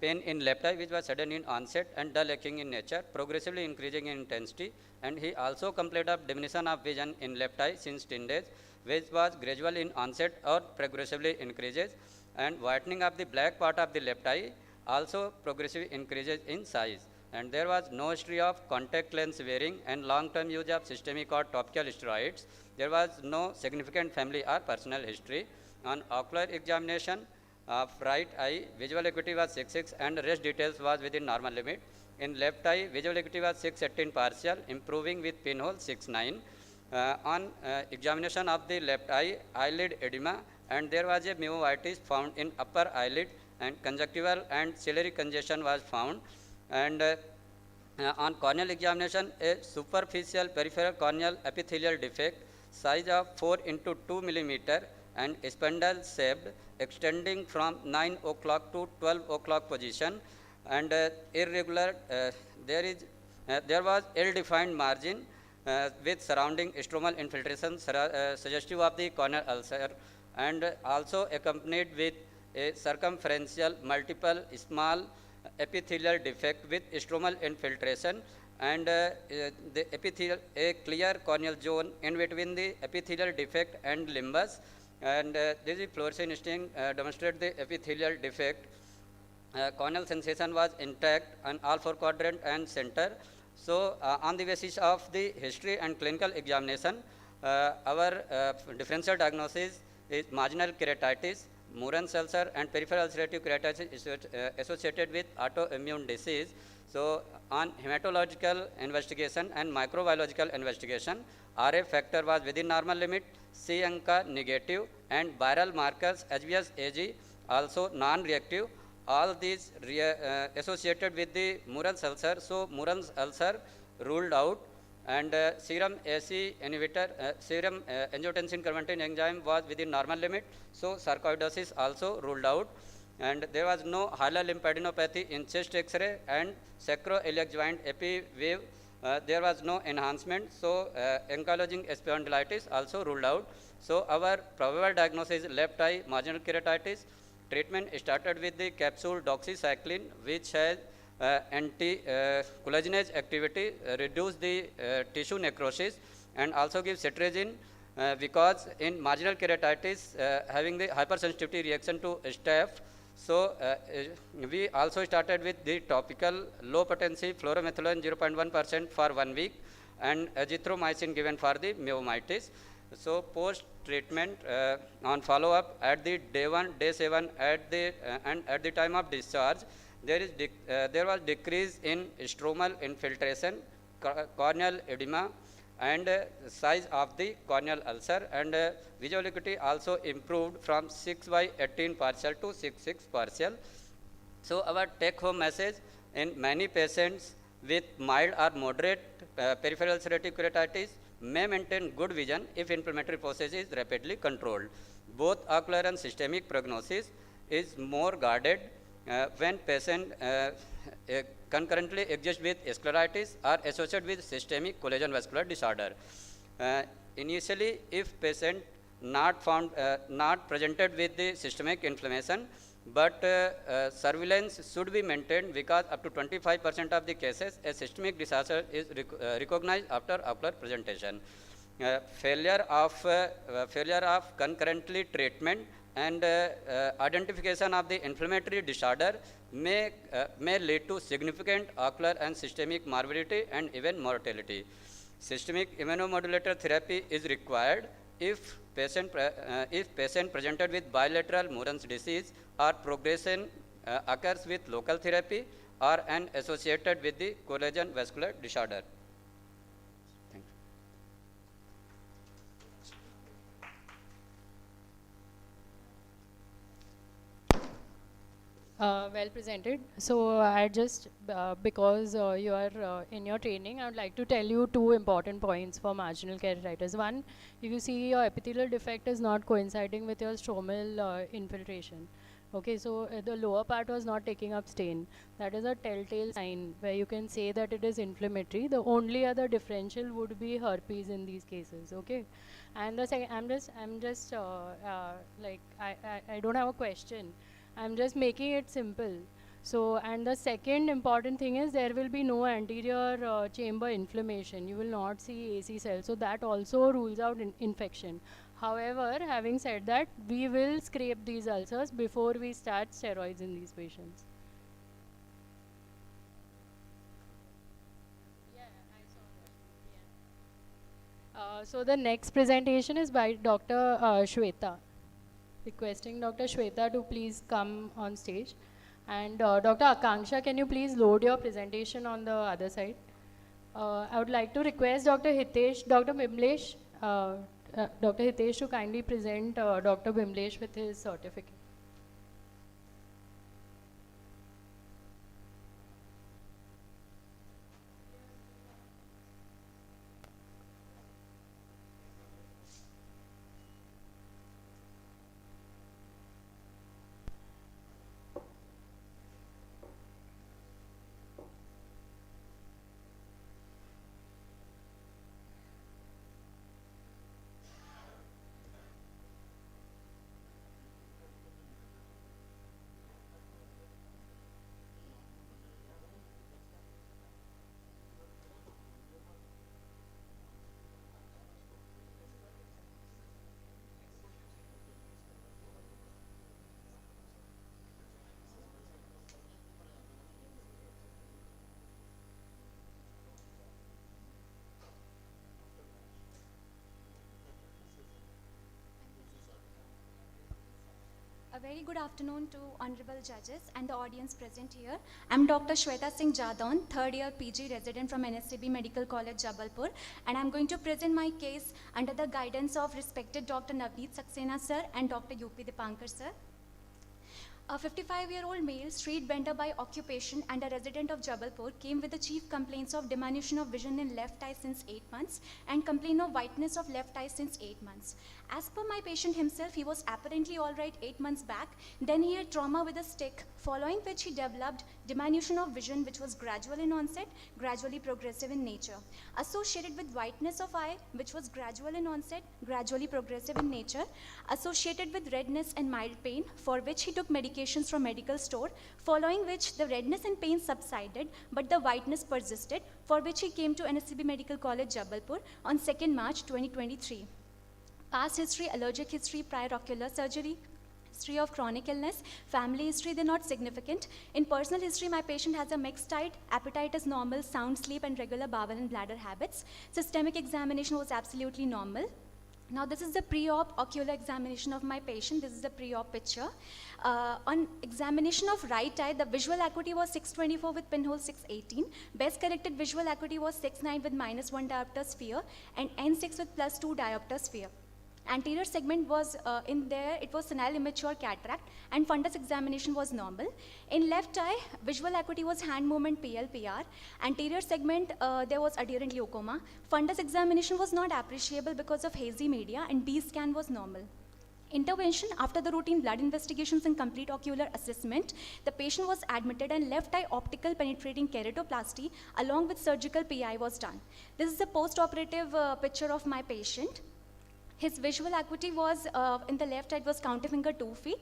pain in left eye, which was sudden in onset and dull aching in nature, progressively increasing in intensity. And he also complained of diminution of vision in left eye since 10 days, which was gradual in onset or progressively increases, and whitening of the black part of the left eye also progressively increases in size. And there was no history of contact lens wearing and long-term use of systemic or topical steroids. There was no significant family or personal history. On ocular examination of right eye, visual acuity was 6.6 and rest details was within normal limit. In left eye, visual acuity was 6.18 partial, improving with pinhole 6.9. On examination of the left eye, eyelid edema, and there was a myoitis found in upper eyelid, and conjunctival and ciliary congestion was found. And on corneal examination, a superficial peripheral corneal epithelial defect, size of 4 into 2 millimeter, and spindle shaped, extending from 9 o'clock to 12 o'clock position, and irregular. There was ill-defined margin with surrounding stromal infiltration suggestive of the corneal ulcer, and also accompanied with a circumferential multiple small epithelial defect with stromal infiltration, and the epithelial, a clear corneal zone in between the epithelial defect and limbus, and this is fluorescein stain demonstrate the epithelial defect. Corneal sensation was intact on all four quadrant and center. So on the basis of the history and clinical examination, our differential diagnosis is marginal keratitis, Moran's ulcer, and peripheral ulcerative keratitis is associated with autoimmune disease. So on hematological investigation and microbiological investigation, RA factor was within normal limit, C ANCA negative, and viral markers HBs AG also non-reactive. All these associated with the Moran's ulcer. So Moran's ulcer ruled out, and serum AC inhibitor, serum angiotensin converting enzyme was within normal limit. So sarcoidosis also ruled out, and there was no hilar lymphadenopathy in chest X-ray and sacroiliac joint epi wave. There was no enhancement. So ankylosing spondylitis also ruled out. So our probable diagnosis is left eye marginal keratitis. Treatment started with the capsule doxycycline, which has anti-collagenase activity, reduce the tissue necrosis, and also give cetirizine, because in marginal keratitis having the hypersensitivity reaction to staph. So we also started with the topical low potency fluorometholone 0.1% for 1 week, and azithromycin given for the myomitis. So post treatment on follow up at the day 1, day 7 at the and at the time of discharge, there was decrease in stromal infiltration, corneal edema, and size of the corneal ulcer, and visual acuity also improved from 6/18 partial to 6/6 partial. So our take home message: in many patients with mild or moderate peripheral ulcerative keratitis may maintain good vision if inflammatory process is rapidly controlled. Both ocular and systemic prognosis is more guarded when patient concurrently exists with scleritis or associated with systemic collagen vascular disorder. Initially, if patient not presented with the systemic inflammation, but surveillance should be maintained, because up to 25% of the cases a systemic disorder is recognized after ocular presentation. Failure of concurrently treatment and identification of the inflammatory disorder may lead to significant ocular and systemic morbidity and even mortality. Systemic immunomodulator therapy is required if patient presented with bilateral Moran's disease or progression occurs with local therapy or an associated with the collagen vascular disorder. Thank you. Well presented. So I just, because you are in your training, I would like to tell you 2 important points for marginal keratitis. One, if you see your epithelial defect is not coinciding with your stromal infiltration. Okay, so the lower part was not taking up stain. That is a telltale sign where you can say that it is inflammatory. The only other differential would be herpes in these cases. Okay, and the second, I'm just like I don't have a question. I'm just making it simple. So, and the second important thing is there will be no anterior chamber inflammation. You will not see AC cells. So that also rules out infection. However, having said that, we will scrape these ulcers before we start steroids in these patients. Yeah, I saw that. Yeah. So the next presentation is by Dr. Shweta. Requesting Dr. Shweta to please come on stage. And Dr. Akanksha, can you please load your presentation on the other side? I would like to request Dr. Hitesh, Dr. Bimlesh, Dr. Hitesh to kindly present Dr. Bimlesh with his certificate. A very good afternoon to honorable judges and the audience present here. I'm Dr. Shweta Singh Jadon, third year PG resident from NSCB Medical College, Jabalpur, and I'm going to present my case under the guidance of respected Dr. Navneet Saxena sir and Dr. UP Dipankar sir. A 55-year-old male, street vendor by occupation and a resident of Jabalpur, came with the chief complaints of diminution of vision in left eye since 8 months and complaint of whiteness of left eye since 8 months. As per my patient himself, he was apparently all right 8 months back. Then he had trauma with a stick, following which he developed diminution of vision, which was gradual in onset, gradually progressive in nature. Associated with whiteness of eye, which was gradual in onset, gradually progressive in nature. Associated with redness and mild pain, for which he took medications from medical store, following which the redness and pain subsided, but the whiteness persisted, for which he came to NSCB Medical College, Jabalpur on 2nd March 2023. Past history, allergic history, prior ocular surgery, history of chronic illness, family history, they're not significant. In personal history, my patient has a mixed diet, appetite is normal, sound sleep and regular bowel and bladder habits. Systemic examination was absolutely normal. Now this is the pre-op ocular examination of my patient. This is the pre-op picture. On examination of right eye, the visual acuity was 624 with pinhole 618. Best corrected visual acuity was 69 with -1 diopter sphere and N6 with +2 diopter sphere. Anterior segment was in there, it was senile immature cataract and fundus examination was normal. In left eye, visual acuity was hand movement PL/PR. Anterior segment, there was adherent glaucoma. Fundus examination was not appreciable because of hazy media and B scan was normal. Intervention after the routine blood investigations and complete ocular assessment, the patient was admitted and left eye optical penetrating keratoplasty along with surgical PI was done. This is the post-operative picture of my patient. His visual acuity was, in the left eye, it was counter finger 2 feet.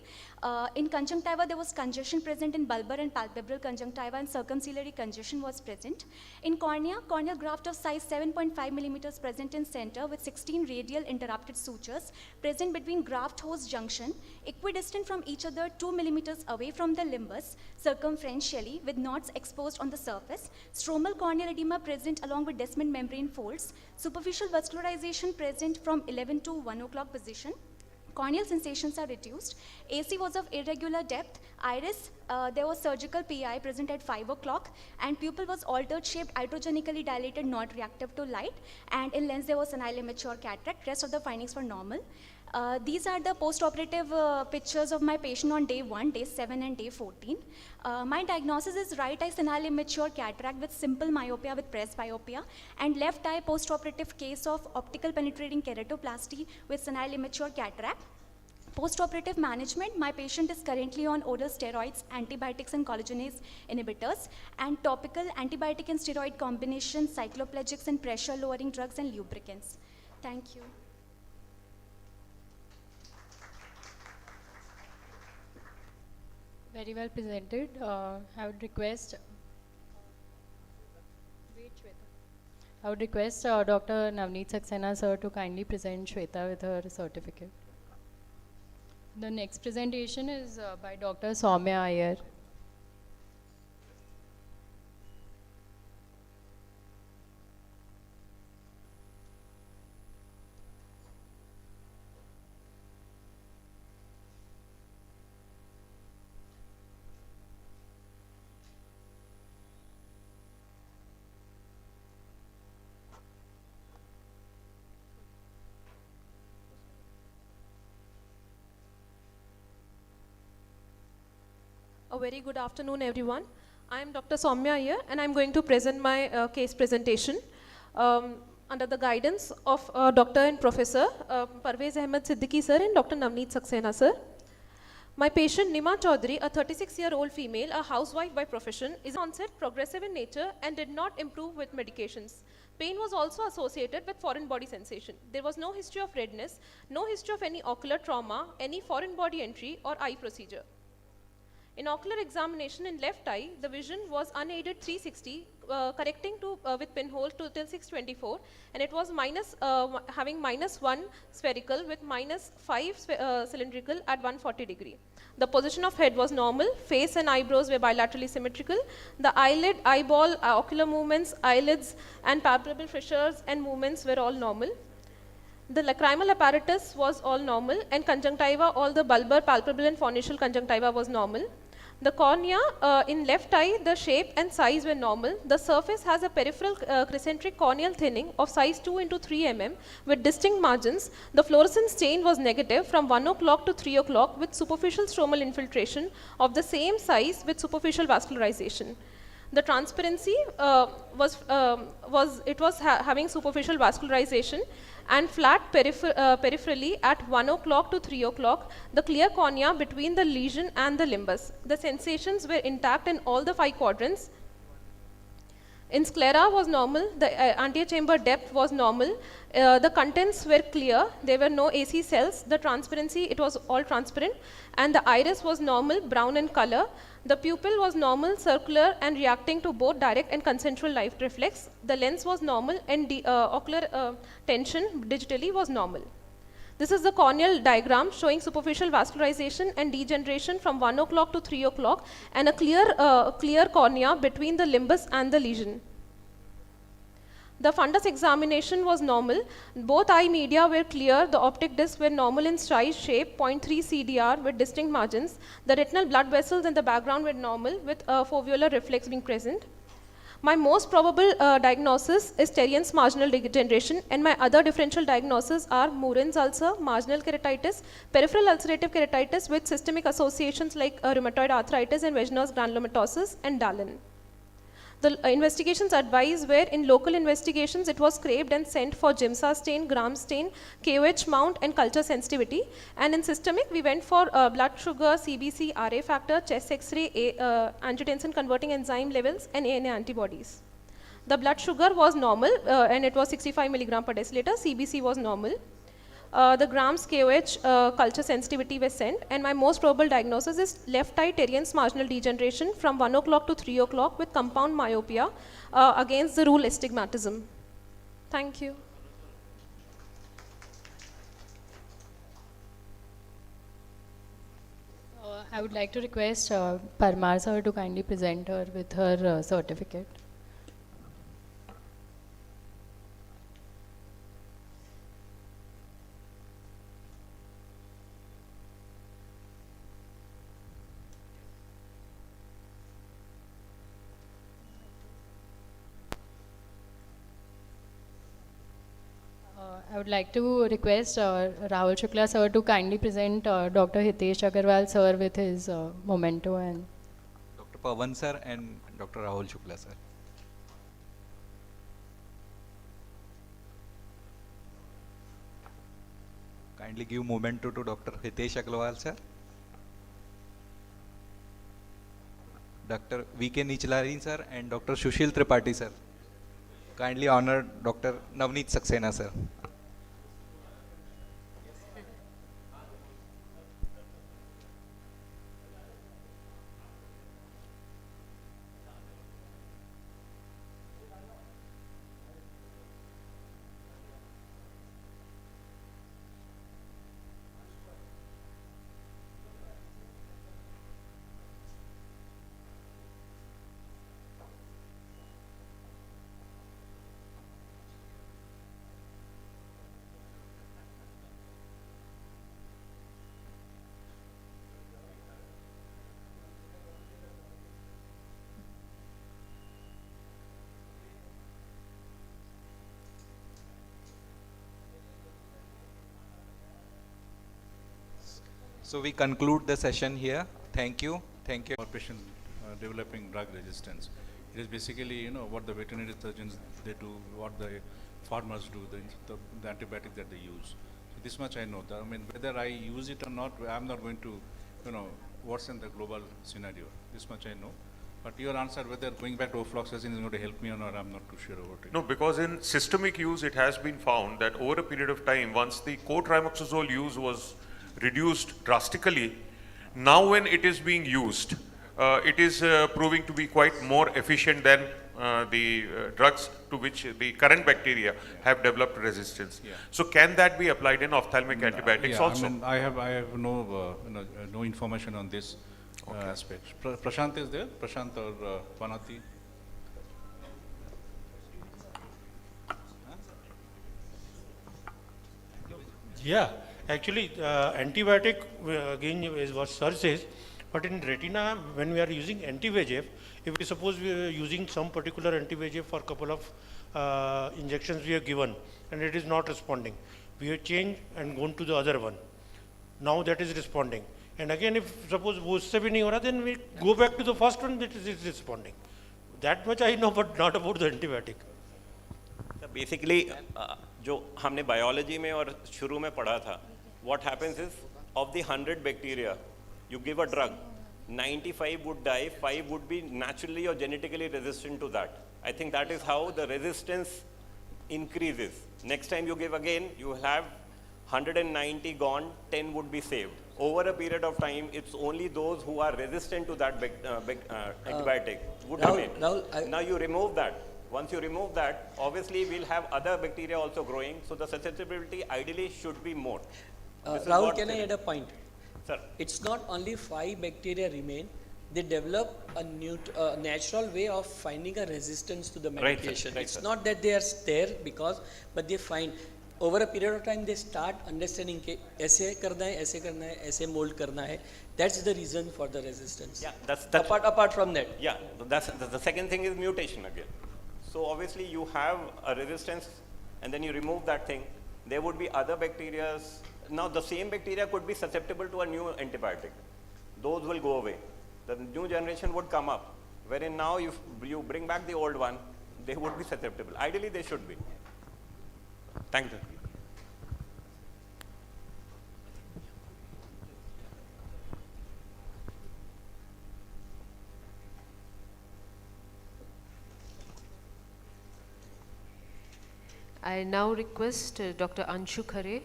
In conjunctiva, there was congestion present in bulbar and palpebral conjunctiva and circumciliary congestion was present. In cornea, corneal graft of size 7.5 millimeters present in center with 16 radial interrupted sutures present between graft host junction, equidistant from each other 2 millimeters away from the limbus, circumferentially with knots exposed on the surface. Stromal corneal edema present along with descending membrane folds. Superficial vascularization present from 11 to 1 o'clock position. Corneal sensations are reduced. AC was of irregular depth. Iris, there was surgical PI present at 5 o'clock and pupil was altered shaped, hydrogenically dilated, not reactive to light. And in lens there was senile immature cataract. Rest of the findings were normal. These are the post-operative pictures of my patient on day 1, day 7 and day 14. My diagnosis is right eye senile immature cataract with simple myopia with presbyopia and left eye post-operative case of optical penetrating keratoplasty with senile immature cataract. Post-operative management, my patient is currently on oral steroids, antibiotics and collagenase inhibitors and topical antibiotic and steroid combination, cycloplegics and pressure lowering drugs and lubricants. Thank you. Very well presented. I would request Dr. Navneet Saxena sir to kindly present Shweta with her certificate. The next presentation is by Dr. Soumya Iyer. A very good afternoon, everyone. I am Dr. Soumya Iyer, and I am going to present my case presentation under the guidance of Dr. and Professor Parvez Ahmed Siddiqui sir and Dr. Navneet Saxena sir. My patient Nima Chaudhary, a 36-year-old female, a housewife by profession, is onset progressive in nature and did not improve with medications. Pain was also associated with foreign body sensation. There was no history of redness, no history of any ocular trauma, any foreign body entry or eye procedure. In ocular examination in left eye, the vision was unaided 360, correcting to with pinhole to till 624, and it was having -1 spherical with -5 cylindrical at 140 degree. The position of head was normal, face and eyebrows were bilaterally symmetrical. The eyelid, eyeball, ocular movements, eyelids and palpebral fissures and movements were all normal. The lacrimal apparatus was all normal, and conjunctiva, all the bulbar, palpebral and pharyngeal conjunctiva was normal. The cornea in left eye, the shape and size were normal. The surface has a peripheral crescentric corneal thinning of size 2 into 3 mm with distinct margins. The fluorescence stain was negative from 1 o'clock to 3 o'clock with superficial stromal infiltration of the same size with superficial vascularization. The transparency was having superficial vascularization and flat peripherally at 1 o'clock to 3 o'clock, the clear cornea between the lesion and the limbus. The sensations were intact in all the 5 quadrants. In sclera was normal, the anterior chamber depth was normal, the contents were clear, there were no AC cells, the transparency, it was all transparent, and the iris was normal, brown in color. The pupil was normal, circular, and reacting to both direct and consensual light reflex. The lens was normal, and ocular tension digitally was normal. This is the corneal diagram showing superficial vascularization and degeneration from 1 o'clock to 3 o'clock and a clear cornea between the limbus and the lesion. The fundus examination was normal. Both eye media were clear. The optic discs were normal in size, shape, 0.3 CDR with distinct margins. The retinal blood vessels in the background were normal with foveolar reflex being present. My most probable diagnosis is Terrien's marginal degeneration, and my other differential diagnoses are Murin's ulcer, marginal keratitis, peripheral ulcerative keratitis with systemic associations like rheumatoid arthritis and Wegener's granulomatosis, and Dallin. The investigations advised were in local investigations, it was scraped and sent for Gimsa stain, Gram stain, KOH mount, and culture sensitivity. And in systemic, we went for blood sugar, CBC, RA factor, chest X-ray, angiotensin converting enzyme levels, and ANA antibodies. The blood sugar was normal, and it was 65 milligram per deciliter. CBC was normal. The grams KOH culture sensitivity was sent, and my most probable diagnosis is left eye Terrien's marginal degeneration from 1 o'clock to 3 o'clock with compound myopia against the rule astigmatism. Thank you. I would like to request Parmar sir to kindly present her with her certificate. I would like to request Rahul Shukla sir to kindly present Dr. Hitesh Agarwal sir with his memento, and Dr. Pawan sir and Dr. Rahul Shukla sir. Kindly give memento to Dr. Hitesh Agarwal sir. Dr. V.K. Nichlari sir and Dr. Sushil Tripathi sir. Kindly honor Dr. Navneet Saxena sir. So we conclude the session here. Thank you. Thank you. For patient developing drug resistance. It is basically, you know, what the veterinary surgeons they do, what the farmers do, the antibiotic that they use. So this much I know. I mean, whether I use it or not, I'm not going to, you know, worsen the global scenario. This much I know. But your answer, whether going back to ofloxacin is going to help me or not, I'm not too sure about it. No, because in systemic use, it has been found that over a period of time, once the cotrimoxazole use was reduced drastically, now when it is being used, it is proving to be quite more efficient than the drugs to which the current bacteria have developed resistance. Yeah. So can that be applied in ophthalmic antibiotics yeah, also? I mean, I have no no information on this aspect. Prashant is there? Prashant or Panati? Yeah, actually, antibiotic again is what Sir says, but in retina, when we are using anti-VEGF, if we suppose we are using some particular anti-VEGF for a couple of injections we have given and it is not responding, we have changed and gone to the other one. Now that is responding. And again, if suppose वो उससे भी नहीं हो रहा, then we go back to the first one that is responding. That much I know, but not about the antibiotic. Basically, जो हमने biology में और शुरू में पढ़ा था, what happens is of the 100 bacteria, you give a drug, 95 would die, 5 would be naturally or genetically resistant to that. I think that is how the resistance increases. Next time you give again, you will have 190 gone, 10 would be saved. Over a period of time, it's only those who are resistant to that antibiotic would remain. Now you remove that. Once you remove that, obviously we'll have other bacteria also growing, so the susceptibility ideally should be more. Rahul, can I add a point? Sir. It's not only 5 bacteria remain, they develop a natural way of finding a resistance to the medication. Right, it's not that they are there but they find over a period of time they start understanding कि ऐसे करना है, ऐसे करना है, ऐसे mold करना है. That's the reason for the resistance. Yeah, that's apart from that. Yeah, that's the second thing is mutation again. So obviously you have a resistance and then you remove that thing. There would be other bacteria. Now the same bacteria could be susceptible to a new antibiotic. Those will go away. The new generation would come up, wherein now if you bring back the old one, they would be susceptible. Ideally they should be. Thank you. I now request Dr. Anshu Khare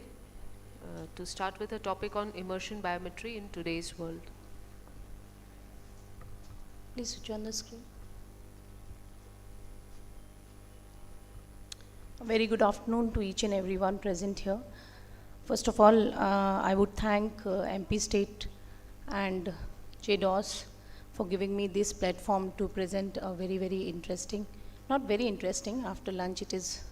to start with a topic on immersion biometry in today's world. Please switch on the screen. A very good afternoon to each and everyone present here. First of all, I would thank MP State and JDOS for giving me this platform to present a very, very interesting, not very interesting, after lunch it is,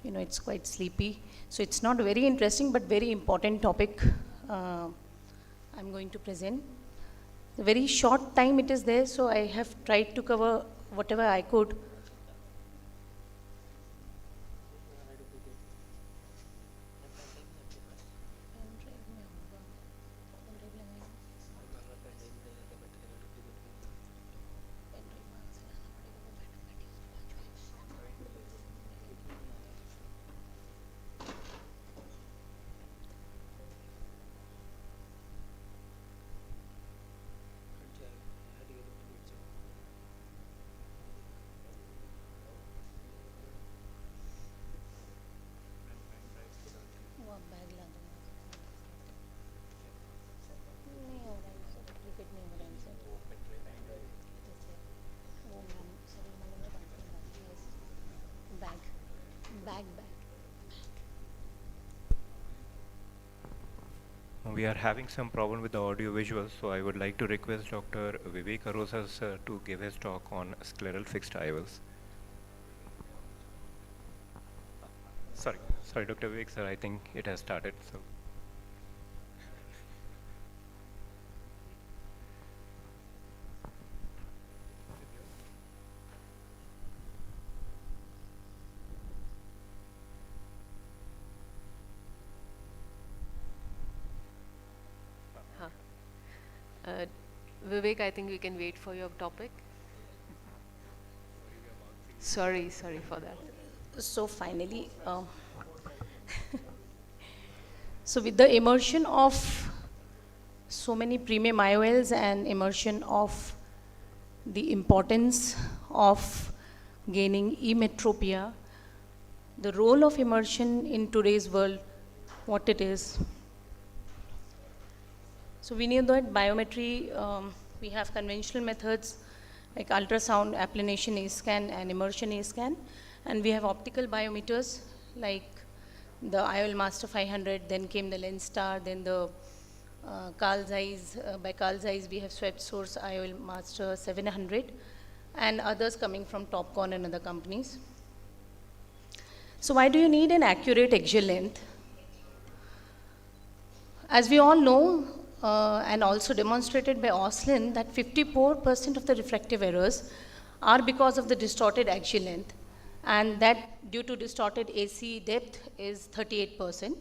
you know, it's quite sleepy. So it's not very interesting, but very important topic I'm going to present. A very short time it is there, so I have tried to cover whatever I could. We are having some problem with the audio visuals, so I would like to request Dr. Vivek Arosar sir to give his talk on scleral fixed IOLs. Sorry, Dr. Vivek sir, I think it has started. So. Vivek, I think we can wait for your topic. Sorry for that. So finally, so with the immersion of so many premium IOLs and immersion of the importance of gaining emetropia, the role of immersion in today's world, what it is. So we know that biometry, we have conventional methods like ultrasound, applanation A-scan and immersion A-scan, and we have optical biometers like the IOL Master 500, then came the Lens Star, then the Carl Zeiss, by Carl Zeiss we have swept source IOL Master 700 and others coming from Topcon and other companies. So why do you need an accurate axial length? As we all know, and also demonstrated by Oslin, that 54% of the refractive errors are because of the distorted axial length, and that due to distorted AC depth is 38%.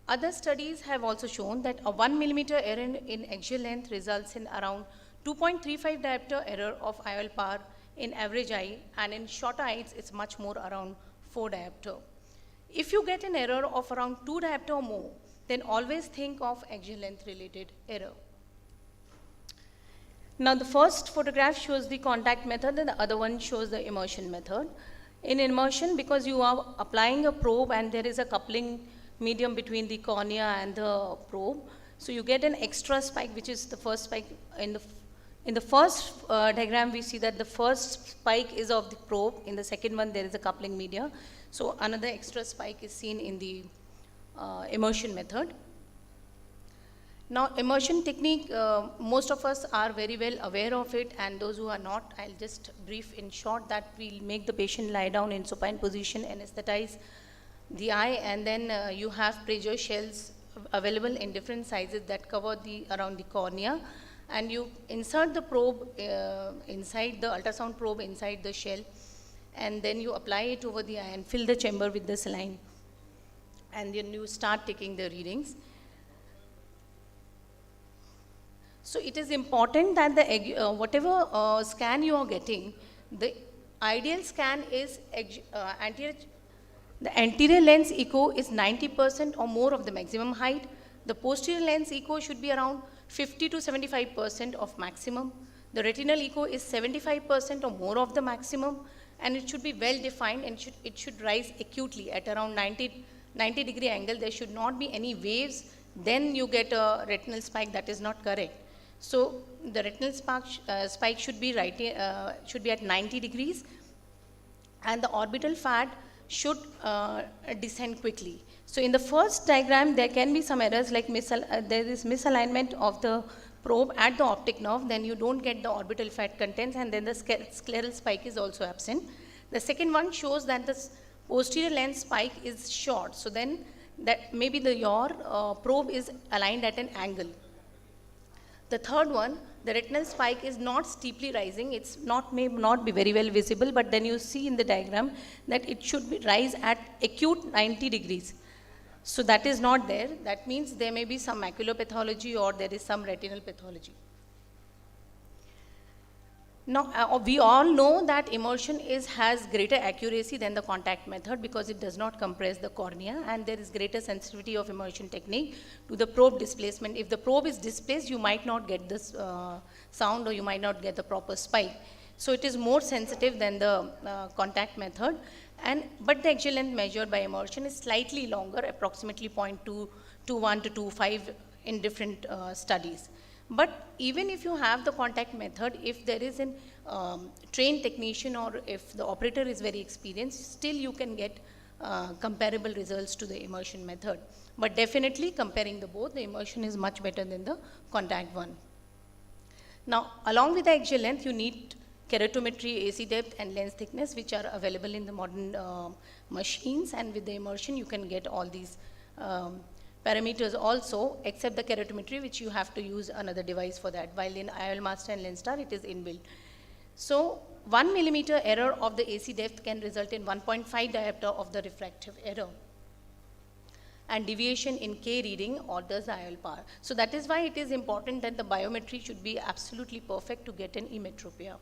Other studies have also shown that a 1 millimeter error in axial length results in around 2.35 diopter error of IOL power in average eye, and in shorter eyes it's much more, around 4 diopter. If you get an error of around 2 diopter or more, then always think of axial length related error. Now the first photograph shows the contact method and the other one shows the immersion method. In immersion, because you are applying a probe and there is a coupling medium between the cornea and the probe, so you get an extra spike, which is the first spike. In the first diagram, we see that the first spike is of the probe. In the second one, there is a coupling media. So another extra spike is seen in the immersion method. Now immersion technique, most of us are very well aware of it, and those who are not, I'll just brief in short that we'll make the patient lie down in supine position, anesthetize the eye, and then you have pressure shells available in different sizes that cover around the cornea, and you insert the probe inside the ultrasound probe inside the shell, and then you apply it over the eye and fill the chamber with the saline, and then you start taking the readings. So it is important that the whatever scan you are getting, the ideal scan is the anterior lens echo is 90% or more of the maximum height. The posterior lens echo should be around 50 to 75% of maximum. The retinal echo is 75% or more of the maximum, and it should be well defined, and it should rise acutely at around 90 degree angle. There should not be any waves. Then you get a retinal spike. That is not correct. So the retinal spike should be at 90 degrees, and the orbital fat should descend quickly. So in the first diagram, there can be some errors like there is misalignment of the probe at the optic nerve, then you don't get the orbital fat contents, and then the scleral spike is also absent. The second one shows that the posterior lens spike is short, so then that maybe your probe is aligned at an angle. The third one, the retinal spike is not steeply rising. It's may not be very well visible, but then you see in the diagram that it should rise at acute 90 degrees. So that is not there. That means there may be some macular pathology or there is some retinal pathology. Now, we all know that immersion has greater accuracy than the contact method because it does not compress the cornea, and there is greater sensitivity of immersion technique to the probe displacement. If the probe is displaced, you might not get this sound, or you might not get the proper spike. So it is more sensitive than the contact method, but the axial length measured by immersion is slightly longer, approximately 0.21 to 2.5 in different studies. But even if you have the contact method, if there is a trained technician or if the operator is very experienced, still you can get comparable results to the immersion method. But definitely comparing the both, the immersion is much better than the contact one. Now, along with the axial length, you need keratometry, AC depth, and lens thickness, which are available in the modern machines, and with the immersion, you can get all these parameters also, except the keratometry, which you have to use another device for that, while in IOL Master and LensStar, it is inbuilt. So 1 millimeter error of the AC depth can result in 1.5 diopter of the refractive error. And deviation in K reading orders the IOL power. So that is why it is important that the biometry should be absolutely perfect to get an emmetropia.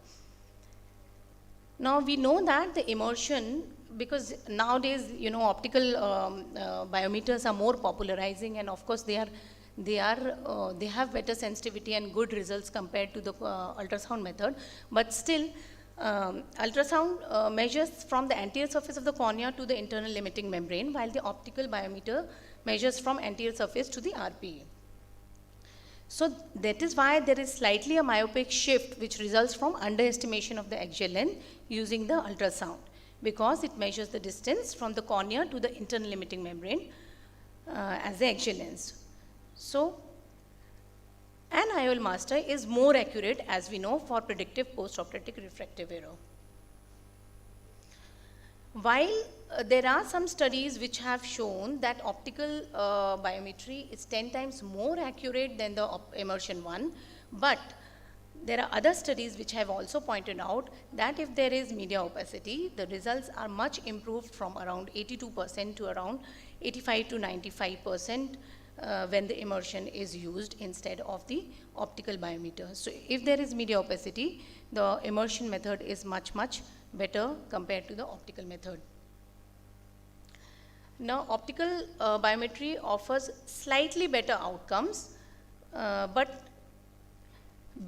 Now we know that the immersion, because nowadays, optical biometers are more popularizing, and of course they have better sensitivity and good results compared to the ultrasound method. But still, ultrasound measures from the anterior surface of the cornea to the internal limiting membrane, while the optical biometer measures from anterior surface to the RPE. So that is why there is slightly a myopic shift which results from underestimation of the axial length using the ultrasound, because it measures the distance from the cornea to the internal limiting membrane as the axial length. So an IOL master is more accurate, as we know, for predictive post-operative refractive error. While there are some studies which have shown that optical biometry is 10 times more accurate than the immersion one, but there are other studies which have also pointed out that if there is media opacity, the results are much improved from around 82% to around 85 to 95% when the immersion is used instead of the optical biometer. So if there is media opacity, the immersion method is much better compared to the optical method. Now, optical biometry offers slightly better outcomes, but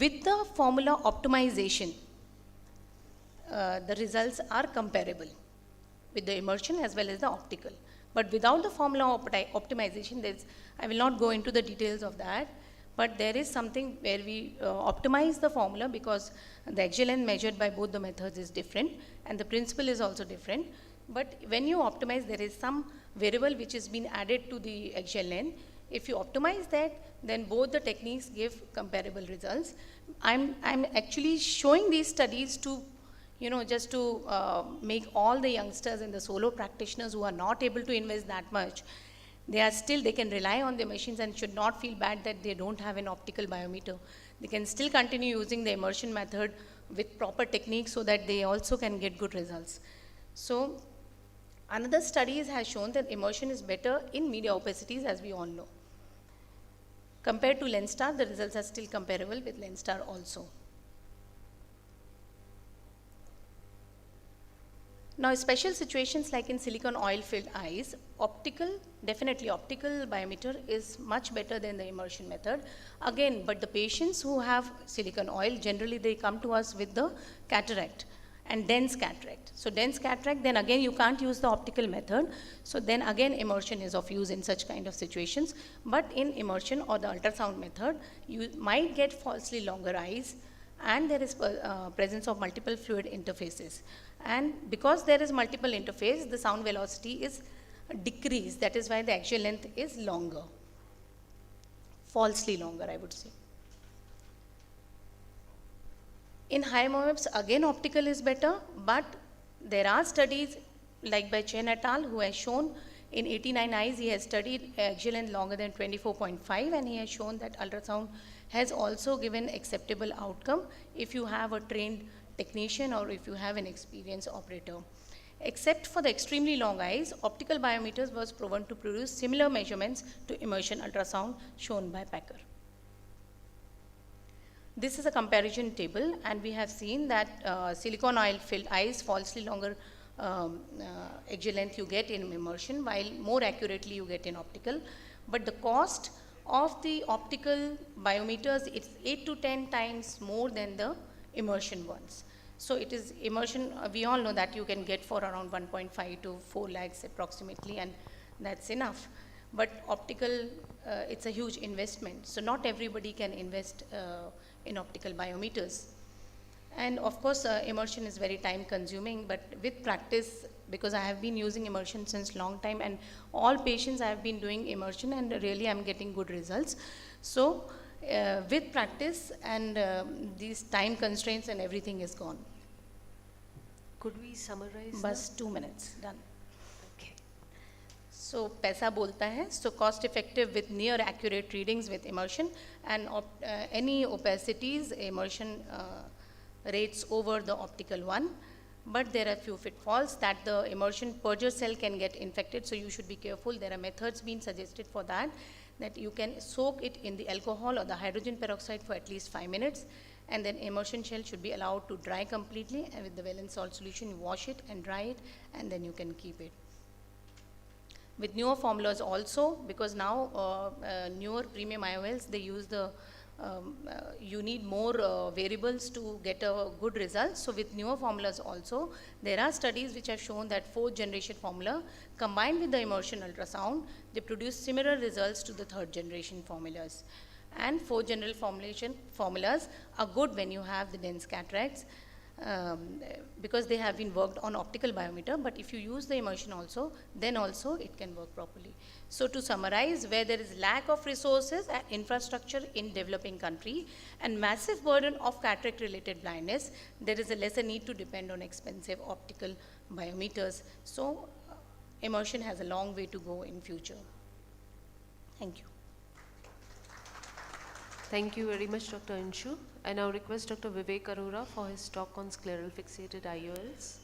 with the formula optimization, the results are comparable with the immersion as well as the optical. But without the formula optimization, I will not go into the details of that, but there is something where we optimize the formula because the axial length measured by both the methods is different and the principle is also different. But when you optimize, there is some variable which has been added to the axial length. If you optimize that, then both the techniques give comparable results. I'm actually showing these studies to, just to make all the youngsters and the solo practitioners who are not able to invest that much, they can rely on their machines and should not feel bad that they don't have an optical biometer. They can still continue using the immersion method with proper techniques so that they also can get good results. So another studies has shown that immersion is better in media opacities, as we all know. Compared to Lenstar, the results are still comparable with Lenstar also. Now, special situations like in silicone oil filled eyes, definitely optical biometer is much better than the immersion method. Again, but the patients who have silicone oil, generally they come to us with the cataract and dense cataract. So dense cataract, then again you can't use the optical method. So then again immersion is of use in such kind of situations. But in immersion or the ultrasound method, you might get falsely longer eyes and there is presence of multiple fluid interfaces. And because there is multiple interface, the sound velocity is decreased. That is why the axial length is longer, falsely longer, I would say. In higher MOMEPs, again optical is better, but there are studies like by Chen et al. Who has shown in 89 eyes, he has studied axial length longer than 24.5 and he has shown that ultrasound has also given acceptable outcome if you have a trained technician or if you have an experienced operator. Except for the extremely long eyes, optical biometers was proven to produce similar measurements to immersion ultrasound shown by Packer. This is a comparison table and we have seen that silicone oil filled eyes, falsely longer axial length you get in immersion, while more accurately you get in optical. But the cost of the optical biometers, it's 8 to 10 times more than the immersion ones. So it is immersion, we all know that you can get for around 1.5 to 4 lakhs approximately, and that's enough. But optical, it's a huge investment. So not everybody can invest in optical biometers. And of course, immersion is very time consuming, but with practice, because I have been using immersion since long time and all patients I have been doing immersion and really I'm getting good results. So with practice and these time constraints and everything is gone. Could we summarize? Bus 2 minutes, done. Okay. So paisa bolta hai, so cost effective with near accurate readings with immersion and any opacities, immersion rates over the optical one. But there are few pitfalls that the immersion purger cell can get infected, so you should be careful. There are methods being suggested for that you can soak it in the alcohol or the hydrogen peroxide for at least 5 minutes, and then immersion shell should be allowed to dry completely, and with the Valen salt solution you wash it and dry it, and then you can keep it. With newer formulas also, because now newer premium IOLs, they use the you need more variables to get a good result. So with newer formulas also, there are studies which have shown that 4th generation formula combined with the immersion ultrasound, they produce similar results to the 3rd generation formulas. And 4th generation formulas are good when you have the dense cataracts. because they have been worked on optical biometer, but if you use the immersion also, then also it can work properly. So to summarize, where there is lack of resources and infrastructure in developing country and massive burden of cataract related blindness, there is a lesser need to depend on expensive optical biometers. So immersion has a long way to go in future. Thank you. Thank you very much, Dr. Anshu. I now request Dr. Vivek Arora for his talk on scleral fixated IOLs.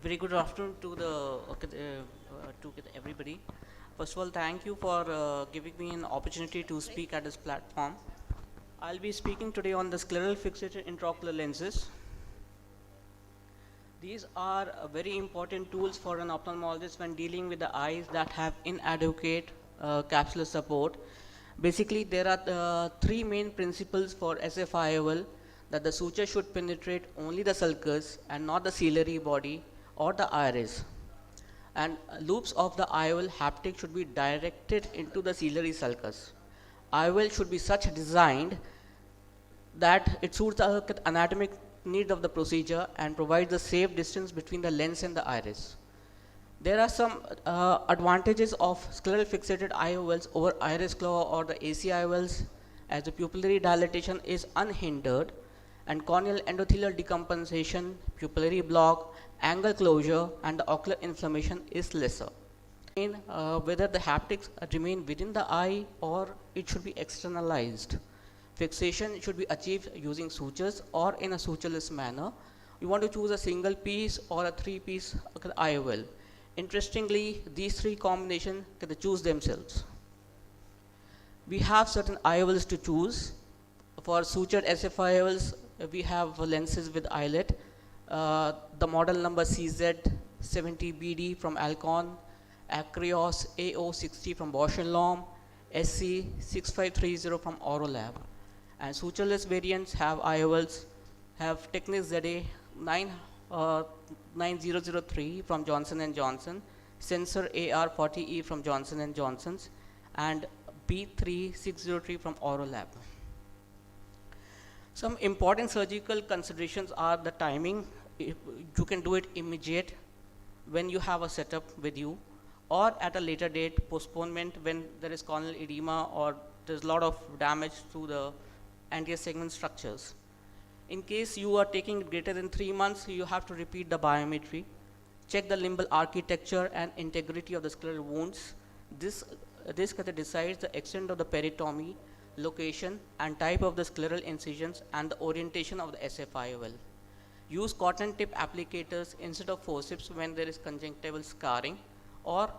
Very good afternoon to everybody. First of all, thank you for giving me an opportunity to speak at this platform. I'll be speaking today on the scleral fixated intraocular lenses. These are very important tools for an ophthalmologist when dealing with the eyes that have inadequate capsular support. Basically, there are three main principles for SF-IOL: that the suture should penetrate only the sulcus and not the ciliary body or the iris. And loops of the IOL haptic should be directed into the ciliary sulcus. IOL should be such designed that it suits the anatomic need of the procedure and provides the safe distance between the lens and the iris. There are some advantages of scleral fixated IOLs over iris claw or the AC IOLs, as the pupillary dilatation is unhindered and corneal endothelial decompensation, pupillary block, angle closure, and the ocular inflammation is lesser. Whether the haptics remain within the eye or it should be externalized. Fixation should be achieved using sutures or in a sutureless manner. You want to choose a single piece or a three-piece IOL. Interestingly, these three combinations can choose themselves. We have certain IOLs to choose. For sutured SF IOLs, we have lenses with eyelet. The model number CZ70BD from Alcon, Acreos AO60 from Bausch & Lomb, SC6530 from Orolab. And sutureless variants have IOLs, have Technics ZA 9003 from Johnson & Johnson, Sensor AR40E from Johnson & Johnson's, and B3603 from Orolab. Some important surgical considerations are the timing. You can do it immediate when you have a setup with you, or at a later date, postponement when there is corneal edema or there's a lot of damage to the anterior segment structures. In case you are taking greater than 3 months, you have to repeat the biometry. Check the limbal architecture and integrity of the scleral wounds. This decides the extent of the peritomy, location and type of the scleral incisions and the orientation of the SF-IOL. Use cotton tip applicators instead of forceps when there is conjunctival scarring or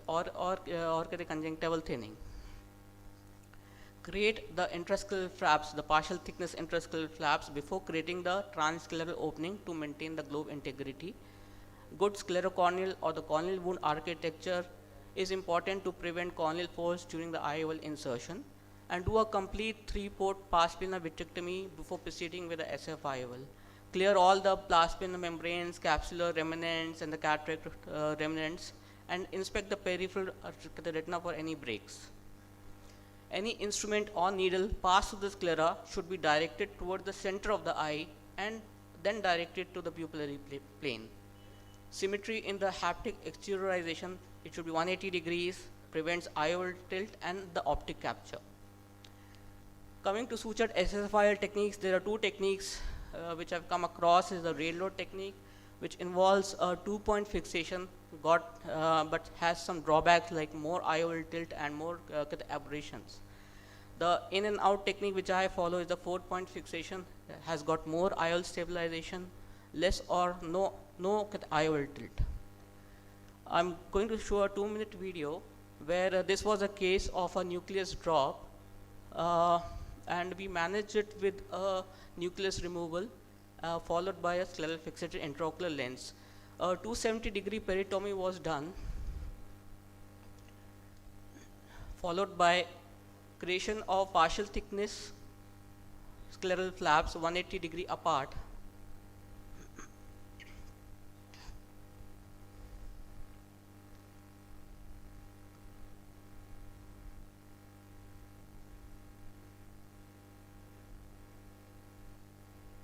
conjunctival thinning. Create the intrascleral flaps, the partial thickness intrascleral flaps before creating the transscleral opening to maintain the globe integrity. Good sclerocorneal or the corneal wound architecture is important to prevent corneal folds during the IOL insertion, and do a complete 3-port pars plana vitrectomy before proceeding with the SF-IOL. Clear all the pars plana membranes, capsular remnants and the cataract remnants, and inspect the peripheral retina for any breaks. Any instrument or needle passed through the sclera should be directed toward the center of the eye and then directed to the pupillary plane. Symmetry in the haptic exteriorization, it should be 180 degrees, prevents IOL tilt and the optic capture. Coming to sutured SF-IOL techniques, there are two techniques which I've come across. Is the railroad technique, which involves a 2-point fixation, but has some drawbacks like more IOL tilt and more aberrations. The in and out technique which I follow is the 4-point fixation, has got more IOL stabilization, less or no IOL tilt. I'm going to show a 2-minute video where this was a case of a nucleus drop, and we managed it with a nucleus removal followed by a scleral fixated intraocular lens. A 270-degree peritomy was done, followed by creation of partial thickness scleral flaps 180 degree apart,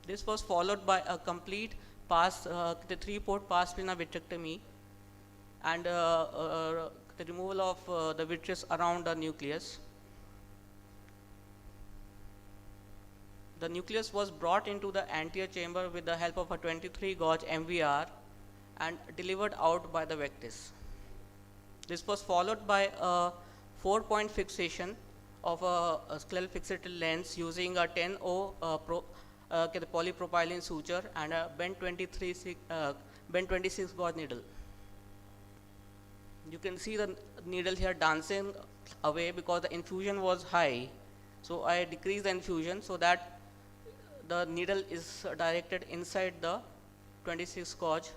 This was followed by a complete the 3-port pars plana vitrectomy and the removal of the vitreous around the nucleus. The nucleus was brought into the anterior chamber with the help of a 23 gauge MVR and delivered out by the vectis. This was followed by a 4-point fixation of a scleral fixated lens using a 10O polypropylene suture and a bend 26 gauge needle. You can see the needle here dancing away because the infusion was high. So I decreased the infusion so that the needle is directed inside the 26 gauge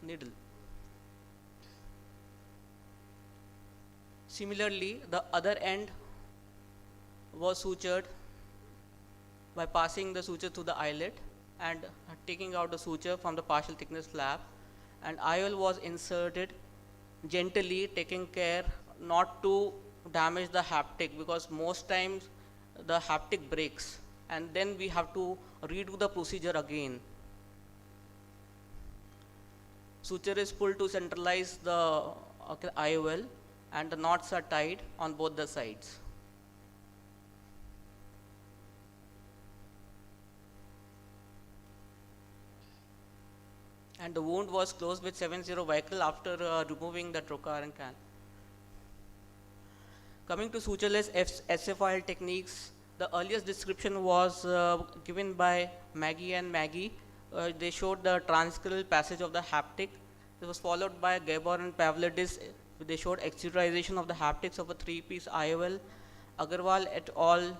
needle. Similarly, the other end was sutured by passing the suture through the eyelet and taking out the suture from the partial thickness flap, and IOL was inserted gently, taking care not to damage the haptic, because most times the haptic breaks and then we have to redo the procedure again. Suture is pulled to centralize the IOL and the knots are tied on both the sides. And the wound was closed with 7-0 vehicle after removing the trocar and can. Coming to sutureless SFIL techniques, the earliest description was given by Maggie and Maggie. They showed the transcranial passage of the haptic. It was followed by Gabor and Pavlidis. They showed exteriorization of the haptics of a 3-piece IOL. Agarwal et al.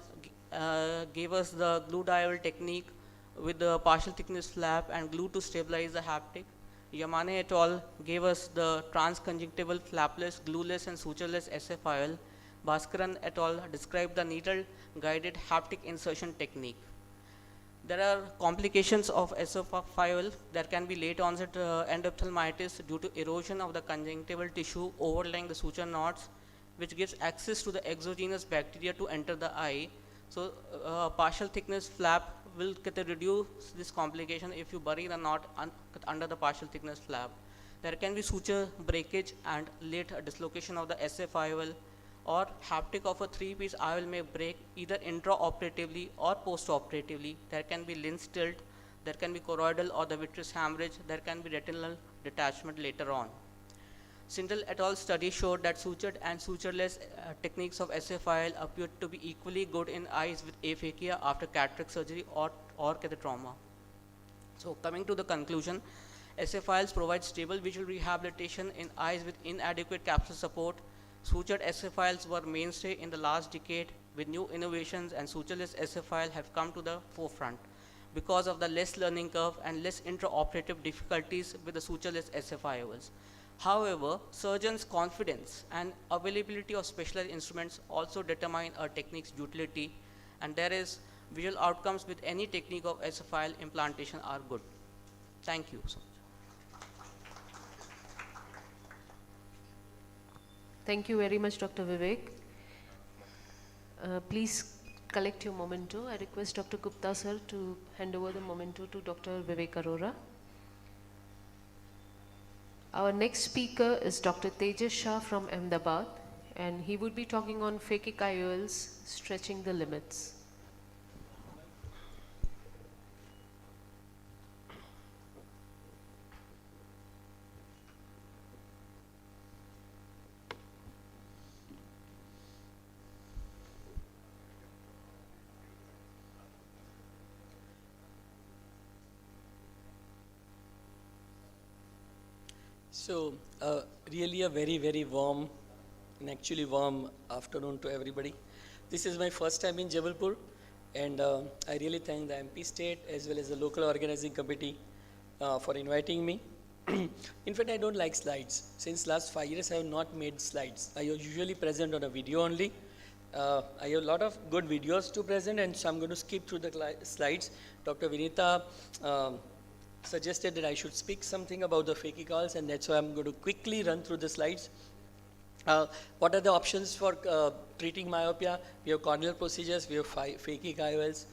Gave us the glue IOL technique with the partial thickness flap and glue to stabilize the haptic. Yamane et al. Gave us the transconjunctival flapless, glueless and sutureless SFIL. Bhaskaran et al. Described the needle guided haptic insertion technique. There are complications of SFIL. There can be late onset endophthalmitis due to erosion of the conjunctival tissue overlaying the suture knots, which gives access to the exogenous bacteria to enter the eye. So partial thickness flap will reduce this complication if you bury the knot under the partial thickness flap. There can be suture breakage and late dislocation of the SFIL, or haptic of a 3-piece IOL may break either intraoperatively or postoperatively. There can be lens tilt, there can be choroidal or the vitreous hemorrhage, there can be retinal detachment later on. Sindel et al. Study showed that sutured and sutureless techniques of SFIL appeared to be equally good in eyes with aphakia after cataract surgery or trauma. So coming to the conclusion, SFILs provide stable visual rehabilitation in eyes with inadequate capsular support. Sutured SFILs were mainstay in the last decade. With new innovations, and sutureless SFIL have come to the forefront because of the less learning curve and less intraoperative difficulties with the sutureless SFILs. However, surgeons' confidence and availability of specialized instruments also determine a technique's utility, and there is visual outcomes with any technique of SFIL implantation are good. Thank you so much. Thank you very much, Dr. Vivek. Please collect your memento. I request Dr. Gupta sir to hand over the memento to Dr. Vivek Arora. Our next speaker is Dr. Tejas Shah from Ahmedabad, and he would be talking on phakic IOLs, stretching the limits. So, really a very, very warm and actually warm afternoon to everybody. This is my first time in Jabalpur, and I really thank the MP State as well as the local organizing committee for inviting me. In fact, I don't like slides. Since last 5 years, I have not made slides. I usually present on a video only. I have a lot of good videos to present, and so I'm going to skip through the slides. Dr. Vinita suggested that I should speak something about the phakic IOLs, and that's why I'm going to quickly run through the slides. What are the options for treating myopia? We have corneal procedures, we have phakic IOLs.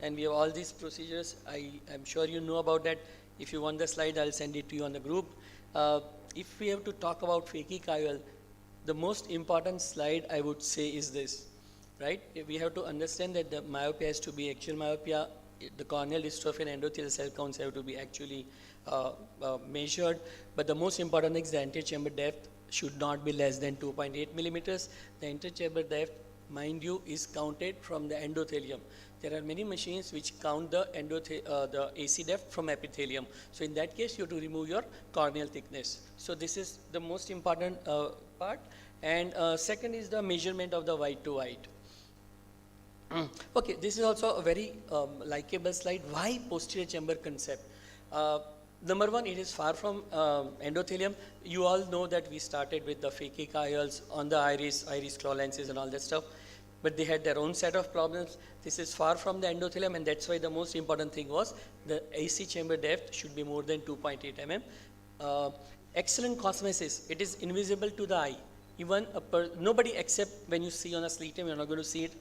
And we have all these procedures. I'm sure you know about that. If you want the slide, I'll send it to you on the group. If we have to talk about phakic IOL, the most important slide I would say is this, right? We have to understand that the myopia has to be actual myopia, the corneal dystrophy and endothelial cell counts have to be actually measured, but the most important thing is the anterior chamber depth should not be less than 2.8 millimeters. The anterior chamber depth, mind you, is counted from the endothelium. There are many machines which count the AC depth from epithelium. So in that case, you have to remove your corneal thickness. So this is the most important part. And second is the measurement of the white to white. Okay, this is also a very likable slide. Why posterior chamber concept? Number one, it is far from endothelium. You all know that we started with the phakic IOLs on the iris claw lenses and all that stuff, but they had their own set of problems. This is far from the endothelium, and that's why the most important thing was the AC chamber depth should be more than 2.8 mm. Excellent cosmesis. It is invisible to the eye. Even nobody except when you see on a sleetum, you're not going to see it.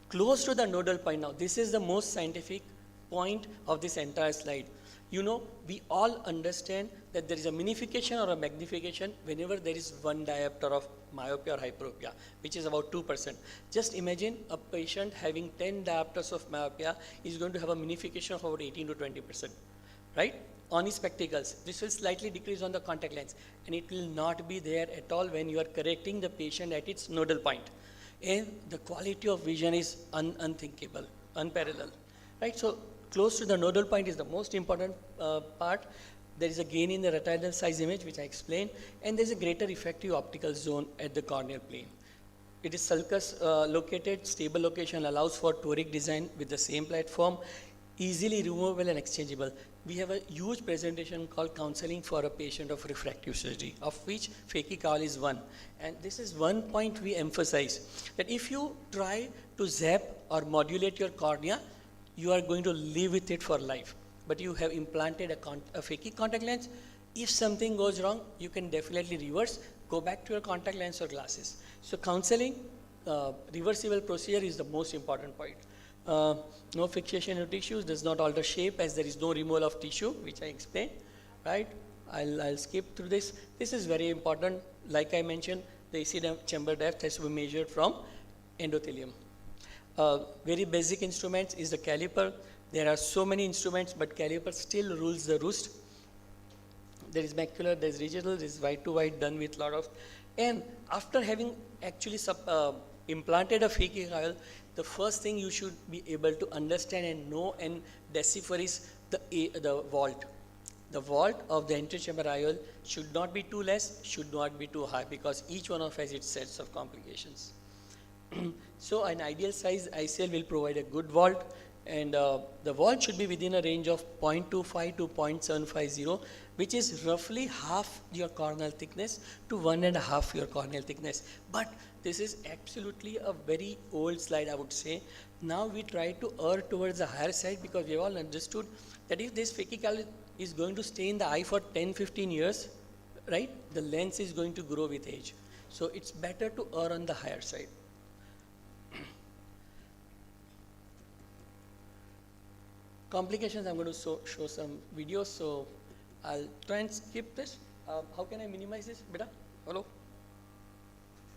Close to the nodal point now. This is the most scientific point of this entire slide. You know, we all understand that there is a minification or a magnification whenever there is one diopter of myopia or hyperopia, which is about 2%. Just imagine a patient having 10 diopters of myopia is going to have a minification of about 18 to 20%, right? On his spectacles. This will slightly decrease on the contact lens, and it will not be there at all when you are correcting the patient at its nodal point. And the quality of vision is unthinkable, unparalleled, right? So close to the nodal point is the most important part. There is a gain in the retinal size image, which I explained, and there is a greater effective optical zone at the corneal plane. It is sulcus located, stable location, allows for toric design with the same platform, easily removable and exchangeable. We have a huge presentation called Counseling for a Patient of Refractive Surgery, of which phakic IOL is one. And this is one point we emphasize, that if you try to zap or modulate your cornea, you are going to live with it for life. But you have implanted a phakic contact lens. If something goes wrong, you can definitely reverse, go back to your contact lens or glasses. So counseling, reversible procedure is the most important point. No fixation of tissues, does not alter shape as there is no removal of tissue, which I explained, right? I'll skip through this. This is very important. Like I mentioned, the AC chamber depth has to be measured from endothelium. Very basic instruments is the caliper. There are so many instruments, but caliper still rules the roost. There is macular, there is regional, there is white to white done with lot of, and after having actually implanted a phakic IOL, the first thing you should be able to understand and know and decipher is the vault. The vault of the anterior chamber IOL should not be too less, should not be too high, because each one of has its sets of complications. So an ideal size ICL will provide a good vault, and the vault should be within a range of 0.25 to 0.750, which is roughly half your corneal thickness to 1.5 your corneal thickness. But this is absolutely a very old slide, I would say. Now we try to err towards the higher side, because we have all understood that if this phakic IOL is going to stay in the eye for 10-15 years, right, the lens is going to grow with age. So it's better to err on the higher side. Complications, I'm going to show some videos, so I'll try and skip this. How can I minimize this? Beta, hello?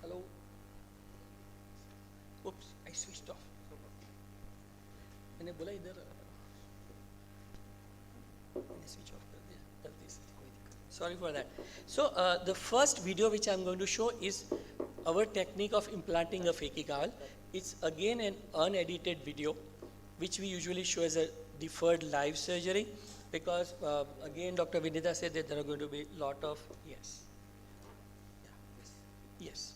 Hello? Oops, I switched off. मैंने बोला इधर मैंने switch off कर दिया. Sorry for that. So the first video which I'm going to show is our technique of implanting a phakic IOL. It's again an unedited video, which we usually show as a deferred live surgery, because again Dr. Vinita said that there are going to be a lot of, yes, yeah, yes, yes,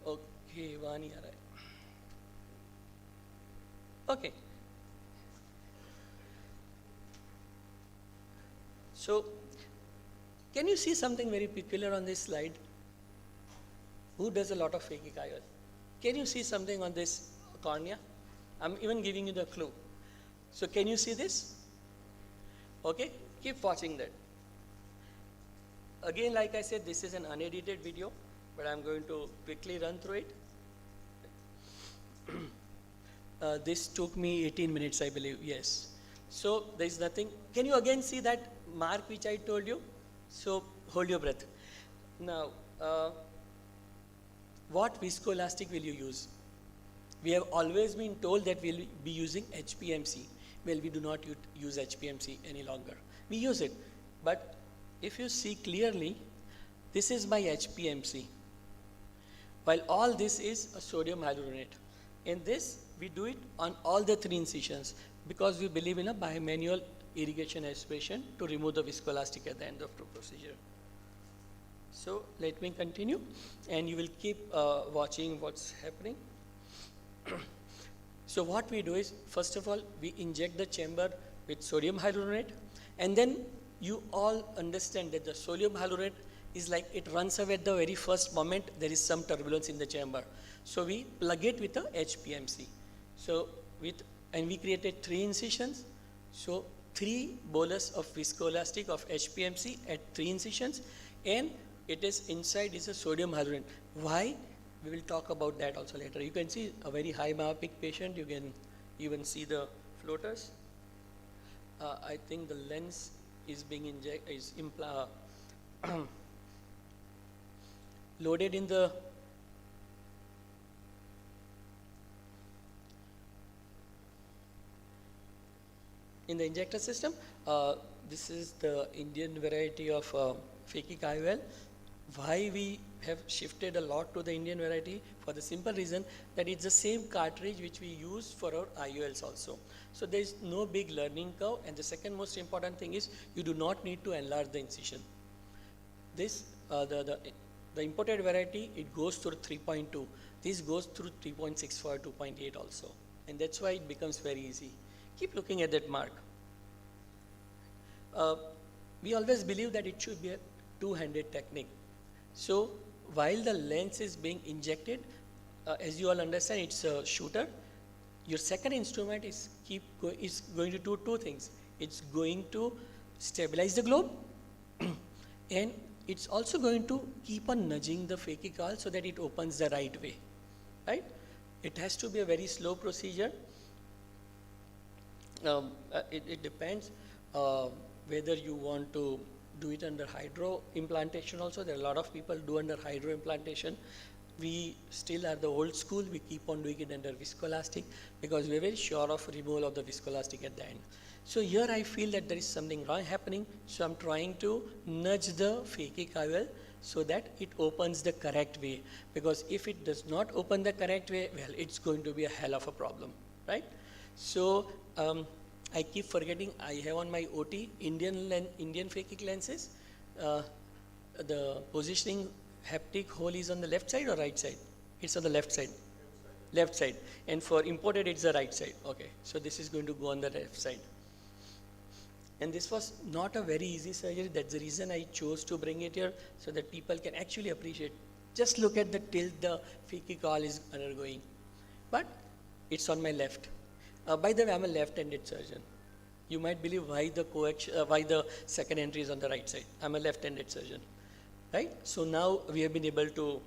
okay, okay. So can you see something very peculiar on this slide? Who does a lot of phakic IOL? Can you see something on this cornea? I'm even giving you the clue. So can you see this? Okay, keep watching that. Again, like I said, this is an unedited video, but I'm going to quickly run through it. This took me 18 minutes, I believe, yes. So there is nothing. Can you again see that mark which I told you? So hold your breath. Now, what viscoelastic will you use? We have always been told that we'll be using HPMC. Well, we do not use HPMC any longer. We use it, but if you see clearly, this is my HPMC, while all this is a sodium hyaluronate. In this, we do it on all the 3 incisions because we believe in a bimanual irrigation aspiration to remove the viscoelastic at the end of the procedure. So let me continue, and you will keep watching what's happening. So what we do is, first of all, we inject the chamber with sodium hyaluronate, and then you all understand that the sodium hyaluronate is like it runs away at the very first moment there is some turbulence in the chamber. So we plug it with a HPMC. So and we created 3 incisions. So 3 bolus of viscoelastic of HPMC at 3 incisions, and it is inside is a sodium hyaluronate. Why? We will talk about that also later. You can see a very high myopic patient. You can even see the floaters. I think the lens is being loaded in the injector system. This is the Indian variety of phakic IOL. Why we have shifted a lot to the Indian variety? For the simple reason that it's the same cartridge which we use for our IOLs also. So there is no big learning curve, and the second most important thing is you do not need to enlarge the incision. This the imported variety, it goes through 3.2. This goes through 3.64, 2.8 also, and that's why it becomes very easy. Keep looking at that mark. We always believe that it should be a two-handed technique. So while the lens is being injected, as you all understand, it's a shooter. Your second instrument is going to do 2 things. It's going to stabilize the globe, and it's also going to keep on nudging the phakic oil so that it opens the right way, right? It has to be a very slow procedure. It depends whether you want to do it under hydro implantation also. There are a lot of people do under hydro implantation. We still are the old school. We keep on doing it under viscoelastic because we are very sure of removal of the viscoelastic at the end. So here I feel that there is something wrong happening. So I'm trying to nudge the phakic IOL so that it opens the correct way. Because if it does not open the correct way, well, it's going to be a hell of a problem, right? So I keep forgetting I have on my OT Indian phakic lenses. The positioning haptic hole is on the left side or right side? It's on the left side. Left side. And for imported, it's the right side. Okay. So this is going to go on the left side. And this was not a very easy surgery. That's the reason I chose to bring it here so that people can actually appreciate. Just look at the tilt the phakic oil is undergoing. But it's on my left. By the way, I'm a left-handed surgeon. You might believe why the second entry is on the right side. I'm a left-handed surgeon, right? So now we have been able to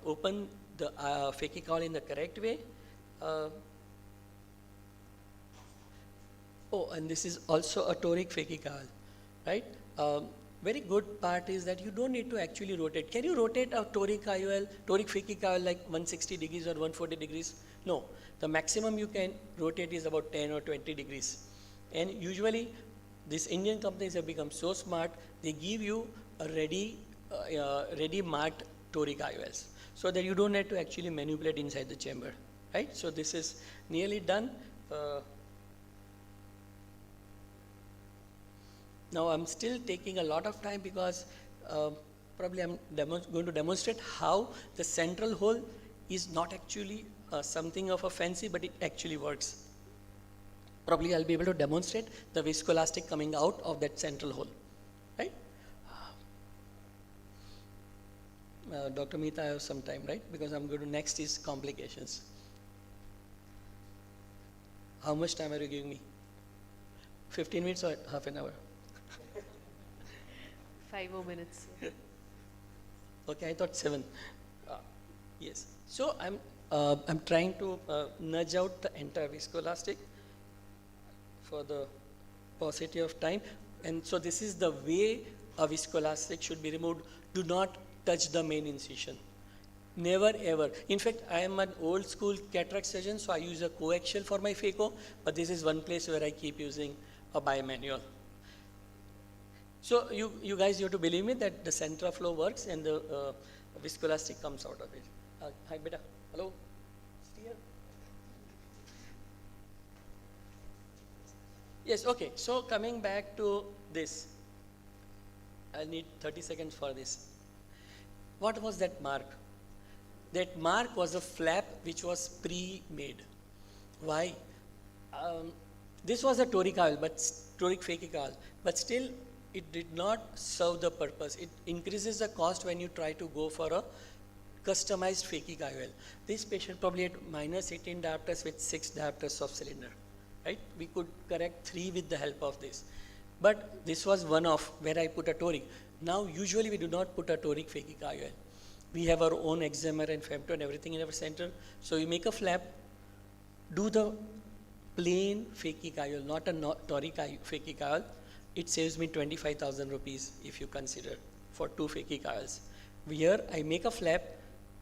open the phakic oil in the correct way. And this is also a toric phakic oil, right? Very good part is that you don't need to actually rotate. Can you rotate a toric phakic oil like 160 degrees or 140 degrees? No. The maximum you can rotate is about 10 or 20 degrees. And usually, these Indian companies have become so smart, they give you a ready marked toric IOLs so that you don't have to actually manipulate inside the chamber, right? So this is nearly done. Now I'm still taking a lot of time because probably I'm going to demonstrate how the central hole is not actually something of a fancy, but it actually works. Probably I'll be able to demonstrate the viscoelastic coming out of that central hole, right? Dr. Meeta, I have some time, right? Because I'm going to next is complications. How much time are you giving me? 15 minutes or half an hour? 5 more minutes. Okay, I thought 7. Yes. So I'm trying to nudge out the entire viscoelastic for the paucity of time. And so this is the way a viscoelastic should be removed. Do not touch the main incision. Never ever. In fact, I am an old school cataract surgeon, so I use a coaxial for my phaco, but this is one place where I keep using a bimanual. So you guys have to believe me that the central flow works and the viscoelastic comes out of it. Hi beta, hello. Steer. Yes, okay, so coming back to this. I need 30 seconds for this. What was that mark? That mark was a flap which was pre-made. Why? This was a toric oil, but toric phakic oil, but still it did not serve the purpose. It increases the cost when you try to go for a customized phakic IOL. This patient probably had -18 diopters with 6 diopters of cylinder, right? We could correct 3 with the help of this. But this was one off where I put a toric. Now usually we do not put a toric phakic IOL. We have our own examer and femto and everything in our center. So you make a flap, do the plain phakic IOL, not a toric phakic IOL. It saves me 25,000 rupees if you consider for 2 phakic IOLs. Here I make a flap,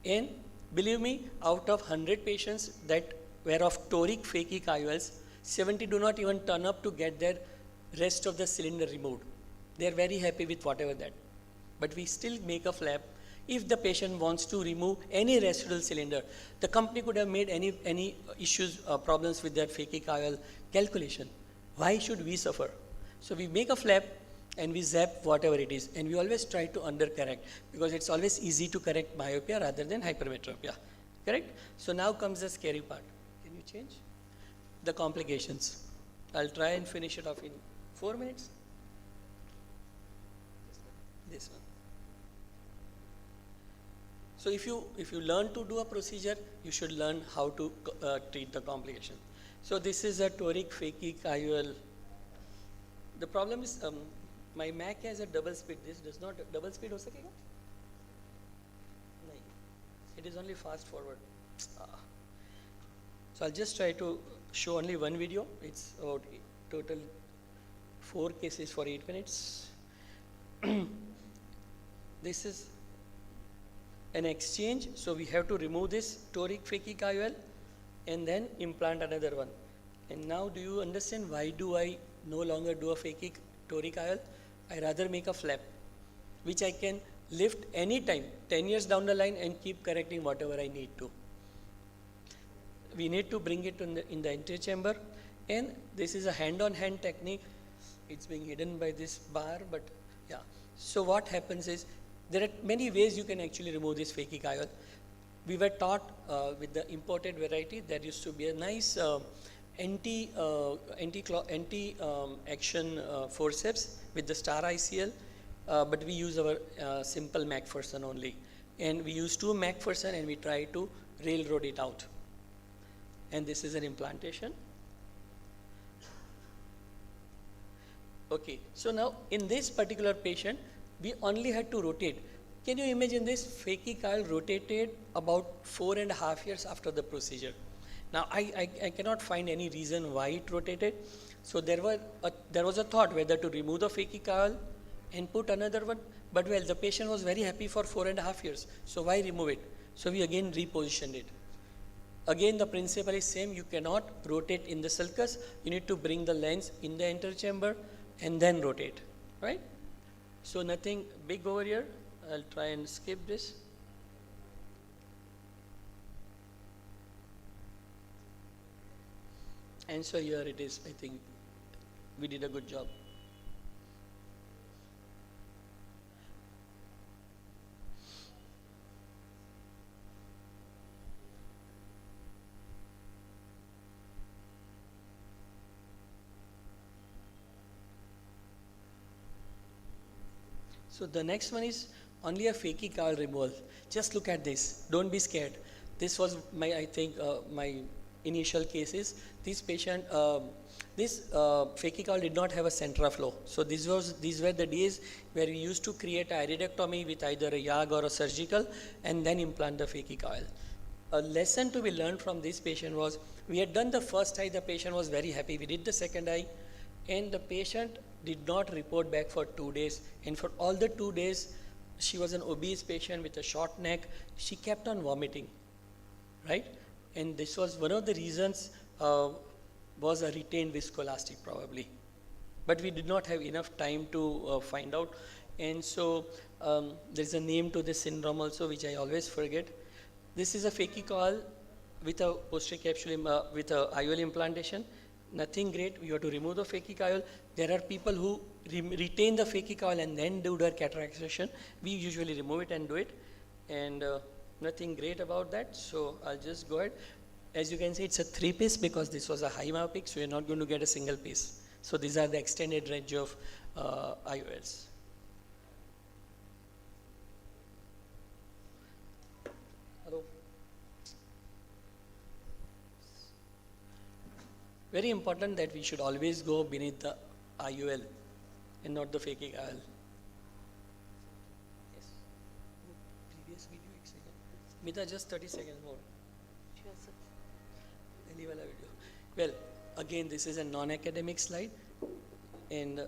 and believe me, out of 100 patients that were of toric phakic IOLs, 70 do not even turn up to get their rest of the cylinder removed. They are very happy with whatever that. But we still make a flap. If the patient wants to remove any residual cylinder, the company could have made any issues, problems with their phakic IOL calculation. Why should we suffer? So we make a flap and we zap whatever it is, and we always try to undercorrect because it's always easy to correct myopia rather than hypermetropia. Correct? So now comes the scary part. Can you change? The complications. I'll try and finish it off in 4 minutes. This one. So if you learn to do a procedure, you should learn how to treat the complication. So this is a toric phakic IOL. The problem is my Mac has a double speed. This does not double speed ho sakega? No. It is only fast forward. So I'll just try to show only one video. It's about total 4 cases for 8 minutes. This is an exchange, so we have to remove this toric phakic IOL and then implant another one. And now do you understand why do I no longer do a phakic toric IOL? I rather make a flap, which I can lift anytime, 10 years down the line, and keep correcting whatever I need to. We need to bring it in the anterior chamber, and this is a hand-on-hand technique. It's being hidden by this bar, but yeah. So what happens is, there are many ways you can actually remove this phakic IOL. We were taught with the imported variety, there used to be a nice anti-action forceps with the star ICL, but we use our simple McPherson only. And we use 2 McPherson and we try to railroad it out. And this is an implantation. Okay, so now in this particular patient, we only had to rotate. Can you imagine this? Phakic IOL rotated about 4.5 years after the procedure. Now I cannot find any reason why it rotated. So there was a thought whether to remove the phakic IOL and put another one. But well, the patient was very happy for 4.5 years. So why remove it? So we again repositioned it. Again, the principle is same. You cannot rotate in the sulcus. You need to bring the lens in the anterior chamber and then rotate, right? So nothing big over here. I'll try and skip this. And so here it is. I think we did a good job. So the next one is only a phakic IOL removal. Just look at this. Don't be scared. This was my, I think, my initial cases. This patient, this phakic IOL did not have a central flow. So these were the days where we used to create iridectomy with either a YAG or a surgical and then implant the phakic IOL. a lesson to be learned from this patient was, we had done the first eye, the patient was very happy. We did the second eye, and the patient did not report back for 2 days. And for all the 2 days, she was an obese patient with a short neck. She kept on vomiting, right? And this was one of the reasons, was a retained viscoelastic probably. But we did not have enough time to find out. And so there's a name to this syndrome also, which I always forget. This is a phakic coil with a posterior capsule with a IOL implantation. Nothing great. You have to remove the phakic coil. There are people who retain the phakic coil and then do their cataract extraction. We usually remove it and do it. And nothing great about that. So I'll just go ahead. As you can see, it's a 3-piece because this was a high myopic, so you're not going to get a single piece. So these are the extended range of IOLs. Hello. Very important that we should always go beneath the IOL and not the phakic IOL. Yes. Previous video, Mita, just 30 seconds more. Sure, sir. Video. Well, again, this is a non-academic slide, and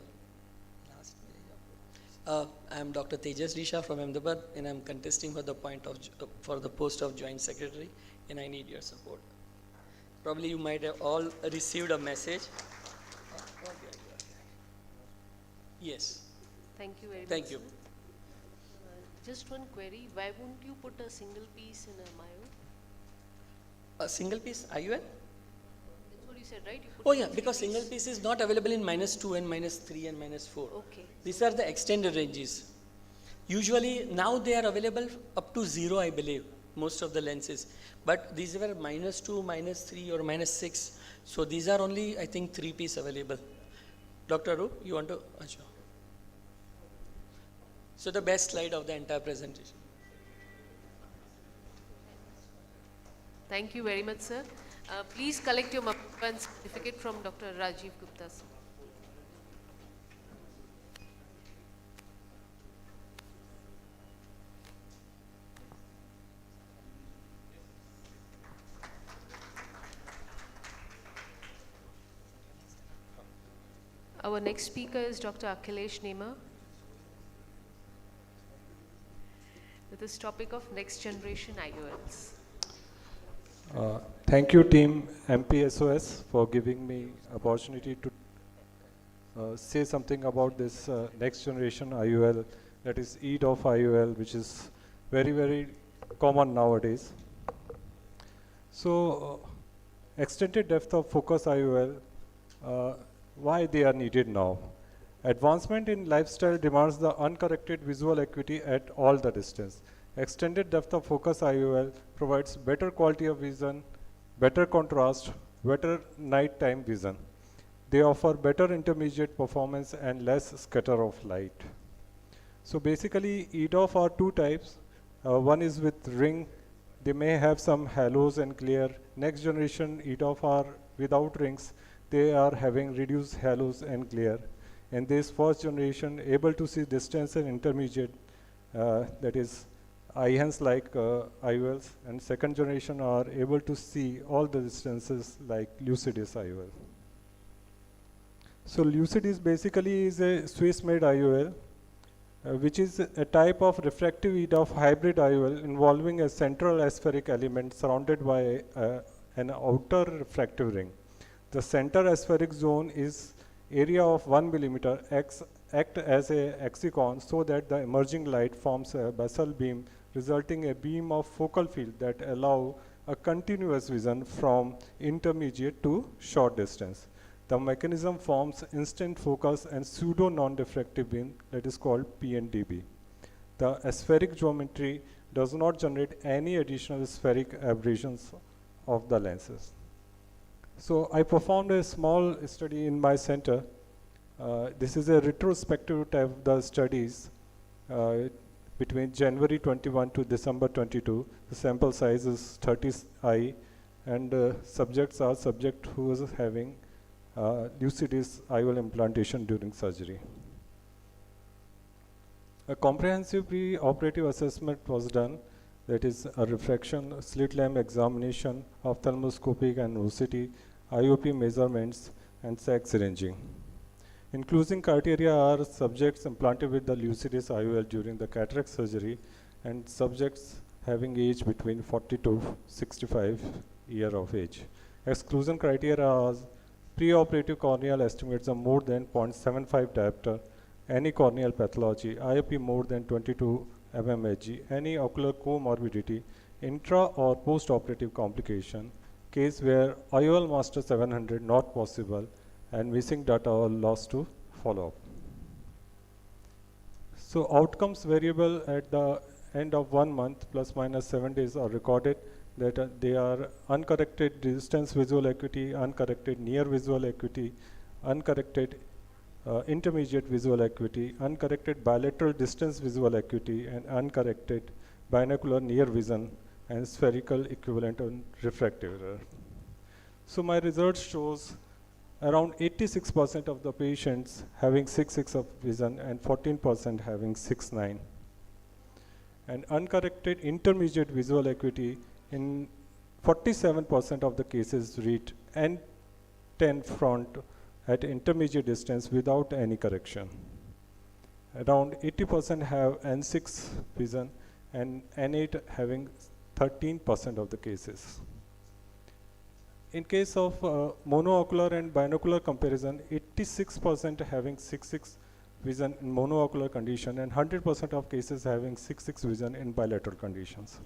I am Dr. Tejas Risha from Ahmedabad, and I am contesting for the post of Joint Secretary, and I need your support. Probably you might have all received a message. Yes. Thank you very much. Thank you. Just one query. Why won't you put a single piece in a myo? A single piece IUL? That's what you said, right? You put Oh yeah, because single piece is not available in -2 and -3 and -4. Okay. These are the extended ranges. Usually now they are available up to 0, I believe, most of the lenses. But these were -2, -3 or -6. So these are only, I think, 3-piece available. Dr. Arup, you want to? Achha. So the best slide of the entire presentation. Thank you very much, sir. Please collect your and certificate from Dr. Rajiv Gupta, sir. Our next speaker is Dr. Akhilesh Nema with this topic of next generation IOLs. Thank you, team MPSOS, for giving me opportunity to say something about this next generation IOL, that is JDOS IOL, which is very, very common nowadays. So, extended depth of focus IOL, why they are needed now? Advancement in lifestyle demands the uncorrected visual acuity at all the distance. Extended depth of focus IOL provides better quality of vision, better contrast, better nighttime vision. They offer better intermediate performance and less scatter of light. So basically, JDOS are two types. One is with ring. They may have some halos and glare. Next generation JDOS are without rings. They are having reduced halos and glare. And this first generation able to see distance and intermediate, that is IHANS like IOLs, and second generation are able to see all the distances like Lucidis IOL. So Lucidis basically is a Swiss-made IOL, which is a type of refractive JDOS hybrid IOL involving a central aspheric element surrounded by an outer refractive ring. The center aspheric zone is area of 1 millimeter, act as a hexagon so that the emerging light forms a basal beam, resulting a beam of focal field that allow a continuous vision from intermediate to short distance. The mechanism forms instant focus and pseudo non-diffractive beam that is called PNDB. The aspheric geometry does not generate any additional spheric aberrations of the lenses. So I performed a small study in my center. This is a retrospective type of the studies between January 21 to December 22. The sample size is 30i, and subjects are subject who is having Lucidis IOL implantation during surgery. A comprehensive pre-operative assessment was done. that is a refraction, slit lamp examination, ophthalmoscopic and OCT, IOP measurements, and sac syringing. Inclusion criteria are subjects implanted with the Lucidis IOL during the cataract surgery and subjects having age between 40 to 65 year of age. Exclusion criteria are preoperative corneal estimates of more than 0.75 diopter, any corneal pathology, IOP more than 22 mmHg, any ocular comorbidity, intra or post-operative complication, case where IOL master 700 not possible, and missing data or lost to follow-up. So outcomes variable at the end of 1 month plus minus 7 days are recorded that they are uncorrected distance visual acuity, uncorrected near visual acuity, uncorrected intermediate visual acuity, uncorrected bilateral distance visual acuity, and uncorrected binocular near vision and spherical equivalent on refractive error. So my results shows around 86% of the patients having 6/6 of vision and 14% having 6/9. And uncorrected intermediate visual acuity in 47% of the cases read N10 front at intermediate distance without any correction. Around 80% have N6 vision and N8 having 13% of the cases. In case of monoocular and binocular comparison, 86% having 6/6 vision in monoocular condition and 100% of cases having 6/6 vision in bilateral conditions.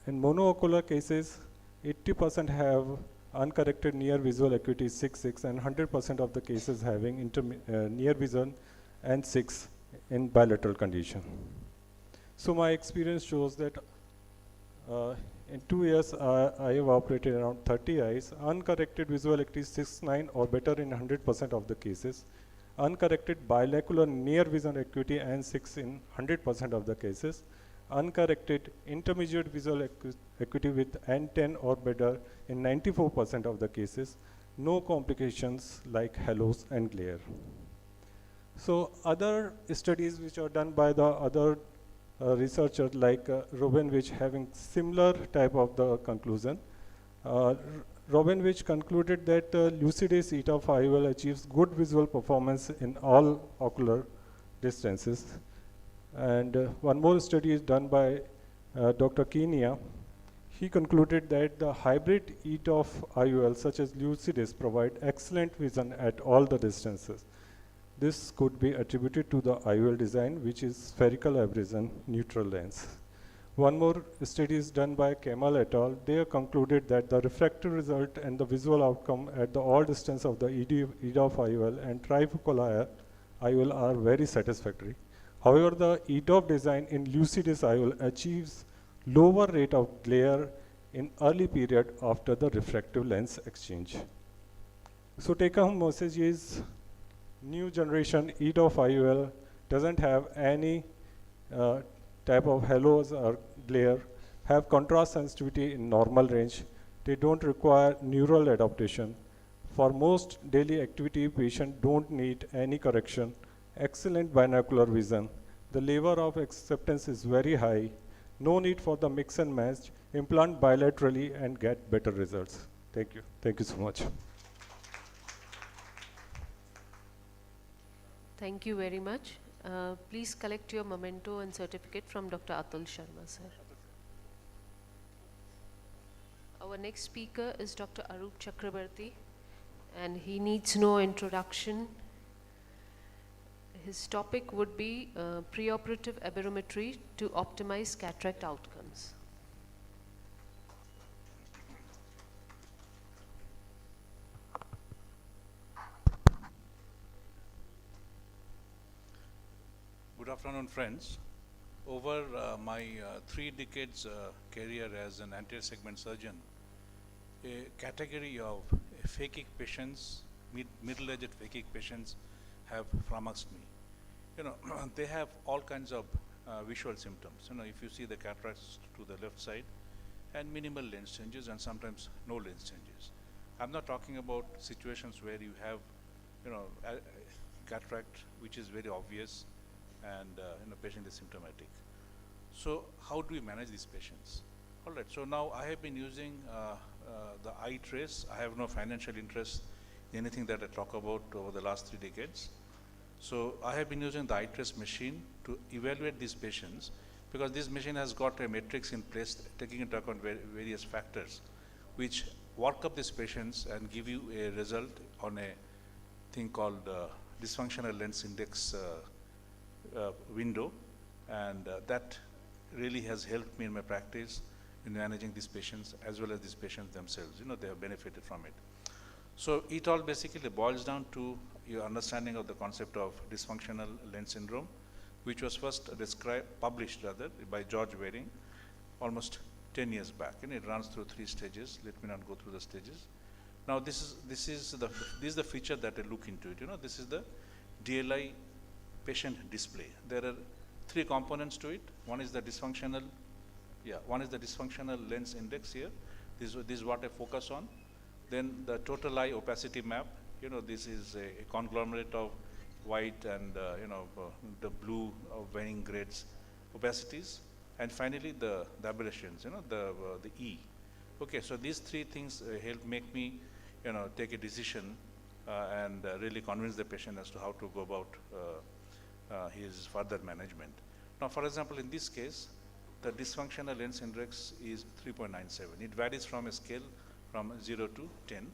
In monoocular cases, 80% have uncorrected near visual acuity 6/6 and 100% of the cases having near vision and 6 in bilateral condition. So my experience shows that in 2 years I have operated around 30 eyes, uncorrected visual acuity 6/9 or better in 100% of the cases, uncorrected bilacular near vision acuity and 6 in 100% of the cases, uncorrected intermediate visual acuity with N10 or better in 94% of the cases, no complications like halos and glare. So other studies which are done by the other researchers like Robinwich having similar type of the conclusion. Robinwich concluded that Lucidis eta IOL achieves good visual performance in all ocular distances. And one more study is done by Dr. Kenia. He concluded that the hybrid ETOF IOL such as Lucidis provide excellent vision at all the distances. This could be attributed to the IOL design, which is spherical aberration neutral lens. One more study is done by Kemal et al. They have concluded that the refractive result and the visual outcome at the all distance of the EDOF IOL and trifocal IOL are very satisfactory. However, the EDOF design in Lucidis IOL achieves lower rate of glare in early period after the refractive lens exchange. So take-home message is new generation EDOF IOL doesn't have any type of halos or glare, have contrast sensitivity in normal range. They don't require neural adaptation. For most daily activity, patients don't need any correction. Excellent binocular vision. The level of acceptance is very high. No need for the mix and match. Implant bilaterally and get better results. Thank you. Thank you so much. Thank you very much. Please collect your memento and certificate from Dr. Atul Sharma, sir. Our next speaker is Dr. Arup Chakrabarti, and he needs no introduction. His topic would be preoperative aberrometry to optimize cataract outcomes. Good afternoon, friends. Over my 3 decades career as an anterior segment surgeon, a category of phakic patients, middle-aged phakic patients have flummoxed me. You know, they have all kinds of visual symptoms. You know, if you see the cataracts to the left side and minimal lens changes and sometimes no lens changes. I'm not talking about situations where you have, you know, a cataract which is very obvious and patient is symptomatic. So how do we manage these patients? All right, so now I have been using the eye trace. I have no financial interest in anything that I talk about over the last 3 decades. So I have been using the eye trace machine to evaluate these patients, because this machine has got a matrix in place taking into account various factors which work up these patients and give you a result on a thing called dysfunctional lens index window, and that really has helped me in my practice in managing these patients as well as these patients themselves. They have benefited from it. So it all basically boils down to your understanding of the concept of dysfunctional lens syndrome, which was first published by George Waring almost 10 years back, and it runs through 3 stages. Let me not go through the stages. Now this is the feature that I look into it. This is the DLI patient display. There are 3 components to it. One is the dysfunctional lens index here. This is what I focus on. Then the total eye opacity map. This is a conglomerate of white and the blue of varying grades opacities, and finally the aberrations. The E. Okay, so these 3 things help make me take a decision and really convince the patient as to how to go about his further management. Now, for example, in this case, the dysfunctional lens index is 3.97. It varies from a scale from 0 to 10,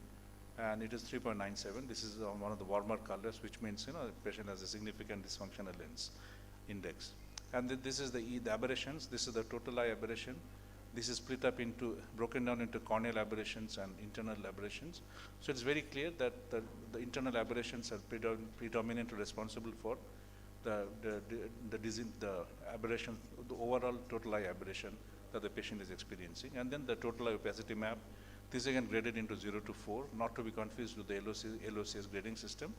and it is 3.97. This is one of the warmer colors, which means the patient has a significant dysfunctional lens index. And this is the aberrations. This is the total eye aberration. This is split up broken down into corneal aberrations and internal aberrations. So it's very clear that the internal aberrations are predominantly responsible for the aberration, the overall total eye aberration that the patient is experiencing. And then the total eye opacity map. This again graded into 0 to 4, not to be confused with the LOCS grading system.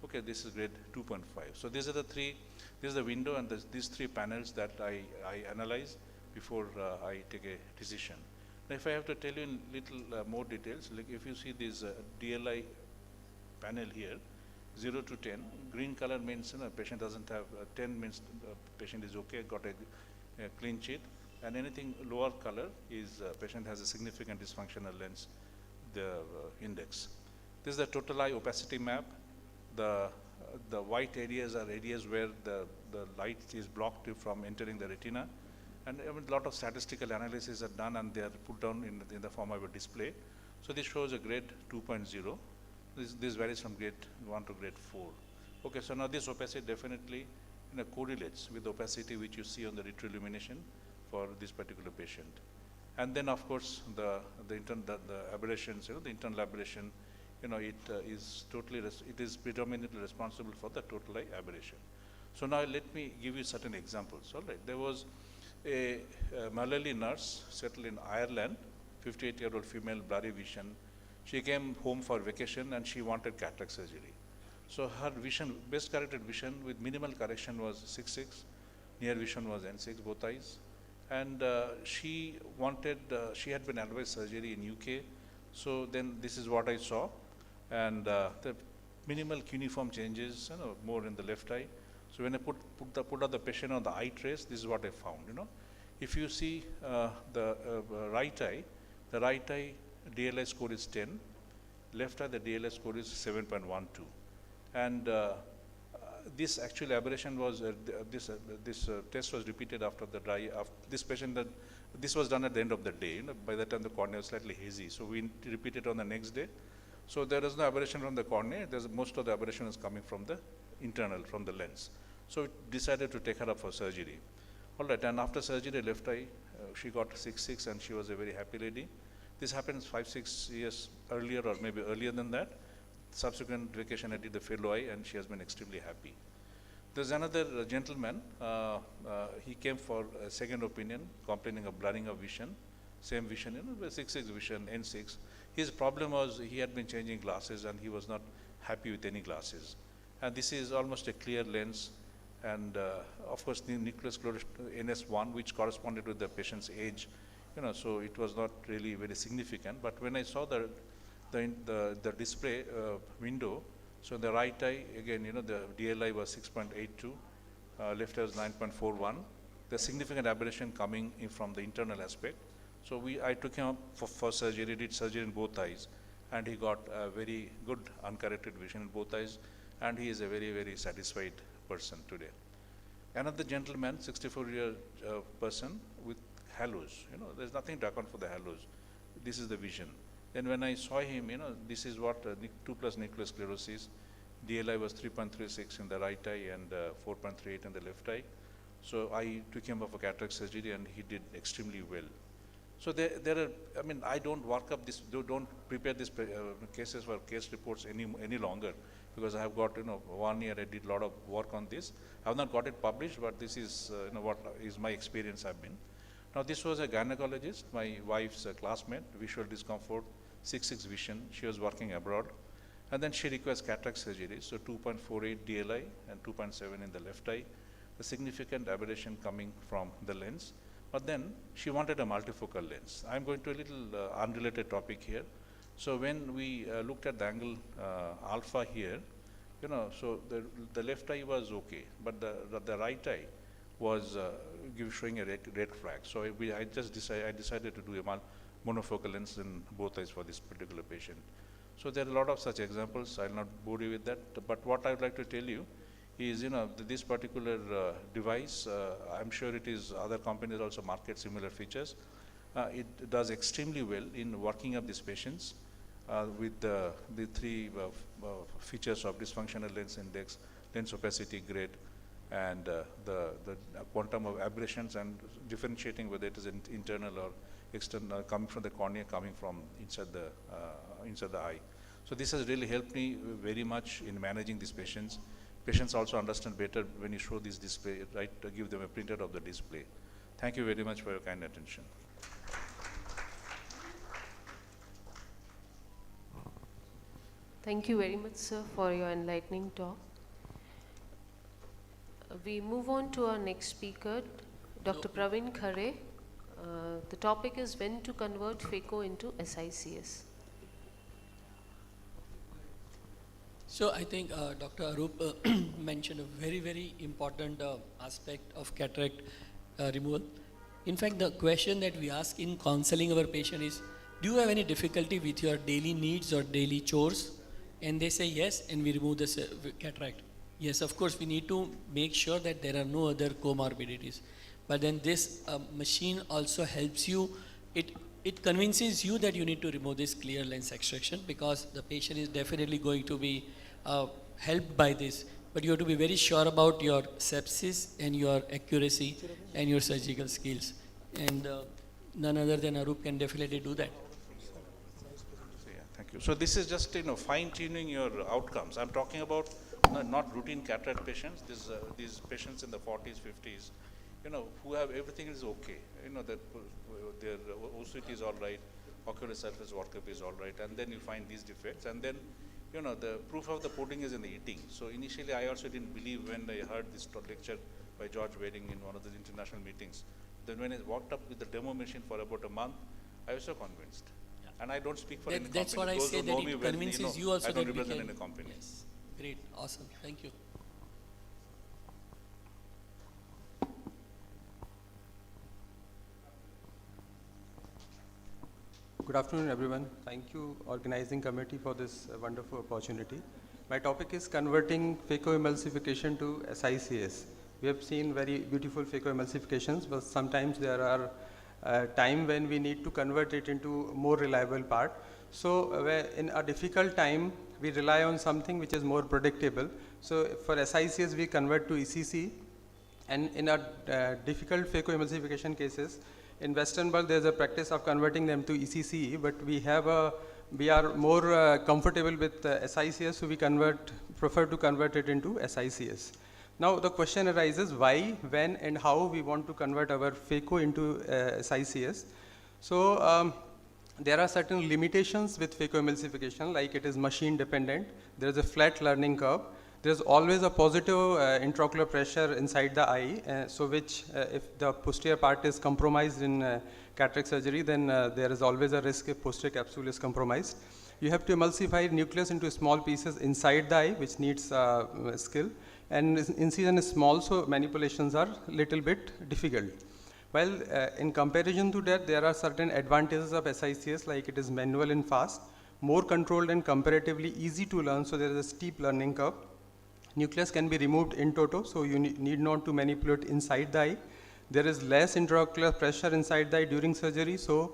Okay, this is grade 2.5. So these are the 3. This is the window, and these 3 panels that I analyze before I take a decision. Now, if I have to tell you in little more details, like if you see this DLI panel here, 0 to 10, green color means patient doesn't have, 10 means patient is okay, got a clean sheet, and anything lower color is patient has a significant dysfunctional lens, index. This is the total eye opacity map. The white areas are areas where the light is blocked from entering the retina, and a lot of statistical analysis are done, and they are put down in the form of a display. So this shows a grade 2.0. This varies from grade 1 to grade 4. Okay, so now this opacity definitely correlates with the opacity which you see on the retroillumination for this particular patient. And then of course the aberrations, the internal aberration, it is predominantly responsible for the total eye aberration. So now let me give you certain examples. All right, there was a Malayali nurse settled in Ireland, 58-year-old female, blurry vision. She came home for vacation and she wanted cataract surgery. So her vision, best corrected vision with minimal correction was 6.6, near vision was N6, both eyes. And she had been advised surgery in UK. So then this is what I saw. And the minimal cuneiform changes, more in the left eye. So when I put out the patient on the eye trace, this is what I found. If you see the right eye DLI score is 10. Left eye, the DLI score is 7.12. And this actual aberration was, this test was repeated after the this patient, this was done at the end of the day. By that time the cornea was slightly hazy. So we repeated on the next day. So there is no aberration from the cornea. Most of the aberration is coming from the internal, from the lens. So it decided to take her up for surgery. All right, and after surgery, left eye, she got 6.6 and she was a very happy lady. This happens 5-6 years earlier, or maybe earlier than that. Subsequent vacation I did the fellow eye and she has been extremely happy. There's another gentleman, he came for a second opinion, complaining of blurring of vision, same vision, 6.6 vision, N6. His problem was he had been changing glasses and he was not happy with any glasses. And this is almost a clear lens, and of course the nucleus closed NS1, which corresponded with the patient's age, so it was not really very significant. But when I saw the display window, so the right eye, again, the DLI was 6.82, left eye was 9.41. there's significant aberration coming in from the internal aspect. So I took him up for surgery, did surgery in both eyes, and he got a very good uncorrected vision in both eyes, and he is a very, very satisfied person today. Another gentleman, 64-year person with halos. There's nothing to account for the halos. This is the vision. Then when I saw him, this is what 2+ nuclear sclerosis. DLI was 3.36 in the right eye and 4.38 in the left eye. So I took him up for cataract surgery, and he did extremely well. So there are, I don't work up this, don't prepare these cases for case reports any longer, because I have got, 1 year I did a lot of work on this. I have not got it published, but this is, what is my experience have been. Now this was a gynecologist, my wife's classmate, visual discomfort, 6/6 vision. She was working abroad, and then she requires cataract surgery. So 2.48 DLI and 2.7 in the left eye, a significant aberration coming from the lens. But then she wanted a multifocal lens. I'm going to a little unrelated topic here. So when we looked at the angle alpha here, so the left eye was okay, but the right eye was showing a red flag. So I decided to do a monofocal lens in both eyes for this particular patient. So there are a lot of such examples. I'll not bore you with that. But what I would like to tell you is, this particular device, I'm sure it is other companies also market similar features. It does extremely well in working up these patients with the three features of dysfunctional lens index, lens opacity grade, and the quantum of aberrations, and differentiating whether it is internal or external, coming from the cornea, coming from inside the eye. So this has really helped me very much in managing these patients. Patients also understand better when you show this display, right, to give them a printout of the display. Thank you very much for your kind attention. Thank you very much, sir, for your enlightening talk. We move on to our next speaker, Dr. Praveen Khare. The topic is when to convert phaco into SICS. So I think Dr. Arup mentioned a very, very important aspect of cataract removal. In fact, the question that we ask in counseling our patient is, do you have any difficulty with your daily needs or daily chores? And they say yes, and we remove the cataract. Yes, of course, we need to make sure that there are no other comorbidities. But then this machine also helps you, it convinces you that you need to remove this clear lens extraction, because the patient is definitely going to be helped by this. But you have to be very sure about your sepsis and your accuracy and your surgical skills. And none other than Arup can definitely do that. Thank you. So this is just fine-tuning your outcomes. I'm talking about not routine cataract patients. These patients in the 40s, 50s, who have everything is okay. That their OCT is all right, ocular surface workup is all right, and then you find these defects, and then the proof of the pudding is in the eating. So initially, I also didn't believe when I heard this lecture by George Waring in one of the international meetings. Then when I walked up with the demo machine for about a month, I was so convinced. Yeah. And I don't speak for any company. That's what I say, that it convinces you also I don't that represent we can. any company. Yes. Great, awesome, thank you. Good afternoon, everyone. Thank you, organizing committee, for this wonderful opportunity. My topic is converting phacoemulsification to SICS. We have seen very beautiful phacoemulsifications, but sometimes there are time when we need to convert it into more reliable part. So in a difficult time, we rely on something which is more predictable. So for SICS, we convert to ECC. And in a difficult phacoemulsification cases, in Western world, there's a practice of converting them to ECC, but we are more comfortable with SICS, so we prefer to convert it into SICS. Now the question arises, why, when, and how we want to convert our phaco into SICS. So there are certain limitations with phacoemulsification, like it is machine dependent. There is a flat learning curve. There's always a positive intraocular pressure inside the eye, so which if the posterior part is compromised in cataract surgery, then there is always a risk if posterior capsule is compromised. You have to emulsify nucleus into small pieces inside the eye, which needs skill. and incision is small, so manipulations are little bit difficult. While in comparison to that, there are certain advantages of SICS, like it is manual and fast, more controlled and comparatively easy to learn, so there is a steep learning curve. Nucleus can be removed in toto, so you need not to manipulate inside the eye. There is less intraocular pressure inside the eye during surgery, so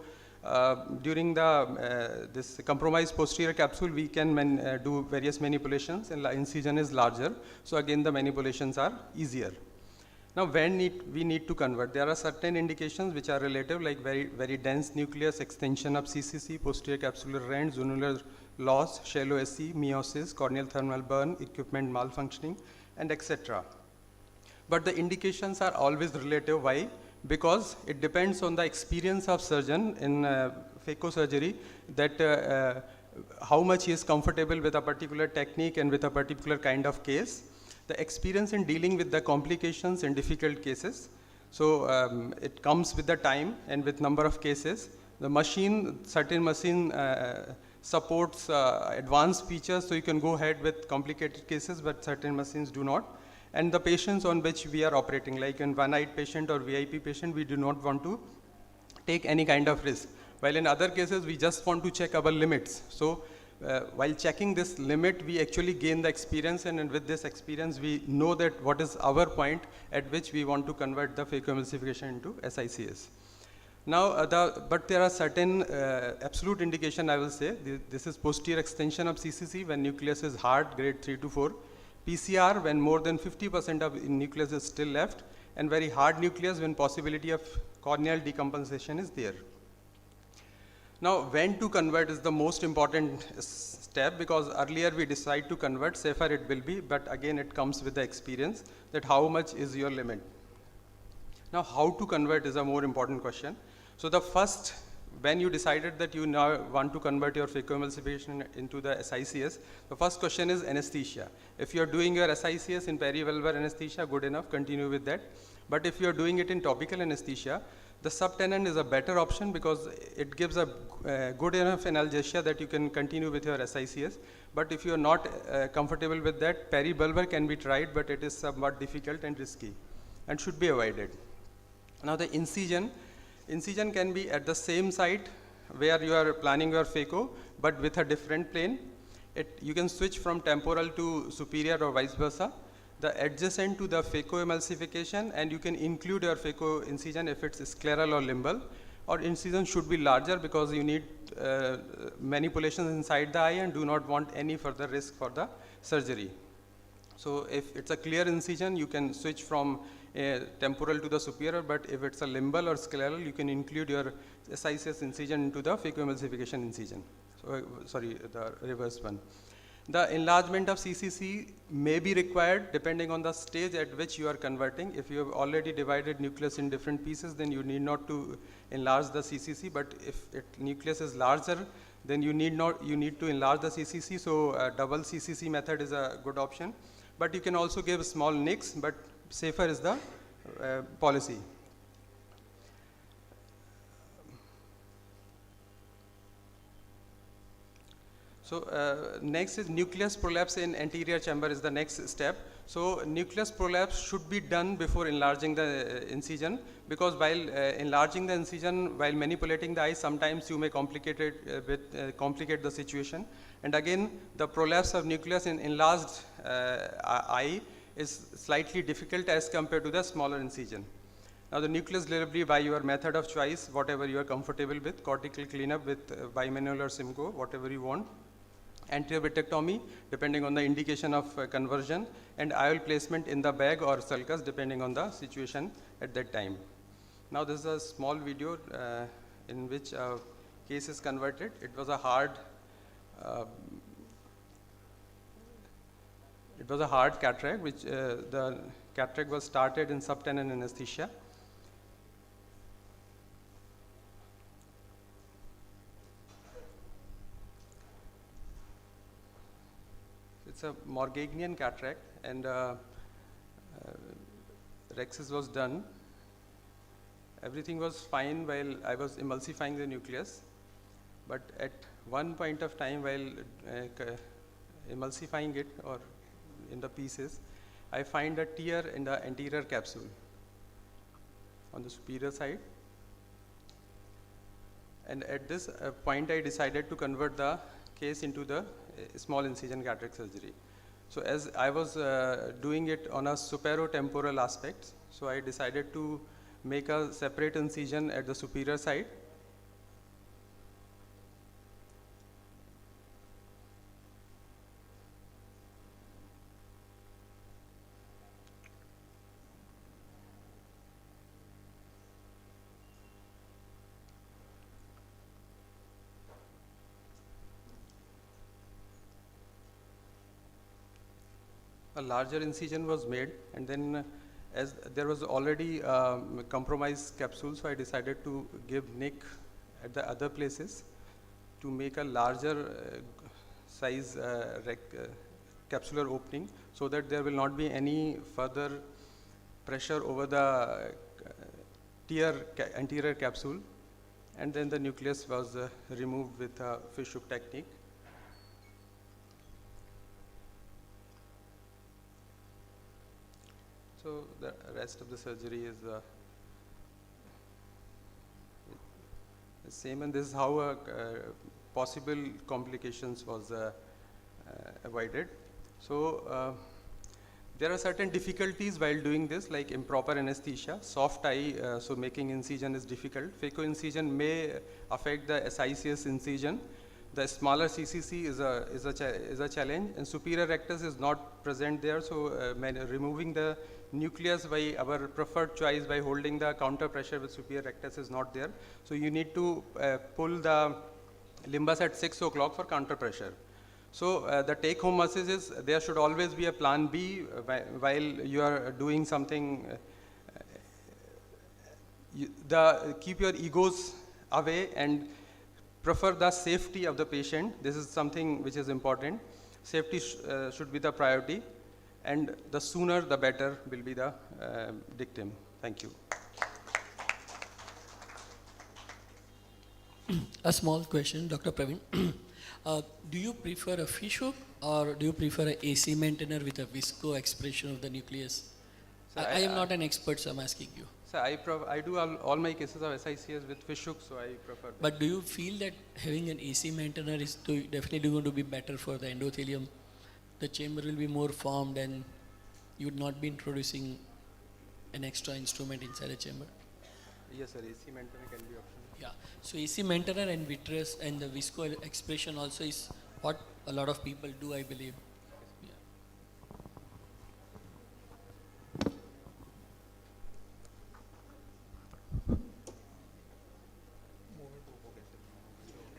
during the this compromised posterior capsule, we can do various manipulations, and the incision is larger, so again the manipulations are easier. Now, when we need to convert, there are certain indications which are relative, like very dense nucleus, extension of CCC, posterior capsular rent, zonular loss, shallow SC, meiosis, corneal thermal burn, equipment malfunctioning, and etc. But the indications are always relative. Why? Because it depends on the experience of surgeon in phacosurgery, that how much he is comfortable with a particular technique and with a particular kind of case. The experience in dealing with the complications in difficult cases. So it comes with the time and with number of cases. The machine, certain machine supports advanced features, so you can go ahead with complicated cases, but certain machines do not. And the patients on which we are operating, like in one-eyed patient or VIP patient, we do not want to take any kind of risk. While in other cases, we just want to check our limits. So while checking this limit, we actually gain the experience, and with this experience, we know that what is our point at which we want to convert the phacoemulsification into SICS. Now, but there are certain absolute indication, I will say. This is posterior extension of CCC when nucleus is hard, grade 3 to 4. PCR when more than 50% of nucleus is still left, and very hard nucleus when possibility of corneal decompensation is there. Now, when to convert is the most important step, because earlier we decide to convert, safer it will be, but again it comes with the experience that how much is your limit. Now, how to convert is a more important question. So the first, when you decided that you now want to convert your phacoemulsification into the SICS, the first question is anesthesia. If you are doing your SICS in perivalvular anesthesia, good enough, continue with that. But if you are doing it in topical anesthesia, the subtenant is a better option because it gives a good enough analgesia that you can continue with your SICS. But if you are not comfortable with that, perivalvular can be tried, but it is somewhat difficult and risky and should be avoided. Now the incision can be at the same site where you are planning your phaco, but with a different plane. You can switch from temporal to superior or vice versa. The adjacent to the phacoemulsification, and you can include your phaco incision if it's scleral or limbal, or incision should be larger because you need manipulations inside the eye and do not want any further risk for the surgery. So if it's a clear incision, you can switch from temporal to the superior, but if it's a limbal or scleral, you can include your SICS incision into the phacoemulsification incision. So, sorry, the reverse one. The enlargement of CCC may be required depending on the stage at which you are converting. If you have already divided nucleus in different pieces, then you need not to enlarge the CCC, but if nucleus is larger, then you need to enlarge the CCC, so double CCC method is a good option. But you can also give small nicks, but safer is the policy. So next is nucleus prolapse in anterior chamber is the next step. So nucleus prolapse should be done before enlarging the incision, because while enlarging the incision, while manipulating the eye, sometimes you may complicate the situation. And again, the prolapse of nucleus in enlarged eye is slightly difficult as compared to the smaller incision. Now the nucleus delivery by your method of choice, whatever you are comfortable with, cortical cleanup with bimanual or Simcoe, whatever you want. Anterior vitrectomy depending on the indication of conversion, and IOL placement in the bag or sulcus depending on the situation at that time. Now this is a small video in which a case is converted. It was a hard cataract, which the cataract was started in subtenant anesthesia. It's a Morgagian cataract, and rhexis was done. Everything was fine while I was emulsifying the nucleus, but at one point of time while emulsifying it or in the pieces, I find a tear in the anterior capsule on the superior side. And at this point, I decided to convert the case into the small incision cataract surgery. So as I was doing it on a superotemporal aspect, so I decided to make a separate incision at the superior side. A larger incision was made, and then as there was already compromised capsule, so I decided to give nick at the other places to make a larger size capsular opening, so that there will not be any further pressure over the anterior capsule. And then the nucleus was removed with a fish hook technique. So the rest of the surgery is the same, and this is how possible complications was avoided. So there are certain difficulties while doing this, like improper anesthesia, soft eye, so making incision is difficult. Phaco incision may affect the SICS incision. The smaller CCC is a challenge, and superior rectus is not present there, so removing the nucleus by our preferred choice by holding the counter pressure with superior rectus is not there. So you need to pull the limbus at 6 o'clock for counter pressure. So the take home message is there should always be a plan B while you are doing something. Keep your egos away and prefer the safety of the patient. This is something which is important. Safety should be the priority, and the sooner the better will be the dictum. Thank you. A small question, Dr. Praveen. Do you prefer a fish hook or do you prefer an AC maintainer with a visco expression of the nucleus? So I am not an expert, so I'm asking you. So I do all my cases of SICS with fish hook, so I prefer that. But do you feel that having an AC maintainer is definitely going to be better for the endothelium? The chamber will be more formed and you would not be introducing an extra instrument inside a chamber? Yes, sir. AC maintainer can be optional. Yeah. So AC maintainer and vitreous and the visco expression also is what a lot of people do, I believe.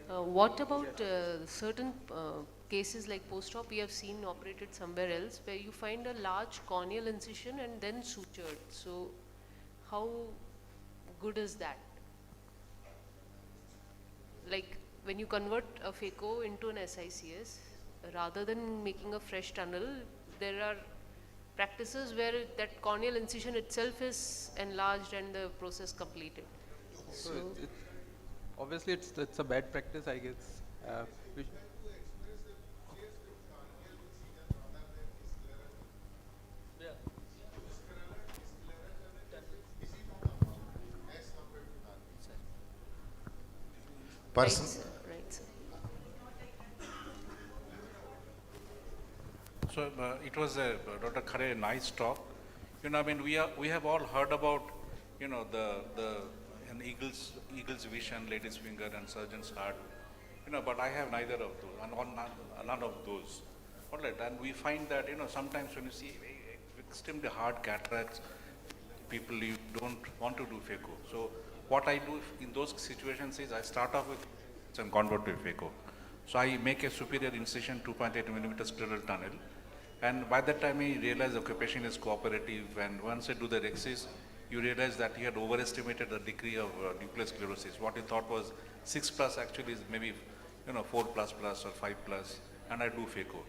What about certain cases like post-op we have seen operated somewhere else where you find a large corneal incision and then sutured? So how good is that? Like when you convert a phaco into an SICS, rather than making a fresh tunnel, there are practices where that corneal incision itself is enlarged and the process completed. So obviously it's a bad practice, I guess. Person. Right, sir. So it was Dr. Khare, a nice talk. You know, I mean, we have all heard about, you know, an eagle's vision, lady's finger, and surgeon's heart. You know, but I have neither of those, none of those. All right, and we find that, you know, sometimes when you see extremely hard cataracts, people you don't want to do phaco. So what I do in those situations is I start off with and convert to phaco. So I make a superior incision, 2.8 millimeter scleral tunnel, and by that time I realize the patient is cooperative, and once I do the rexis, you realize that he had overestimated the degree of nuclear sclerosis. What he thought was 6+ actually is maybe, you know, 4++ or 5+, and I do phaco.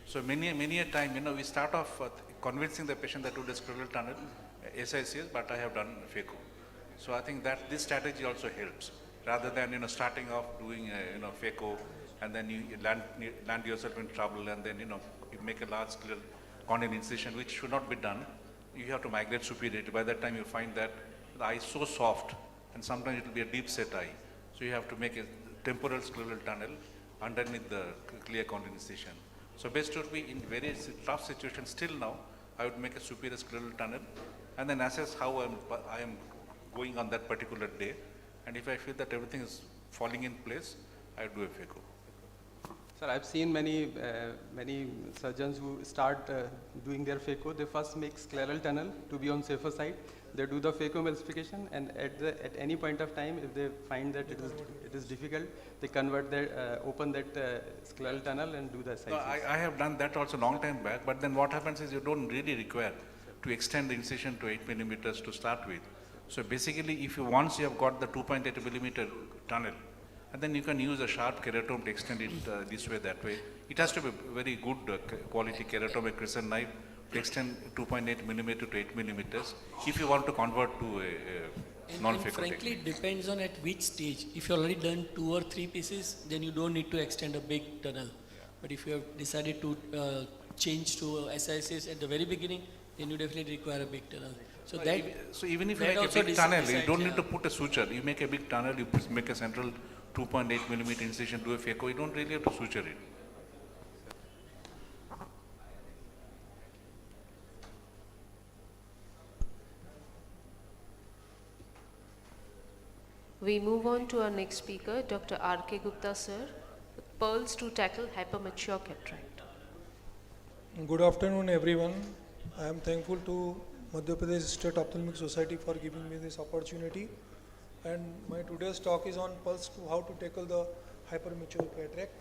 So many a time, you know, we start off convincing the patient that to do the scleral tunnel, SICS, but I have done phaco. So I think that this strategy also helps, rather than, you know, starting off doing you know, phaco, and then you land yourself in trouble, and then, you know, you make a large scleral corneal incision, which should not be done. You have to migrate superiority. By that time, you find that the eye is so soft, and sometimes it will be a deep set eye. So you have to make a temporal scleral tunnel underneath the clear corneal incision. So best would be in very tough situations. Still now, I would make a superior scleral tunnel, and then assess how I am going on that particular day. And if I feel that everything is falling in place, I would do a phaco. Sir, I've seen many surgeons who start doing their phaco. They first make scleral tunnel to be on safer side. They do the phacoemulsification, and at any point of time, if they find that it is difficult, they convert their open that scleral tunnel and do the SICs. No, I have done that also long time back. But then what happens is you don't really require to extend the incision to 8 millimeters to start with. So basically, if you once you have got the 2.8 millimeter tunnel, and then you can use a sharp keratome to extend it this way, that way. It has to be very good quality keratome, a crescent knife to extend 2.8 millimeter to 8 millimeters if you want to convert to a non-phaco technique. Frankly, it depends on at which stage. If you've already done 2 or 3 pieces, then you don't need to extend a big tunnel. But if you have decided to change to SICs at the very beginning, then you definitely require a big tunnel. So so even if you make a big tunnel, you don't need to put a suture. You make a big tunnel, you make a central 2.8 millimeter incision, do a phaco, you don't really have to suture it. We move on to our next speaker, Dr. R.K. Gupta sir, with pearls to tackle hypermature cataract. Good afternoon everyone. I am thankful to Madhya Pradesh State Ophthalmic Society for giving me this opportunity. And my today's talk is on pulse to how to tackle the hypermature cataract.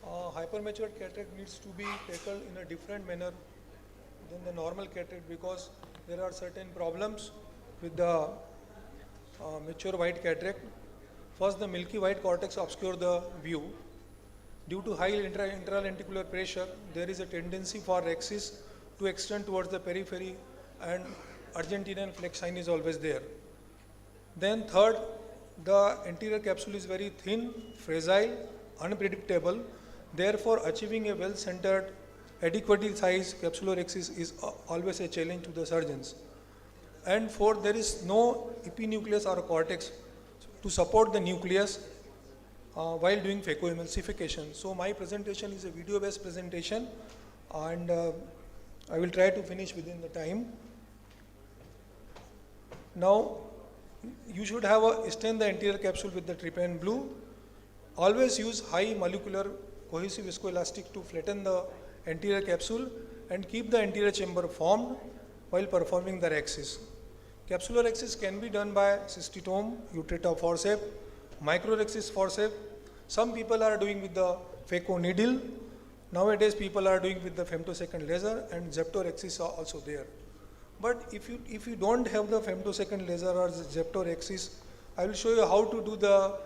Hypermature cataract needs to be tackled in a different manner than the normal cataract because there are certain problems with the mature white cataract. First, the milky white cortex obscures the view. Due to high intralenticular pressure, there is a tendency for rhexis to extend towards the periphery, and Argentinian flex sign is always there. Then third, the anterior capsule is very thin, fragile, unpredictable. Therefore, achieving a well-centered, adequately sized capsulorhexis is always a challenge to the surgeons. And fourth, there is no epinucleus or cortex to support the nucleus while doing phacoemulsification. So my presentation is a video-based presentation, and I will try to finish within the time. Now, you should have stain the anterior capsule with the trypan blue. Always use high molecular cohesive viscoelastic to flatten the anterior capsule and keep the anterior chamber formed while performing the rhexis. Capsulorhexis can be done by cystitome, utrata forceps, microrhexis forceps. Some people are doing with the phaco needle. Nowadays people are doing with the femtosecond laser, and zeptorhexis are also there. But if you don't have the femtosecond laser or zeptorhexis, I will show you how to do the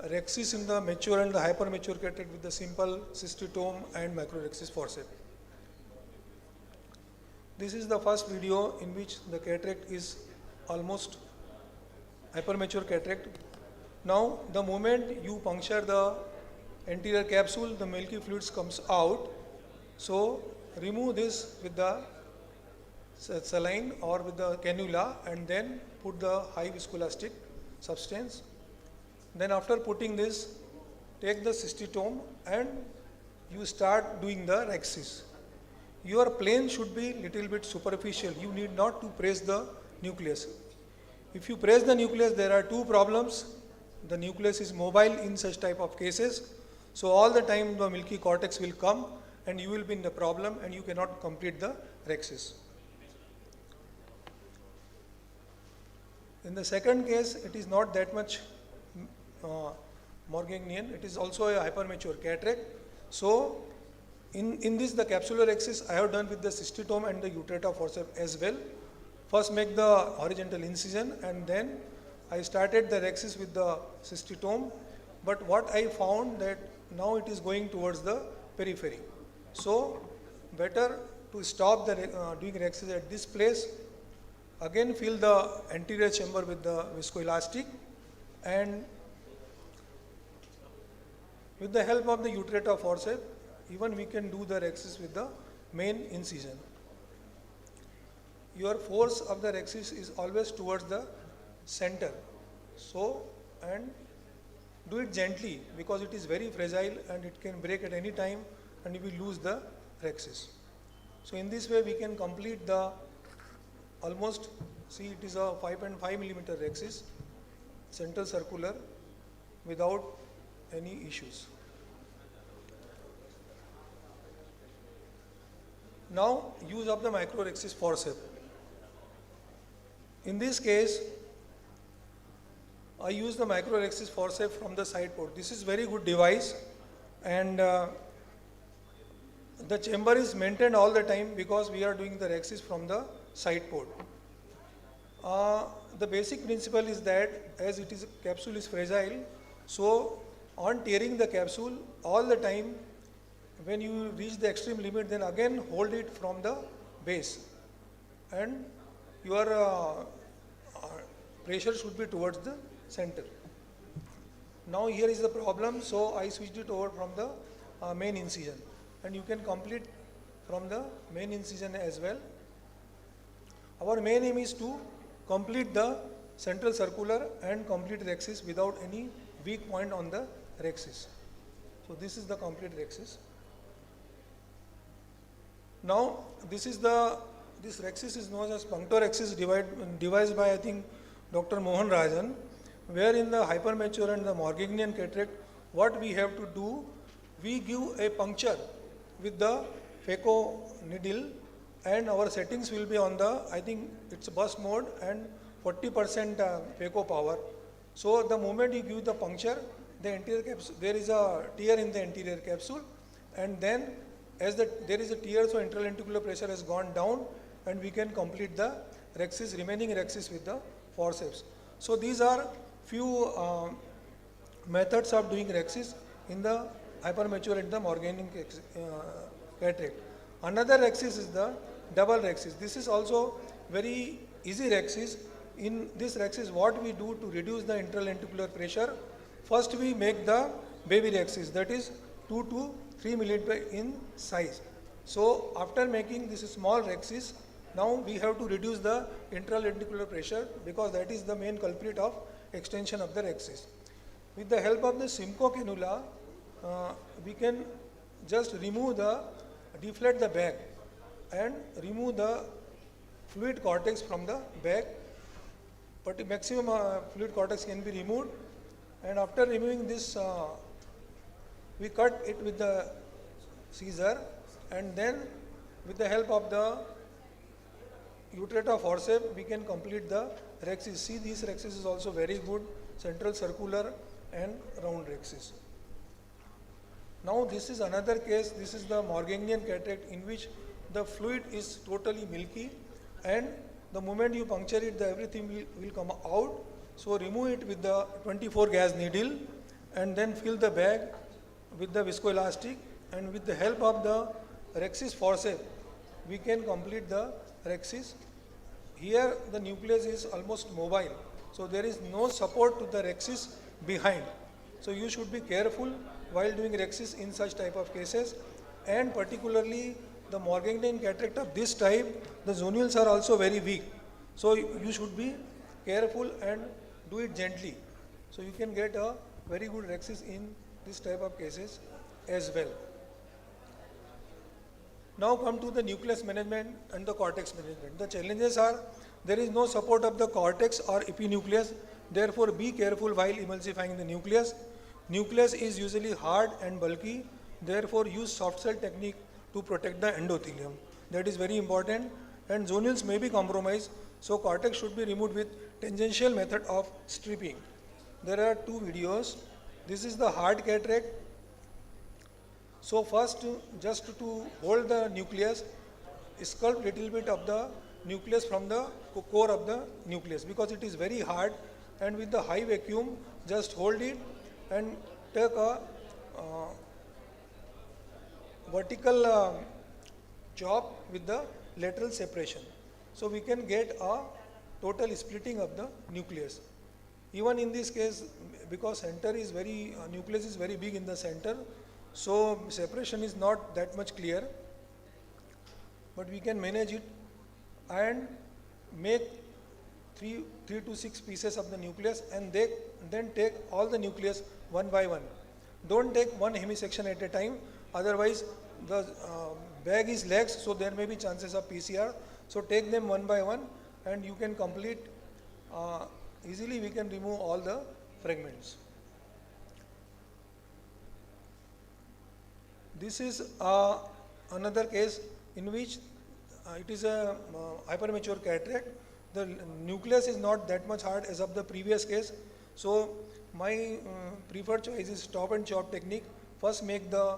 rhexis in the mature and the hypermature cataract with the simple cystitome and microrhexis forceps. This is the first video in which the cataract is almost hypermature cataract. Now, the moment you puncture the anterior capsule, the milky fluids comes out. So, remove this with the saline or with the cannula, and then put the high viscoelastic substance. Then after putting this, take the cystitome and you start doing the rhexis. Your plane should be little bit superficial. You need not to press the nucleus. If you press the nucleus, there are two problems. The nucleus is mobile in such type of cases. So all the time the milky cortex will come and you will be in the problem and you cannot complete the rhexis. In the second case, it is not that much Morganian. It is also a hypermature cataract. So in this, the capsulorhexis I have done with the cystitome and the utrata forceps as well. First make the horizontal incision, and then I started the rhexis with the cystitome. But what I found that now it is going towards the periphery. So better to stop the doing rhexis at this place. Again fill the anterior chamber with the viscoelastic, and with the help of the utrata forceps, even we can do the rhexis with the main incision. Your force of the rexis is always towards the center. So, and do it gently because it is very fragile and it can break at any time and you will lose the rexis. So in this way we can complete the almost, see it is a 5.5 millimeter rexis, central circular, without any issues. Now use of the microrexis forceps. In this case, I use the microrexis forceps from the side port. This is very good device, and the chamber is maintained all the time because we are doing the rexis from the side port. The basic principle is that as it is capsule is fragile, so on tearing the capsule all the time, when you reach the extreme limit, then again hold it from the base, and your pressure should be towards the center. Now here is the problem, so I switched it over from the main incision, and you can complete from the main incision as well. Our main aim is to complete the central circular and complete rexis without any weak point on the rexis. So this is the complete rexis. Now this rexis is known as punctorexis devised by I think Dr. Mohan Rajan, where in the hypermature and the Morganian cataract, what we have to do, we give a puncture with the phaco needle, and our settings will be on the, I think it's burst mode and 40% phaco power. So the moment you give the puncture, the anterior capsule, there is a tear in the anterior capsule, and then as there is a tear, so intralenticular pressure has gone down, and we can complete the rexis, remaining rexis with the forceps. So these are few methods of doing rexis in the hypermature and the Morganian cataract. Another rexis is the double rexis. This is also very easy rexis. In this rexis, what we do to reduce the intralenticular pressure, first we make the baby rexis, that is 2 to 3 millimeter in size. So after making this small rexis, now we have to reduce the intralenticular pressure because that is the main culprit of extension of the rexis. With the help of the Simcoe cannula, we can just deflate the bag and remove the fluid cortex from the bag. But maximum fluid cortex can be removed, and after removing this, we cut it with the scissor, and then with the help of the utrata forceps, we can complete the rexis. See, this rexis is also very good, central circular and round rexis. Now this is another case. This is the Morganian cataract in which the fluid is totally milky, and the moment you puncture it, everything will come out. So remove it with the 24 gauge needle and then fill the bag with the viscoelastic, and with the help of the rexis forceps, we can complete the rexis. Here the nucleus is almost mobile, so there is no support to the rexis behind. So you should be careful while doing rexis in such type of cases, and particularly the Morganian cataract of this type, the zonules are also very weak. So you should be careful and do it gently. So you can get a very good rexis in this type of cases as well. Now come to the nucleus management and the cortex management. The challenges are there is no support of the cortex or epinucleus. Therefore, be careful while emulsifying the nucleus. Nucleus is usually hard and bulky. Therefore, use soft cell technique to protect the endothelium. That is very important. And zonules may be compromised. So cortex should be removed with tangential method of stripping. There are two videos. This is the hard cataract. So first, just to hold the nucleus, sculpt little bit of the nucleus from the core of the nucleus because it is very hard, and with the high vacuum, just hold it and take a vertical chop with the lateral separation. So we can get a total splitting of the nucleus. Even in this case, because center is nucleus is very big in the center, so separation is not that much clear. but we can manage it and make three to six pieces of the nucleus, and then take all the nucleus one by one. Don't take one hemisection at a time, otherwise the bag is lax, so there may be chances of PCR. So take them one by one and you can complete easily. We can remove all the fragments. This is another case in which it is a hypermature cataract. The nucleus is not that much hard as of the previous case. So my preferred choice is stop and chop technique. First make the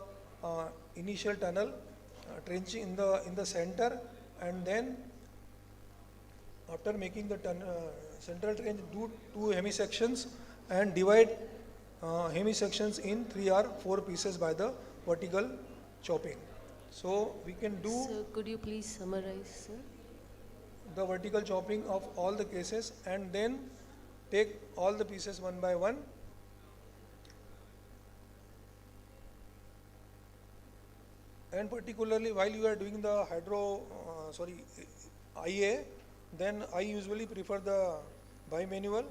initial tunnel, trenching in the center, and then after making the central trench, do 2 hemisections and divide hemisections in 3 or 4 pieces by the vertical chopping. So we can do. Sir, could you please summarize, sir? The vertical chopping of all the cases, and then take all the pieces one by one. And particularly while you are doing the IA, then I usually prefer the bimanual,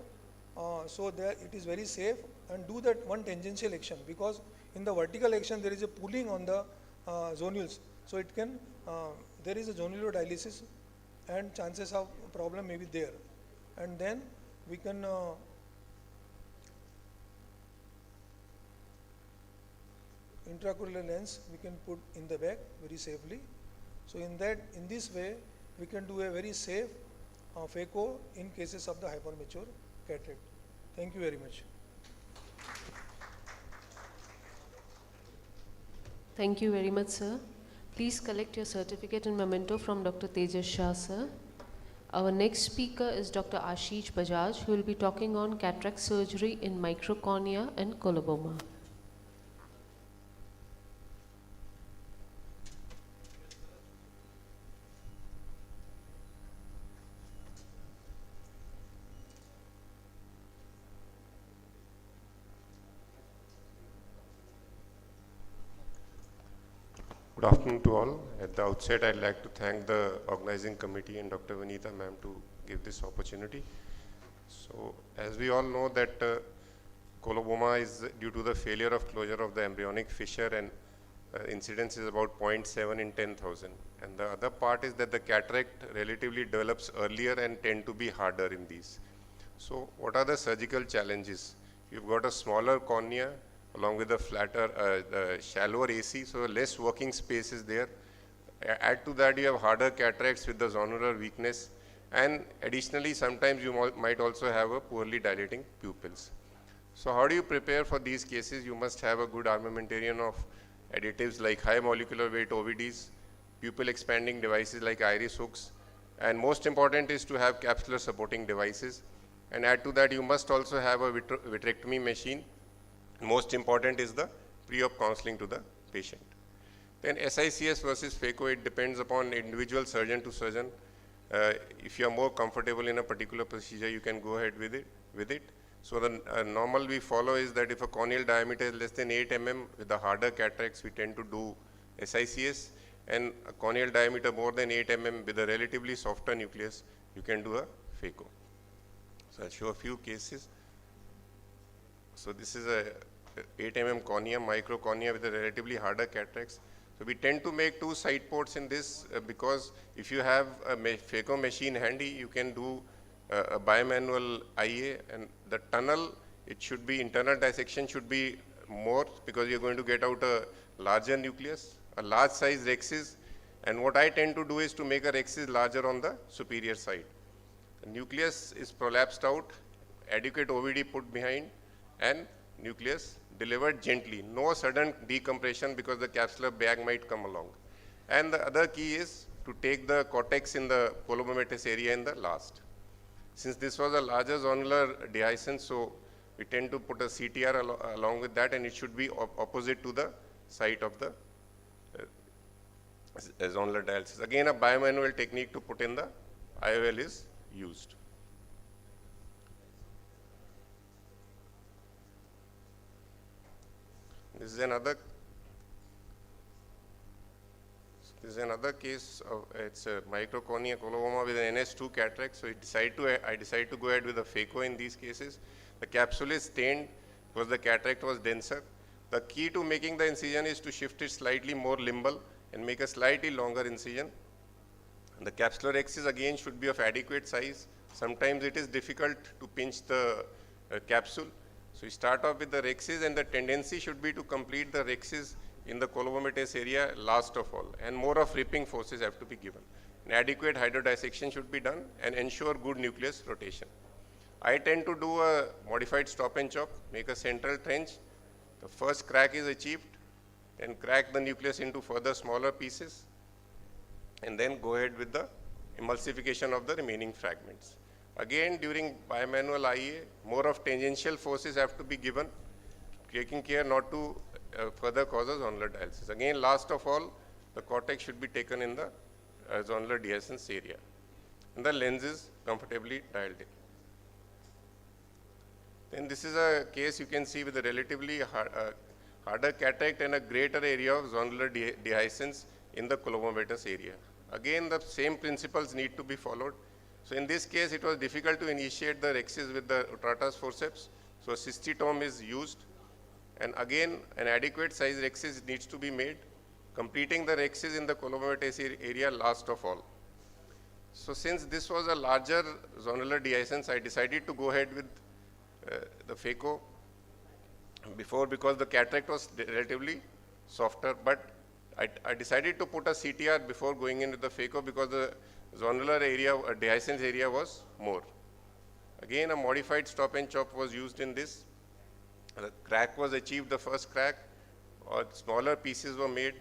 so that it is very safe, and do that one tangential action, because in the vertical action there is a pulling on the zonules, so it can there is a zonulodialysis and chances of problem may be there, and then we can intraocular lens we can put in the bag very safely. So in this way we can do a very safe phaco in cases of the hypermature cataract. Thank you very much. Thank you very much, sir. Please collect your certificate and memento from Dr. Tejas Shah, sir. Our next speaker is Dr. Ashish Bajaj, who will be talking on cataract surgery in microcornea and coloboma. Good afternoon to all. At the outset, I'd like to thank the organizing committee and Dr. Vanitha ma'am to give this opportunity. So, as we all know that coloboma is due to the failure of closure of the embryonic fissure, and incidence is about 0.7 in 10,000. And the other part is that the cataract relatively develops earlier and tend to be harder in these. So, what are the surgical challenges? You've got a smaller cornea along with the flatter, shallower AC, so less working space is there. Add to that, you have harder cataracts with the zonular weakness, and additionally, sometimes you might also have a poorly dilating pupils. So how do you prepare for these cases? You must have a good armamentarium of additives like high molecular weight OVDs, pupil expanding devices like iris hooks, and most important is to have capsular supporting devices. And add to that, you must also have a vitrectomy machine. Most important is the pre-op counseling to the patient. Then SICS versus phaco, it depends upon individual surgeon to surgeon. If you are more comfortable in a particular procedure, you can go ahead with it. So the normal we follow is that if a corneal diameter is less than 8 mm with the harder cataracts, we tend to do SICS, and a corneal diameter more than 8 mm with a relatively softer nucleus, you can do a phaco. So I'll show a few cases. So this is a 8 mm cornea, microcornea with a relatively harder cataracts. So we tend to make 2 side ports in this because if you have a phaco machine handy, you can do a bimanual IA, and the tunnel, it should be, internal dissection should be more because you're going to get out a larger nucleus, a large size rexis, and what I tend to do is to make a rexis larger on the superior side. The nucleus is prolapsed out, adequate OVD put behind, and nucleus delivered gently, no sudden decompression because the capsular bag might come along. And the other key is to take the cortex in the colobomatous area in the last. Since this was a larger zonular dehiscence, so we tend to put a CTR along with that, and it should be opposite to the site of the zonular dialysis. Again, a bimanual technique to put in the IOL is used. This is another. This is another case of, it's a microcornea coloboma with an NS2 cataract. So I decided to go ahead with a phaco in these cases. The capsule is stained because the cataract was denser. The key to making the incision is to shift it slightly more limbal and make a slightly longer incision. And the capsular axis again should be of adequate size. Sometimes it is difficult to pinch the capsule. So you start off with the rhexis, and the tendency should be to complete the rhexis in the colobomatous area last of all, and more of ripping forces have to be given. An adequate hydrodissection should be done and ensure good nucleus rotation. I tend to do a modified stop and chop, make a central trench. The first crack is achieved, then crack the nucleus into further smaller pieces, and then go ahead with the emulsification of the remaining fragments. Again, during bimanual IE, more of tangential forces have to be given, taking care not to further cause zonular dialysis. Again, last of all, the cortex should be taken in the zonular dehiscence area, and the lens is comfortably dialed in. Then this is a case you can see with a relatively harder cataract and a greater area of zonular dehiscence in the colobomatous area. Again, the same principles need to be followed. So in this case, it was difficult to initiate the rhexis with the Utratas forceps. So a cystitome is used. And again, an adequate size rhexis needs to be made, completing the rhexis in the colobomatous area last of all. So since this was a larger zonular dehiscence, I decided to go ahead with the phaco before, because the cataract was relatively softer, but I decided to put a CTR before going into the phaco because the zonular area, dehiscence area was more. Again, a modified stop and chop was used in this. The crack was achieved, the first crack, or smaller pieces were made.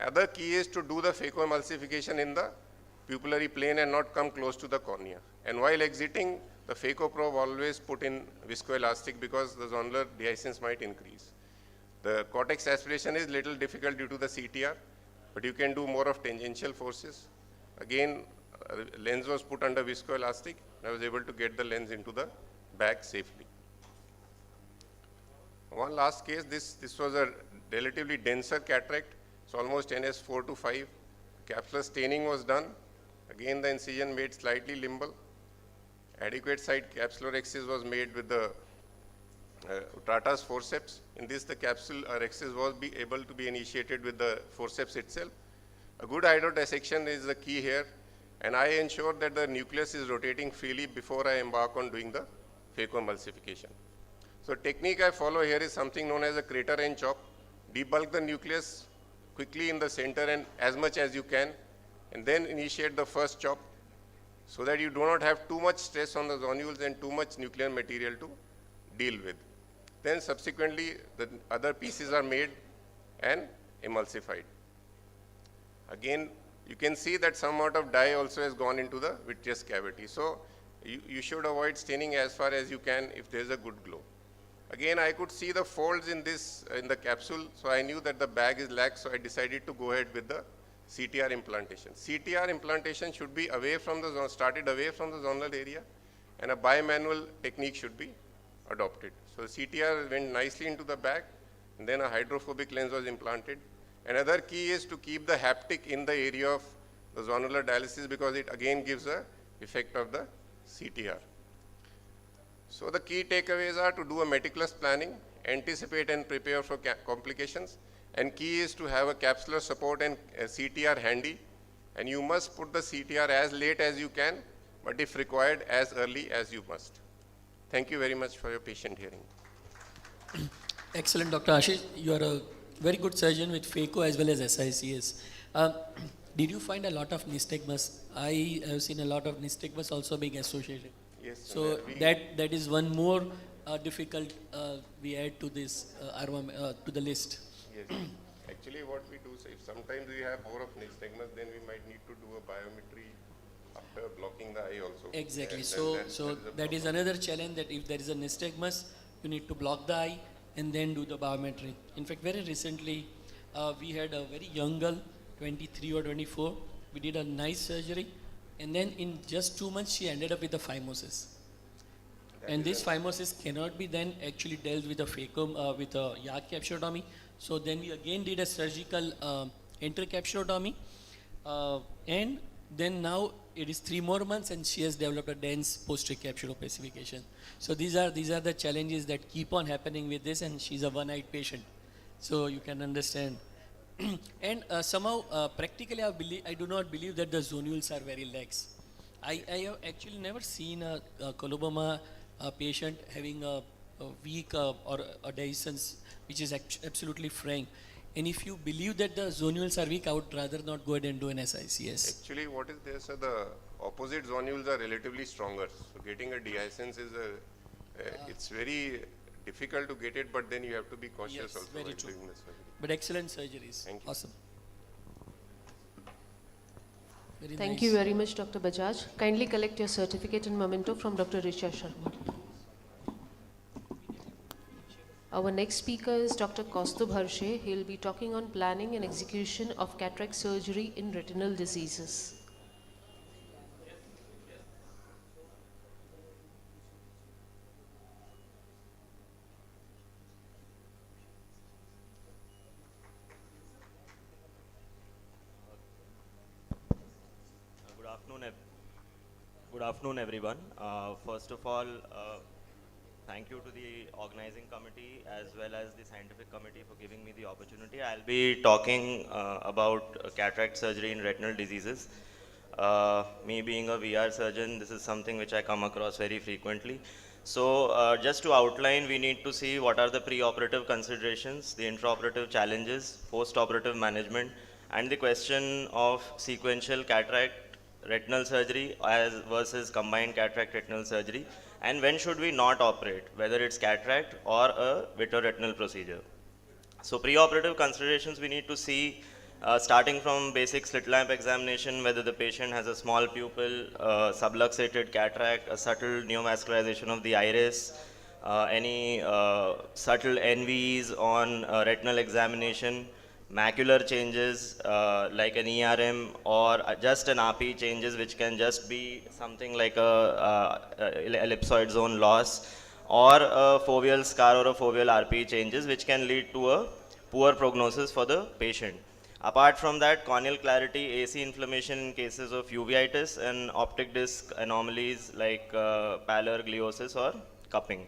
Other key is to do the phacoemulsification in the pupillary plane and not come close to the cornea. And while exiting, the phaco probe always put in viscoelastic because the zonular dehiscence might increase. The cortex aspiration is little difficult due to the CTR, but you can do more of tangential forces. Again, lens was put under viscoelastic. I was able to get the lens into the bag safely. One last case, this was a relatively denser cataract, so almost NS4 to 5. Capsular staining was done. Again, the incision made slightly limbal. Adequate side capsular axis was made with the Utratas forceps. In this, the capsule axis was able to be initiated with the forceps itself. A good hydrodissection is the key here, and I ensure that the nucleus is rotating freely before I embark on doing the phacoemulsification. So technique I follow here is something known as a crater and chop. Debulk the nucleus quickly in the center and as much as you can, and then initiate the first chop so that you do not have too much stress on the zonules and too much nuclear material to deal with. Then subsequently, the other pieces are made and emulsified. Again, you can see that some amount of dye also has gone into the vitreous cavity. So you should avoid staining as far as you can if there is a good glow. Again, I could see the folds in the capsule, so I knew that the bag is lax, so I decided to go ahead with the CTR implantation. CTR implantation should be started away from the zonal area, and a bimanual technique should be adopted. So the CTR went nicely into the bag, and then a hydrophobic lens was implanted. Another key is to keep the haptic in the area of the zonular dialysis because it again gives a effect of the CTR. So the key takeaways are to do a meticulous planning, anticipate and prepare for complications, and key is to have a capsular support and CTR handy, and you must put the CTR as late as you can, but if required, as early as you must. Thank you very much for your patient hearing. Excellent, Dr. Ashish. You are a very good surgeon with phaco as well as SICS. Did you find a lot of nystagmus? I have seen a lot of nystagmus also being associated. Yes. So that is one more difficult we add to this to the list. Yes. Actually, what we do, so if sometimes we have more of nystagmus, then we might need to do a biometry after blocking the eye also. Exactly. So that is another challenge, that if there is a nystagmus, you need to block the eye and then do the biometry. In fact, very recently, we had a very young girl, 23 or 24. We did a nice surgery, and then in just 2 months, she ended up with a phimosis. And this phimosis cannot be then actually dealt with a phaco, with a YAG capsulotomy. So then we again did a surgical intercapsulotomy, And then now it is 3 more months and she has developed a dense posterior capsule opacification. So these are the challenges that keep on happening with this, and she's a one-eyed patient. So you can understand. And somehow practically I do not believe that the zonules are very lax. I have actually never seen a coloboma patient having a weak or a dehiscence which is absolutely frank. And if you believe that the zonules are weak, I would rather not go ahead and do an SICS. Actually, what is there, sir? The opposite zonules are relatively stronger. So getting a dehiscence is it's very difficult to get it, but then you have to be cautious Yes, also very while true. doing the surgery. But excellent surgeries. Thank you. Awesome. Very Thank nice. you very much, Dr. Bajaj. Kindly collect your certificate and memento from Dr. Richa Sharma. Our next speaker is Dr. Kaustubh Harshe. He will be talking on planning and execution of cataract surgery in retinal diseases. Good afternoon, everyone. First of all, thank you to the organizing committee as well as the scientific committee for giving me the opportunity. I'll be talking about cataract surgery in retinal diseases. Me being a VR surgeon, this is something which I come across very frequently. So just to outline, we need to see what are the pre-operative considerations, the intraoperative challenges, post-operative management, and the question of sequential cataract retinal surgery as versus combined cataract retinal surgery, and when should we not operate, whether it's cataract or a vitreoretinal procedure. So pre-operative considerations we need to see starting from basic slit lamp examination, whether the patient has a small pupil, subluxated cataract, a subtle neovascularization of the iris, any subtle NVs on retinal examination, macular changes like an ERM or just an RP changes, which can just be something like a ellipsoid zone loss, or a foveal scar or a foveal RP changes, which can lead to a poor prognosis for the patient. Apart from that, corneal clarity, AC inflammation in cases of uveitis, and optic disc anomalies like pallor, gliosis, or cupping.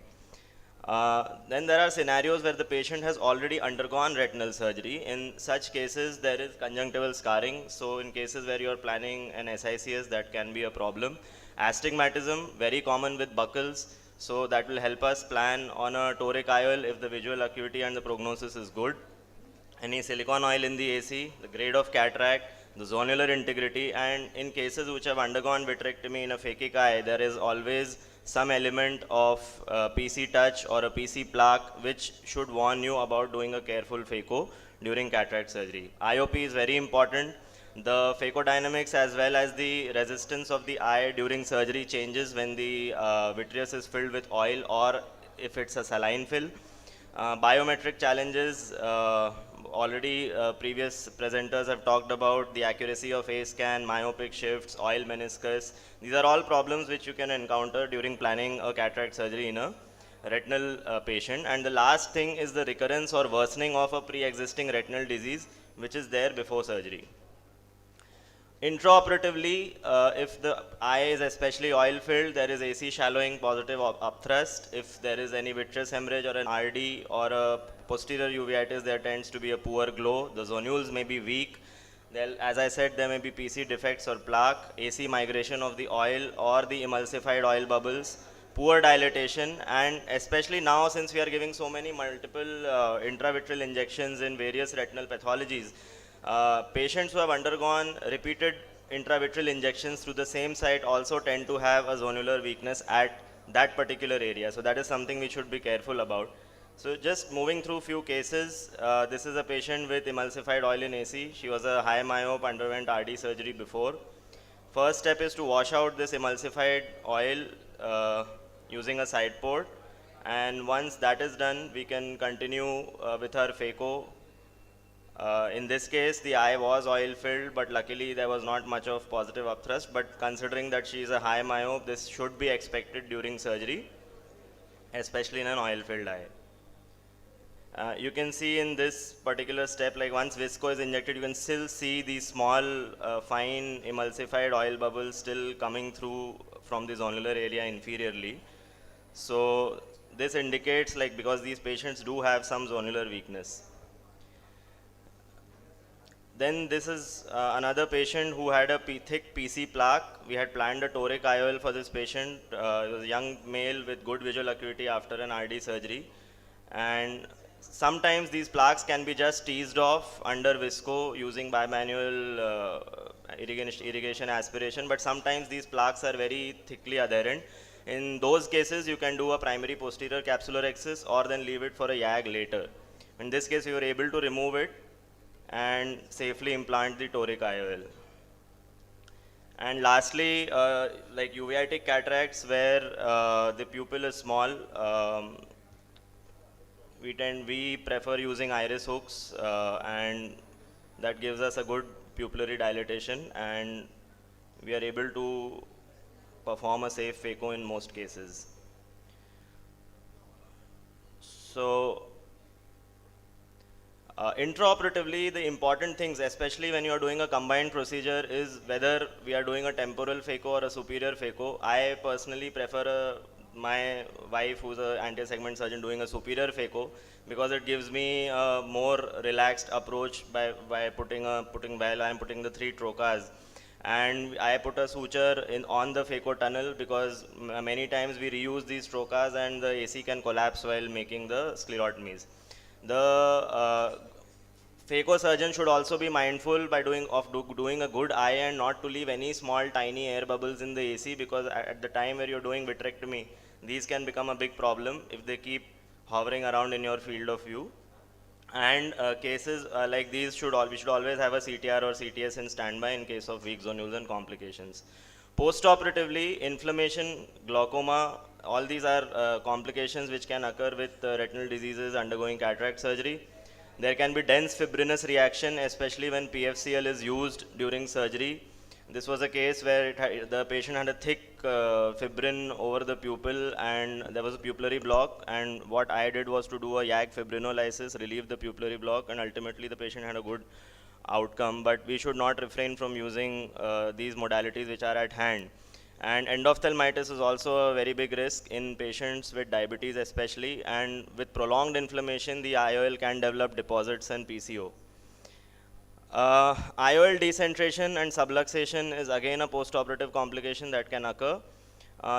Then there are scenarios where the patient has already undergone retinal surgery. In such cases, there is conjunctival scarring. So in cases where you are planning an SICS, that can be a problem. Astigmatism, very common with buckles. So that will help us plan on a toric IOL if the visual acuity and the prognosis is good. Any silicone oil in the AC, the grade of cataract, the zonular integrity, and in cases which have undergone vitrectomy in a phakic eye, there is always some element of PC touch or a PC plaque which should warn you about doing a careful phaco during cataract surgery. IOP is very important. The phakodynamics as well as the resistance of the eye during surgery changes when the vitreous is filled with oil or if it's a saline fill. Biometric challenges, already previous presenters have talked about the accuracy of A scan, myopic shifts, oil meniscus. These are all problems which you can encounter during planning a cataract surgery in a retinal patient. And the last thing is the recurrence or worsening of a pre-existing retinal disease which is there before surgery. Intraoperatively, if the eye is especially oil filled, there is AC shallowing positive upthrust. If there is any vitreous hemorrhage or an RD or a posterior uveitis, there tends to be a poor glow. The zonules may be weak. As I said, there may be PC defects or plaque, AC migration of the oil or the emulsified oil bubbles, poor dilatation, and especially now since we are giving so many multiple intravitreal injections in various retinal pathologies, patients who have undergone repeated intravitreal injections through the same site also tend to have a zonular weakness at that particular area. So that is something we should be careful about. So just moving through few cases, this is a patient with emulsified oil in AC. She was a high myope, underwent RD surgery before. First step is to wash out this emulsified oil using a side port. And once that is done, we can continue with her phaco. In this case, the eye was oil filled, but luckily there was not much of positive upthrust. But considering that she is a high myope, this should be expected during surgery, especially in an oil filled eye. You can see in this particular step, like once visco is injected, you can still see these small, fine emulsified oil bubbles still coming through from the zonular area inferiorly. So this indicates, like, because these patients do have some zonular weakness. Then this is another patient who had a thick PC plaque. We had planned a toric IOL for this patient. He was a young male with good visual acuity after an RD surgery. And sometimes these plaques can be just teased off under visco using bimanual irrigation aspiration, but sometimes these plaques are very thickly adherent. In those cases, you can do a primary posterior capsular excis or then leave it for a YAG later. In this case, we were able to remove it and safely implant the toric IOL. And lastly, like uveitic cataracts where the pupil is small, we prefer using iris hooks, and that gives us a good pupillary dilatation, and we are able to perform a safe phaco in most cases. So intraoperatively, the important things, especially when you are doing a combined procedure, is whether we are doing a temporal phaco or a superior phaco. I personally prefer my wife, who's an anti-segment surgeon, doing a superior phaco because it gives me a more relaxed approach by putting while I'm putting the 3 trocas. And I put a suture on the phaco tunnel because many times we reuse these trocas and the AC can collapse while making the sclerotomies. The phaco surgeon should also be mindful by doing a good eye and not to leave any small tiny air bubbles in the AC, because at the time where you're doing vitrectomy, these can become a big problem if they keep hovering around in your field of view. And cases like these we should always have a CTR or CTS in standby in case of weak zonules and complications. Post-operatively, inflammation, glaucoma, all these are complications which can occur with retinal diseases undergoing cataract surgery. There can be dense fibrinous reaction, especially when PFCL is used during surgery. This was a case where the patient had a thick fibrin over the pupil and there was a pupillary block, and what I did was to do a YAG fibrinolysis, relieve the pupillary block, and ultimately the patient had a good outcome. But we should not refrain from using these modalities which are at hand. And endophthalmitis is also a very big risk in patients with diabetes especially, and with prolonged inflammation the IOL can develop deposits and PCO. IOL decentration and subluxation is again a post-operative complication that can occur.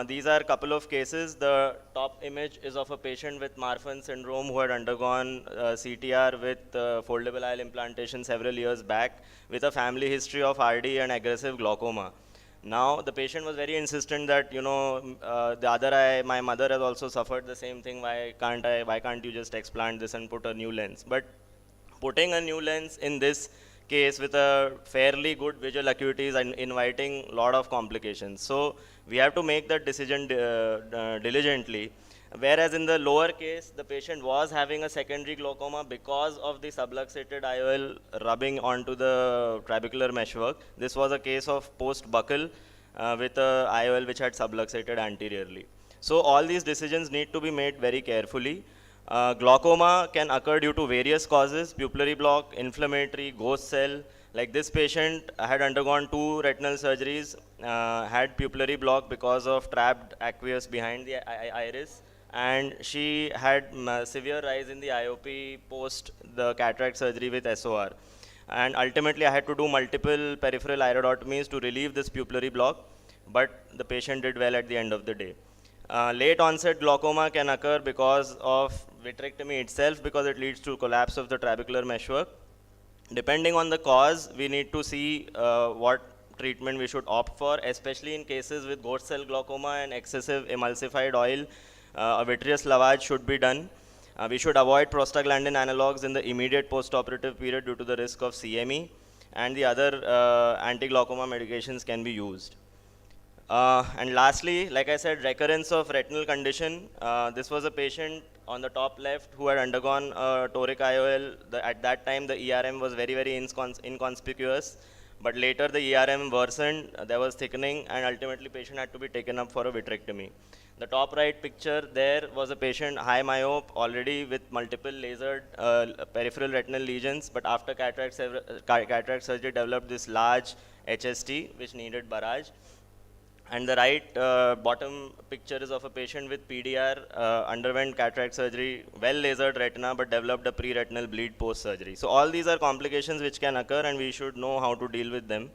These are a couple of cases. The top image is of a patient with Marfan syndrome who had undergone CTR with foldable IOL implantation several years back with a family history of RD and aggressive glaucoma. Now the patient was very insistent that, you know, the other eye, my mother has also suffered the same thing, why can't you just explant this and put a new lens? But putting a new lens in this case with a fairly good visual acuity is inviting a lot of complications. So we have to make that decision diligently. Whereas in the lower case, the patient was having a secondary glaucoma because of the subluxated IOL rubbing onto the trabecular meshwork. This was a case of post-buccal with a IOL which had subluxated anteriorly. So all these decisions need to be made very carefully. Glaucoma can occur due to various causes: pupillary block, inflammatory, ghost cell. Like this patient had undergone 2 retinal surgeries, had pupillary block because of trapped aqueous behind the iris, and she had severe rise in the IOP post the cataract surgery with SOR. And ultimately I had to do multiple peripheral iridotomies to relieve this pupillary block, but the patient did well at the end of the day. Late onset glaucoma can occur because of vitrectomy itself, because it leads to collapse of the trabecular meshwork. Depending on the cause, we need to see what treatment we should opt for, especially in cases with ghost cell glaucoma and excessive emulsified oil. A vitreous lavage should be done. We should avoid prostaglandin analogs in the immediate post-operative period due to the risk of CME, and the other anti-glaucoma medications can be used. And lastly, like I said, recurrence of retinal condition. This was a patient on the top left who had undergone a toric IOL. At that time, the ERM was very, very inconspicuous. But later, the ERM worsened, there was thickening, and ultimately, patient had to be taken up for a vitrectomy. The top right picture there was a patient high myope already with multiple lasered peripheral retinal lesions, but after cataract surgery developed this large HST which needed barrage. And the right bottom picture is of a patient with PDR, underwent cataract surgery, well lasered retina, but developed a pre-retinal bleed post-surgery. So all these are complications which can occur and we should know how to deal with them.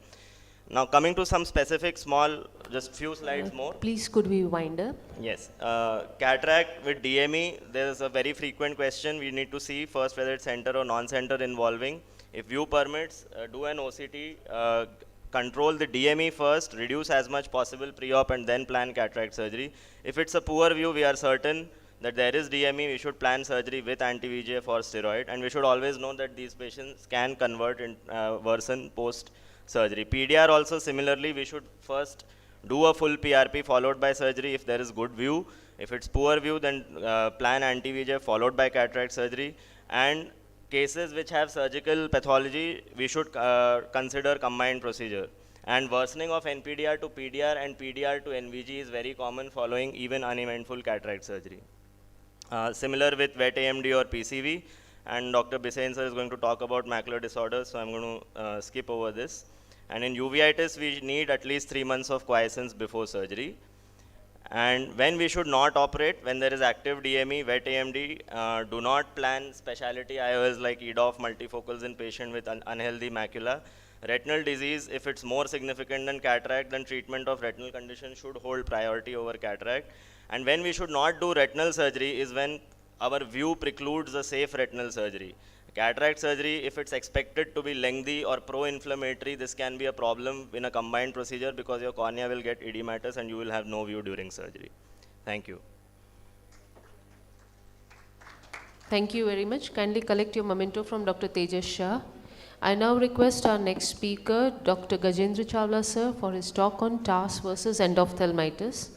Now coming to some specific small, just few slides more. Please could we wind up? Yes, cataract with DME, there is a very frequent question. We need to see first whether it's center or non-center involving. If view permits, do an OCT, control the DME first, reduce as much possible pre-op and then plan cataract surgery. If it's a poor view, we are certain that there is DME, we should plan surgery with anti-VEGF or steroid, and we should always know that these patients can convert and worsen post-surgery. PDR also similarly, we should first do a full PRP followed by surgery if there is good view. If it's poor view, then plan anti-VEGF followed by cataract surgery. And cases which have surgical pathology, we should consider combined procedure. And worsening of NPDR to PDR and PDR to NVG is very common following even uneventful cataract surgery. Similar with wet AMD or PCV, and Dr. Bisain sir is going to talk about macular disorders, so I'm going to skip over this. And in uveitis, we need at least 3 months of quiescence before surgery. And when we should not operate, when there is active DME, wet AMD, do not plan specialty IOLs like EDOF multifocals in patient with unhealthy macula. Retinal disease, if it's more significant than cataract, then treatment of retinal condition should hold priority over cataract. And when we should not do retinal surgery is when our view precludes a safe retinal surgery. Cataract surgery, if it's expected to be lengthy or pro-inflammatory, this can be a problem in a combined procedure because your cornea will get edematous and you will have no view during surgery. Thank you. Thank you very much. Kindly collect your memento from Dr. Tejas Shah. I now request our next speaker, Dr. Gajendra Chawla sir, for his talk on TARS versus endophthalmitis.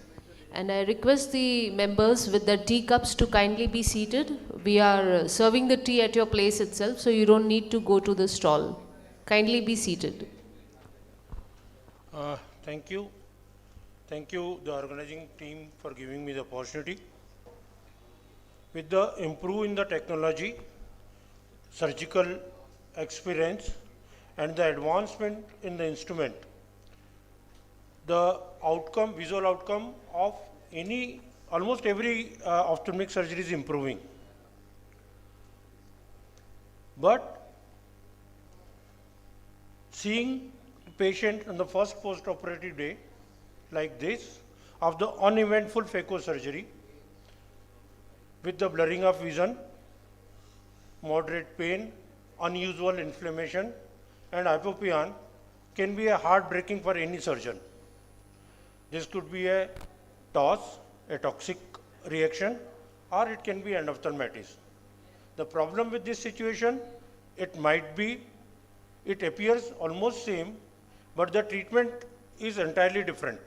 And I request the members with the teacups to kindly be seated. We are serving the tea at your place itself, so you don't need to go to the stall. Kindly be seated. Thank you. Thank you, the organizing team, for giving me the opportunity. With the improve in the technology, surgical experience, and the advancement in the instrument, the outcome, visual outcome of almost every ophthalmic surgery is improving. But seeing patient on the first post-operative day like this of the uneventful phaco surgery with the blurring of vision, moderate pain, unusual inflammation and hypopyon can be a heartbreaking for any surgeon. This could be a TOS, a toxic reaction, or it can be endophthalmitis. The problem with this situation, it appears almost same, but the treatment is entirely different.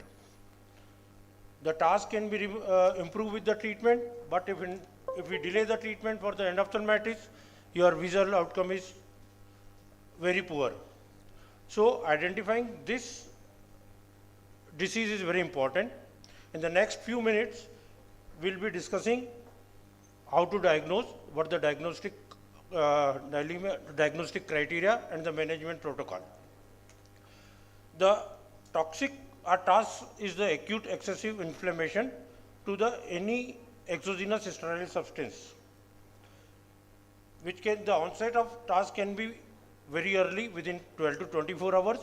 The task can be improved with the treatment, but if we delay the treatment for the endophthalmitis, your visual outcome is very poor. So identifying this disease is very important. In the next few minutes, we'll be discussing how to diagnose, what the diagnostic criteria and the management protocol. The toxic TARS is the acute excessive inflammation to any exogenous sterile substance, the onset of TARS can be very early, within 12 to 24 hours.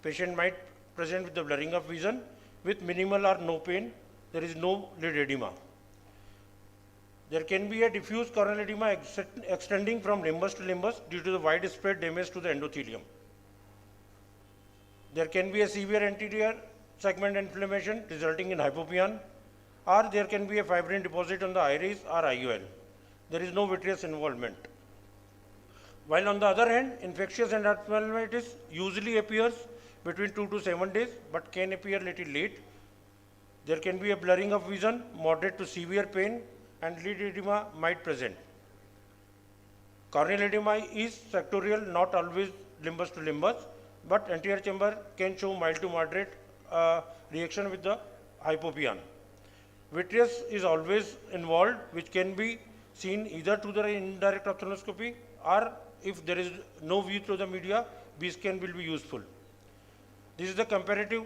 Patient might present with the blurring of vision with minimal or no pain. There is no lid edema. There can be a diffuse corneal edema extending from limbus to limbus due to the widespread damage to the endothelium. There can be a severe anterior segment inflammation resulting in hypopyon, or there can be a fibrin deposit on the iris or IOL. There is no vitreous involvement. While on the other hand, infectious endophthalmitis usually appears between 2 to 7 days, but can appear little late. There can be a blurring of vision, moderate to severe pain, and lid edema might present. Corneal edema is sectorial, not always limbus to limbus, but anterior chamber can show mild to moderate reaction with the hypopyon. vitreous is always involved, which can be seen either through the indirect ophthalmoscopy, or if there is no view through the media, B-scan will be useful. This is the comparative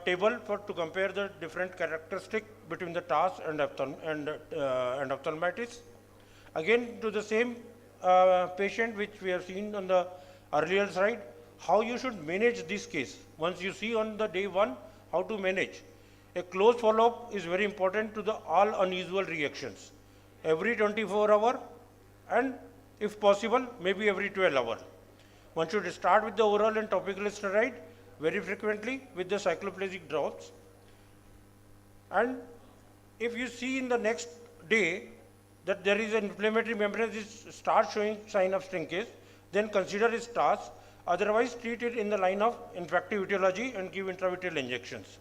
table to compare the different characteristics between the TAS and ophthalmitis. Again, to the same patient which we have seen on the earlier slide, how you should manage this case. Once you see on the day 1, how to manage. A close follow-up is very important to the all unusual reactions. Every 24 hours and if possible, maybe every 12 hours. One should start with the oral and topical steroid very frequently with the cycloplegic drops. And if you see in the next day that there is an inflammatory membrane which starts showing sign of shrinkage, then consider it TAS. Otherwise, treat it in the line of infective etiology and give intravitreal injections.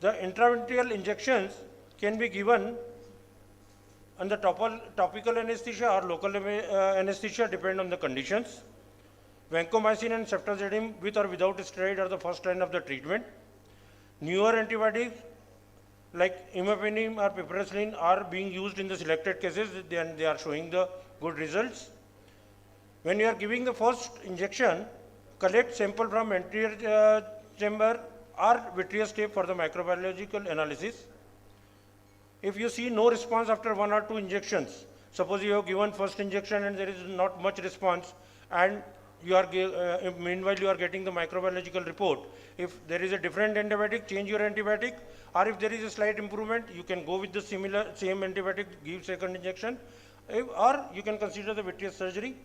The intravitreal injections can be given under topical anesthesia or local anesthesia, depend on the conditions. Vancomycin and ceftazidime with or without steroid are the first line of the treatment. Newer antibiotics like imipenem or piperacillin are being used in the selected cases, then they are showing the good results. When you are giving the first injection, collect sample from anterior chamber or vitreous tape for the microbiological analysis. If you see no response after 1 or 2 injections, suppose you have given first injection and there is not much response, and you are meanwhile you are getting the microbiological report. If there is a different antibiotic, change your antibiotic, or if there is a slight improvement, you can go with the same antibiotic, give second injection, or you can consider the vitreous surgery.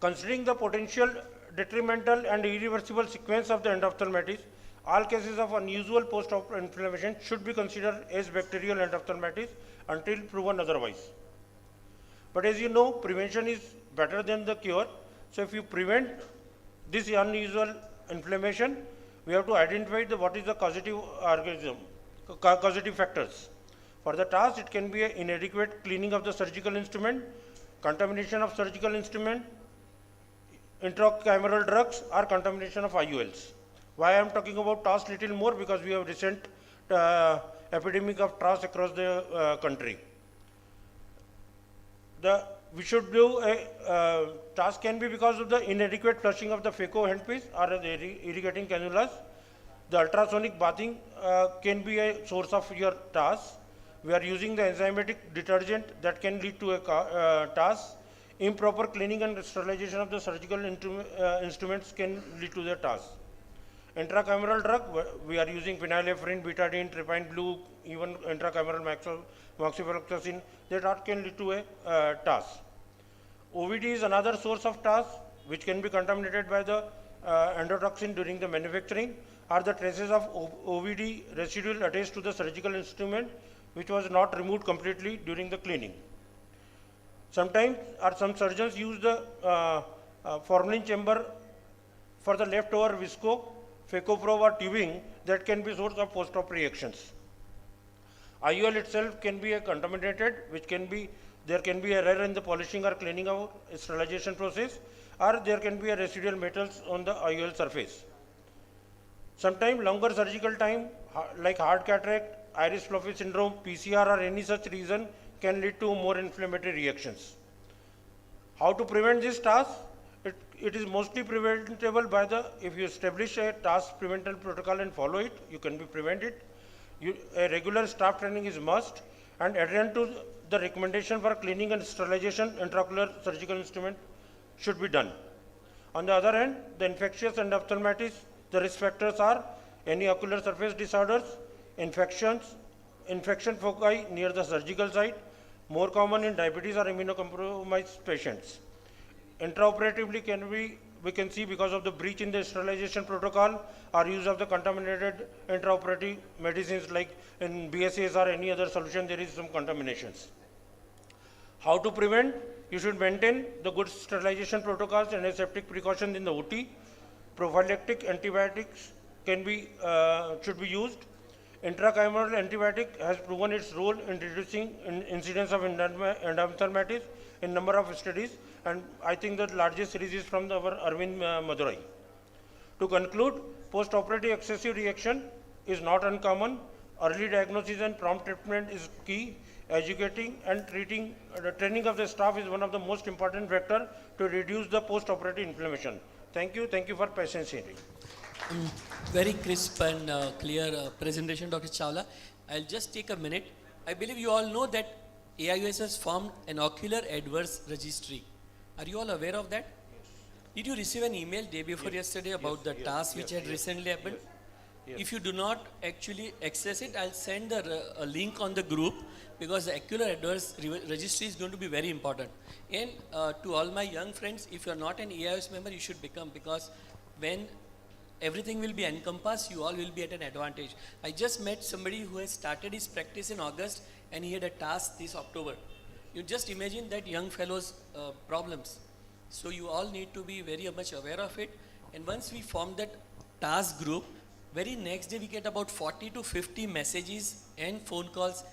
Considering the potential detrimental and irreversible sequence of the endophthalmitis, all cases of unusual post-op inflammation should be considered as bacterial endophthalmitis until proven otherwise. But as you know, prevention is better than the cure. So if you prevent this unusual inflammation, we have to identify what is the causative organism, causative factors. For the TAS, it can be an inadequate cleaning of the surgical instrument, contamination of surgical instrument, intracameral drugs, or contamination of IOLs. Why I am talking about TAS little more? Because we have recent epidemic of TAS across the country. We should do a TAS can be because of the inadequate flushing of the phaco handpiece or the irrigating cannulas. The ultrasonic bathing can be a source of your TAS. We are using the enzymatic detergent that can lead to a TAS. Improper cleaning and sterilization of the surgical instruments can lead to the TAS. Intracameral drug, we are using phenylephrine, betadine, trypine blue, even intracameral moxifloxacin, that can lead to a TAS. OVD is another source of TAS, which can be contaminated by the endotoxin during the manufacturing, or the traces of OVD residual attached to the surgical instrument, which was not removed completely during the cleaning. Sometimes, or some surgeons use the formalin chamber for the leftover visco, phacoprobe or tubing that can be source of post-op reactions. IOL itself can be contaminated, which can be, there can be error in the polishing or cleaning of sterilization process, or there can be a residual metals on the IOL surface. Sometimes longer surgical time, like hard cataract, iris fluffy syndrome, PCR or any such reason can lead to more inflammatory reactions. How to prevent this TAS? It is mostly preventable by if you establish a TAS prevention protocol and follow it, you can prevent it. A regular staff training is must, and adherence to the recommendation for cleaning and sterilization intraocular surgical instrument should be done. On the other hand, the infectious endophthalmitis, the risk factors are any ocular surface disorders, infection foci near the surgical site, more common in diabetes or immunocompromised patients. Intraoperatively we can see because of the breach in the sterilization protocol or use of the contaminated intraoperative medicines like in BSAs or any other solution, there is some contaminations. How to prevent? You should maintain the good sterilization protocols and aseptic precautions in the OT. Prophylactic antibiotics should be used. Intracameral antibiotic has proven its role in reducing incidence of endophthalmitis in number of studies, and I think the largest series is from our Arvind Madurai. To conclude, Post-operative excessive reaction is not uncommon. Early diagnosis and prompt treatment is key. Educating and treating, the training of the staff is one of the most important factor to reduce the post-operative inflammation. Thank you for patience hearing. Very crisp and clear presentation, Dr. Chawla. I'll just take a minute. I believe you all know that AIUS has formed an ocular adverse registry. Are you all aware of that? Did you receive an email day before yesterday about the task which had recently happened? If you do not actually access it, I'll send a link on the group, because the ocular adverse registry is going to be very important. And to all my young friends, if you are not an AIUS member, you should become, because when everything will be encompassed, you all will be at an advantage. I just met somebody who has started his practice in August and he had a task this October. You just imagine that young fellow's problems. So you all need to be very much aware of it. And once we form that task group, very next day we get about 40 to 50 messages and phone calls.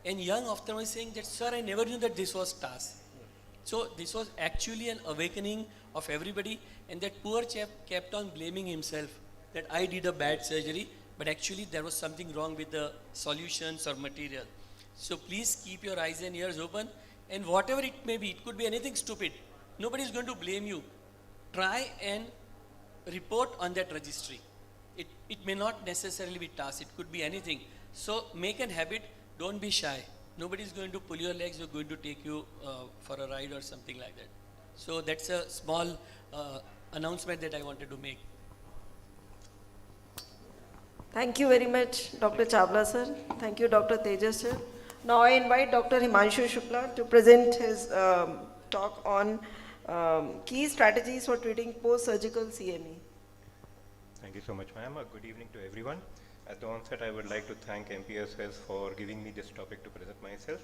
And young ophthalmologist saying that, sir, I never knew that this was task. So this was actually an awakening of everybody, and that poor chap kept on blaming himself that I did a bad surgery, but actually there was something wrong with the solutions or material. So please keep your eyes and ears open, and whatever it may be, it could be anything stupid. Nobody is going to blame you. Try and report on that registry. It may not necessarily be task, it could be anything. So make an habit, don't be shy. Nobody is going to pull your legs or going to take you for a ride or something like that. So that's a small announcement that I wanted to make. Thank you very much, Dr. Chawla sir. Thank you, Dr. Tejas sir. Now I invite Dr. Himanshu Shukla to present his talk on key strategies for treating post-surgical CME. Thank you so much, ma'am. Good evening to everyone. At the onset, I would like to thank MPSOS for giving me this topic to present myself.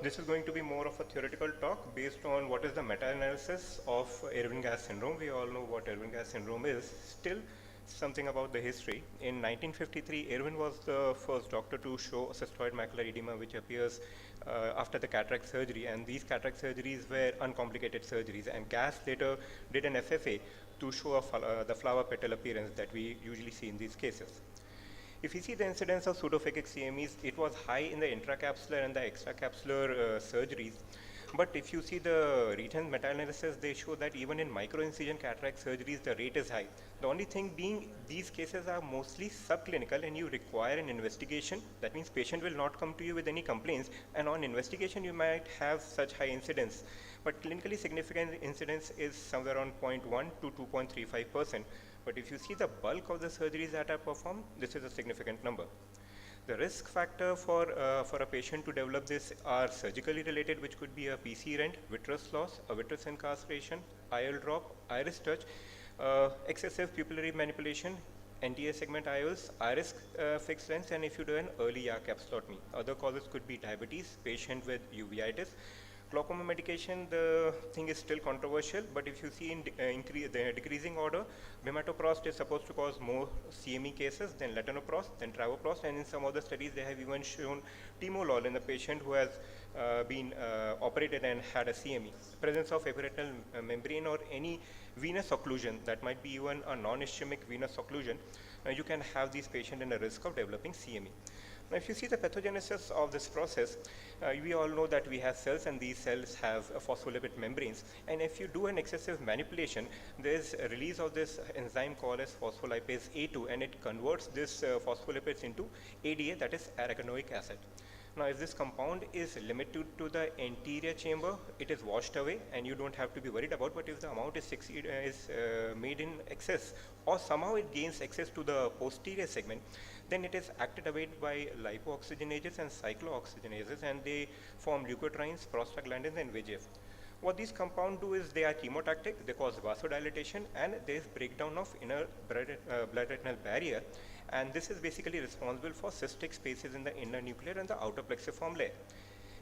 This is going to be more of a theoretical talk based on what is the meta-analysis of Irving-Gass syndrome. We all know what Irving-Gass syndrome is. Still, something about the history. In 1953, Irwin was the first doctor to show cystoid macular edema, which appears after the cataract surgery, and these cataract surgeries were uncomplicated surgeries, and Gass later did an FFA to show the flower petal appearance that we usually see in these cases. If you see the incidence of pseudophakic CMEs, it was high in the intracapsular and the extracapsular surgeries. But if you see the recent meta-analysis, they show that even in microincision cataract surgeries, the rate is high. The only thing being, these cases are mostly subclinical and you require an investigation. That means patient will not come to you with any complaints, and on investigation you might have such high incidence. But clinically significant incidence is somewhere around 0.1 to 2.35%. But if you see the bulk of the surgeries that are performed, this is a significant number. The risk factor for a patient to develop this are surgically related, which could be a PC rent, vitreous loss, a vitreous incarceration, IOL drop, iris touch, excessive pupillary manipulation, NTA segment IOLs, iris fixed lens, and if you do an early capsulotomy. Other causes could be diabetes, patient with uveitis. Glaucoma medication, the thing is still controversial, but if you see in the decreasing order, bimatoprost is supposed to cause more CME cases than latanoprost, then travoprost, and in some other studies they have even shown timolol in the patient who has been operated and had a CME. Presence of epiretinal membrane or any venous occlusion, that might be even a non-ischemic venous occlusion, you can have these patients in a risk of developing CME. Now, if you see the pathogenesis of this process, we all know that we have cells, and these cells have phospholipid membranes. And if you do an excessive manipulation, there is a release of this enzyme called as phospholipase A2, and it converts this phospholipids into ADA, that is arachidonic acid. Now, if this compound is limited to the anterior chamber, it is washed away, and you don't have to be worried about. But if the amount is made in excess, or somehow it gains access to the posterior segment, then it is acted away by lipooxygenases and cyclooxygenases, and they form leukotrienes, prostaglandins, and VEGF. What these compounds do is they are chemotactic, they cause vasodilation, and there is breakdown of inner blood-retinal barrier, and this is basically responsible for cystic spaces in the inner nuclear and the outer plexiform layer.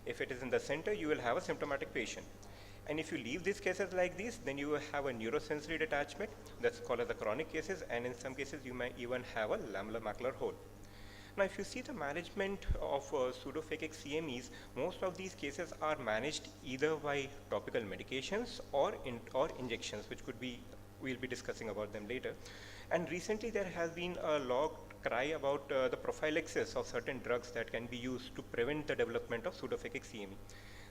If it is in the center, you will have a symptomatic patient. And if you leave these cases like this, then you will have a neurosensory detachment, that's called as the chronic cases, and in some cases you may even have a lamellar macular hole. Now, if you see the management of pseudophakic CMEs, most of these cases are managed either by topical medications or injections, which could be we'll be discussing about them later. And recently there has been a loud cry about the prophylaxis of certain drugs that can be used to prevent the development of pseudophakic CME.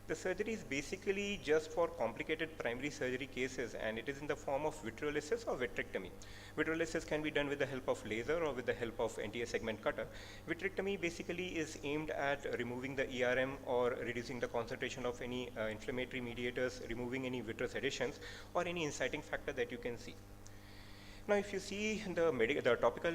The surgery is basically just for complicated primary surgery cases, and it is in the form of vitreolysis or vitrectomy. Vitreolysis can be done with the help of laser or with the help of NTA segment cutter. Vitrectomy basically is aimed at removing the ERM or reducing the concentration of any inflammatory mediators, removing any vitreous adhesions or any inciting factor that you can see. Now, if you see the topical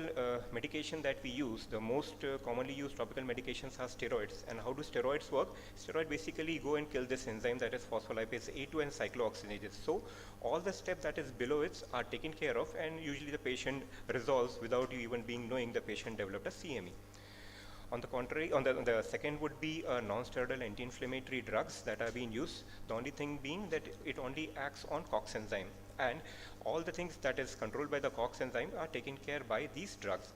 medication that we use, the most commonly used topical medications are steroids. And how do steroids work? Steroids basically go and kill this enzyme, that is phospholipase A2 and cyclooxygenases. So all the steps that is below it are taken care of, and usually the patient resolves without you even being knowing the patient developed a CME. On the contrary, the second would be non-steroidal anti-inflammatory drugs that are being used. The only thing being that it only acts on COX enzyme, and all the things that is controlled by the COX enzyme are taken care by these drugs.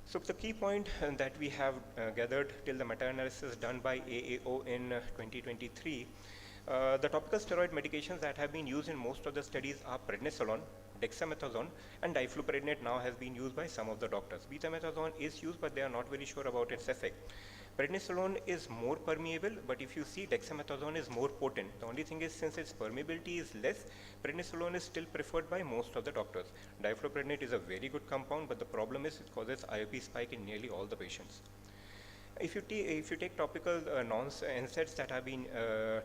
So the key point that we have gathered till the meta-analysis done by AAO in 2023, the topical steroid medications that have been used in most of the studies are prednisolone, dexamethasone, and difluprednate now has been used by some of the doctors. Betamethasone is used, but they are not very sure about its effect. Prednisolone is more permeable, but if you see, dexamethasone is more potent. The only thing is, since its permeability is less, prednisolone is still preferred by most of the doctors. Difluprednate is a very good compound, but the problem is it causes IOP spike in nearly all the patients. If you take topical NSAIDs that have been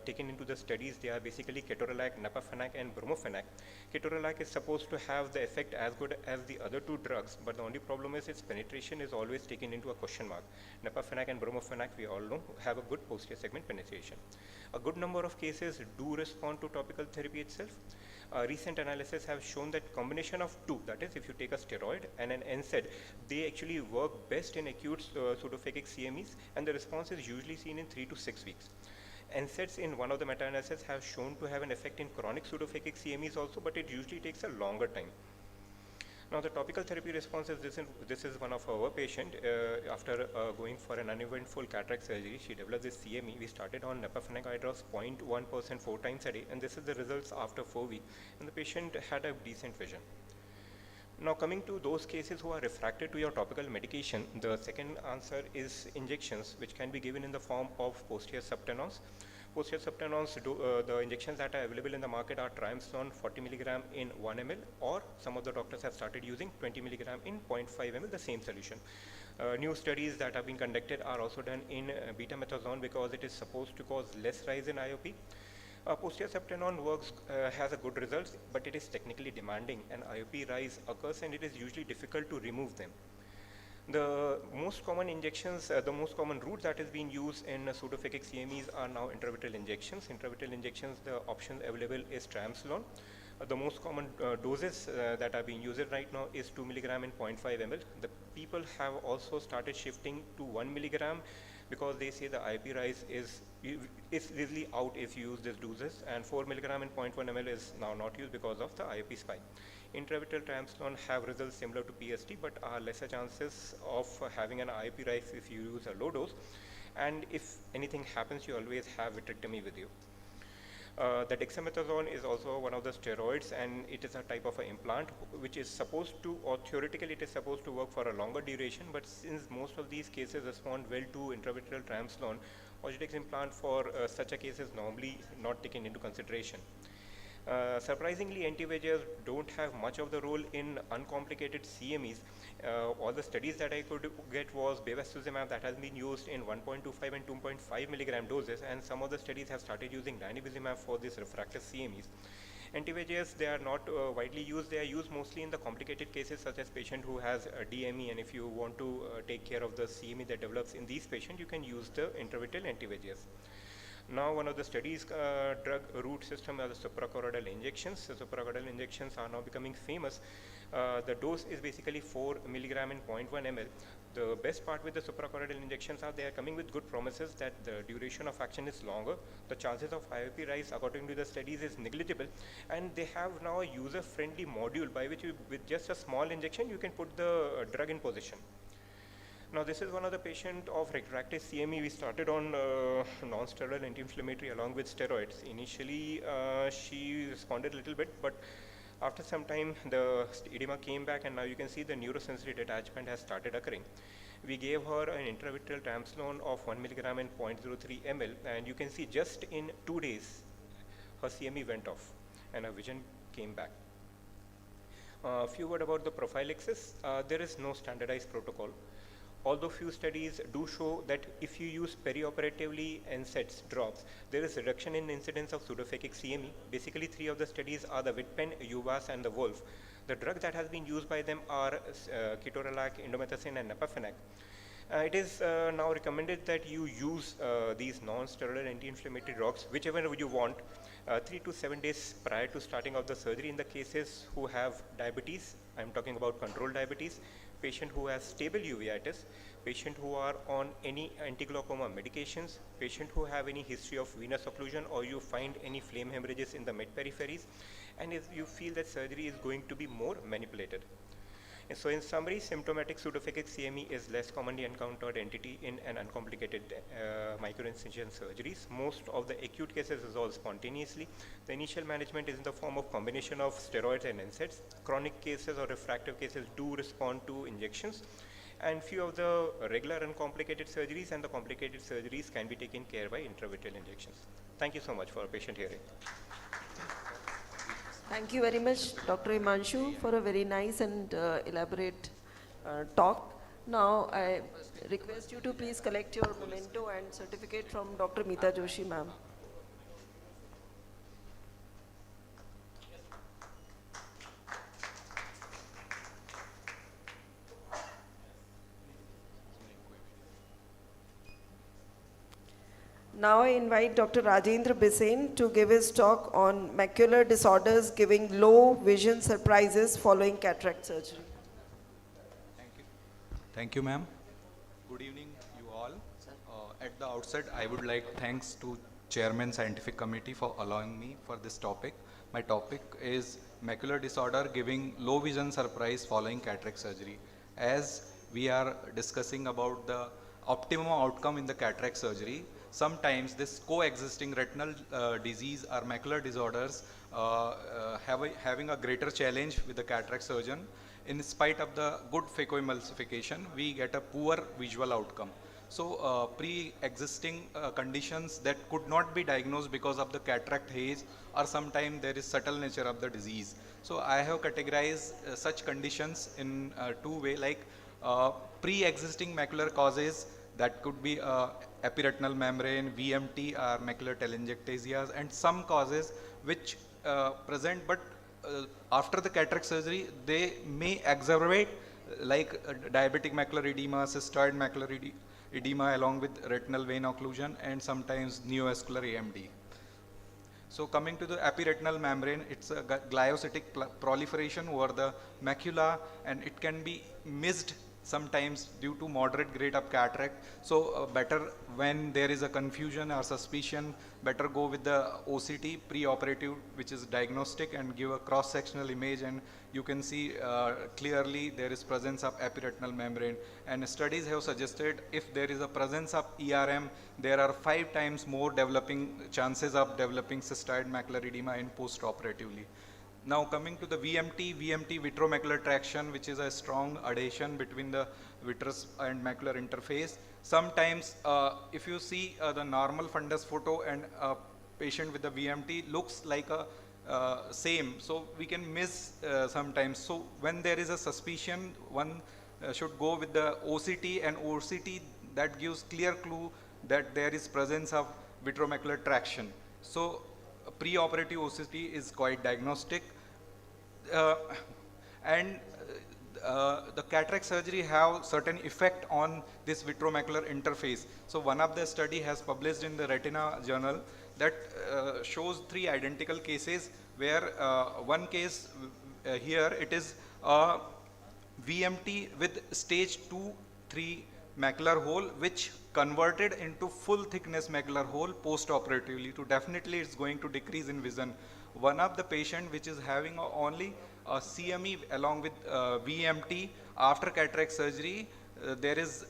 taken into the studies, they are basically ketorolac, napafanac, and bromofenac. Ketorolac is supposed to have the effect as good as the other two drugs, but the only problem is its penetration is always taken into a question mark. Napafanac and bromofenac, we all know, have a good posterior segment penetration. A good number of cases do respond to topical therapy itself. Recent analysis have shown that combination of two, that is, if you take a steroid and an NSAID, they actually work best in acute pseudophakic CMEs, and the response is usually seen in 3 to 6 weeks. NSAIDs in one of the meta-analyses have shown to have an effect in chronic pseudophakic CMEs also, but it usually takes a longer time. Now, the topical therapy responses, this is one of our patient. After going for an uneventful cataract surgery, she developed this CME. We started on napafanac eye drops 0.1% 4 times a day, and this is the results after 4 weeks. And the patient had a decent vision. Now, coming to those cases who are refracted to your topical medication, the second answer is injections, which can be given in the form of posterior subtenons. Posterior subtenons, the injections that are available in the market are triamcinolone 40 mg in 1 ml, or some of the doctors have started using 20 mg in 0.5 ml, the same solution. New studies that have been conducted are also done in betamethasone because it is supposed to cause less rise in IOP. Posterior subtenon works, has a good results, but it is technically demanding, and IOP rise occurs, and it is usually difficult to remove them. The most common injections, the most common route that is being used in pseudophakic CMEs are now intravitreal injections. Intravitreal injections, the option available is triamcinolone. The most common doses that are being used right now is 2 mg in 0.5 ml. The people have also started shifting to 1 mg because they say the IOP rise is easily out if you use these doses, and 4 mg in 0.1 ml is now not used because of the IOP spike. Intravitreal triamcinolone have results similar to PST, but are lesser chances of having an IOP rise if you use a low dose, and if anything happens, you always have vitrectomy with you. The dexamethasone is also one of the steroids, and it is a type of an implant which is supposed to, or theoretically it is supposed to work for a longer duration, but since most of these cases respond well to intravitreal triamcinolone, Ozdex implant for such a case is normally not taken into consideration. Surprisingly, anti-VEGFs don't have much of the role in uncomplicated CMEs. All the studies that I could get was bevacizumab that has been used in 1.25 and 2.5 milligram doses, and some of the studies have started using ranibizumab for these refractive CMEs. Anti-VEGFs, they are not widely used. They are used mostly in the complicated cases such as patient who has a DME, and if you want to take care of the CME that develops in these patients, you can use the intravitreal anti-VEGFs. Now, one of the studies drug route system are the suprachoroidal injections. The suprachoroidal injections are now becoming famous. The dose is basically 4 mg in 0.1 ml. The best part with the suprachoroidal injections are they are coming with good promises that the duration of action is longer. The chances of IOP rise according to the studies is negligible, and they have now a user-friendly module by which you, with just a small injection, you can put the drug in position. Now, this is one of the patient of refractive CME. We started on non-steroidal anti-inflammatory along with steroids. Initially, she responded a little bit, but After some time, the edema came back, and now you can see the neurosensory detachment has started occurring. We gave her an intravitreal triamcinolone of 1 milligram and 0.03 ml, and you can see just in 2 days, her CME went off and her vision came back. A few words about the prophylaxis. There is no standardized protocol. Although few studies do show that if you use perioperatively NSAIDs drops, there is reduction in incidence of pseudophakic CME. Basically, 3 of the studies are the Whitpen, UVAS, and the Wolf. The drugs that has been used by them are ketorolac, indomethacin, and napafenib. It is now recommended that you use these non-steroidal anti-inflammatory drugs, whichever you want, 3 to 7 days prior to starting of the surgery in the cases who have diabetes. I'm talking about controlled diabetes, patient who has stable uveitis, patient who are on any anti-glaucoma medications, patient who have any history of venous occlusion or you find any flame hemorrhages in the mid peripheries, and if you feel that surgery is going to be more manipulated. And so in summary, symptomatic pseudophakic CME is less commonly encountered entity in an uncomplicated microincision surgeries. Most of the acute cases resolve spontaneously. The initial management is in the form of combination of steroids and NSAIDs. Chronic cases or refractive cases do respond to injections. And few of the regular uncomplicated surgeries and the complicated surgeries can be taken care by intravitreal injections. Thank you so much for patient hearing. Thank you very much, Dr. Himanshu, for a very nice and elaborate talk. Now, I request you to please collect your memento and certificate from Dr. Meeta Joshi, ma'am. Now I invite Dr. Rajendra Bisain to give his talk on macular disorders giving low vision surprises following cataract surgery. Thank you, ma'am. Good evening, you all. At the outset, I would like thanks to Chairman Scientific Committee for allowing me for this topic. My topic is macular disorder giving low vision surprise following cataract surgery. As we are discussing about the optimum outcome in the cataract surgery, sometimes this coexisting retinal disease or macular disorders having a greater challenge with the cataract surgeon. In spite of the good phacoemulsification, we get a poor visual outcome. So pre-existing conditions that could not be diagnosed because of the cataract haze, or sometimes there is subtle nature of the disease. So I have categorized such conditions in 2 ways, like pre-existing macular causes that could be epiretinal membrane, VMT or macular telangiectasias, and some causes which present but after the cataract surgery they may exacerbate, like diabetic macular edema, cystoid macular edema along with retinal vein occlusion, and sometimes neovascular AMD. So coming to the epiretinal membrane, it's a gliocytic proliferation over the macula, and it can be missed sometimes due to moderate grade of cataract. So better when there is a confusion or suspicion, better go with the OCT pre-operative, which is diagnostic, and give a cross-sectional image, and you can see clearly there is presence of epiretinal membrane. And studies have suggested if there is a presence of ERM, there are 5 times more chances of developing cystoid macular edema in post-operatively. Now coming to the VMT vitreomacular traction, which is a strong adhesion between the vitreous and macular interface. Sometimes if you see the normal fundus photo and a patient with the VMT looks like a same, so we can miss sometimes. So when there is a suspicion, one should go with the OCT, and OCT that gives clear clue that there is presence of vitreomacular traction. So pre-operative OCT is quite diagnostic, and the cataract surgery have certain effect on this vitreomacular interface. So one of the study has published in the Retina journal that shows 3 identical cases where one case here it is VMT with stage 2-3 macular hole which converted into full thickness macular hole post-operatively. So definitely it's going to decrease in vision. One of the patient which is having only a CME along with VMT after cataract surgery, there is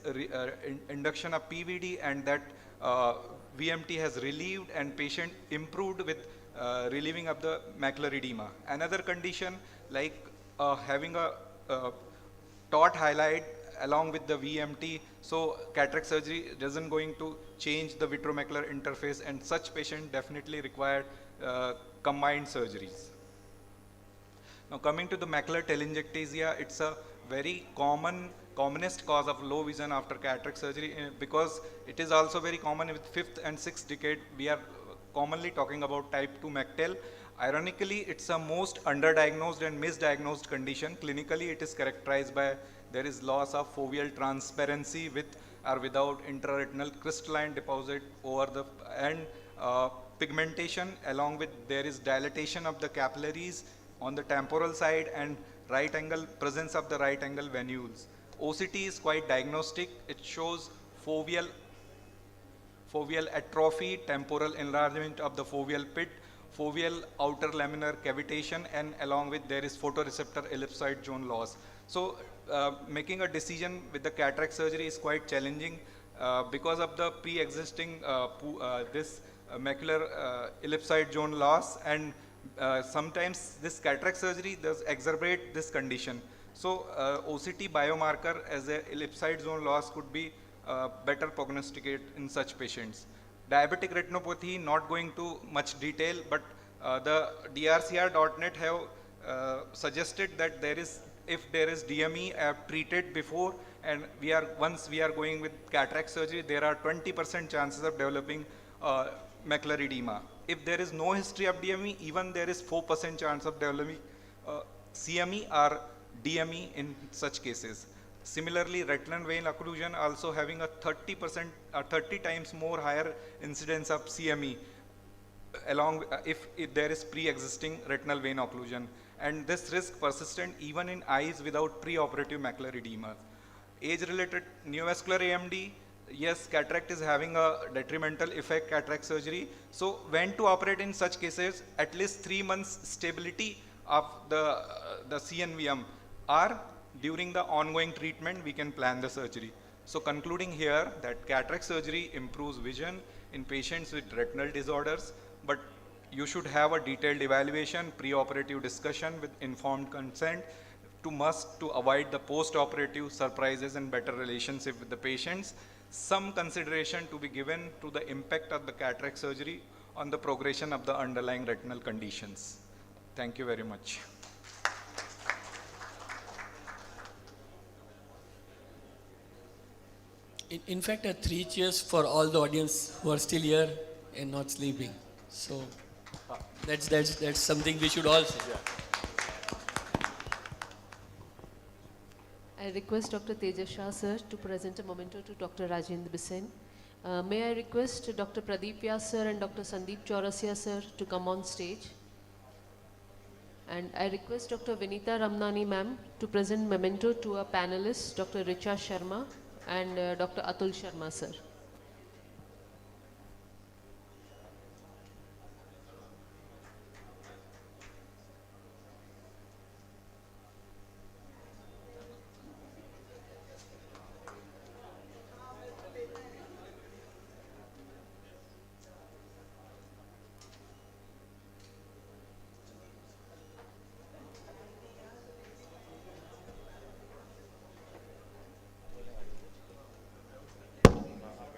induction of PVD, and that VMT has relieved and patient improved with relieving of the macular edema. Another condition like having a taut highlight along with the VMT, so cataract surgery doesn't going to change the vitreomacular interface, and such patient definitely require combined surgeries. Now coming to the macular telangiectasia, it's a very commonest cause of low vision after cataract surgery, because it is also very common with 5th and 6th decade. We are commonly talking about type 2 McTel. Ironically, it's a most underdiagnosed and misdiagnosed condition. Clinically, it is characterized by there is loss of foveal transparency with or without intraretinal crystalline deposit over the and pigmentation, along with there is dilatation of the capillaries on the temporal side and right angle presence of the right angle venules. OCT is quite diagnostic. It shows foveal atrophy, temporal enlargement of the foveal pit, foveal outer laminar cavitation, and along with there is photoreceptor ellipsoid zone loss. So making a decision with the cataract surgery is quite challenging because of the pre-existing macular ellipsoid zone loss, and sometimes this cataract surgery does exacerbate this condition. So OCT biomarker as a ellipsoid zone loss could be better prognosticate in such patients. Diabetic retinopathy, not going to much detail, but the drcr.net have suggested that if there is DME treated before, and once we are going with cataract surgery, there are 20% chances of developing macular edema. If there is no history of DME, even there is 4% chance of developing CME or DME in such cases. Similarly, retinal vein occlusion also having a 30% or 30 times more higher incidence of CME along if there is pre-existing retinal vein occlusion, and this risk persistent even in eyes without pre-operative macular edema. Age-related neovascular AMD, yes, cataract is having a detrimental effect, cataract surgery. So when to operate in such cases, at least 3 months stability of the CNVM, or during the ongoing treatment we can plan the surgery. So concluding here that cataract surgery improves vision in patients with retinal disorders, but you should have a detailed evaluation, pre-operative discussion with informed consent to avoid the post-operative surprises and better relationship with the patients. Some consideration to be given to the impact of the cataract surgery on the progression of the underlying retinal conditions. Thank you very much. In fact, 3 cheers for all the audience who are still here and not sleeping. So that's something we should all say. I request Dr. Tejas Shah sir to present a memento to Dr. Rajendra Bisen. May I request Dr. Pradeep Vyas sir and Dr. Sandeep Chaurasia sir to come on stage. And I request Dr. Vinita Ramnani ma'am to present memento to our panelists, Dr. Richa Sharma and Dr. Atul Sharma sir.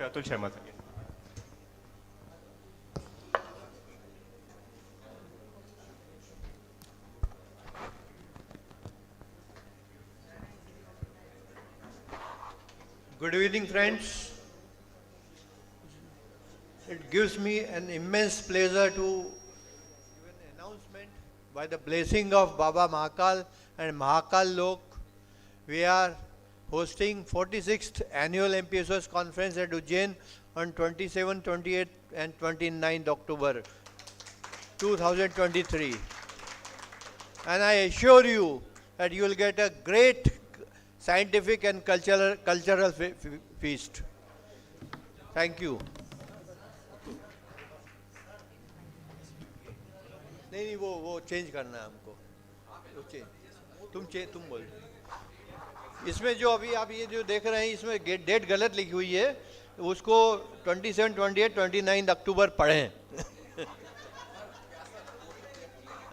Atul Sharma. Good evening, friends. It gives me an immense pleasure to give an announcement by the blessing of Baba Mahakal and Mahakal Lok. We are hosting 46th annual MPSOS conference at Ujjain on 27, 28 and 29th October 2023. And I assure you that you will get a great scientific and cultural feast. Thank you. नहीं वो change करना है हमको, वो change तुम बोल। इसमें जो अभी आप ये जो देख रहे हैं इसमें डेट गलत लिखी हुई है, उसको 27, 28, 29 अक्टूबर पढ़ें।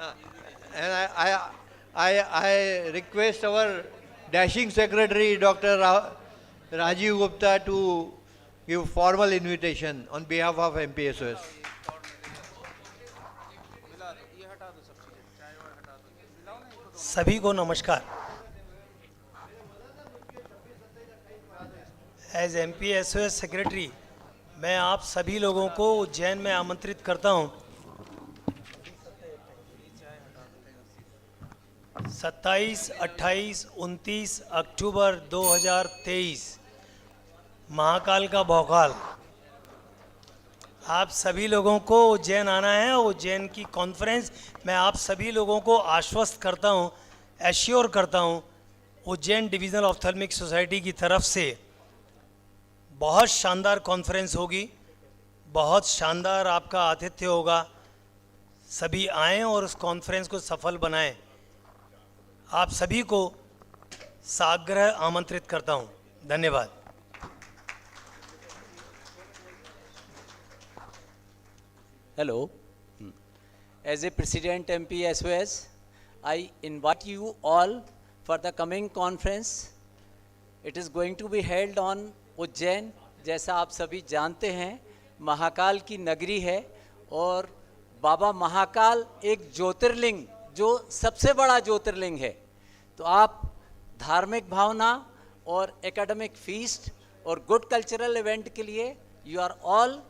And I request our dashing secretary, Dr. Rajiv Gupta, to give formal invitation on behalf of MPSOS. सभी को नमस्कार. एज MPSOS सेक्रेटरी मैं आप सभी लोगों को उज्जैन में आमंत्रित करता हूं. 27, 28, 29 अक्टूबर 2023 महाकाल का भौकाल. आप सभी लोगों को उज्जैन आना है. उज्जैन की कॉन्फ्रेंस मैं आप सभी लोगों को आश्वस्त करता हूं, एश्योर करता हूं, उज्जैन डिवीज़नल ऑफ्थल्मिक सोसाइटी की तरफ से बहुत शानदार कॉन्फ्रेंस होगी, बहुत शानदार आपका आतिथ्य होगा. सभी आएं और उस कॉन्फ्रेंस को सफल बनाएं. आप सभी को साग्रह आमंत्रित करता हूं. धन्यवाद. Hello. As a President MPSOS, I invite you all for the coming conference. It is going to be held on Ujjain. जैसा आप सभी जानते हैं महाकाल की नगरी है और बाबा महाकाल एक ज्योतिर्लिंग जो सबसे बड़ा ज्योतिर्लिंग है. तो आप धार्मिक भावना और एकेडमिक फीस्ट और गुड कल्चरल इवेंट के लिए you are all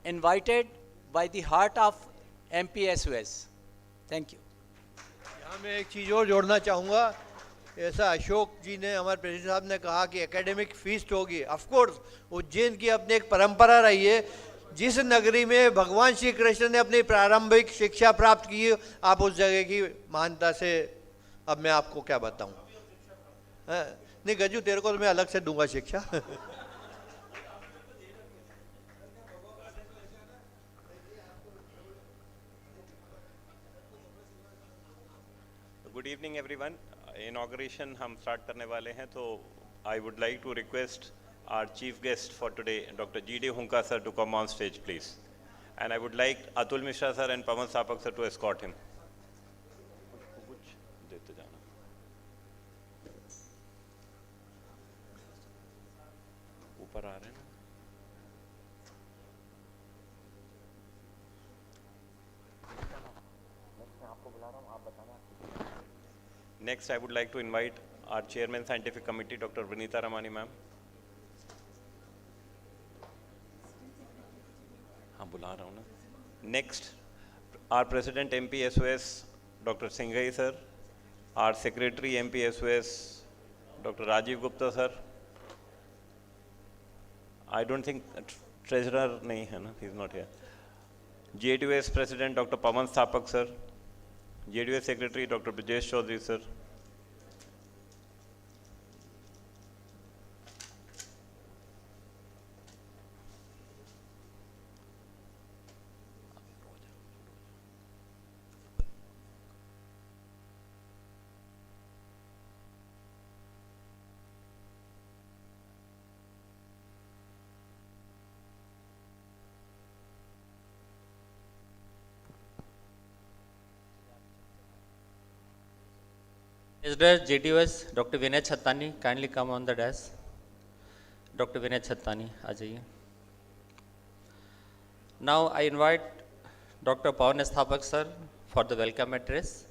invited by the heart of MPSOS. Thank you. यहाँ मैं एक चीज़ और जोड़ना चाहूँगा. ऐसा अशोक जी ने, हमारे प्रेसिडेंट साहब ने कहा कि एकेडमिक फीस्ट होगी. ऑफ कोर्स उज्जैन की अपनी एक परंपरा रही है. जिस नगरी में भगवान श्री कृष्ण ने अपनी प्रारंभिक शिक्षा प्राप्त की, आप उस जगह की महानता से अब मैं आपको क्या बताऊं. नहीं गजू, तेरे को तो मैं अलग से दूंगा शिक्षा. Good evening everyone. Inauguration हम start करने वाले हैं, तो I would like to request our chief guest for today, Dr. G.D. Hunka sir, to come on stage please. And I would like Atul Mishra sir and Pawan Sapak sir to escort him. ऊपर आ रहे हैं. Next, I would like to invite our Chairman Scientific Committee, Dr. Vinita Ramani ma'am. हाँ बुला रहा हूँ ना. Next, our President MPSOS, Dr. Singhai sir. Our Secretary MPSOS, Dr. Rajiv Gupta sir. I don't think Treasurer नहीं है ना, he is not here. JDOS President Dr. Pawan Sapak sir. JDOS Secretary Dr. Brijesh Chaudhary sir. President JDOS Dr. Vinay Chattani, kindly come on the desk. Dr. Vinay Chattani, आ जाइए. Now I invite Dr. Pawan Sthapak sir for the welcome address.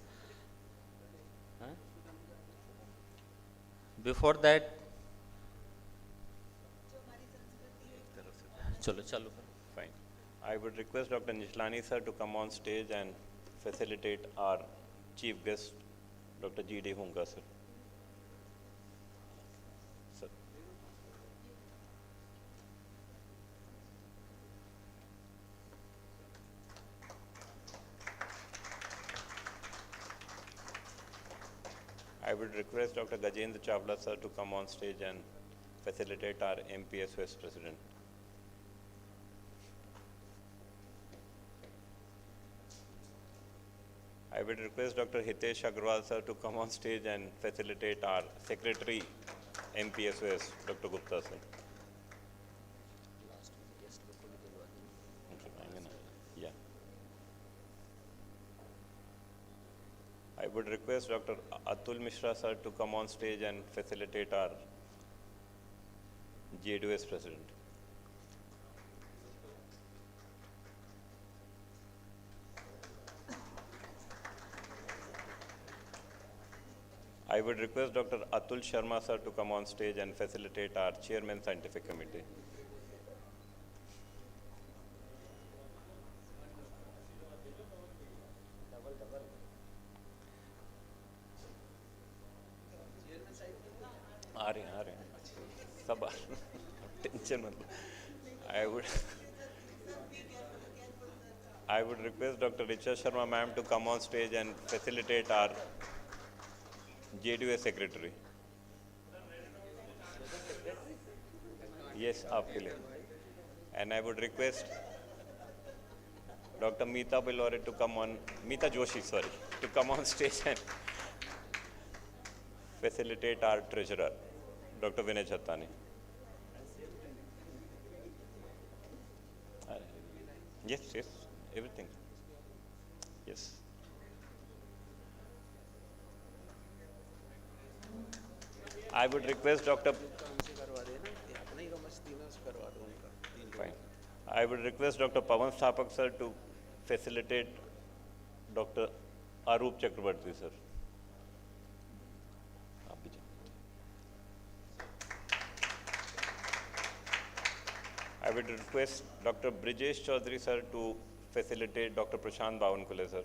Before that, चलो. Fine. I would request Dr. Nishlani sir to come on stage and facilitate our chief guest, Dr. G.D. Hunka sir. Sir. I would request Dr. Gajendra Chawla sir to come on stage and facilitate our MPSOS president. I would request Dr. Hitesh Agrawal sir to come on stage and facilitate our secretary MPSOS, Dr. Gupta sir. Yeah. I would request Dr. Atul Mishra sir to come on stage and facilitate our JDOS president. I would request Dr. Atul Sharma sir to come on stage and facilitate our chairman scientific committee. आ रहे हैं सब tension मत लो. I would request Dr. Richa Sharma ma'am to come on stage and facilitate our JDOS secretary. Yes, आपके लिए. And I would request Dr. Meeta Bilore to come on, Meeta Joshi, sorry, to come on stage and facilitate our treasurer, Dr. Vinay Chattani. Yes, yes, everything. Yes. I would request Dr. Fine. I would request Dr. Pawan Sthapak sir to facilitate Dr. Arup Chakrabarti sir. I would request Dr. Brijesh Chaudhary sir to facilitate Dr. Prashant Bavankule sir.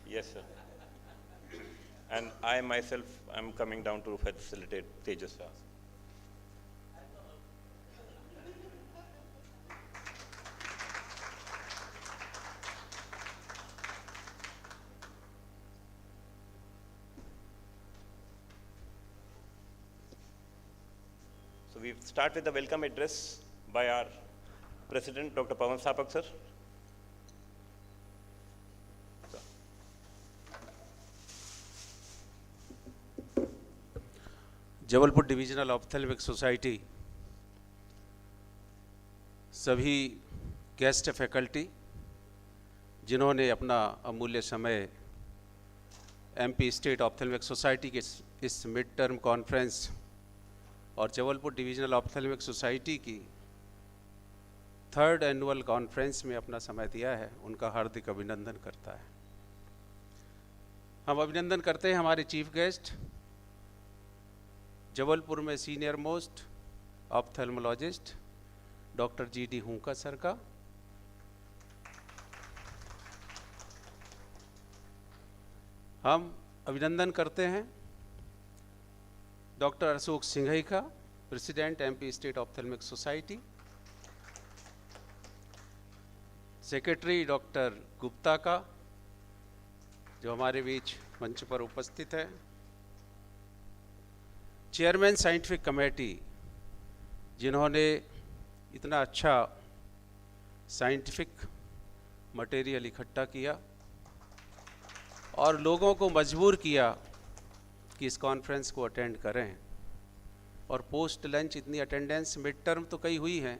Yes, sir. And I myself am coming down to facilitate Tejas sir. So we start with the welcome address by our President, Dr. Pawan Sthapak sir. Jabalpur divisional ophthalmic society, सभी guest faculty जिन्होंने अपना अमूल्य समय MP state ophthalmic society के इस mid term conference और Jabalpur divisional ophthalmic society की 3rd annual conference में अपना समय दिया है, उनका हार्दिक अभिनंदन करता है. हम अभिनंदन करते हैं हमारे चीफ गेस्ट, जबलपुर में senior most ophthalmologist doctor GD Hunka sir का. हम अभिनंदन करते हैं डॉक्टर अशोक सिंघई का, president MP state ophthalmic society. Secretary doctor Gupta का, जो हमारे बीच मंच पर उपस्थित है. चेयरमैन साइंटिफिक कमेटी, जिन्होंने इतना अच्छा साइंटिफिक मटेरियल इकट्ठा किया और लोगों को मजबूर किया कि इस कॉन्फ्रेंस को अटेंड करें. और पोस्ट लंच इतनी अटेंडेंस मिड टर्म तो कई हुई हैं,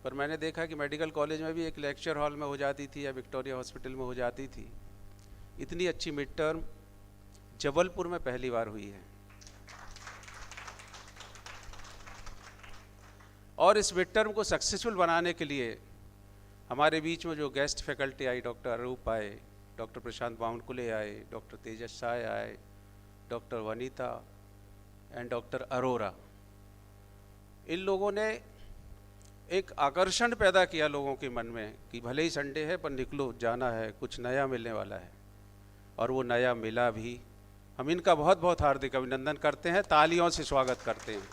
पर मैंने देखा कि मेडिकल कॉलेज में भी एक लेक्चर हॉल में हो जाती थी या विक्टोरिया हॉस्पिटल में हो जाती थी. इतनी अच्छी मिड टर्म जबलपुर में पहली बार हुई है. और इस मिड टर्म को सक्सेसफुल बनाने के लिए हमारे बीच में जो गेस्ट फैकल्टी आई, डॉक्टर अरूप आए, डॉक्टर प्रशांत बावनकुले आए, डॉक्टर तेजस साय आए, doctor Vanita and doctor Arora, इन लोगों ने एक आकर्षण पैदा किया लोगों के मन में कि भले ही संडे है पर निकलो, जाना है, कुछ नया मिलने वाला है. और वो नया मिला भी. हम इनका बहुत बहुत हार्दिक अभिनंदन करते हैं, तालियों से स्वागत करते हैं.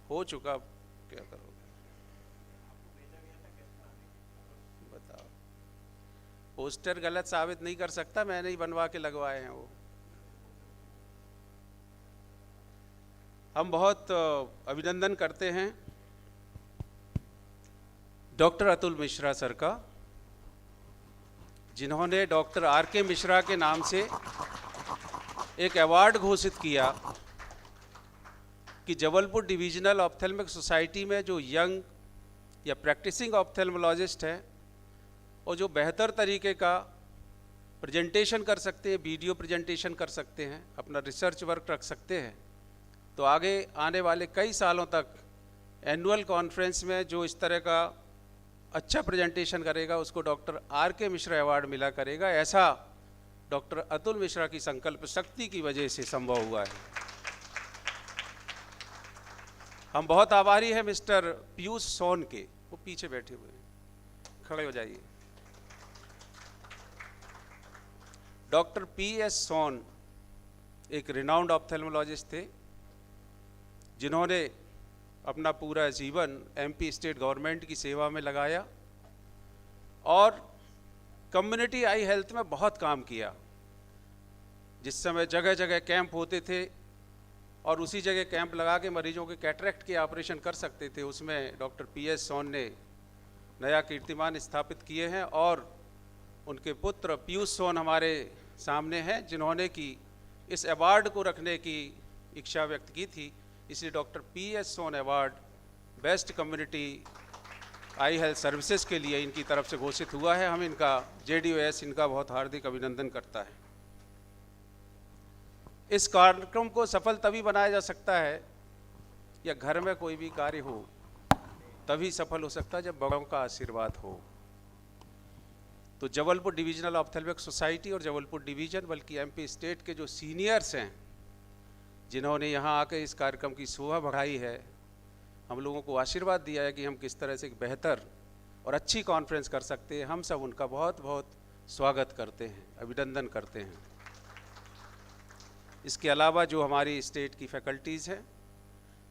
हो चुका, क्या करोगे बताओ. पोस्टर गलत साबित नहीं कर सकता, मैंने ही बनवा के लगवाए हैं वो. हम बहुत अभिनंदन करते हैं डॉक्टर अतुल मिश्रा सर का, जिन्होंने डॉक्टर आर के मिश्रा के नाम से एक अवार्ड घोषित किया कि जबलपुर डिविजनल ऑप्थेल्मिक सोसाइटी में जो यंग या प्रैक्टिसिंग ऑप्थेल्मोलॉजिस्ट हैं और जो बेहतर तरीके का प्रेजेंटेशन कर सकते हैं, वीडियो प्रेजेंटेशन कर सकते हैं, अपना रिसर्च वर्क रख सकते हैं, तो आगे आने वाले कई सालों तक एनुअल कॉन्फ्रेंस में जो इस तरह का अच्छा प्रेजेंटेशन करेगा उसको doctor R K Mishra award मिला करेगा। ऐसा डॉक्टर अतुल मिश्रा की संकल्प शक्ति की वजह से संभव हुआ है। हम बहुत आभारी हैं मिस्टर पीयूष सोन के, वो पीछे बैठे हुए हैं, खड़े हो जाइए। Doctor P S. सोन एक रिनाउंड ऑप्थेल्मोलॉजिस्ट थे जिन्होंने अपना पूरा जीवन एमपी स्टेट गवर्नमेंट की सेवा में लगाया और कम्युनिटी आई हेल्थ में बहुत काम किया। जिस समय जगह जगह कैंप होते थे और उसी जगह कैंप लगा के मरीजों के कैटरेक्ट के ऑपरेशन कर सकते थे, उसमें डॉक्टर पी.एस. सोन ने नया कीर्तिमान स्थापित किए हैं और उनके पुत्र पीयूष सोन हमारे सामने हैं जिन्होंने कि इस अवार्ड को रखने की इच्छा व्यक्त की थी। इसलिए doctor P S. Son award best community eye health services के लिए इनकी तरफ से घोषित हुआ है। हम इनका JDOS इनका बहुत हार्दिक अभिनंदन करता है। इस कार्यक्रम को सफल तभी बनाया जा सकता है या घर में कोई भी कार्य हो तभी सफल हो सकता है जब बड़ों का आशीर्वाद हो। तो जबलपुर डिविजनल ऑप्थेल्मिक सोसाइटी और जबलपुर डिवीजन बल्कि एमपी स्टेट के जो सीनियर्स हैं जिन्होंने यहाँ आकर इस कार्यक्रम की शोभा बढ़ाई है, हम लोगों को आशीर्वाद दिया है कि हम किस तरह से एक बेहतर और अच्छी कॉन्फ्रेंस कर सकते हैं, हम सब उनका बहुत बहुत स्वागत करते हैं, अभिनंदन करते हैं। इसके अलावा जो हमारी स्टेट की फैकल्टीज़ हैं,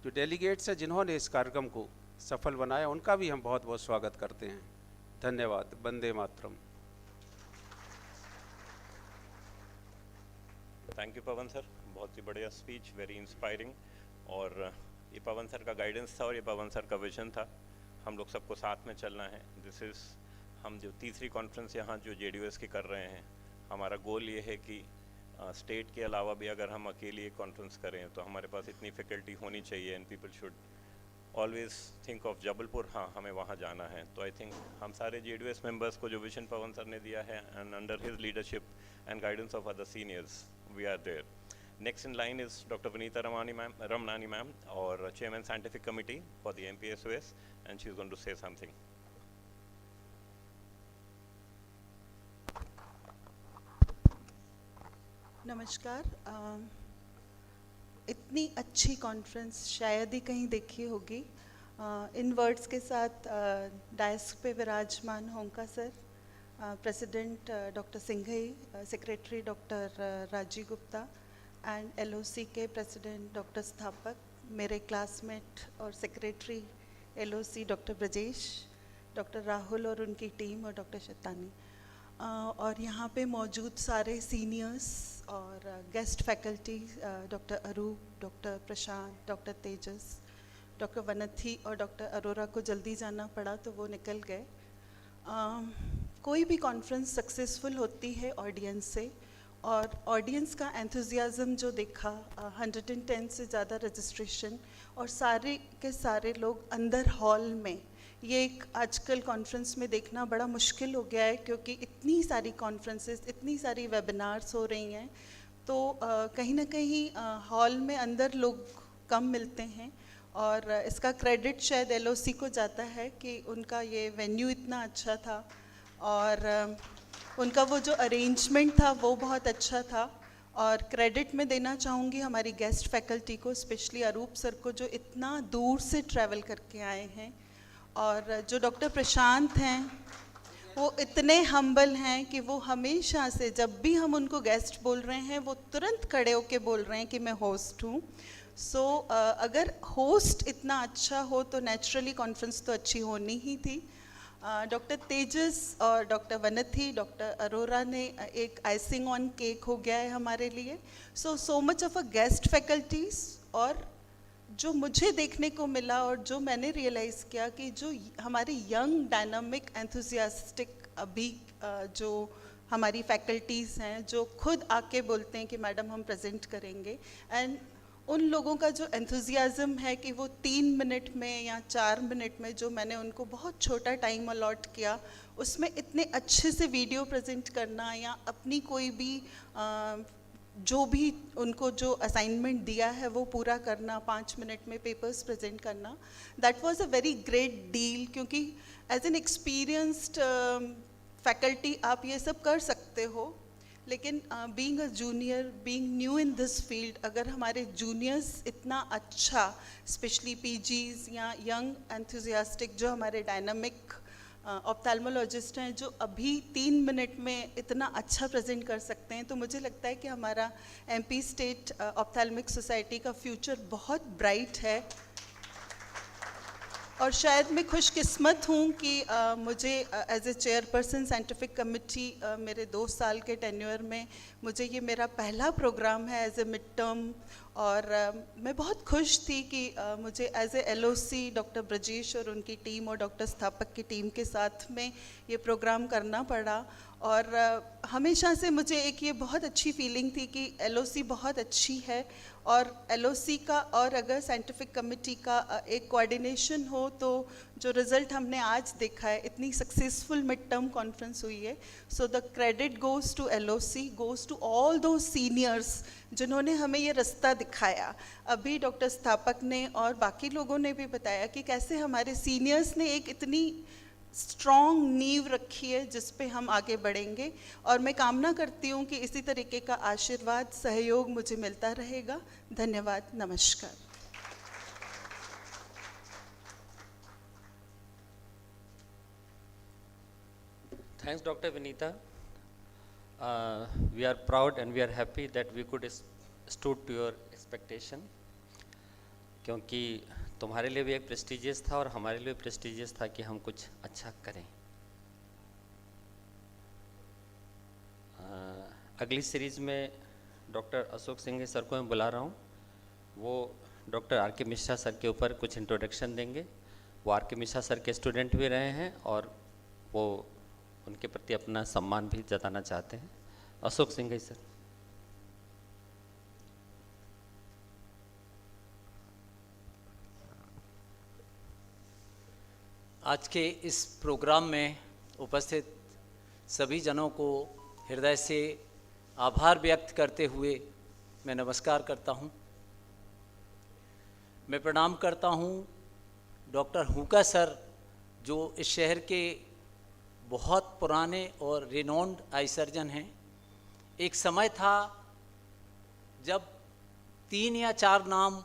जो डेलीगेट्स हैं जिन्होंने इस कार्यक्रम को सफल बनाया, उनका भी हम बहुत बहुत स्वागत करते हैं। धन्यवाद। Vande Mataram. Thank you Pawan sir, बहुत ही बढ़िया स्पीच, वेरी इंस्पायरिंग। और ये पवन सर का गाइडेंस था और ये पवन सर का विजन था, हम लोग सबको साथ में चलना है। दिस इज़ हम जो तीसरी कॉन्फ्रेंस यहाँ जो JDOS की कर रहे हैं, हमारा गोल ये है कि स्टेट के अलावा भी अगर हम अकेले एक कॉन्फ्रेंस करें तो हमारे पास इतनी फैकल्टी होनी चाहिए and people should always think of Jabalpur, हाँ हमें वहाँ जाना है। तो आई थिंक हम सारे JDOS मेंबर्स को जो विजन पवन सर ने दिया है and under his leadership and guidance of other seniors we are there. Next in line is Dr. Vanita Ramnani ma'am, or Chairman Scientific Committee for the MPSOS, and she's going to say something. नमस्कार। इतनी अच्छी conference शायद ही कहीं देखी होगी। इन words के साथ dais पे विराजमान Honka sir, president doctor Singhai, secretary doctor Rajiv Gupta and LOC के प्रेसिडेंट डॉक्टर स्थापक, मेरे क्लासमेट और secretary LOC doctor Brajesh, doctor Rahul और उनकी टीम और डॉक्टर शतानी, और यहाँ पे मौजूद सारे सीनियर्स और गेस्ट फैकल्टी, डॉक्टर अरूप, डॉक्टर प्रशांत, डॉक्टर तेजस, डॉक्टर वनथी और डॉक्टर अरोरा को जल्दी जाना पड़ा तो वो निकल गए। कोई भी कॉन्फ्रेंस सक्सेसफुल होती है ऑडियंस से, और ऑडियंस का एंथुजियाज़म जो देखा, 110 से ज़्यादा रजिस्ट्रेशन और सारे के सारे लोग अंदर हॉल में, ये एक आजकल कॉन्फ्रेंस में देखना बड़ा मुश्किल हो गया है क्योंकि इतनी सारी कॉन्फ्रेंसेस, इतनी सारी वेबिनार्स हो रही हैं, तो कहीं ना कहीं हॉल में अंदर लोग कम मिलते हैं। और इसका क्रेडिट शायद LOC को जाता है कि उनका ये वेन्यू इतना अच्छा था और उनका वो जो अरेंजमेंट था वो बहुत अच्छा था। और क्रेडिट मैं देना चाहूँगी हमारी गेस्ट फैकल्टी को, स्पेशली अरूप सर को जो इतना दूर से ट्रैवल करके आए हैं, और जो डॉक्टर प्रशांत हैं वो इतने हम्बल हैं कि वो हमेशा से जब भी हम उनको गेस्ट बोल रहे हैं वो तुरंत खड़े होके बोल रहे हैं कि मैं होस्ट हूँ। सो अगर होस्ट इतना अच्छा हो तो नेचुरली कॉन्फ्रेंस तो अच्छी होनी ही थी। डॉक्टर तेजस और डॉक्टर वनथी, डॉक्टर अरोरा ने एक आइसिंग ऑन केक हो गया है हमारे लिए। So much of a guest faculties. और जो मुझे देखने को मिला और जो मैंने रियलाइज़ किया कि जो हमारे यंग डायनामिक एंथुजियास्टिक अभी जो हमारी फैकल्टीज़ हैं जो खुद आके बोलते हैं कि मैडम हम प्रेजेंट करेंगे, एंड उन लोगों का जो एंथुजियाज़म है कि वो 3 मिनट में या 4 मिनट में, जो मैंने उनको बहुत छोटा टाइम अलॉट किया, उसमें इतने अच्छे से वीडियो प्रेजेंट करना या अपनी कोई भी जो भी उनको जो असाइनमेंट दिया है वो पूरा करना, 5 मिनट में पेपर्स प्रेजेंट करना, that was a very great deal. क्योंकि एज एन एक्सपीरियंस्ड फैकल्टी आप ये सब कर सकते हो, लेकिन being a junior, being new in this field, अगर हमारे जूनियर्स इतना अच्छा, स्पेशली पीजीज या यंग एंथुजियास्टिक जो हमारे डायनामिक ऑप्थेल्मोलॉजिस्ट हैं, जो अभी 3 मिनट में इतना अच्छा प्रेजेंट कर सकते हैं, तो मुझे लगता है कि हमारा एमपी स्टेट ऑप्थेल्मिक सोसाइटी का फ्यूचर बहुत ब्राइट है। और शायद मैं खुशकिस्मत हूँ कि मुझे as a chairperson scientific committee मेरे 2 साल के टेन्योर में मुझे ये मेरा पहला प्रोग्राम है एज ए मिड टर्म, और मैं बहुत खुश थी कि मुझे as a LOC doctor Brajesh और उनकी टीम और डॉक्टर स्थापक की टीम के साथ में ये प्रोग्राम करना पड़ा। और हमेशा से मुझे एक ये बहुत अच्छी फीलिंग थी कि एलओसी बहुत अच्छी है, और एलओसी का और अगर साइंटिफिक कमेटी का एक कोऑर्डिनेशन हो तो जो रिज़ल्ट हमने आज देखा है, इतनी सक्सेसफुल मिड टर्म कॉन्फ्रेंस हुई है, so the credit goes to LOC, goes to all those seniors जिन्होंने हमें ये रास्ता दिखाया। अभी डॉक्टर स्थापक ने और बाकी लोगों ने भी बताया कि कैसे हमारे सीनियर्स ने एक इतनी स्ट्रॉन्ग नींव रखी है जिस पे हम आगे बढ़ेंगे, और मैं कामना करती हूँ कि इसी तरीके का आशीर्वाद, सहयोग मुझे मिलता रहेगा। धन्यवाद, नमस्कार। Thanks, Dr. Vinita. We are proud and we are happy that we could stood to your expectation, क्योंकि तुम्हारे लिए भी एक प्रेस्टिजियस था और हमारे लिए प्रेस्टिजियस था कि हम कुछ अच्छा करें। अगली सीरीज़ में डॉक्टर अशोक सिंह सर को मैं बुला रहा हूँ। वो doctor R K Mishra sir के ऊपर कुछ इंट्रोडक्शन देंगे। वो आर के मिश्रा सर के स्टूडेंट भी रहे हैं और वो उनके प्रति अपना सम्मान भी जताना चाहते हैं। अशोक सिंह सर। आज के इस प्रोग्राम में उपस्थित सभी जनों को हृदय से आभार व्यक्त करते हुए मैं नमस्कार करता हूं। मैं प्रणाम करता हूं डॉक्टर हुका सर, जो इस शहर के बहुत पुराने और रिनोन्ड आई सर्जन हैं। एक समय था जब 3 या 4 नाम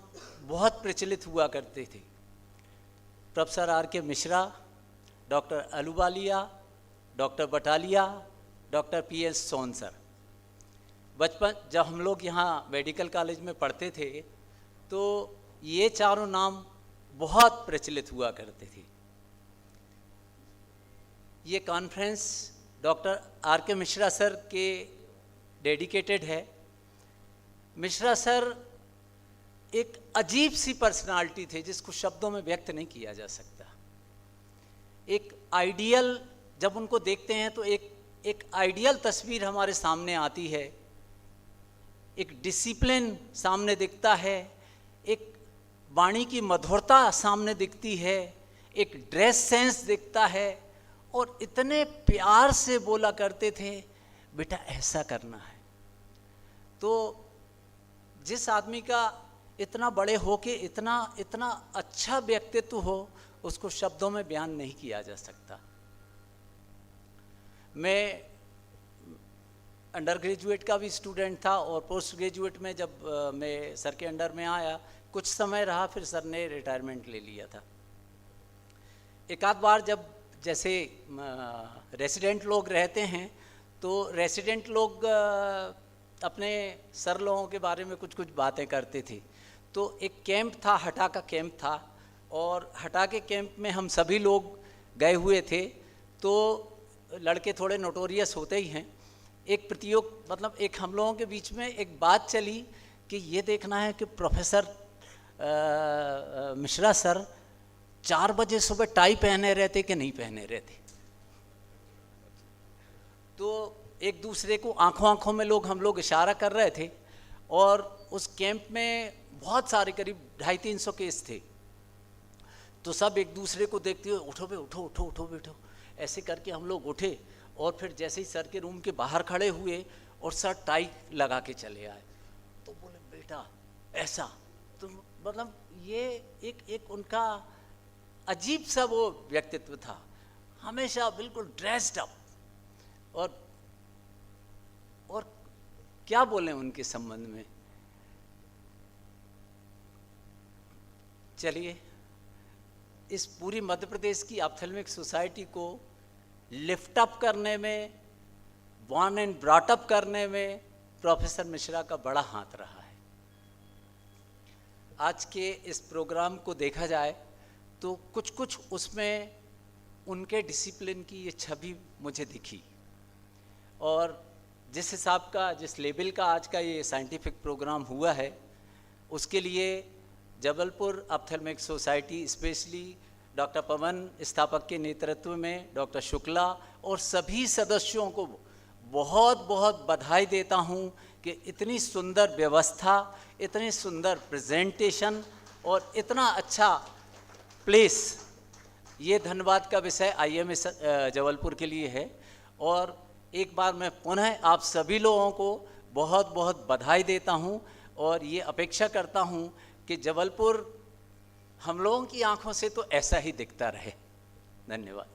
बहुत प्रचलित हुआ करते थे, professor R K Mishra, doctor Ahluwalia, doctor Batalia, doctor PS Son sir. बचपन जब हम लोग यहाँ मेडिकल कॉलेज में पढ़ते थे तो ये चारों नाम बहुत प्रचलित हुआ करते थे। ये conference doctor R K Mishra sir के डेडिकेटेड है। मिश्रा सर एक अजीब सी पर्सनालिटी थे जिसको शब्दों में व्यक्त नहीं किया जा सकता। एक आइडियल, जब उनको देखते हैं तो एक आइडियल तस्वीर हमारे सामने आती है। एक डिसिप्लिन सामने दिखता है, एक वाणी की मधुरता सामने दिखती है, एक ड्रेस सेंस दिखता है, और इतने प्यार से बोला करते थे, बेटा ऐसा करना है। तो जिस आदमी का इतना बड़े हो के इतना अच्छा व्यक्तित्व हो, उसको शब्दों में बयान नहीं किया जा सकता। मैं अंडर ग्रेजुएट का भी स्टूडेंट था और पोस्ट ग्रेजुएट में जब मैं सर के अंडर में आया, कुछ समय रहा, फिर सर ने रिटायरमेंट ले लिया था। एक आध बार जब जैसे रेसिडेंट लोग रहते हैं तो रेसिडेंट लोग अपने सर लोगों के बारे में कुछ बातें करते थे। तो एक कैंप था, हटा का कैंप था, और हटा के कैंप में हम सभी लोग गए हुए थे। तो लड़के थोड़े नोटोरियस होते ही हैं। एक मतलब एक हम लोगों के बीच में एक बात चली कि ये देखना है कि प्रोफेसर मिश्रा सर 4 बजे सुबह टाई पहने रहते कि नहीं पहने रहते। तो एक दूसरे को आंखों आंखों में हम लोग इशारा कर रहे थे, और उस कैंप में बहुत सारे करीब 250-300 केस थे। तो सब एक दूसरे को देखते हुए उठो बे उठो उठो उठो बैठो, ऐसे करके हम लोग उठे, और फिर जैसे ही सर के रूम के बाहर खड़े हुए और सर टाई लगा के चले आए, तो बोले बेटा ऐसा, तो मतलब ये एक उनका अजीब सा वो व्यक्तित्व था, हमेशा बिल्कुल ड्रेस्ड अप। और क्या बोलें उनके संबंध में। चलिए, इस पूरी मध्य प्रदेश की ऑप्थेल्मिक सोसाइटी को लिफ्ट अप करने में, बॉर्न एंड ब्रॉट अप करने में प्रोफेसर मिश्रा का बड़ा हाथ रहा है। आज के इस प्रोग्राम को देखा जाए तो कुछ कुछ उसमें उनके डिसिप्लिन की ये छवि मुझे दिखी, और जिस हिसाब का, जिस लेवल का आज का ये साइंटिफिक प्रोग्राम हुआ है, उसके लिए Jabalpur ophthalmic society, specially doctor Pawan Sthapak के नेतृत्व में, डॉक्टर शुक्ला और सभी सदस्यों को बहुत बहुत बधाई देता हूँ कि इतनी सुंदर व्यवस्था, इतनी सुंदर प्रेजेंटेशन और इतना अच्छा प्लेस, ये धन्यवाद का विषय IMS जबलपुर के लिए है। और एक बार मैं पुनः आप सभी लोगों को बहुत बहुत बधाई देता हूँ, और ये अपेक्षा करता हूँ कि जबलपुर हम लोगों की आंखों से तो ऐसा ही दिखता रहे। धन्यवाद।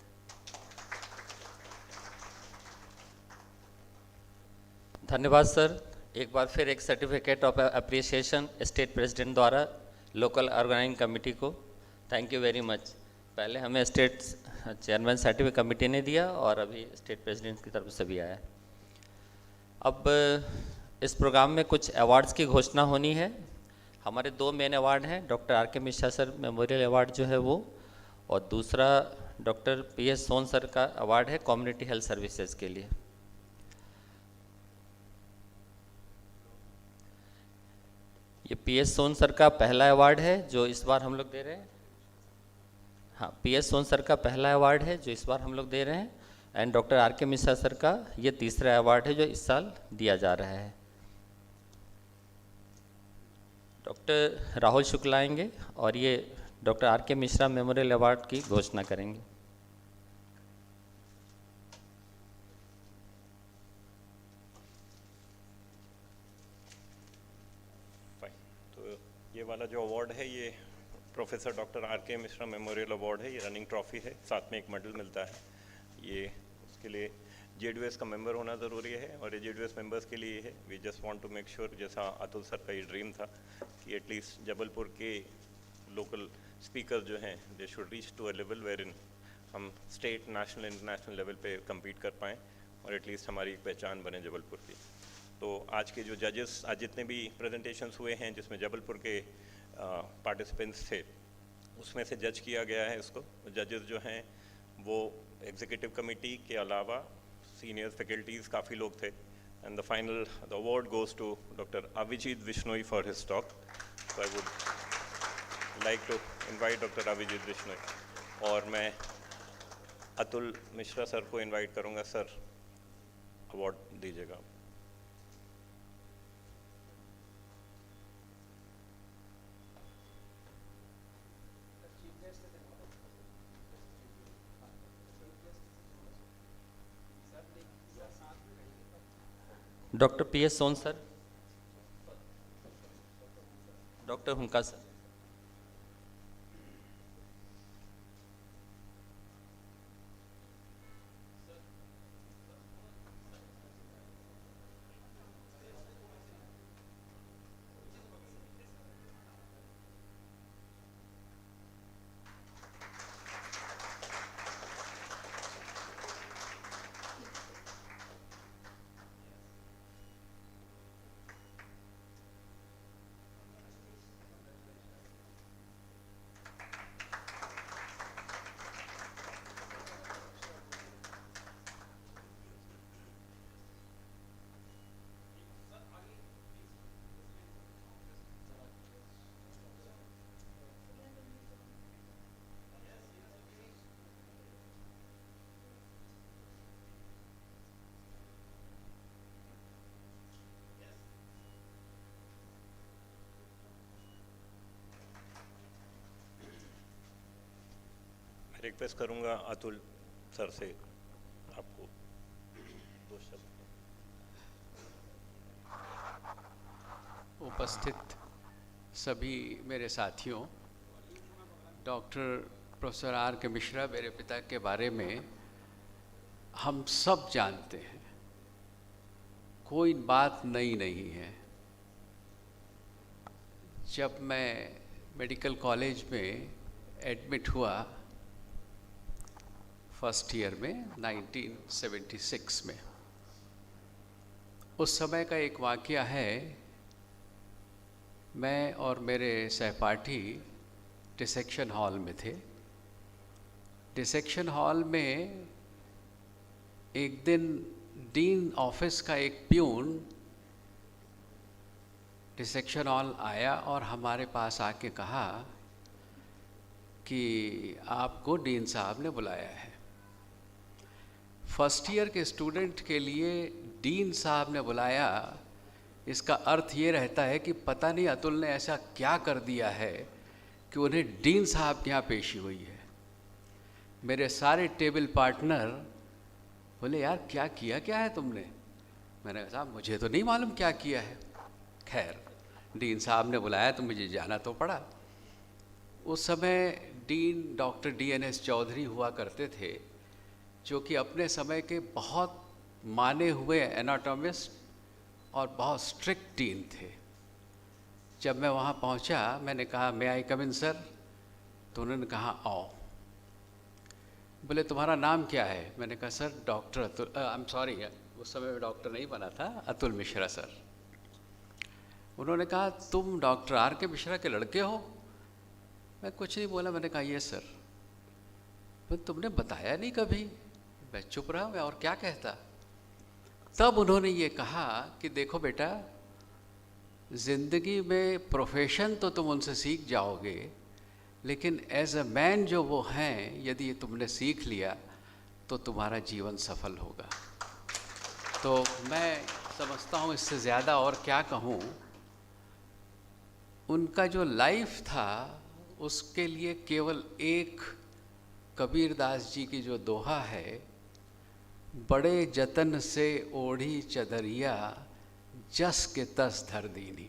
धन्यवाद सर। एक बार फिर एक certificate of appreciation state president द्वारा लोकल ऑर्गेनाइजिंग कमेटी को। Thank you very much. पहले हमें स्टेट चेयरमैन सर्टिफिकेट कमेटी ने दिया और अभी स्टेट प्रेसिडेंट की तरफ से भी आया। अब इस प्रोग्राम में कुछ अवार्ड्स की घोषणा होनी है। हमारे 2 मेन अवार्ड हैं, doctor R K. Mishra sir memorial award जो है वो, और दूसरा डॉक्टर P.S. सोन सर का अवार्ड है कम्युनिटी हेल्थ सर्विसेज के लिए। ये P.S. सोन सर का पहला अवार्ड है जो इस बार हम लोग दे रहे हैं। हाँ, P.S. सोन सर का पहला अवार्ड है जो इस बार हम लोग दे रहे हैं, and doctor R K. Mishra sir का ये तीसरा अवार्ड है जो इस साल दिया जा रहा है। डॉक्टर राहुल शुक्ला आएंगे और ये doctor R K. Mishra memorial award की घोषणा करेंगे। तो ये वाला जो अवार्ड है ये professor doctor R K. Mishra memorial award है। ये रनिंग ट्रॉफी है, साथ में एक मेडल मिलता है। ये उसके लिए JDOS का मेंबर होना ज़रूरी है, और ये JDOS मेंबर्स के लिए है। We just want to make sure, जैसा अतुल सर का ये ड्रीम था कि एटलीस्ट जबलपुर के लोकल स्पीकर जो हैं they should reach to a level where in हम स्टेट, नेशनल, इंटरनेशनल लेवल पे कम्पीट कर पाएँ और एटलीस्ट हमारी एक पहचान बने जबलपुर की। तो आज के जो जजेस, आज जितने भी प्रेजेंटेशंस हुए हैं जिसमें जबलपुर के पार्टिसिपेंट्स थे, उसमें से जज किया गया है इसको। जजेस जो हैं वो एग्जीक्यूटिव कमेटी के अलावा सीनियर फैकल्टीज़ काफ़ी लोग थे, and the final the award goes to doctor Abhijit Bishnoi for his talk. So I would like to invite doctor Abhijit Bishnoi, और मैं अतुल मिश्रा सर को इनवाइट करूँगा। सर, अवार्ड दीजिएगा। Doctor P.S. Son sir, doctor Hunka sir. Request करूंगा अतुल सर से आपको दो शब्द। उपस्थित सभी मेरे साथियों, doctor professor R K Mishra मेरे पिता के बारे में हम सब जानते हैं, कोई बात नई नहीं है। जब मैं मेडिकल कॉलेज में एडमिट हुआ फर्स्ट ईयर में 1976 में, उस समय का एक वाक़या है। मैं और मेरे सहपाठी डिसेक्शन हॉल में थे। डिसेक्शन हॉल में एक दिन डीन ऑफिस का एक प्यून डिसेक्शन हॉल आया और हमारे पास आके कहा कि आपको डीन साहब ने बुलाया है। फर्स्ट ईयर के स्टूडेंट के लिए डीन साहब ने बुलाया, इसका अर्थ ये रहता है कि पता नहीं अतुल ने ऐसा क्या कर दिया है कि उन्हें डीन साहब के यहाँ पेशी हुई है। मेरे सारे टेबल पार्टनर बोले, यार क्या किया क्या है तुमने? मैंने कहा साहब मुझे तो नहीं मालूम क्या किया है। खैर डीन साहब ने बुलाया तो मुझे जाना तो पड़ा। उस समय डीन डॉक्टर DNS चौधरी हुआ करते थे, जो कि अपने समय के बहुत माने हुए एनाटॉमिस्ट और बहुत स्ट्रिक्ट डीन थे। जब मैं वहाँ पहुँचा, मैंने कहा मे आई कम इन सर? तो उन्होंने कहा आओ। बोले तुम्हारा नाम क्या है? मैंने कहा sir doctor Atul, I am sorry उस समय में डॉक्टर नहीं बना था, अतुल मिश्रा सर। उन्होंने कहा तुम डॉक्टर आर के मिश्रा के लड़के हो? मैं कुछ नहीं बोला, मैंने कहा ये सर। फिर तुमने बताया नहीं कभी। मैं चुप रहा, मैं और क्या कहता। तब उन्होंने ये कहा कि देखो बेटा, ज़िंदगी में प्रोफेशन तो तुम उनसे सीख जाओगे, लेकिन एज अ मैन जो वो हैं, यदि ये तुमने सीख लिया तो तुम्हारा जीवन सफल होगा। तो मैं समझता हूँ इससे ज़्यादा और क्या कहूँ। उनका जो लाइफ था उसके लिए केवल एक कबीरदास जी की जो दोहा है, बड़े जतन से ओढ़ी चदरिया जस के तस धर दीनी।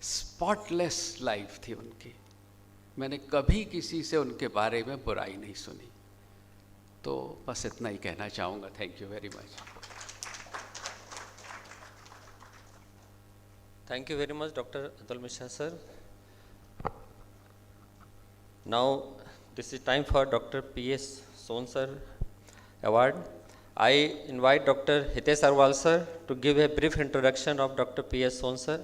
स्पॉटलेस लाइफ थी उनकी। मैंने कभी किसी से उनके बारे में बुराई नहीं सुनी। तो बस इतना ही कहना चाहूँगा। Thank you very much. Thank you very much, Dr. Atul Mishra sir. Now, this is time for Dr. P.S. Son sir award. I invite Dr. Hitesh Arwal sir to give a brief introduction of Dr. P.S. Son sir.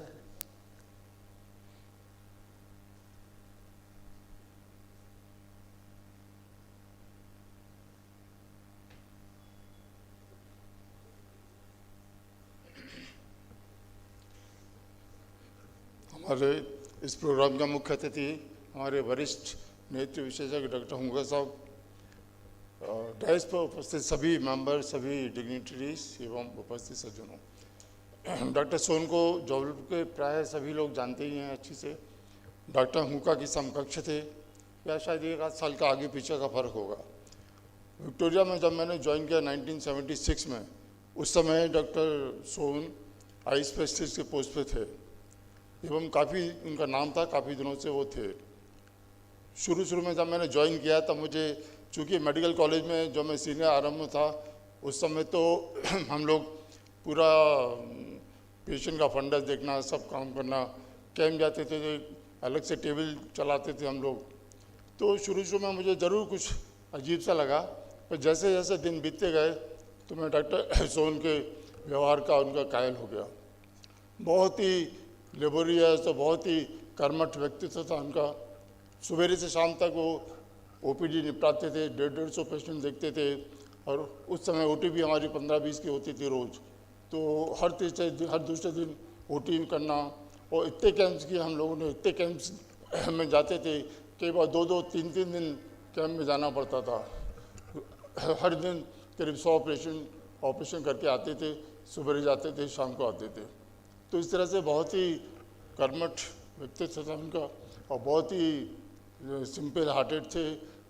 हमारे इस programme का मुख्य अतिथि हमारे वरिष्ठ नेत्र विशेषज्ञ doctor हुंगा साहब, डायस पर उपस्थित सभी मेंबर, सभी डिग्निटरीज एवं उपस्थित सज्जनों। डॉक्टर सोन को जबलपुर के प्राय सभी लोग जानते ही हैं अच्छी से। डॉक्टर हुंका की समकक्ष थे, या शायद एक आध साल का आगे पीछे का फर्क होगा। विक्टोरिया में जब मैंने ज्वाइन किया 1976 में, उस समय डॉक्टर सोन आई स्पेशलिस्ट के पोस्ट पे थे एवं काफ़ी उनका नाम था, काफ़ी दिनों से वो थे। शुरू में जब मैंने ज्वाइन किया तब मुझे, चूँकि मेडिकल कॉलेज में जो मैं सीनियर आरंभ में था, उस समय तो हम लोग पूरा पेशेंट का फंडस देखना, सब काम करना, कैंप जाते थे, अलग से टेबल चलाते थे हम लोग। तो शुरू में मुझे ज़रूर कुछ अजीब सा लगा, पर जैसे जैसे दिन बीतते गए तो मैं डॉक्टर सोन के व्यवहार का, उनका कायल हो गया। बहुत ही लेबोरियस, तो बहुत ही कर्मठ व्यक्तित्व था उनका। सवेरे से शाम तक वो ओपीडी निपटाते थे, 150 पेशेंट देखते थे, और उस समय ओटी भी हमारी 15-20 की होती थी रोज़। तो हर दूसरे दिन ओटी करना, और इतने कैंप्स किए हम लोगों ने, इतने कैंप्स में जाते थे, कई बार 2-2, 3-3 दिन कैंप में जाना पड़ता था। हर दिन करीब 100 पेशेंट ऑपरेशन करके आते थे, सुबह जाते थे, शाम को आते थे। तो इस तरह से बहुत ही कर्मठ व्यक्तित्व था उनका, और बहुत ही सिंपल हार्टेड थे,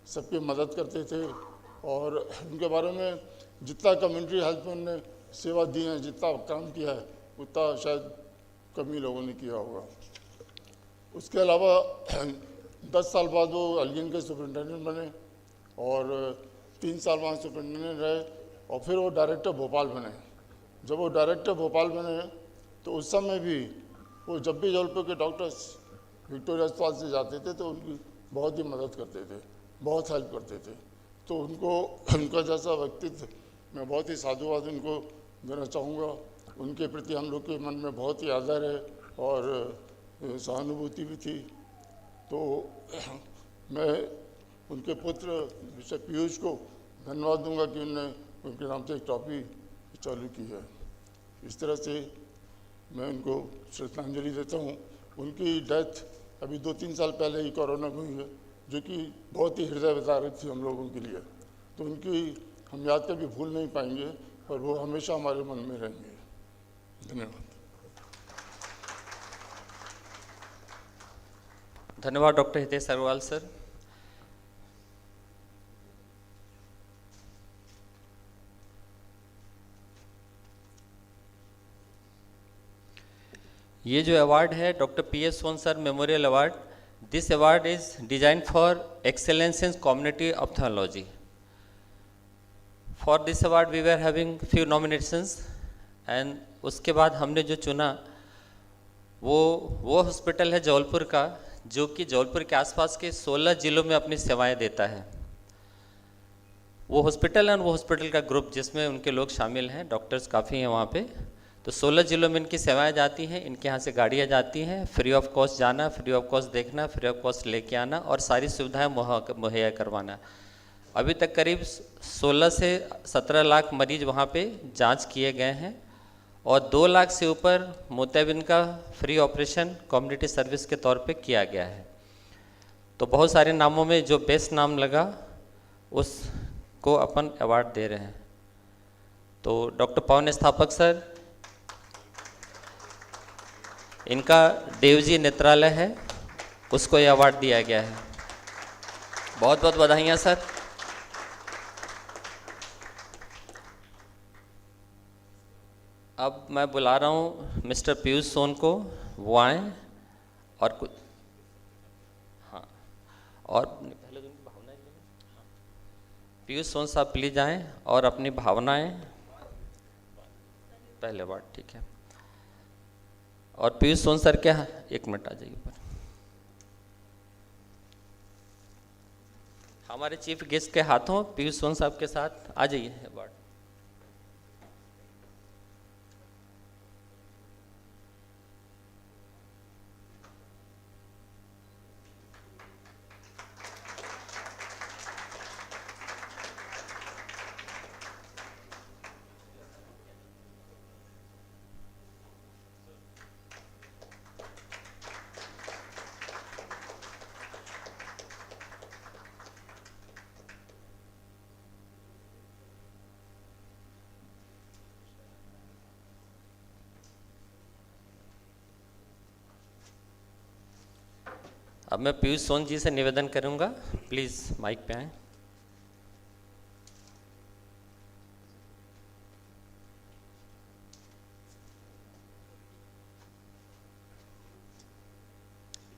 सबकी मदद करते थे और उनके बारे में जितना कम्युनिटी हेल्थ में उन्होंने सेवा दी है, जितना काम किया है, उतना शायद कम ही लोगों ने किया होगा। उसके अलावा 10 साल बाद वो एल्गिन के सुपरिटेंडेंट बने और 3 साल वहाँ सुपरिटेंडेंट रहे और फिर वो डायरेक्टर भोपाल बने। जब वो डायरेक्टर भोपाल बने तो उस समय भी वो जब भी जबलपुर के डॉक्टर्स विक्टोरिया अस्पताल से जाते थे तो उनकी बहुत ही मदद करते थे, बहुत हेल्प करते थे। तो उनको, उनका जैसा व्यक्तित्व मैं बहुत ही साधुवाद उनको देना चाहूँगा। उनके प्रति हम लोग के मन में बहुत ही आदर है और सहानुभूति भी थी। तो मैं उनके पुत्र मिस्टर पीयूष को धन्यवाद दूंगा कि उन्होंने उनके नाम से एक ट्रॉफी चालू की है। इस तरह से मैं उनको श्रद्धांजलि देता हूँ। उनकी डेथ अभी 2-3 साल पहले ही कोरोना में हुई है, जो कि बहुत ही हृदय विदारक थी हम लोगों के लिए। तो उनकी हम याद कभी भूल नहीं पाएंगे और वो हमेशा हमारे मन में रहेंगे। धन्यवाद। धन्यवाद डॉक्टर हितेश अग्रवाल सर। ये जो अवार्ड है doctor PS Son sir memorial award, this award is design for excellence in community ophthalmology. For this award we were having few nominations and उसके बाद हमने जो चुना वो हॉस्पिटल है जबलपुर का, जो कि जबलपुर के आसपास के 16 जिलों में अपनी सेवाएं देता है। वो हॉस्पिटल और वो हॉस्पिटल का ग्रुप जिसमें उनके लोग शामिल हैं, डॉक्टर्स काफ़ी हैं वहाँ पे। तो 16 जिलों में इनकी सेवाएं जाती हैं, इनके यहाँ से गाड़ियाँ जाती हैं, फ्री ऑफ कॉस्ट जाना, फ्री ऑफ कॉस्ट देखना, फ्री ऑफ कॉस्ट लेके आना और सारी सुविधाएं मुहैया करवाना। अभी तक करीब 16 से 17 लाख मरीज वहाँ पे जांच किए गए हैं और 2 लाख से ऊपर मोतियाबिंद का फ्री ऑपरेशन कम्युनिटी सर्विस के तौर पे किया गया है। तो बहुत सारे नामों में जो बेस्ट नाम लगा उसको अपन अवार्ड दे रहे हैं। तो डॉक्टर पवन स्थापक सर, इनका देवजी नेत्रालय है, उसको ये अवार्ड दिया गया है। बहुत बहुत बधाइयाँ सर। अब मैं बुला रहा हूँ मिस्टर पीयूष सोन को, वो आएँ और कुछ, हाँ, और पहले उनकी भावनाएं पीयूष सोन साहब प्लीज आएँ और अपनी भावनाएं, पहले अवार्ड ठीक है। और पीयूष सोन सर क्या, एक मिनट आ जाइए ऊपर। हमारे चीफ गेस्ट के हाथों पीयूष सोन साहब के साथ आ जाइए अवार्ड। अब मैं पीयूष सोन जी से निवेदन करूंगा, प्लीज माइक पे आएं।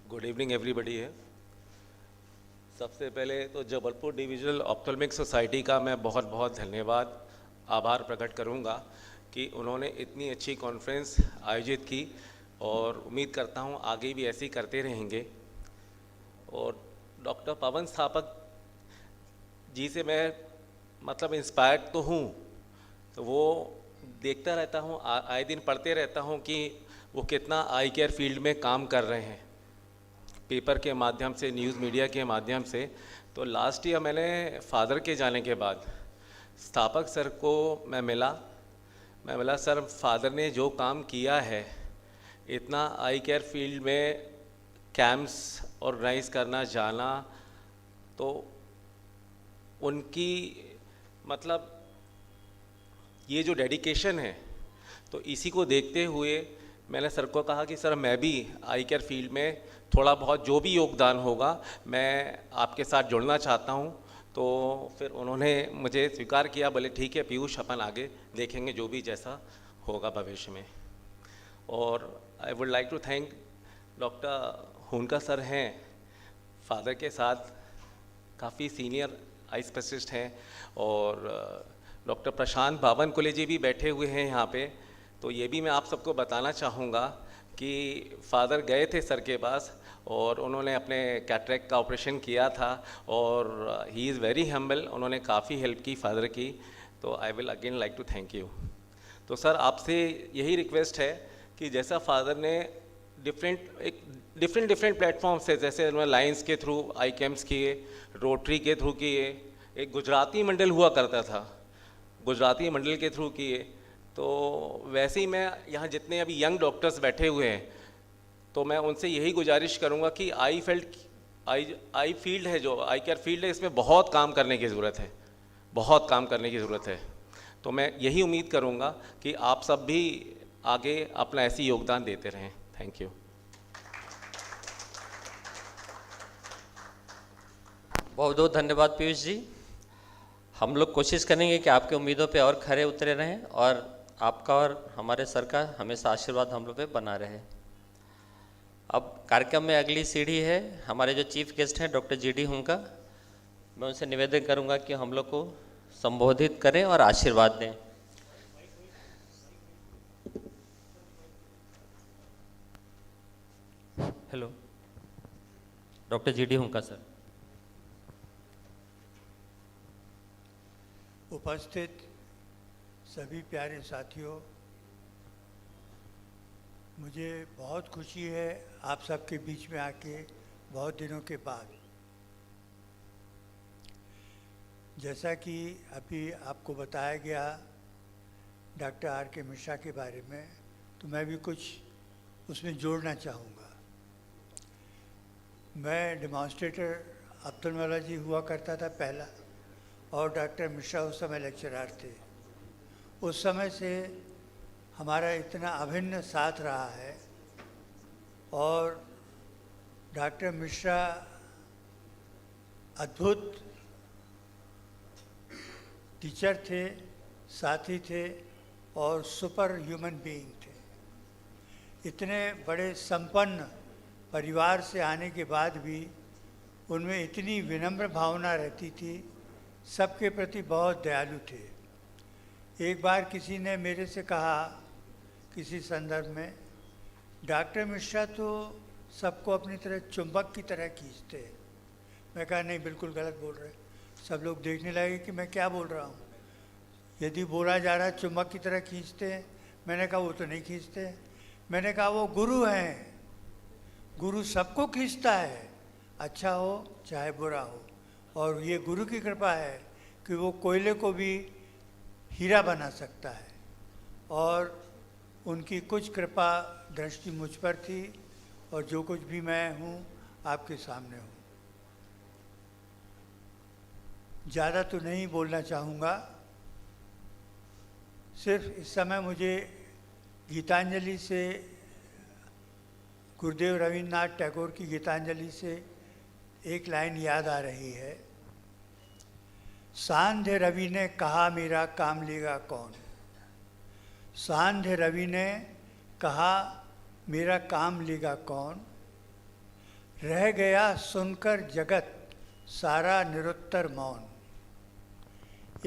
गुड इवनिंग एवरीबॉडी है। सबसे पहले तो जबलपुर डिविजनल ऑप्थेल्मिक सोसाइटी का मैं बहुत बहुत धन्यवाद, आभार प्रकट करूंगा कि उन्होंने इतनी अच्छी कॉन्फ्रेंस आयोजित की और उम्मीद करता हूं आगे भी ऐसे ही करते रहेंगे। और डॉक्टर पवन स्थापक जी से मैं मतलब इंस्पायर्ड तो हूँ, तो वो देखता रहता हूँ, आए दिन पढ़ते रहता हूँ कि वो कितना आई केयर फील्ड में काम कर रहे हैं, पेपर के माध्यम से, न्यूज़ मीडिया के माध्यम से। तो लास्ट ईयर मैंने फादर के जाने के बाद स्थापक सर को मैं मिला सर, फादर ने जो काम किया है, इतना आई केयर फील्ड में कैंप्स ऑर्गेनाइज करना, जाना, तो उनकी मतलब ये जो डेडिकेशन है, तो इसी को देखते हुए मैंने सर को कहा कि सर मैं भी आई केयर फील्ड में थोड़ा बहुत जो भी योगदान होगा मैं आपके साथ जुड़ना चाहता हूँ। तो फिर उन्होंने मुझे स्वीकार किया, बोले ठीक है पीयूष, अपन आगे देखेंगे जो भी जैसा होगा भविष्य में। और I would like to thank doctor Hunka sir हैं, फादर के साथ काफ़ी सीनियर आई स्पेशलिस्ट हैं, और डॉक्टर प्रशांत बावनकुले जी भी बैठे हुए हैं यहाँ पे। तो ये भी मैं आप सबको बताना चाहूँगा कि फादर गए थे सर के पास और उन्होंने अपने कैटरेक्ट का ऑपरेशन किया था, और ही इज़ वेरी हम्बल, उन्होंने काफ़ी हेल्प की फादर की। तो I will again like to thank you. तो सर आपसे यही रिक्वेस्ट है कि जैसा फादर ने डिफरेंट प्लेटफॉर्म से, जैसे उन्होंने लाइंस के थ्रू आई कैम्प्स किए, रोटरी के थ्रू किए, एक गुजराती मंडल हुआ करता था, गुजराती मंडल के थ्रू किए, तो वैसे ही मैं यहाँ जितने अभी यंग डॉक्टर्स बैठे हुए हैं तो मैं उनसे यही गुजारिश करूँगा कि आई फील्ड है, जो आई केयर फील्ड है, इसमें बहुत काम करने की ज़रूरत है, बहुत काम करने की ज़रूरत है। तो मैं यही उम्मीद करूँगा कि आप सब भी आगे अपना ऐसी योगदान देते रहें। Thank you. बहुत बहुत धन्यवाद पीयूष जी। हम लोग कोशिश करेंगे कि आपके उम्मीदों पे और खरे उतरे रहें, और आपका और हमारे सर का हमेशा आशीर्वाद हम लोग पे बना रहे। अब कार्यक्रम में अगली सीढ़ी है हमारे जो चीफ गेस्ट हैं डॉक्टर जीडी हुनका। मैं उनसे निवेदन करूंगा कि हम लोग को संबोधित करें और आशीर्वाद दें। हेलो, डॉक्टर जीडी हुनका सर। उपस्थित सभी प्यारे साथियों, मुझे बहुत खुशी है आप सबके बीच में आके बहुत दिनों के बाद। जैसा कि अभी आपको बताया गया डॉक्टर आर के मिश्रा के बारे में, तो मैं भी कुछ उसमें जोड़ना चाहूँगा। मैं डेमोन्स्ट्रेटर ऑप्थेल्मोलॉजी हुआ करता था पहला, और डॉक्टर मिश्रा उस समय लेक्चरर थे। उस समय से हमारा इतना अभिन्न साथ रहा है, और डॉक्टर मिश्रा अद्भुत टीचर थे, साथी थे, और सुपर ह्यूमन बीइंग थे। इतने बड़े संपन्न परिवार से आने के बाद भी उनमें इतनी विनम्र भावना रहती थी, सबके प्रति बहुत दयालु थे। एक बार किसी ने मेरे से कहा किसी संदर्भ में, डॉक्टर मिश्रा तो सबको अपनी तरह चुंबक की तरह खींचते हैं। मैं कहा नहीं, बिल्कुल गलत बोल रहे। सब लोग देखने लगे कि मैं क्या बोल रहा हूँ। यदि बोला जा रहा है चुंबक की तरह खींचते हैं, मैंने कहा वो तो नहीं खींचते। मैंने कहा वो गुरु हैं, गुरु सबको खींचता है, अच्छा हो चाहे बुरा हो, और ये गुरु की कृपा है कि वो कोयले को भी हीरा बना सकता है। और उनकी कुछ कृपा दृष्टि मुझ पर थी, और जो कुछ भी मैं हूँ आपके सामने हूँ। ज़्यादा तो नहीं बोलना चाहूँगा, सिर्फ इस समय मुझे गीतांजलि से, गुरुदेव रविन्द्रनाथ टैगोर की गीतांजलि से एक लाइन याद आ रही है। सांध्य रवि ने कहा मेरा काम लेगा कौन। सांध्य रवि ने कहा मेरा काम लेगा कौन। रह गया सुनकर जगत सारा निरुत्तर मौन।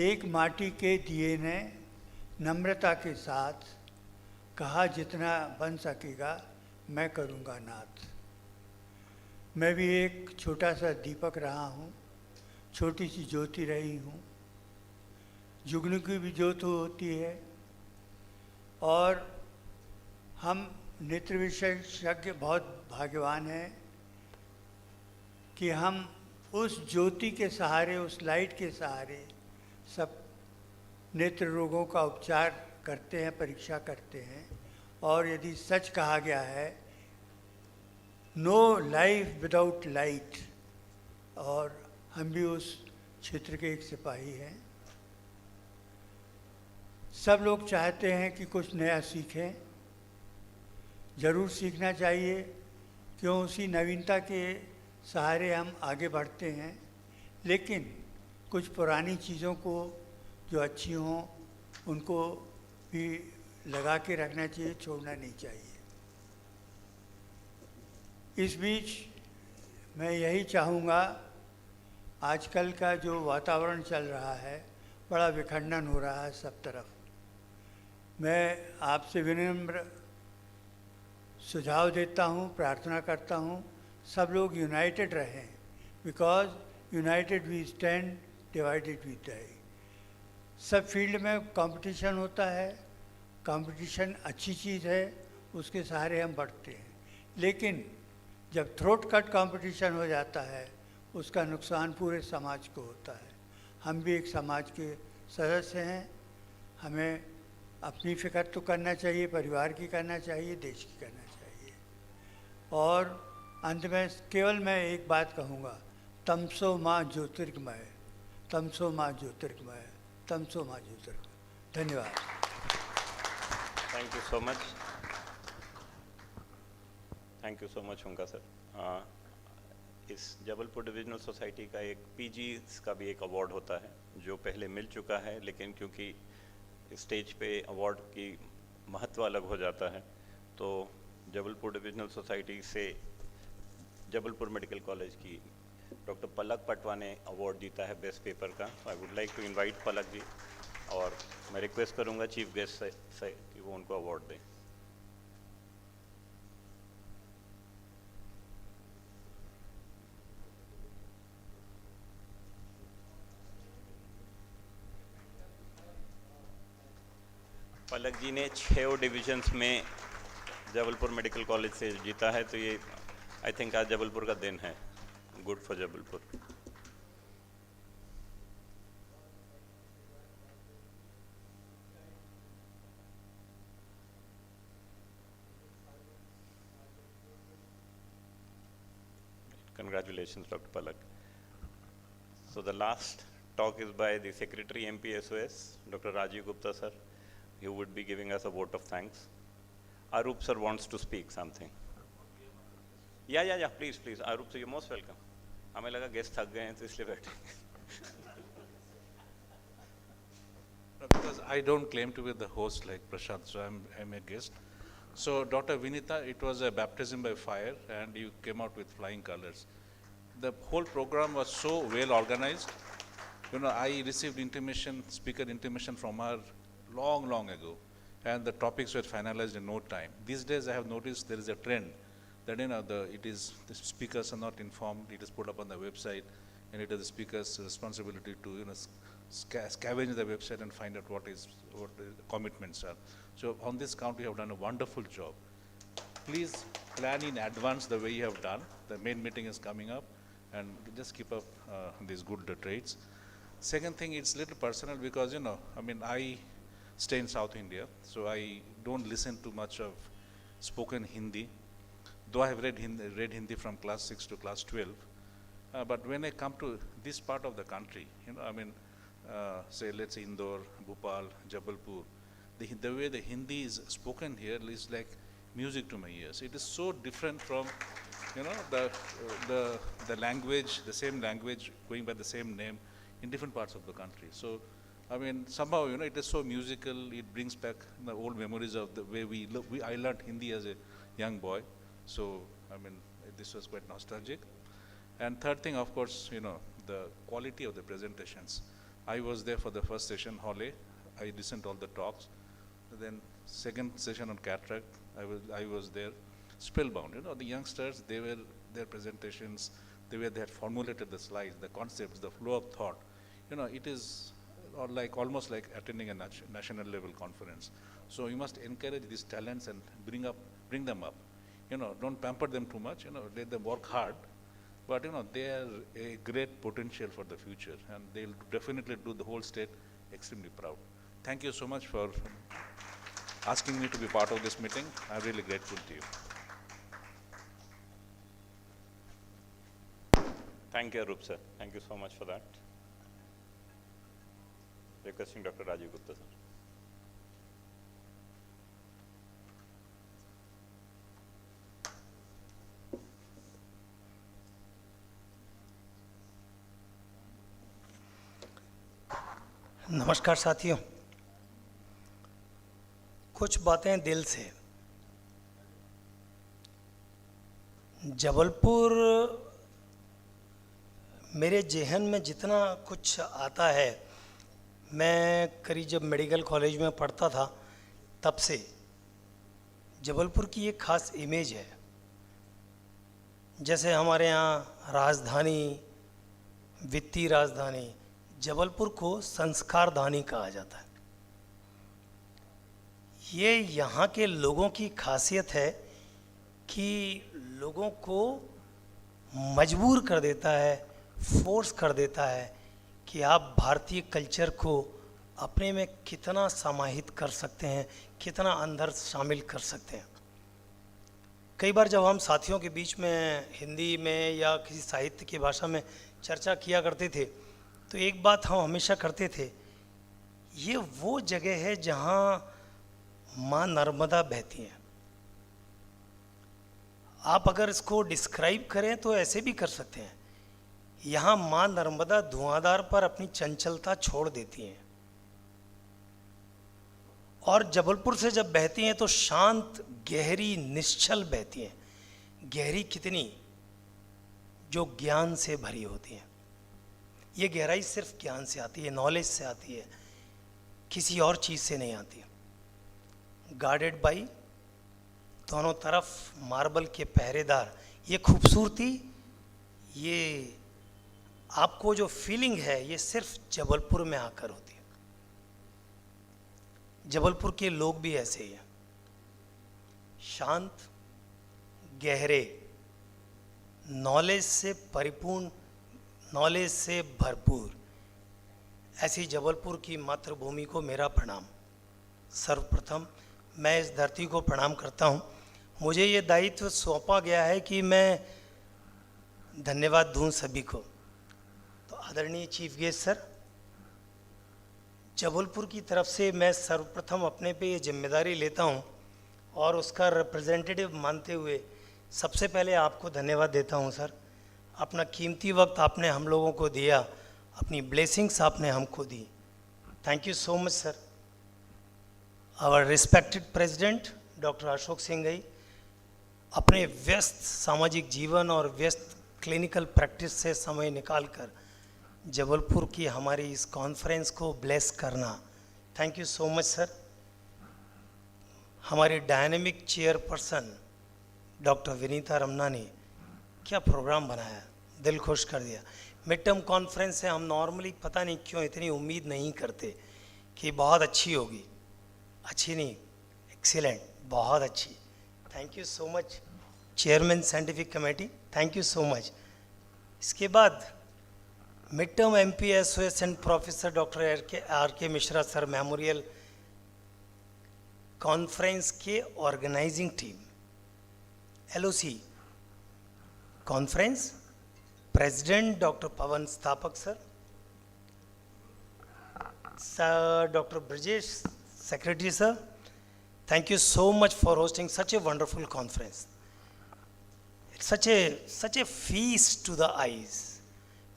एक माटी के दिए ने नम्रता के साथ कहा जितना बन सकेगा मैं करूँगा नाथ। मैं भी एक छोटा सा दीपक रहा हूँ, छोटी सी ज्योति रही हूँ। जुगनू की भी ज्योत होती है, और हम नेत्र विशेषज्ञ बहुत भाग्यवान हैं कि हम उस ज्योति के सहारे, उस लाइट के सहारे सब नेत्र रोगों का उपचार करते हैं, परीक्षा करते हैं। और यदि सच कहा गया है नो लाइफ विदाउट लाइट, और हम भी उस क्षेत्र के एक सिपाही हैं। सब लोग चाहते हैं कि कुछ नया सीखें, ज़रूर सीखना चाहिए, क्यों उसी नवीनता के सहारे हम आगे बढ़ते हैं। लेकिन कुछ पुरानी चीज़ों को जो अच्छी हों उनको भी लगा के रखना चाहिए, छोड़ना नहीं चाहिए। इस बीच मैं यही चाहूँगा, आजकल का जो वातावरण चल रहा है, बड़ा विखंडन हो रहा है सब तरफ। मैं आपसे विनम्र सुझाव देता हूँ, प्रार्थना करता हूँ, सब लोग यूनाइटेड रहें, because united we stand, divided we die. सब फील्ड में कंपटीशन होता है, कंपटीशन अच्छी चीज़ है, उसके सहारे हम बढ़ते हैं। लेकिन जब थ्रोट कट कंपटीशन हो जाता है, उसका नुकसान पूरे समाज को होता है। हम भी एक समाज के सदस्य हैं, हमें अपनी फ़िक्र तो करना चाहिए, परिवार की करना चाहिए, देश की करना चाहिए। और अंत में केवल मैं एक बात कहूँगा, तमसो माँ ज्योतिर्गमय, तमसो माँ ज्योतिर्गमय, तमसो माँ ज्योतिर्गमय। धन्यवाद। Thank you so much. Thank you so much Honka sir. इस जबलपुर डिविजनल सोसाइटी का एक पीजी का भी एक अवार्ड होता है जो पहले मिल चुका है, लेकिन क्योंकि स्टेज पे अवार्ड की महत्व अलग हो जाता है, तो जबलपुर डिविजनल सोसाइटी से जबलपुर मेडिकल कॉलेज की डॉक्टर पलक पटवा ने अवार्ड जीता है बेस्ट पेपर का। I would like to invite Palak ji, और मैं रिक्वेस्ट करूंगा चीफ गेस्ट से कि वो उनको अवार्ड दें। पलक जी ने 6 डिविजन्स में जबलपुर मेडिकल कॉलेज से जीता है, तो ये आई थिंक आज जबलपुर का दिन है। Good for Jabalpur. Congratulations, Dr. Palak. So the last talk is by the Secretary MPSOS, Dr. Rajiv Gupta sir. He would be giving us a vote of thanks. Arup sir wants to speak something. Yeah, please. Arup sir, you're most welcome. हमें लगा guest थक गए हैं तो इसलिए बैठे। Because I don't claim to be the host like Prashant, so I'm a guest. So Dr. Vinita, it was a baptism by fire and you came out with flying colors. The whole program was so well organized. You know, I received intimation, speaker intimation from her long ago, and the topics were finalized in no time. These days I have noticed there is a trend that, you know, the speakers are not informed, it is put up on the website, and it is the speaker's responsibility to, you know, scavenge the website and find out what the commitments are. So on this count, you have done a wonderful job. Please plan in advance the way you have done. The main meeting is coming up, and just keep up these good traits. Second thing, it's a little personal because, you know, I mean, I stay in South India, so I don't listen to much of spoken Hindi, though I have read Hindi from class 6 to class 12. But when I come to this part of the country, you know, I mean, say, let's say Indore, Bhopal, Jabalpur, the way the Hindi is spoken here is like music to my ears. It is so different from, you know, the language, the same language going by the same name in different parts of the country. So, I mean, somehow, you know, it is so musical. It brings back the old memories of the way I learned Hindi as a young boy. So, I mean, this was quite nostalgic. And third thing, of course, you know, the quality of the presentations. I was there for the first session, Hall A. I listened to all the talks. Then second session on cataract, I was there, spellbound. You know, the youngsters, their presentations, the way they had formulated the slides, the concepts, the flow of thought. You know, it is almost like attending a national level conference. So you must encourage these talents and bring them up. You know, don't pamper them too much. You know, let them work hard. But, you know, they are a great potential for the future, and they'll definitely do the whole state extremely proud. Thank you so much for asking me to be part of this meeting. I'm really grateful to you. Thank you, Arup sir. Thank you so much for that. Requesting Dr. Rajiv Gupta sir. नमस्कार साथियों, कुछ बातें दिल से। जबलपुर मेरे जहन में जितना कुछ आता है, मैं करीब जब मेडिकल कॉलेज में पढ़ता था तब से जबलपुर की एक ख़ास इमेज है। जैसे हमारे यहाँ राजधानी, वित्तीय राजधानी, जबलपुर को संस्कारधानी कहा जाता है। ये यहाँ के लोगों की खासियत है कि लोगों को मजबूर कर देता है, फोर्स कर देता है कि आप भारतीय कल्चर को अपने में कितना समाहित कर सकते हैं, कितना अंदर शामिल कर सकते हैं। कई बार जब हम साथियों के बीच में हिंदी में या किसी साहित्य की भाषा में चर्चा किया करते थे तो एक बात हम हमेशा करते थे, ये वो जगह है जहाँ माँ नर्मदा बहती हैं। आप अगर इसको डिस्क्राइब करें तो ऐसे भी कर सकते हैं, यहाँ माँ नर्मदा धुआंधार पर अपनी चंचलता छोड़ देती हैं और जबलपुर से जब बहती हैं तो शांत, गहरी, निश्चल बहती हैं। गहरी कितनी, जो ज्ञान से भरी होती हैं। ये गहराई सिर्फ ज्ञान से आती है, नॉलेज से आती है, किसी और चीज़ से नहीं आती। गार्डेड बाई, दोनों तरफ मार्बल के पहरेदार। ये खूबसूरती, ये आपको जो फीलिंग है, ये सिर्फ जबलपुर में आकर होती है। जबलपुर के लोग भी ऐसे ही हैं, शांत, गहरे, नॉलेज से परिपूर्ण, नॉलेज से भरपूर। ऐसी जबलपुर की मातृभूमि को मेरा प्रणाम। सर्वप्रथम मैं इस धरती को प्रणाम करता हूँ। मुझे ये दायित्व सौंपा गया है कि मैं धन्यवाद दूँ सभी को। तो आदरणीय चीफ गेस्ट सर, जबलपुर की तरफ से मैं सर्वप्रथम अपने पे ये जिम्मेदारी लेता हूँ और उसका रिप्रेजेंटेटिव मानते हुए सबसे पहले आपको धन्यवाद देता हूँ सर। अपना कीमती वक्त आपने हम लोगों को दिया, अपनी ब्लेसिंग्स आपने हमको दी। Thank you so much sir. Our respected president doctor Ashok Singhai अपने व्यस्त सामाजिक जीवन और व्यस्त क्लिनिकल प्रैक्टिस से समय निकालकर जबलपुर की हमारी इस कॉन्फ्रेंस को ब्लेस करना, thank you so much sir. हमारी dynamic chairperson doctor Vinita Ramana ने क्या प्रोग्राम बनाया, दिल खुश कर दिया। मिड टर्म कॉन्फ्रेंस से हम नॉर्मली पता नहीं क्यों इतनी उम्मीद नहीं करते कि बहुत अच्छी होगी। अच्छी नहीं, एक्सीलेंट, बहुत अच्छी। Thank you so much chairman scientific committee, thank you so much. इसके बाद mid term MPSOS and professor doctor R K Mishra sir memorial conference के organising team, LOC conference, president doctor Pawan Sthapak sir, doctor Brajesh secretary sir, thank you so much for hosting such a wonderful conference. It's such a feast to the eyes.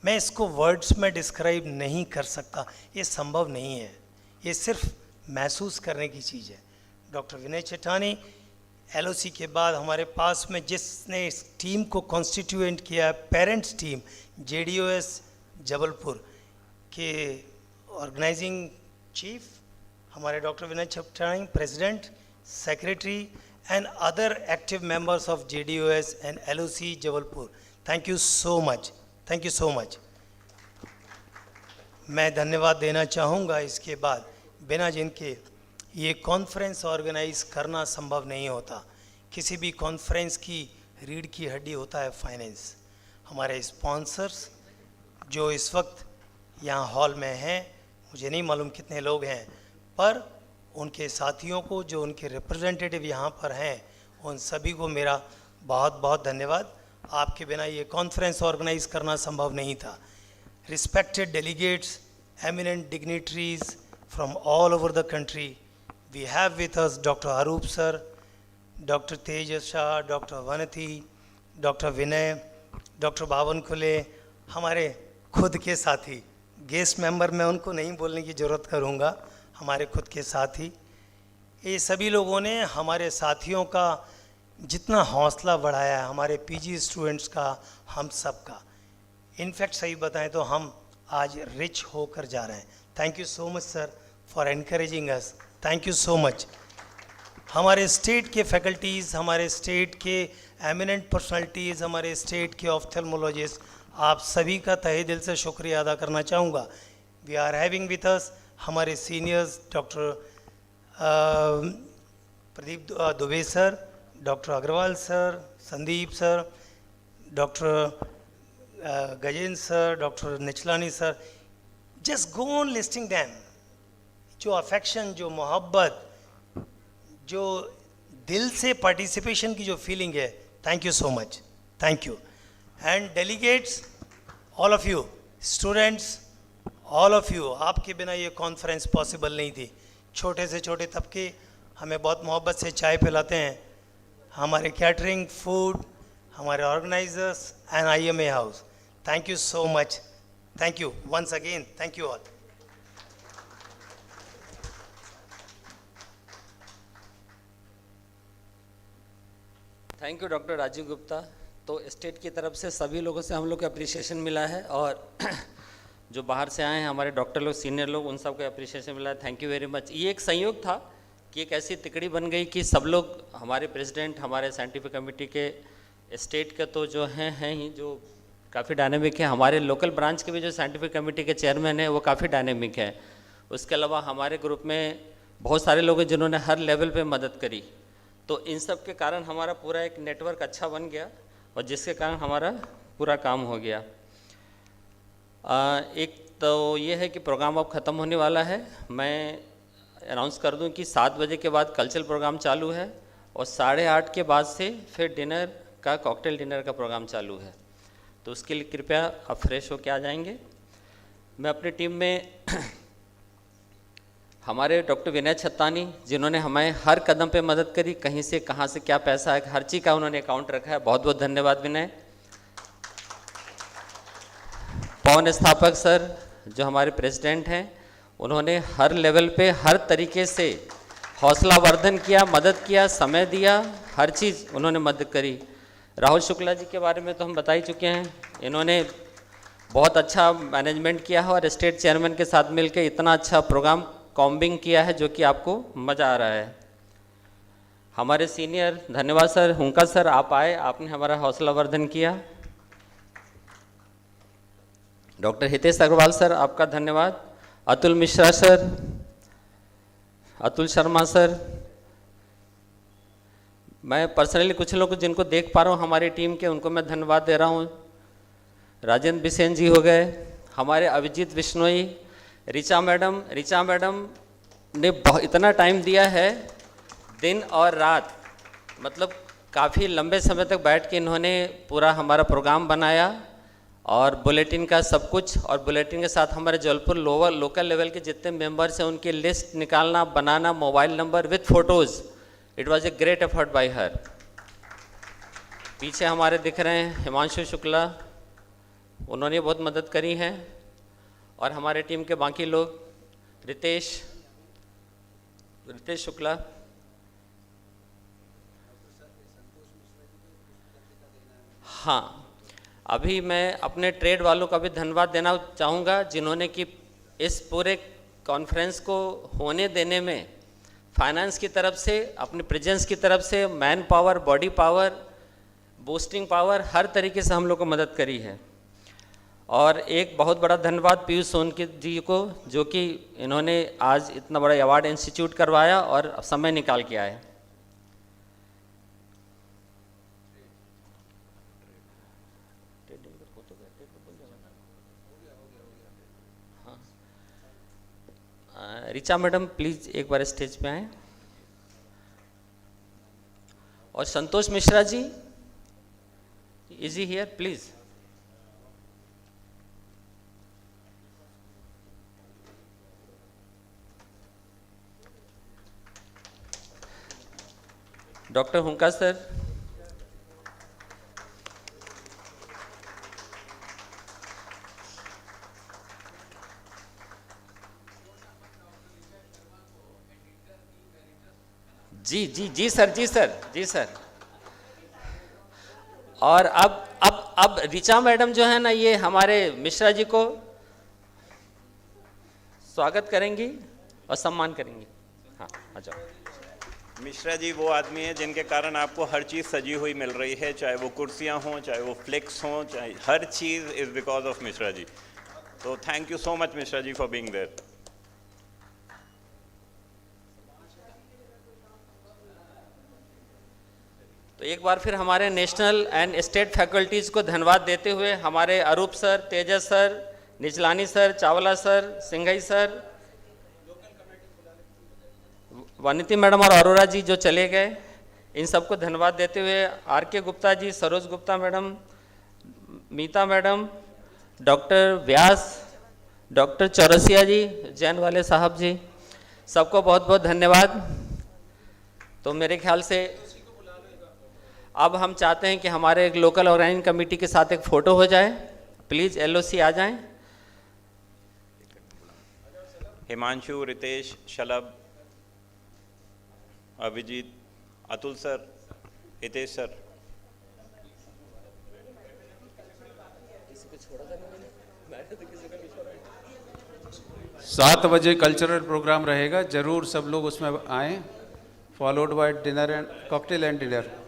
मैं इसको words में describe नहीं कर सकता, ये संभव नहीं है, ये सिर्फ महसूस करने की चीज़ है। डॉक्टर विनय चेठानी LOC के बाद हमारे पास में जिसने इस टीम को कॉन्स्टिट्यूएंट किया, पेरेंट्स टीम JDOS जबलपुर के ऑर्गेनाइजिंग चीफ हमारे doctor Vinay Chethani, president, secretary and other active members of JDOS and LOC Jabalpur, thank you so much, thank you so much. मैं धन्यवाद देना चाहूँगा इसके बाद, बिना जिनके ये कॉन्फ्रेंस ऑर्गेनाइज करना संभव नहीं होता। किसी भी कॉन्फ्रेंस की रीढ़ की हड्डी होता है फाइनेंस। हमारे स्पॉन्सर्स जो इस वक्त यहाँ हॉल में हैं, मुझे नहीं मालूम कितने लोग हैं, पर उनके साथियों को जो उनके रिप्रेजेंटेटिव यहाँ पर हैं, उन सभी को मेरा बहुत बहुत धन्यवाद। आपके बिना ये कॉन्फ्रेंस ऑर्गेनाइज करना संभव नहीं था। Respected delegates, eminent dignitaries from all over the country, we have with us doctor Arup sir, doctor Tejas Shah, doctor Vanati, doctor Vinay, doctor Bawankule, हमारे खुद के साथी गेस्ट मेंबर मैं उनको नहीं बोलने की ज़रूरत करूँगा, हमारे खुद के साथी, ये सभी लोगों ने हमारे साथियों का जितना हौसला बढ़ाया है, हमारे पीजी स्टूडेंट्स का, हम सब का, इनफैक्ट सही बताएं तो हम आज रिच होकर जा रहे हैं। Thank you so much sir for encouraging us, thank you so much. हमारे स्टेट के फैकल्टीज़, हमारे स्टेट के एमिनेंट पर्सनालिटीज़, हमारे स्टेट के ऑफ्थेल्मोलॉजिस्ट, आप सभी का तहे दिल से शुक्रिया अदा करना चाहूँगा। We are having with us हमारे seniors doctor Pradeep Dubey sir, doctor Agrawal sir, Sandeep sir, doctor Gajendra sir, doctor Nichlani sir, just go on listing them. जो अफेक्शन, जो मोहब्बत, जो दिल से पार्टिसिपेशन की जो फीलिंग है, thank you so much, thank you. And delegates, all of you, students, all of you, आपके बिना ये कॉन्फ्रेंस पॉसिबल नहीं थी। छोटे से छोटे तबके हमें बहुत मोहब्बत से चाय पिलाते हैं, हमारे कैटरिंग, फूड, हमारे organisers and IMA house, thank you so much, thank you once again, thank you all. Thank you doctor Rajiv Gupta. तो स्टेट की तरफ से सभी लोगों से हम लोग को अप्रिसिएशन मिला है, और जो बाहर से आए हैं हमारे डॉक्टर लोग, सीनियर लोग, उन सबको अप्रिसिएशन मिला है, थैंक यू वेरी मच। ये एक संयोग था कि एक ऐसी तिकड़ी बन गई कि सब लोग, हमारे प्रेसिडेंट, हमारे साइंटिफिक कमेटी के, स्टेट के तो जो हैं ही, जो काफ़ी डायनेमिक है, हमारे लोकल ब्रांच के भी जो साइंटिफिक कमेटी के चेयरमैन हैं वो काफ़ी डायनेमिक है। उसके अलावा हमारे ग्रुप में बहुत सारे लोग हैं जिन्होंने हर लेवल पे मदद करी। तो इन सब के कारण हमारा पूरा एक नेटवर्क अच्छा बन गया, और जिसके कारण हमारा पूरा काम हो गया। एक तो ये है कि प्रोग्राम अब ख़त्म होने वाला है। मैं अनाउंस कर दूं कि 7 बजे के बाद कल्चरल प्रोग्राम चालू है, और 8:30 के बाद से फिर डिनर का, कॉकटेल डिनर का प्रोग्राम चालू है। तो उसके लिए कृपया आप फ्रेश होकर आ जाएंगे। मैं अपनी टीम में हमारे डॉक्टर विनय छत्तानी, जिन्होंने हमें हर कदम पे मदद करी, कहीं से कहाँ से क्या पैसा है, हर चीज़ का उन्होंने अकाउंट रखा है, बहुत बहुत धन्यवाद विनय। पवन स्थापक सर, जो हमारे प्रेसिडेंट हैं, उन्होंने हर लेवल पे हर तरीके से हौसला वर्धन किया, मदद किया, समय दिया, हर चीज़ उन्होंने मदद करी। राहुल शुक्ला जी के बारे में तो हम बता ही चुके हैं, इन्होंने बहुत अच्छा मैनेजमेंट किया है, और स्टेट चेयरमैन के साथ मिलकर इतना अच्छा प्रोग्राम कॉम्बिंग किया है, जो कि आपको मज़ा आ रहा है। हमारे सीनियर, धन्यवाद सर, हुंका सर, आप आए, आपने हमारा हौसला वर्धन किया। डॉक्टर हितेश अग्रवाल सर, आपका धन्यवाद। अतुल मिश्रा सर, अतुल शर्मा सर, मैं पर्सनली कुछ लोग जिनको देख पा रहा हूँ हमारी टीम के, उनको मैं धन्यवाद दे रहा हूँ। राजेंद्र बिसेन जी हो गए, हमारे अभिजीत बिश्नोई, ऋचा मैडम ने इतना टाइम दिया है, दिन और रात, मतलब काफ़ी लंबे समय तक बैठ के इन्होंने पूरा हमारा प्रोग्राम बनाया, और बुलेटिन का सब कुछ, और बुलेटिन के साथ हमारे जबलपुर लोकल लेवल के जितने मेंबर्स हैं उनकी लिस्ट निकालना, बनाना, mobile number with photos, it was a great effort by her. पीछे हमारे दिख रहे हैं हिमांशु शुक्ला, उन्होंने बहुत मदद करी है, और हमारे टीम के बाकी लोग, रितेश शुक्ला, हाँ, अभी मैं अपने ट्रेड वालों का भी धन्यवाद देना चाहूँगा, जिन्होंने कि इस पूरे कॉन्फ्रेंस को होने देने में फाइनेंस की तरफ से, अपने प्रेजेंस की तरफ से, man power, body power, boosting power, हर तरीके से हम लोग को मदद करी है। और एक बहुत बड़ा धन्यवाद पीयूष सोनकी जी को, जो कि इन्होंने आज इतना बड़ा अवार्ड इंस्टीट्यूट करवाया और समय निकाल के आए। ऋचा मैडम प्लीज़ एक बार स्टेज पे आएँ, और Santosh Mishra ji, is he here please. Doctor Hunka sir, ji sir, ji sir, ji sir. और अब ऋचा मैडम जो है ना, ये हमारे मिश्रा जी को स्वागत करेंगी और सम्मान करेंगी। हाँ, आ जाओ। मिश्रा जी वो आदमी है जिनके कारण आपको हर चीज़ सजी हुई मिल रही है, चाहे वो कुर्सियां हों, चाहे वो फ्लेक्स हों, चाहे हर चीज़ is because of Mishra ji. तो thank you so much Mishra ji for being there. तो एक बार फिर हमारे नेशनल एंड स्टेट फैकल्टीज़ को धन्यवाद देते हुए हमारे Arup sir, Tejas sir, Nichlani sir, Chawla sir, Singhai sir, Vaniti madam और अरोरा जी जो चले गए, इन सबको धन्यवाद देते हुए आर के गुप्ता जी, सरोज गुप्ता मैडम, मीता मैडम, डॉक्टर व्यास, डॉक्टर चौरसिया जी, जैन वाले साहब जी, सबको बहुत बहुत धन्यवाद। तो मेरे ख्याल से अब हम चाहते हैं कि हमारे एक लोकल ऑर्गेनाइजिंग कमेटी के साथ एक फ़ोटो हो जाए। प्लीज़ LOC आ जाएं। हिमांशु, रितेश, शलभ, अभिजीत, अतुल सर, हितेश सर। 7 बजे कल्चरल प्रोग्राम रहेगा, जरूर सब लोग उसमें आएँ, followed by dinner and cocktail and dinner.